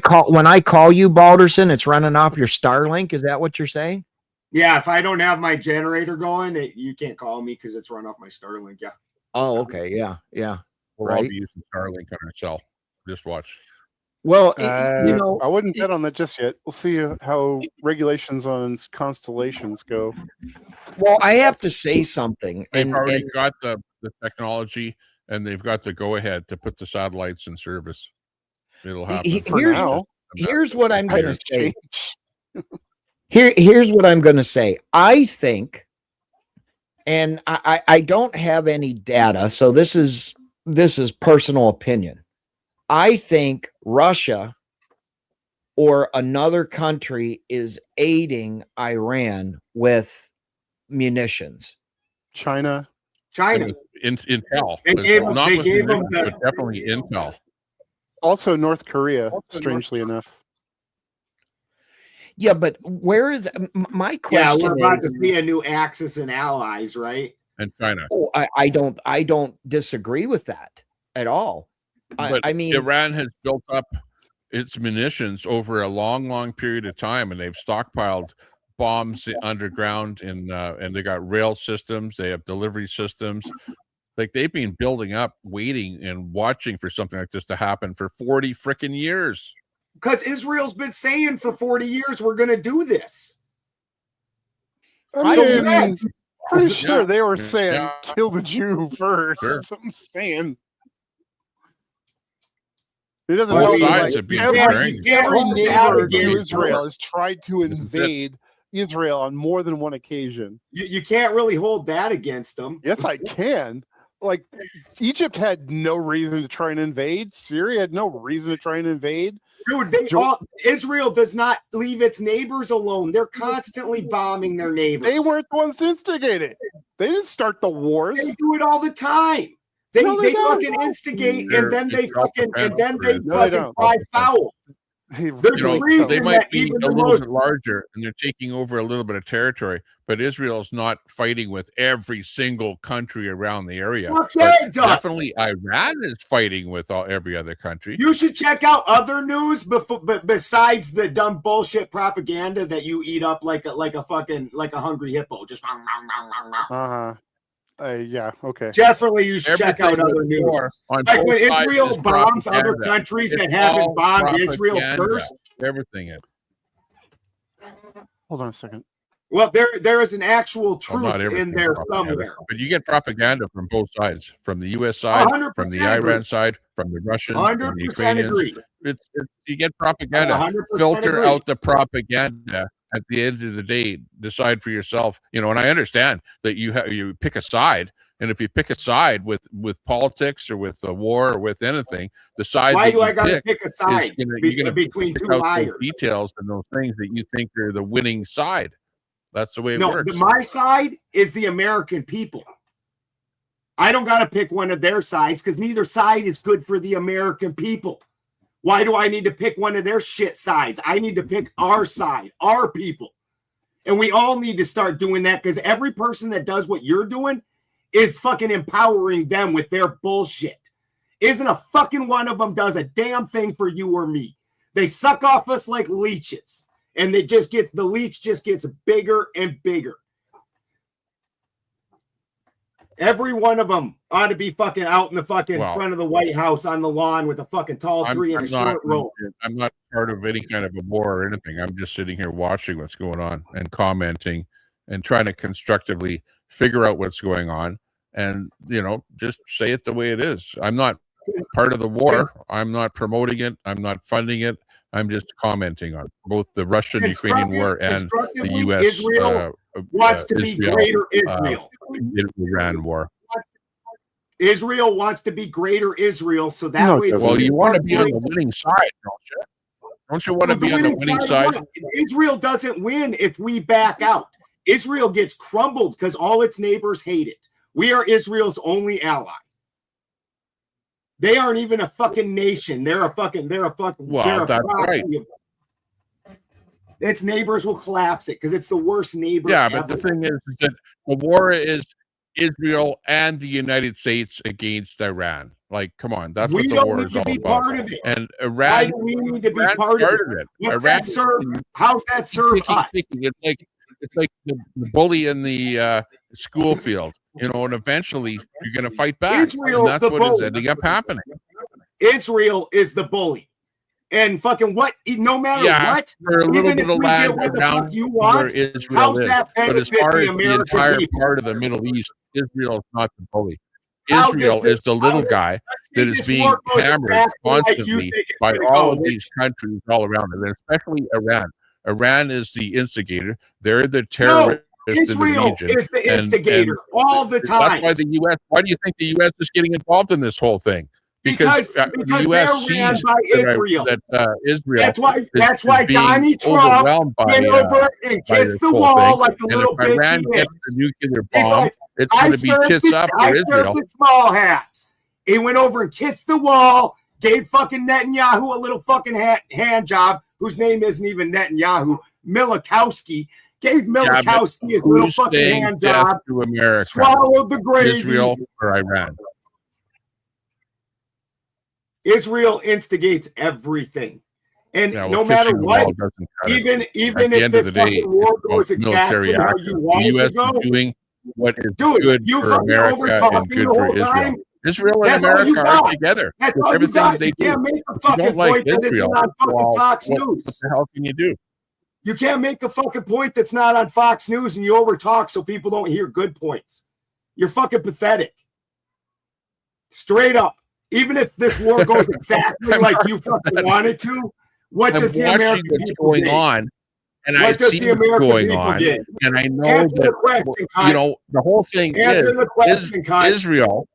call you, Balderson, it's running off your Starlink. Is that what you're saying? Yeah, if I don't have my generator going, you can't call me because it's run off my Starlink. Yeah. Oh, okay. Yeah. We'll all be using Starlink on our cell. Just watch. Well, I wouldn't bet on that just yet. We'll see how regulations on constellations go. Well, I have to say something. They've already got the technology, and they've got the go-ahead to put the satellites in service. It'll happen. Here's what I'm going to say. Here's what I'm going to say. I think, and I don't have any data, so this is personal opinion. I think Russia or another country is aiding Iran with munitions. China. Intel. They gave them but definitely Intel. Also North Korea, strangely enough. Yeah, but where is my question? Yeah, we're about to see a new Axis and allies, right? And China. Oh, I don't disagree with that at all. I mean, Iran has built up its munitions over a long period of time, and they've stockpiled bombs underground, and they got rail systems. They have delivery systems. Like, they've been building up, waiting and watching for something like this to happen for 40 freaking years. Because Israel's been saying for 40 years we're going to do this. I'm pretty sure they were saying kill the Jew first. Sure. I'm saying. It doesn't Both know sides have been every neighbor to against Israel has tried to invade Israel on more than one occasion. You can't really hold that against them. Yes, I can. like Egypt had no reason to try and invade. Syria had no reason to try and invade. Dude, Israel does not leave its neighbors alone. They're constantly bombing their neighbors. They weren't the ones to instigate it. They didn't start the wars. They do it all the time. They fucking instigate and then they fucking cry foul. They might be a little bit larger and they're taking over a little bit of territory, but Israel's not fighting with every single country around the area. Definitely Iran is fighting with every other country. You should check out other news besides the dumb bullshit propaganda that you eat up like a hungry hippo. Just yeah, okay. Definitely, you should check out other news. Like when Israel bombs other countries that haven't bombed Israel first. Everything is. Hold on a second. Well, there is an actual truth in there somewhere. But you get propaganda from both sides, from the U.S. side, from the Iran side, from the Russians, from the Ukrainians. Agree. You get propaganda. Filter out the propaganda. At the end of the day, decide for yourself. And I understand that you pick a side, and if you pick a side with politics or with the war or with anything, the side. Why do I got to pick a side between two liars? Details and those things that you think are the winning side. That's the way it works. My side is the American people. I don't got to pick one of their sides because neither side is good for the American people. Why do I need to pick one of their shit sides? I need to pick our side, our people. And we all need to start doing that because every person that does what you're doing is fucking empowering them with their bullshit. Isn't a fucking one of them does a damn thing for you or me. They suck off us like leeches. And the leech just gets bigger and bigger. Every one of them ought to be fucking out in the fucking front of the White House on the lawn with a fucking tall tree and a short rope. I'm not part of any kind of a war or anything. I'm just sitting here watching what's going on and commenting and trying to constructively figure out what's going on and, just say it the way it is. I'm not part of the war. I'm not promoting it. I'm not funding it. I'm just commenting on both the Russian-Ukrainian war and the U.S. Israel wants to be greater Israel. Iran war. Israel wants to be greater Israel, so that way. Well, you want to be on the winning side, don't you? Don't you want to be on the winning side? Israel doesn't win if we back out. Israel gets crumbled because all its neighbors hate it. We are Israel's only ally. They aren't even a fucking nation. They're a fucking. Well, that's right. Its neighbors will collapse it because it's the worst neighbor. Yeah, but the thing is that the war is Israel and the United States against Iran. Like, come on, that's what the war is all about. We don't need to be part of it. And Iran. Why do we need to be part of it? How's that serve us? It's like the bully in the school field, and eventually you're going to fight back. And that's what is ending up happening. Israel is the bully. And fucking no matter what, for a little bit of land around where Israel is. But as far as the entire part of the Middle East, Israel is not the bully. Israel is the little guy that is being hammered constantly by all of these countries all around it, and especially Iran. Iran is the instigator. They're the terrorists. Israel is the instigator all the time. That's why the U.S. Why do you think the U.S. is getting involved in this whole thing? Because the U.S. sees Israel. Israel. That's why Donnie Trump went over and kissed the wall like the little bitch Iran he gets is. the nuclear bomb, it's going to be tits up for Israel. The small hats. He went over and kissed the wall, gave fucking Netanyahu a little fucking hand job, whose name isn't even Netanyahu, Milikowski. Gave Milikowski his little fucking hand job. To America, swallowed the gravy. Israel or Iran. Israel instigates everything. And no matter what, even if this fucking war goes exactly how you want it to go, is doing what is good for America and good for Israel. Israel and America are together. That's with all everything you got. that they You do. can't make a If you fucking don't like point that it's Israel, not on fucking Fox News. what the hell can you do? You can't make a fucking point that's not on Fox News and you overtalk so people don't hear good points. You're fucking pathetic. Straight up. Even if this war goes exactly like you fucking wanted to, what does the American what's people going think? on And What I've does seen the what's American going people on, get? and I know Answer the that question, cunt. you know the whole thing Answer the question, cunt. Israel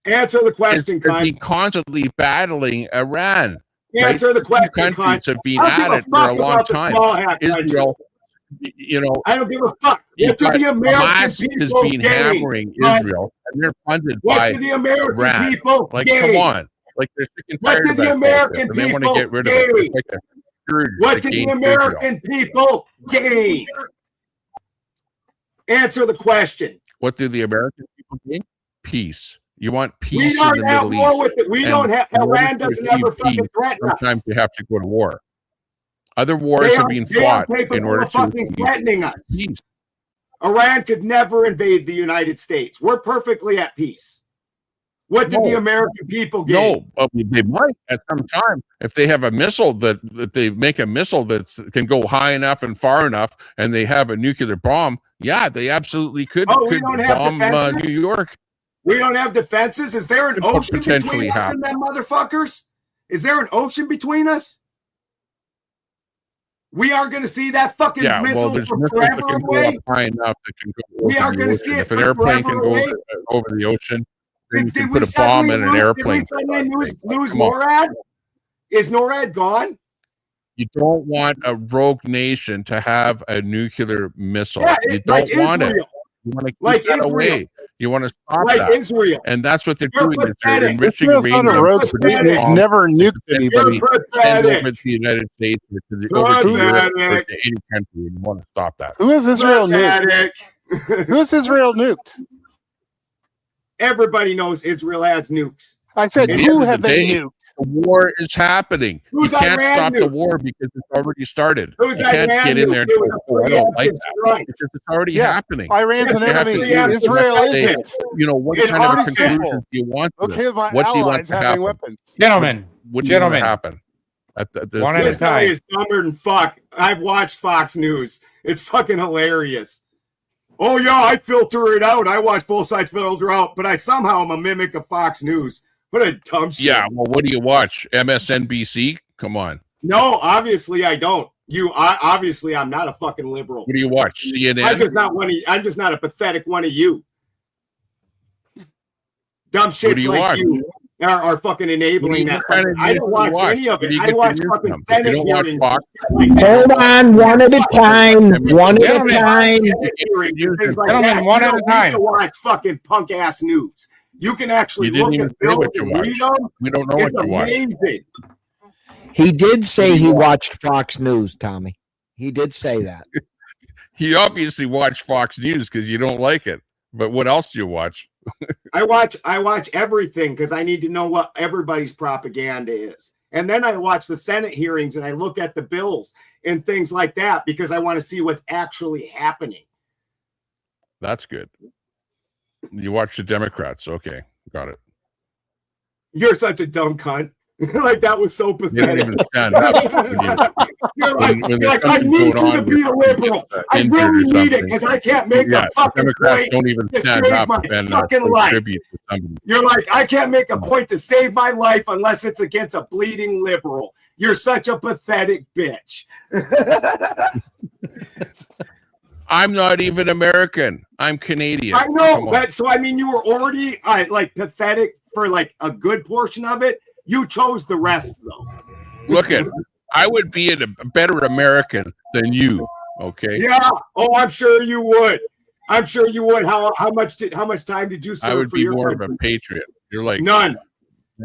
Answer the question, has cunt. been constantly battling Iran. Answer the Two question, countries cunt. have been I at don't give it a for a fuck long about the time. small hat country. Israel, you know, I don't give a fuck. you've What do got the American Hamas has people been gain? hammering cunt? Israel, and they're funded What by do the American Iran. people Like, gain? come on. Like, they're sick and What tired do of the that American bullshit, and they want to people get rid of it. gain? It's like a scourge What do the against American Israel. people gain? Answer the question. What do the American people gain? Peace. You want We peace in don't the have Middle war East. with it. We And don't have. in order Iran to doesn't achieve ever fucking peace, threaten us. sometimes you have to go to war. Other wars They have are, been they are fought in capable order of to fucking achieve threatening us. peace. Iran could never invade the United States. We're perfectly at peace. What did the No. American people gain? No, they might at some time if they have a missile that they make a missile that can go high enough and far enough, and they have a nuclear bomb. Yeah, they absolutely could. Oh, we could don't have bomb defenses? New York. We don't have defenses? Is there an Could ocean potentially between us and them motherfuckers? Is there an ocean between us? We are going to see that fucking Yeah, missile well, there's from missiles that forever can go away. up high enough that can go We over are the going to see ocean. it If an from airplane forever can go away. over the ocean, then you Did can we put a bomb suddenly in an lose? airplane. Did we suddenly lose Come on. NORAD? Is NORAD gone? You don't want a rogue nation to have a nuclear missile. Yeah, You don't like want it. Israel. You want to keep Like that Israel. away. You want to stop Like that. Israel. And that's what they're You're doing. Is they're pathetic. enriching Israel's not a uranium rogue to state. produce They've bombs never to nuked potentially anybody. send over Pathetic. to the United States or over to Europe or Pathetic. to any country. You want to stop that. Who has Israel nuked? Pathetic. Who has Israel nuked? Everybody knows Israel has nukes. I said, At the who end of have the they day, nuked? the war is happening. Who's You can't Iran stop the nuked? war because it's already started. Who's You can't Iran get in there and nuked? It was go, a oh, I don't like preemptive that. strike. Because it's already Yeah, happening. Iran's an You have enemy. to have Israel to say isn't. You know, what It's kind of a pretty conclusion simple. do you want to Okay, this? my What do you want allies to having happen? weapons. Gentlemen, What do you want to gentlemen, happen? one at a This guy time. is dumber than fuck. I've watched Fox News. It's fucking hilarious. Oh yeah, I filter it out. I watch both sides filter out, but I somehow am a mimic of Fox News. What a dumb shit. Yeah, well, what do you watch? MSNBC? Come on. No, obviously I don't. Obviously I'm not a fucking liberal. What do you watch? CNN? I'm just not a pathetic one of you. Dumb What do shits you like watch? you are fucking enabling that. What kind of I news don't do you watch any of Where it. do you I get watch your news fucking from? If you Senate don't watch hearings. Fox, Like that. Hold on, one at a time. One at a Gentlemen. time. Senate hearings and things like Gentlemen, that. one You at a don't need time. to watch fucking punk ass news. You can actually You didn't look even at say bills what you and watch. read them. We don't know It's what you watch. amazing. He did say he watched Fox News, Tommy. He did say that. You obviously watch Fox News because you don't like it. But what else do you watch? I watch everything because I need to know what everybody's propaganda is. And then I watch the Senate hearings and I look at the bills and things like that because I want to see what's actually happening. That's good. You watch the Democrats. Okay, got it. You're such a dumb cunt. Like that was so You don't pathetic. even stand up. You're like, when there's I something need going you to on be a with liberal. people, I injured or really need it something. because I can't make Yeah, a fucking Democrats point don't even to stand save up my and fucking pay life. tribute to somebody. You're like, I can't make a point to save my life unless it's against a bleeding liberal. You're such a pathetic bitch. I'm not even American. I'm Canadian. I know, Come on. but so I mean, you were already like pathetic for like a good portion of it. You chose the rest, though. Look at, I would be a better American than you. Okay. Yeah. Oh, I'm sure you would. I'm sure you would. How much time did you serve I would for be your more country? of a patriot. You're like None.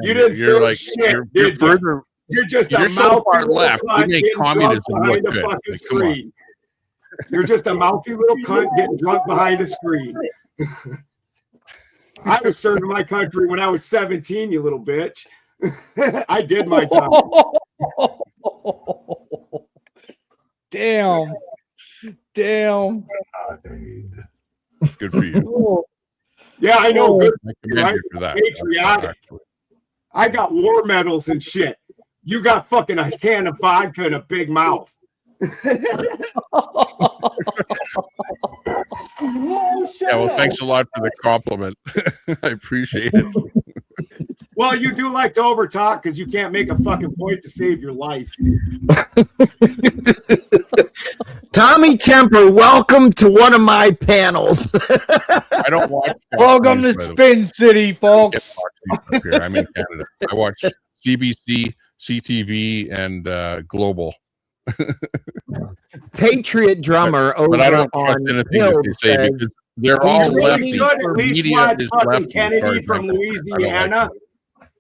You didn't You're serve like shit. you're did you? further. You're just a You're so mouthy far little left. You cunt make getting drunk communism behind look a good. fucking Like, come on. screen. You're just a mouthy little cunt getting drunk behind a screen. I was serving my country when I was 17, you little bitch. I did my time. Damn. Damn. Good for you. Yeah, I know. Good. I commend you for that. Patriotic. I got war medals and shit. You got fucking a can of vodka and a big mouth. Yeah, well, thanks a lot for the compliment. I appreciate it. Well, you do like to overtalk because you can't make a fucking point to save your life. Tommy Temper, welcome to one of my panels. I don't watch. Welcome to Spin City, folks. I'm in Canada. I watch CBC, CTV, and Global. Patriot drummer over but I don't trust on anything that they say says, because they're all lefty. You should at least Media watch is fucking lefty, Kennedy as far from as I'm concerned. I don't like Louisiana. them.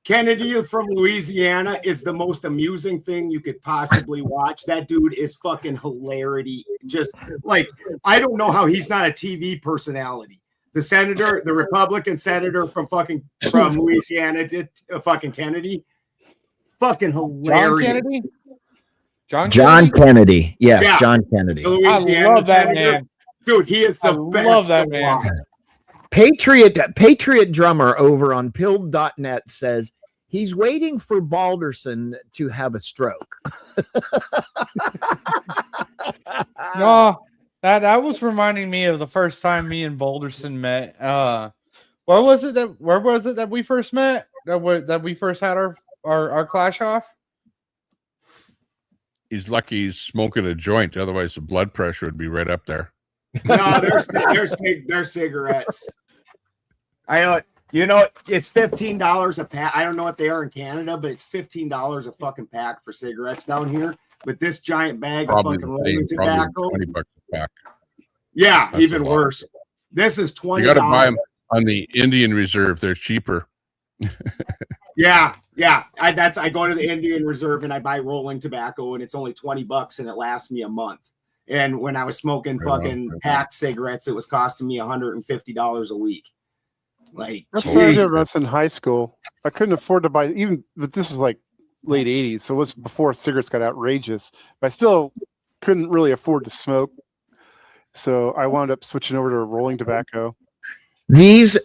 Kennedy from Louisiana is the most amusing thing you could possibly watch. That dude is fucking hilarity. Just like, I don't know how he's not a TV personality. The senator, the Republican senator from Louisiana did fucking Kennedy. Fucking hilarious. John Kennedy. Yes, Yeah. John Kennedy. The Louisiana I love that senator. man. Dude, he is the best. love that to man. watch. Patriot drummer over on pilled.net says he's waiting for Balderson to have a stroke. No, that was reminding me of the first time me and Balderson met. Where was it that we first met? That we first had our clash off? He's lucky he's smoking a joint. Otherwise, the blood pressure would be right up there. No, they're cigarettes. I know. You know, it's $15 a pack. I don't know what they are in Canada, but it's $15 a fucking pack for cigarettes down here. But this giant bag Probably of fucking the same, rolling probably tobacco. $20 a pack. Yeah, That's even a lot. worse. This is $20. You got to buy them on the Indian Reserve. They're cheaper. Yeah. I go to the Indian Reserve and I buy rolling tobacco, and it's only $20 and it lasts me a month. And when I was smoking fucking pack cigarettes, it was costing me $150 a week. Like, that's what I did when I was in high school. I couldn't afford to buy but this is like late 80s, so it was before cigarettes got outrageous. But I still couldn't really afford to smoke, so I wound up switching over to rolling tobacco. These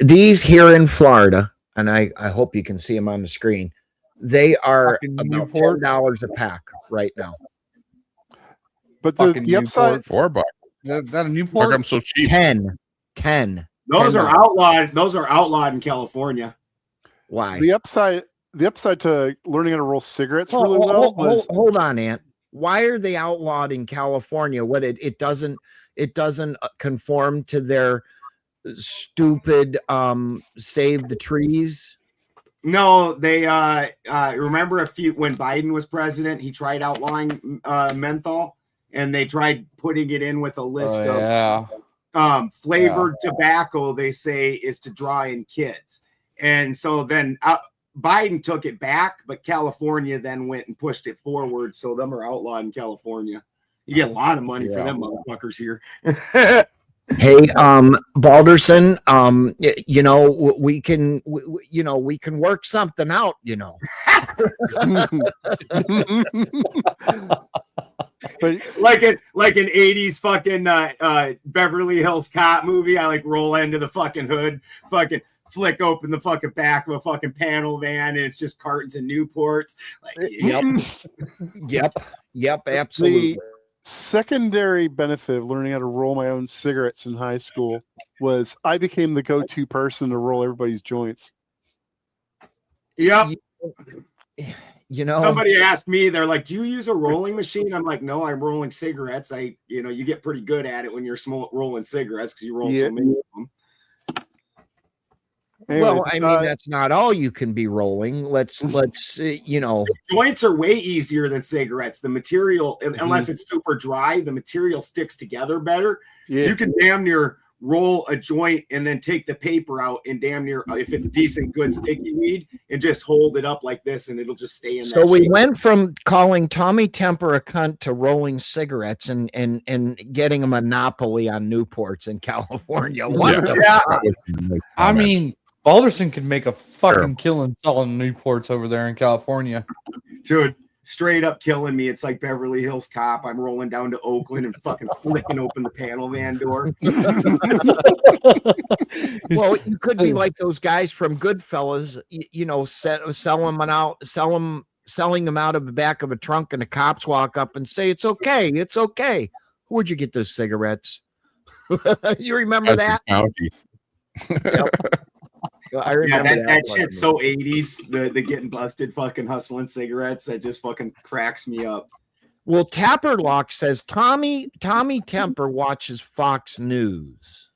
here in Florida, and I hope you can see them on the screen. They are about $10 a pack right now. But the upside, $4. That a Newport? How come so cheap? 10. Those are outlawed. Those are outlawed in California. Why? The upside to learning how to roll cigarettes really well was hold on, Ant. Why are they outlawed in California? What it doesn't conform to their stupid save the trees? No, they remember when Biden was president, he tried outlawing menthol, and they tried putting it in with a list of flavored tobacco. They say is to draw in kids, and so then Biden took it back, but California then went and pushed it forward. So them are outlawed in California. You get a lot of money for them motherfuckers here. Hey, Balderson, you know, we can work something out, you know. But like an 80s fucking Beverly Hills Cop movie, I like roll into the fucking hood, fucking flick open the fucking back of a fucking panel van, and it's just cartons and Newports. Like, Yep, absolutely. The secondary benefit of learning how to roll my own cigarettes in high school was I became the go-to person to roll everybody's joints. Yep. You know, somebody asked me, they're like, do you use a rolling machine? I'm like, no, I'm rolling cigarettes. You get pretty good at it when you're rolling cigarettes because you roll so many of them. Anyways, well, I mean, that's not all you can be rolling. Let's joints are way easier than cigarettes. The material, unless it's super dry, the material sticks together better. Yeah. You can damn near roll a joint and then take the paper out and damn near, if it's decent, good sticky weed, and just hold it up like this and it'll just stay in there. So we went from calling Tommy Temper a cunt to rolling cigarettes and getting a monopoly on Newports in California. I mean, Balderson could make a fucking killing selling Newports over there in California. Dude, straight up killing me. It's like Beverly Hills Cop. I'm rolling down to Oakland and fucking flicking open the panel van door. Well, you could be like those guys from Goodfellas, selling them out of the back of a trunk, and the cops walk up and say, "It's okay, it's okay." Where'd you get those cigarettes? You remember that? Yep. I remember that shit's so 80s. The getting busted, fucking hustling cigarettes. That just fucking cracks me up. Well, Tapperlock says Tommy Temper watches Fox News.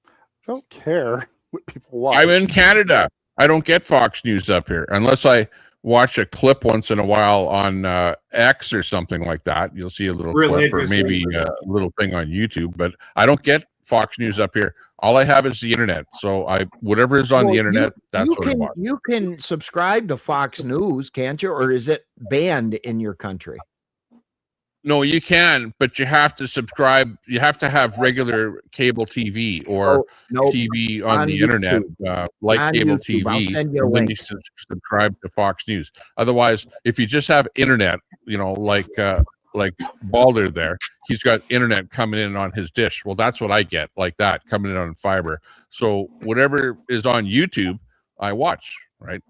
I don't care what people watch. I'm in Canada. I don't get Fox News up here unless I watch a clip once in a while on X or something like that. You'll see a little clip or maybe a little thing on YouTube, but I don't get Fox News up here. All I have is the internet. So whatever is on the internet, that's what I watch. You can subscribe to Fox News, can't you? Or is it banned in your country? No, you can, but you have to subscribe. You have to have regular cable TV or TV on the internet, like on cable YouTube. I'll TV. send you a And then link. you subscribe to Fox News. Otherwise, if you just have internet, like Balder there, he's got internet coming in on his dish. Well, that's what I get, like that, coming in on fiber. So whatever is on YouTube, I watch, right?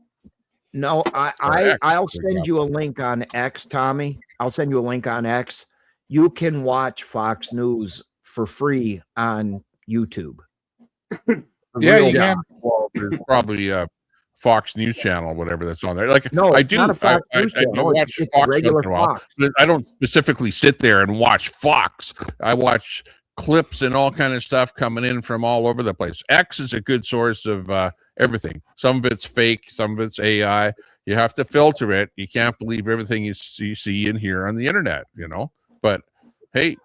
No, I'll send you a link on X, Tommy. I'll send you a link on X. You can watch Fox News for free on YouTube. Yeah, you can. Well, there's probably a Fox News channel, whatever that's on there. Like No, I it's do. not a Fox I News channel. watch It's Fox regular once in a while, Fox. but I don't specifically sit there and watch Fox. I watch clips and all kind of stuff coming in from all over the place. X is a good source of everything. Some of it's fake, some of it's AI. You have to filter it. You can't believe everything you see and hear on the internet, But hey,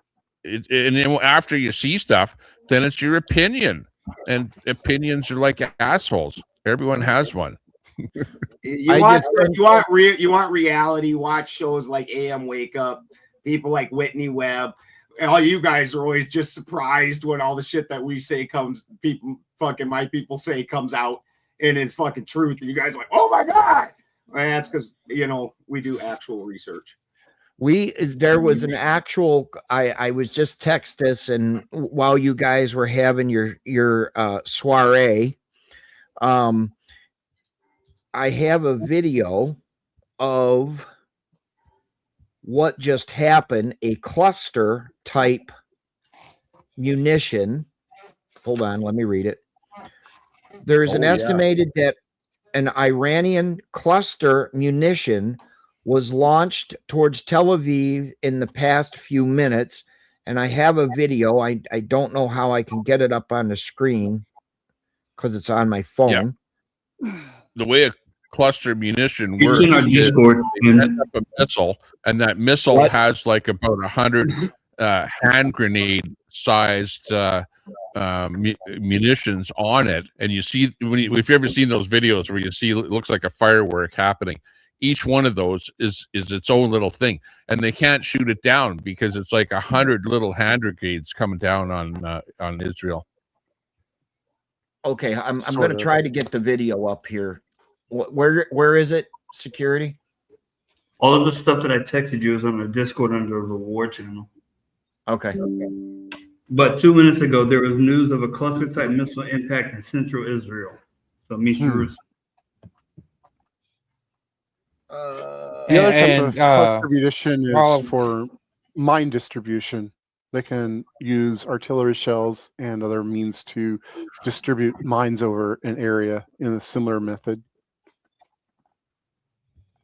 and then after you see stuff, then it's your opinion, and opinions are like assholes. Everyone has one. You want reality? Watch shows like AM Wake Up. People like Whitney Webb. And all you guys are always just surprised when all the shit that we say comes. My people say comes out and it's fucking truth. And you guys are like, oh my god. And that's because we do actual research. There was an actual. I was just text this, and while you guys were having your soiree, I have a video of what just happened. A cluster type munition. Hold on, let me read it. There's an estimated that an Iranian cluster munition was launched towards Tel Aviv in the past few minutes. And I have a video. I don't know how I can get it up on the screen because it's on my phone. Yeah. The way a cluster munition It's works in our is Discord. they set up a missile, and that missile has like about 100 hand grenade sized munitions on it, and you see if you've ever seen those videos where you see it looks like a firework happening. Each one of those is its own little thing, and they can't shoot it down because it's like 100 little hand grenades coming down on Israel. Okay, I'm going to try to get the video up here. Where is it? Security. All of the stuff that I texted you is on the Discord under the war channel. Okay. But 2 minutes ago, there was news of a cluster-type missile impact in central Israel. So it means Jerusalem. The other type of cluster munition is for mine distribution. They can use artillery shells and other means to distribute mines over an area in a similar method.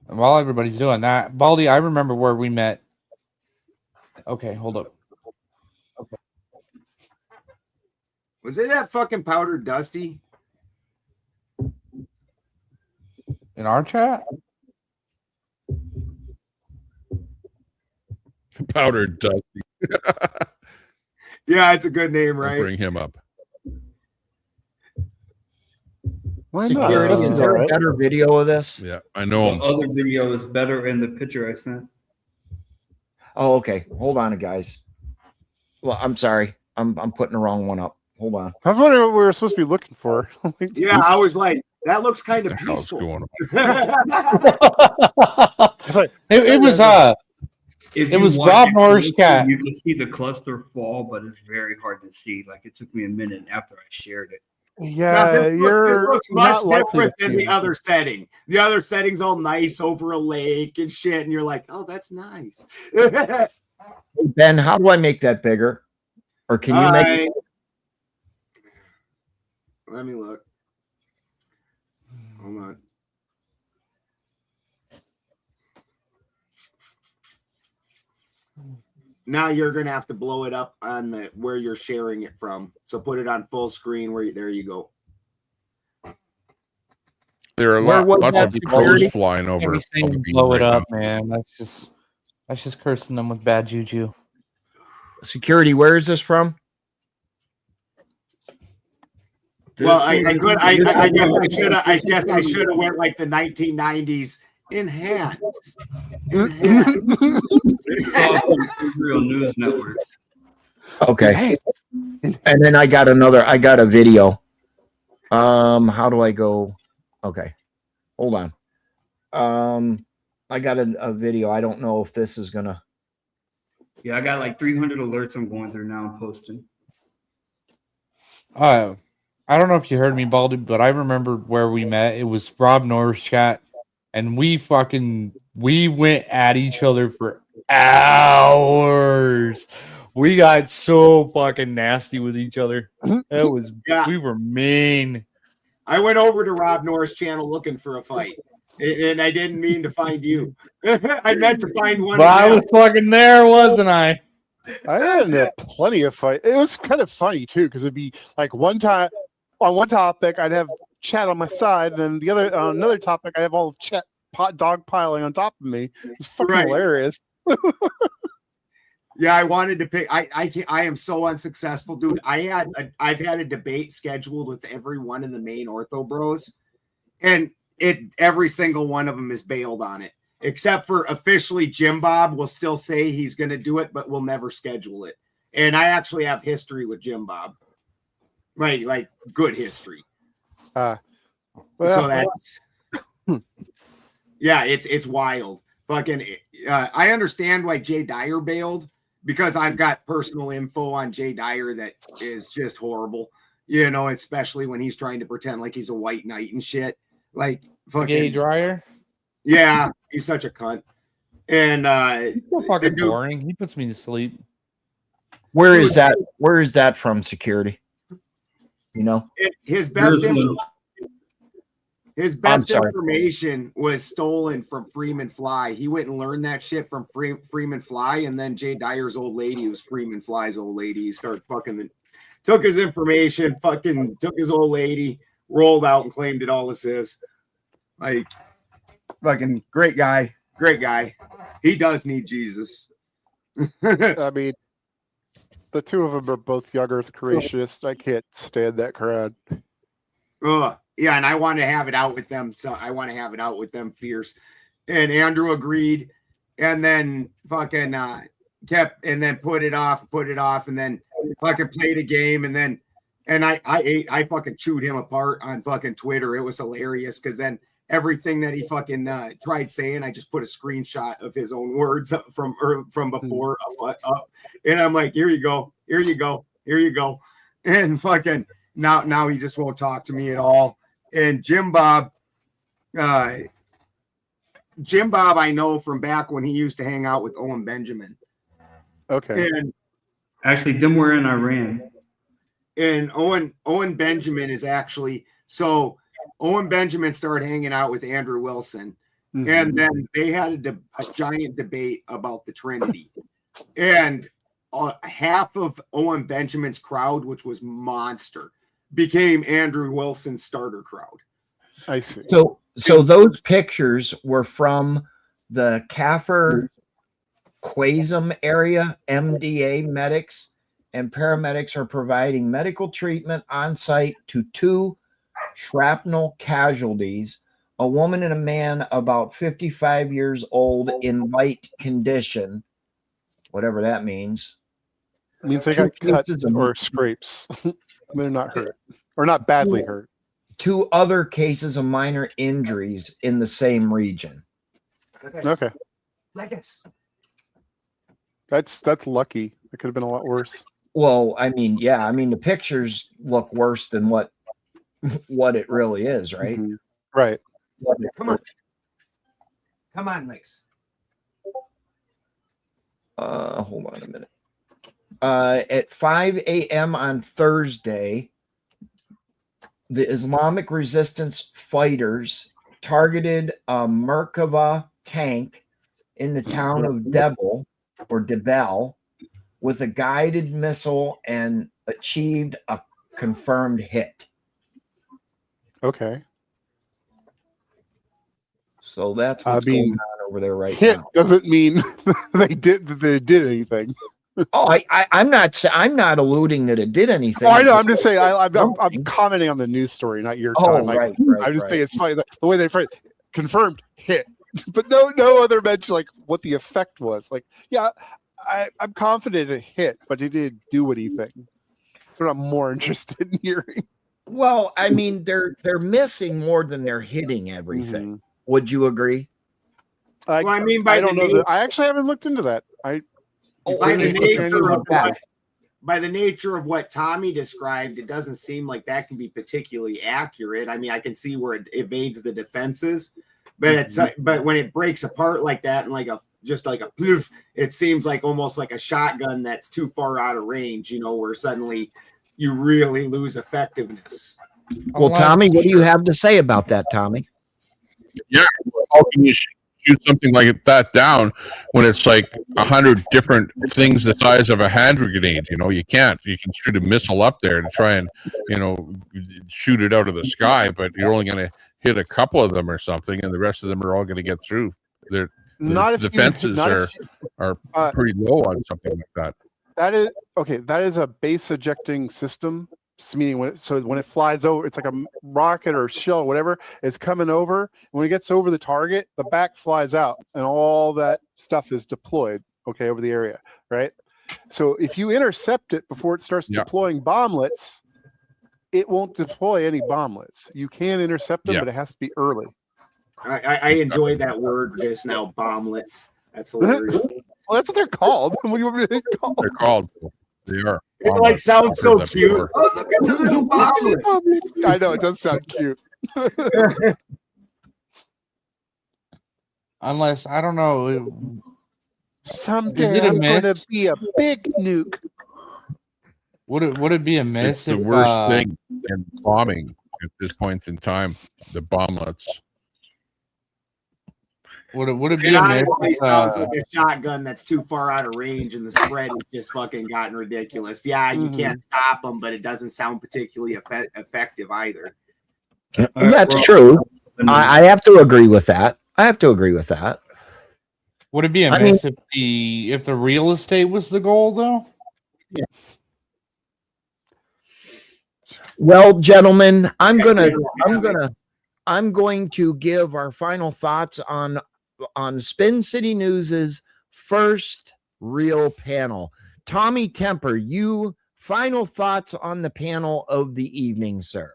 And while everybody's doing that, Baldy, I remember where we met. Okay, hold up. Okay. Was it that fucking Powder Dusty? In our chat? Powder Dusty. Yeah, it's a good name, right? I'll bring him up. Why Security, is there a better video of this? Yeah, I know him. The other video is better in the picture I sent. Oh, okay. Hold on, guys. Well, I'm sorry. I'm putting the wrong one up. Hold on. I was wondering what we were supposed to be looking for. Yeah, I was like, that looks kind of peaceful. It was it was Rob Norris cat. You can see the cluster fall, but it's very hard to see. Like it took me a minute after I shared it. Yeah, this looks much different than the other setting. The other setting's all nice over a lake and shit, and you're like, oh, that's nice. Ben, how do I make that bigger? Or can you make it? Let me look. Hold on. Now you're gonna have to blow it up on the where you're sharing it from. So put it on full screen. There you go. There are lots of crows flying over. Blow it up, man. That's just cursing them with bad juju. Security, where is this from? Well, I guess I should have went like the 1990s. Enhance. Israel News Network. Okay. And then I got a video. How do I go? Okay. Hold on. I got a video. I don't know if this is gonna. Yeah, I got like 300 alerts I'm going through now and posting. I don't know if you heard me, Baldy, but I remember where we met. It was Rob Norris chat, and we went at each other for hours. We got so fucking nasty with each other. We were mean. I went over to Rob Norris' channel looking for a fight, and I didn't mean to find you. I meant to find one. But I was fucking there, wasn't I? I had plenty of fight. It was kind of funny too, because it'd be like one time on one topic I'd have chat on my side, and then the other on another topic I have all of chat dog piling on top of me. It's fucking hilarious. Yeah, I wanted to pick. I am so unsuccessful, dude. I've had a debate scheduled with every one of the main ortho bros, and every single one of them is bailed on it, except for officially Jim Bob will still say he's going to do it, but we'll never schedule it. And I actually have history with Jim Bob, right? Like good history. So that's yeah, it's wild. Fucking, I understand why Jay Dyer bailed. Because I've got personal info on Jay Dyer that is just horrible, you know, especially when he's trying to pretend like he's a white knight and shit. Like fucking Gay Dryer. Yeah, he's such a cunt. And he's so fucking boring. He puts me to sleep. Where is that? Where is that from? Security. You know, his best information was stolen from Freeman Fly. He went and learned that shit from Freeman Fly, and then Jay Dyer's old lady was Freeman Fly's old lady. He started took his information, fucking took his old lady, rolled out and claimed it all as his. Like, fucking great guy. He does need Jesus. I mean, the two of them are both young Earth creationists. I can't stand that crowd. Yeah, and I want to have it out with them. So I want to have it out with them fierce. And Andrew agreed, and then fucking kept, and then put it off, and then fucking played a game, and I fucking chewed him apart on fucking Twitter. It was hilarious because then everything that he fucking tried saying, I just put a screenshot of his own words from before up, and I'm like, here you go, and fucking now he just won't talk to me at all. And Jim Bob, I know from back when he used to hang out with Owen Benjamin. Okay. And actually, them were in Iran. And Owen Benjamin is actually, so Owen Benjamin started hanging out with Andrew Wilson. Mm-hmm. And then they had a giant debate about the Trinity. And half of Owen Benjamin's crowd, which was monster, became Andrew Wilson's starter crowd. I see. So those pictures were from the Kafir Quasem area. MDA medics and paramedics are providing medical treatment on site to 2 shrapnel casualties, a woman and a man about 55 years old in light condition, whatever that means. It means they got cuts or scrapes. They're not hurt or not badly hurt. 2 other cases of minor injuries in the same region. Okay. That's lucky. It could have been a lot worse. Well, I mean, yeah, I mean the pictures look worse than what it really is, right? Mm-hmm. Right. Come on, Lex. Hold on a minute. At 5 a.m. on Thursday, the Islamic resistance fighters targeted a Merkava tank in the town of Debel with a guided missile and achieved a confirmed hit. Okay. So that's what's going on over there right hit now. Doesn't mean they did anything. Oh, I'm not alluding that it did anything. Oh, I know. I'm just saying. I'm commenting on the news story, not your time. Right. I'm just saying it's funny the way they phrase it. Confirmed hit, but no other mention like what the effect was. Like, yeah, I'm confident it hit, but it didn't do anything. So I'm more interested in hearing. Well, I mean, they're missing more than they're hitting everything. Would you agree? Well, I mean, I don't know. I actually haven't looked into that. By the nature of what Tommy described, it doesn't seem like that can be particularly accurate. I mean, I can see where it evades the defenses, but it's but when it breaks apart like that and like a poof, it seems like almost like a shotgun that's too far out of range. You know, where suddenly you really lose effectiveness. Well, Tommy, what do you have to say about that, Tommy? Yeah, how can you shoot something like that down when it's like 100 different things the size of a hand grenade? You know, you can't. You can shoot a missile up there to try and, you know, shoot it out of the sky, but you're only going to hit a couple of them or something, and the rest of them are all going to get through. The defenses are pretty low on something like that. That is okay. That is a base ejecting system. Meaning when it flies over, it's like a rocket or shell, or whatever. It's coming over. When it gets over the target, the back flies out, and all that stuff is deployed. Okay, over the area, right? So if you intercept it before it starts deploying bomblets, it won't deploy any bomblets. You can intercept them, but it has to be early. I enjoyed that word just now, bomblets. That's hilarious. Well, that's what they're called. What do you want me to call? They're called. They are. It like sounds so cute. Oh, look at the little bomblets. I know it does sound cute. Unless I don't know. Someday I'm going to be a big nuke. Would it be a miss? It's the worst thing in bombing at this point in time. The bomblets. Would it be it a honestly miss? Sounds like a shotgun that's too far out of range, and the spread has just fucking gotten ridiculous. Yeah, you can't stop them, but it doesn't sound particularly effective either. That's true. I have to agree with that. Would it be a miss if the real estate was the goal, though? Yeah. Well, gentlemen, I'm going to give our final thoughts on Spin City News's first real panel. Tommy Temper, you final thoughts on the panel of the evening, sir.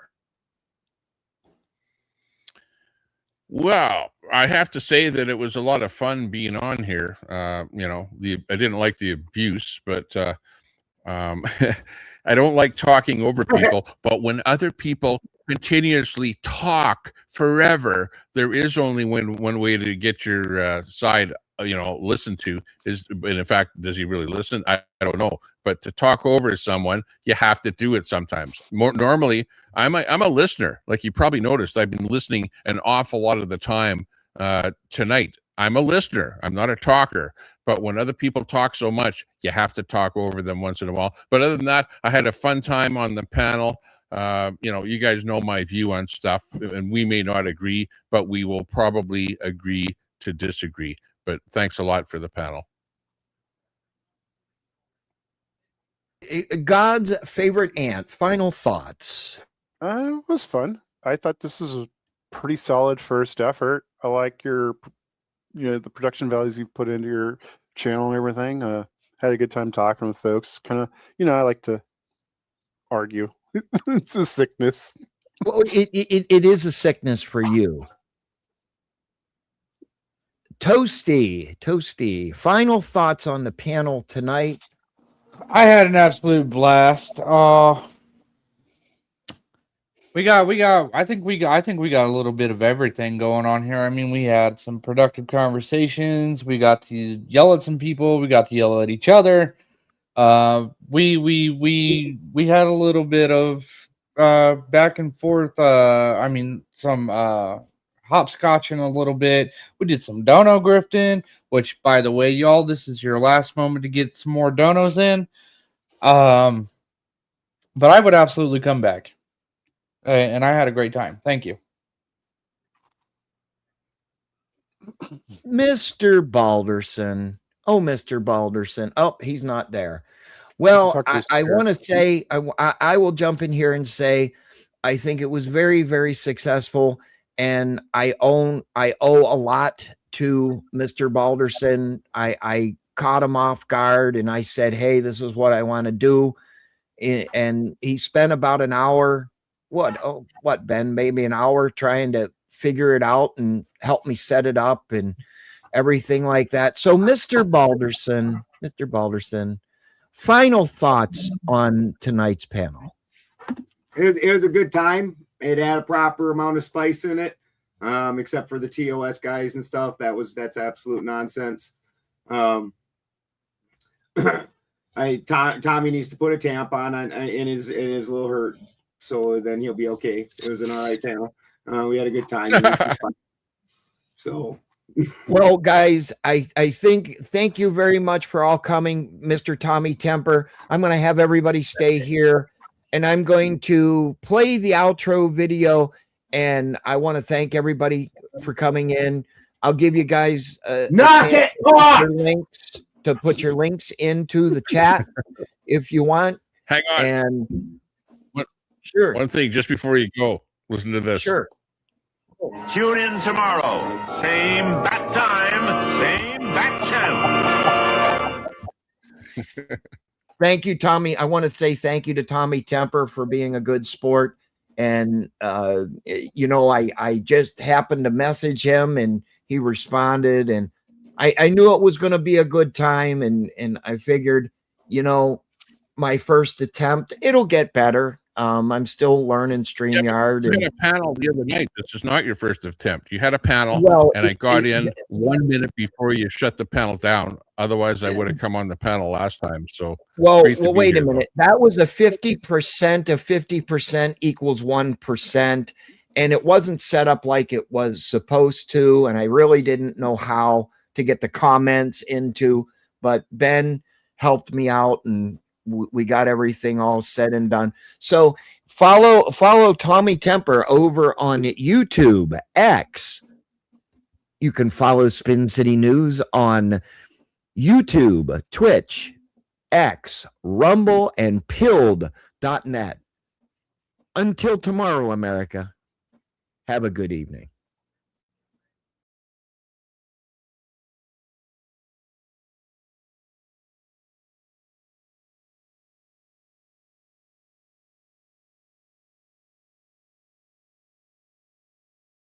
Well, I have to say that it was a lot of fun being on here. You know, I didn't like the abuse, but I don't like talking over people. But when other people continuously talk forever, there is only one way to get your side, you know, listened to. And in fact, does he really listen? I don't know. But to talk over someone, you have to do it sometimes. Normally, I'm a listener. Like you probably noticed, I've been listening an awful lot of the time tonight. I'm a listener. I'm not a talker. But when other people talk so much, you have to talk over them once in a while. But other than that, I had a fun time on the panel. You know, you guys know my view on stuff, and we may not agree, but we will probably agree to disagree. But thanks a lot for the panel. God's favorite ant, final thoughts. It was fun. I thought this was a pretty solid first effort. I like your, you know, the production values you've put into your channel and everything. Had a good time talking with folks. Kind of, you know, I like to argue. It's a sickness. Well, it is a sickness for you. Toasty, final thoughts on the panel tonight. I had an absolute blast. I think we got a little bit of everything going on here. I mean, we had some productive conversations. We got to yell at some people. We got to yell at each other. We had a little bit of back and forth. I mean, some hopscotching a little bit. We did some dono grifting, which, by the way, y'all, this is your last moment to get some more donos in. But I would absolutely come back. And I had a great time. Thank you. Mr. Balderson. Oh, Mr. Balderson. Oh, he's not there. Well, I want to say, I will jump in here and say, I think it was very, very successful. And I owe a lot to Mr. Balderson. I caught him off guard and I said, hey, this is what I want to do. And he spent about an hour, what, Ben, maybe an hour trying to figure it out and help me set it up and everything like that. So Mr. Balderson, final thoughts on tonight's panel. It was a good time. It had a proper amount of spice in it, except for the TOS guys and stuff. That's absolute nonsense. Tommy needs to put a tampon in his little hurt, so then he'll be okay. It was an all right panel. We had a good time. So. Well, guys, I thank you very much for all coming, Mr. Tommy Temper. I'm going to have everybody stay here, and I'm going to play the outro video, and I want to thank everybody for coming in. I'll give you guys knock it off! Links to put your links into the chat if you want. Hang on. And sure. One thing just before you go, listen to this. Sure. Tune in tomorrow. Same bat time, same bat channel. Thank you, Tommy. I want to say thank you to Tommy Temper for being a good sport. And, I just happened to message him and he responded. And I knew it was going to be a good time. And I figured, my first attempt, it'll get better. I'm still learning StreamYard. You had a panel the other night. This is not your first attempt. You had a panel, and I got in 1 minute before you shut the panel down. Otherwise, I would have come on the panel last time. So, wait a minute. That was a 50% of 50% equals 1%, and it wasn't set up like it was supposed to. And I really didn't know how to get the comments into, but Ben helped me out and we got everything all said and done. So follow Tommy Temper over on YouTube, X. You can follow Spin City News on YouTube, Twitch, X, Rumble, and pilled.net. Until tomorrow, America, have a good evening.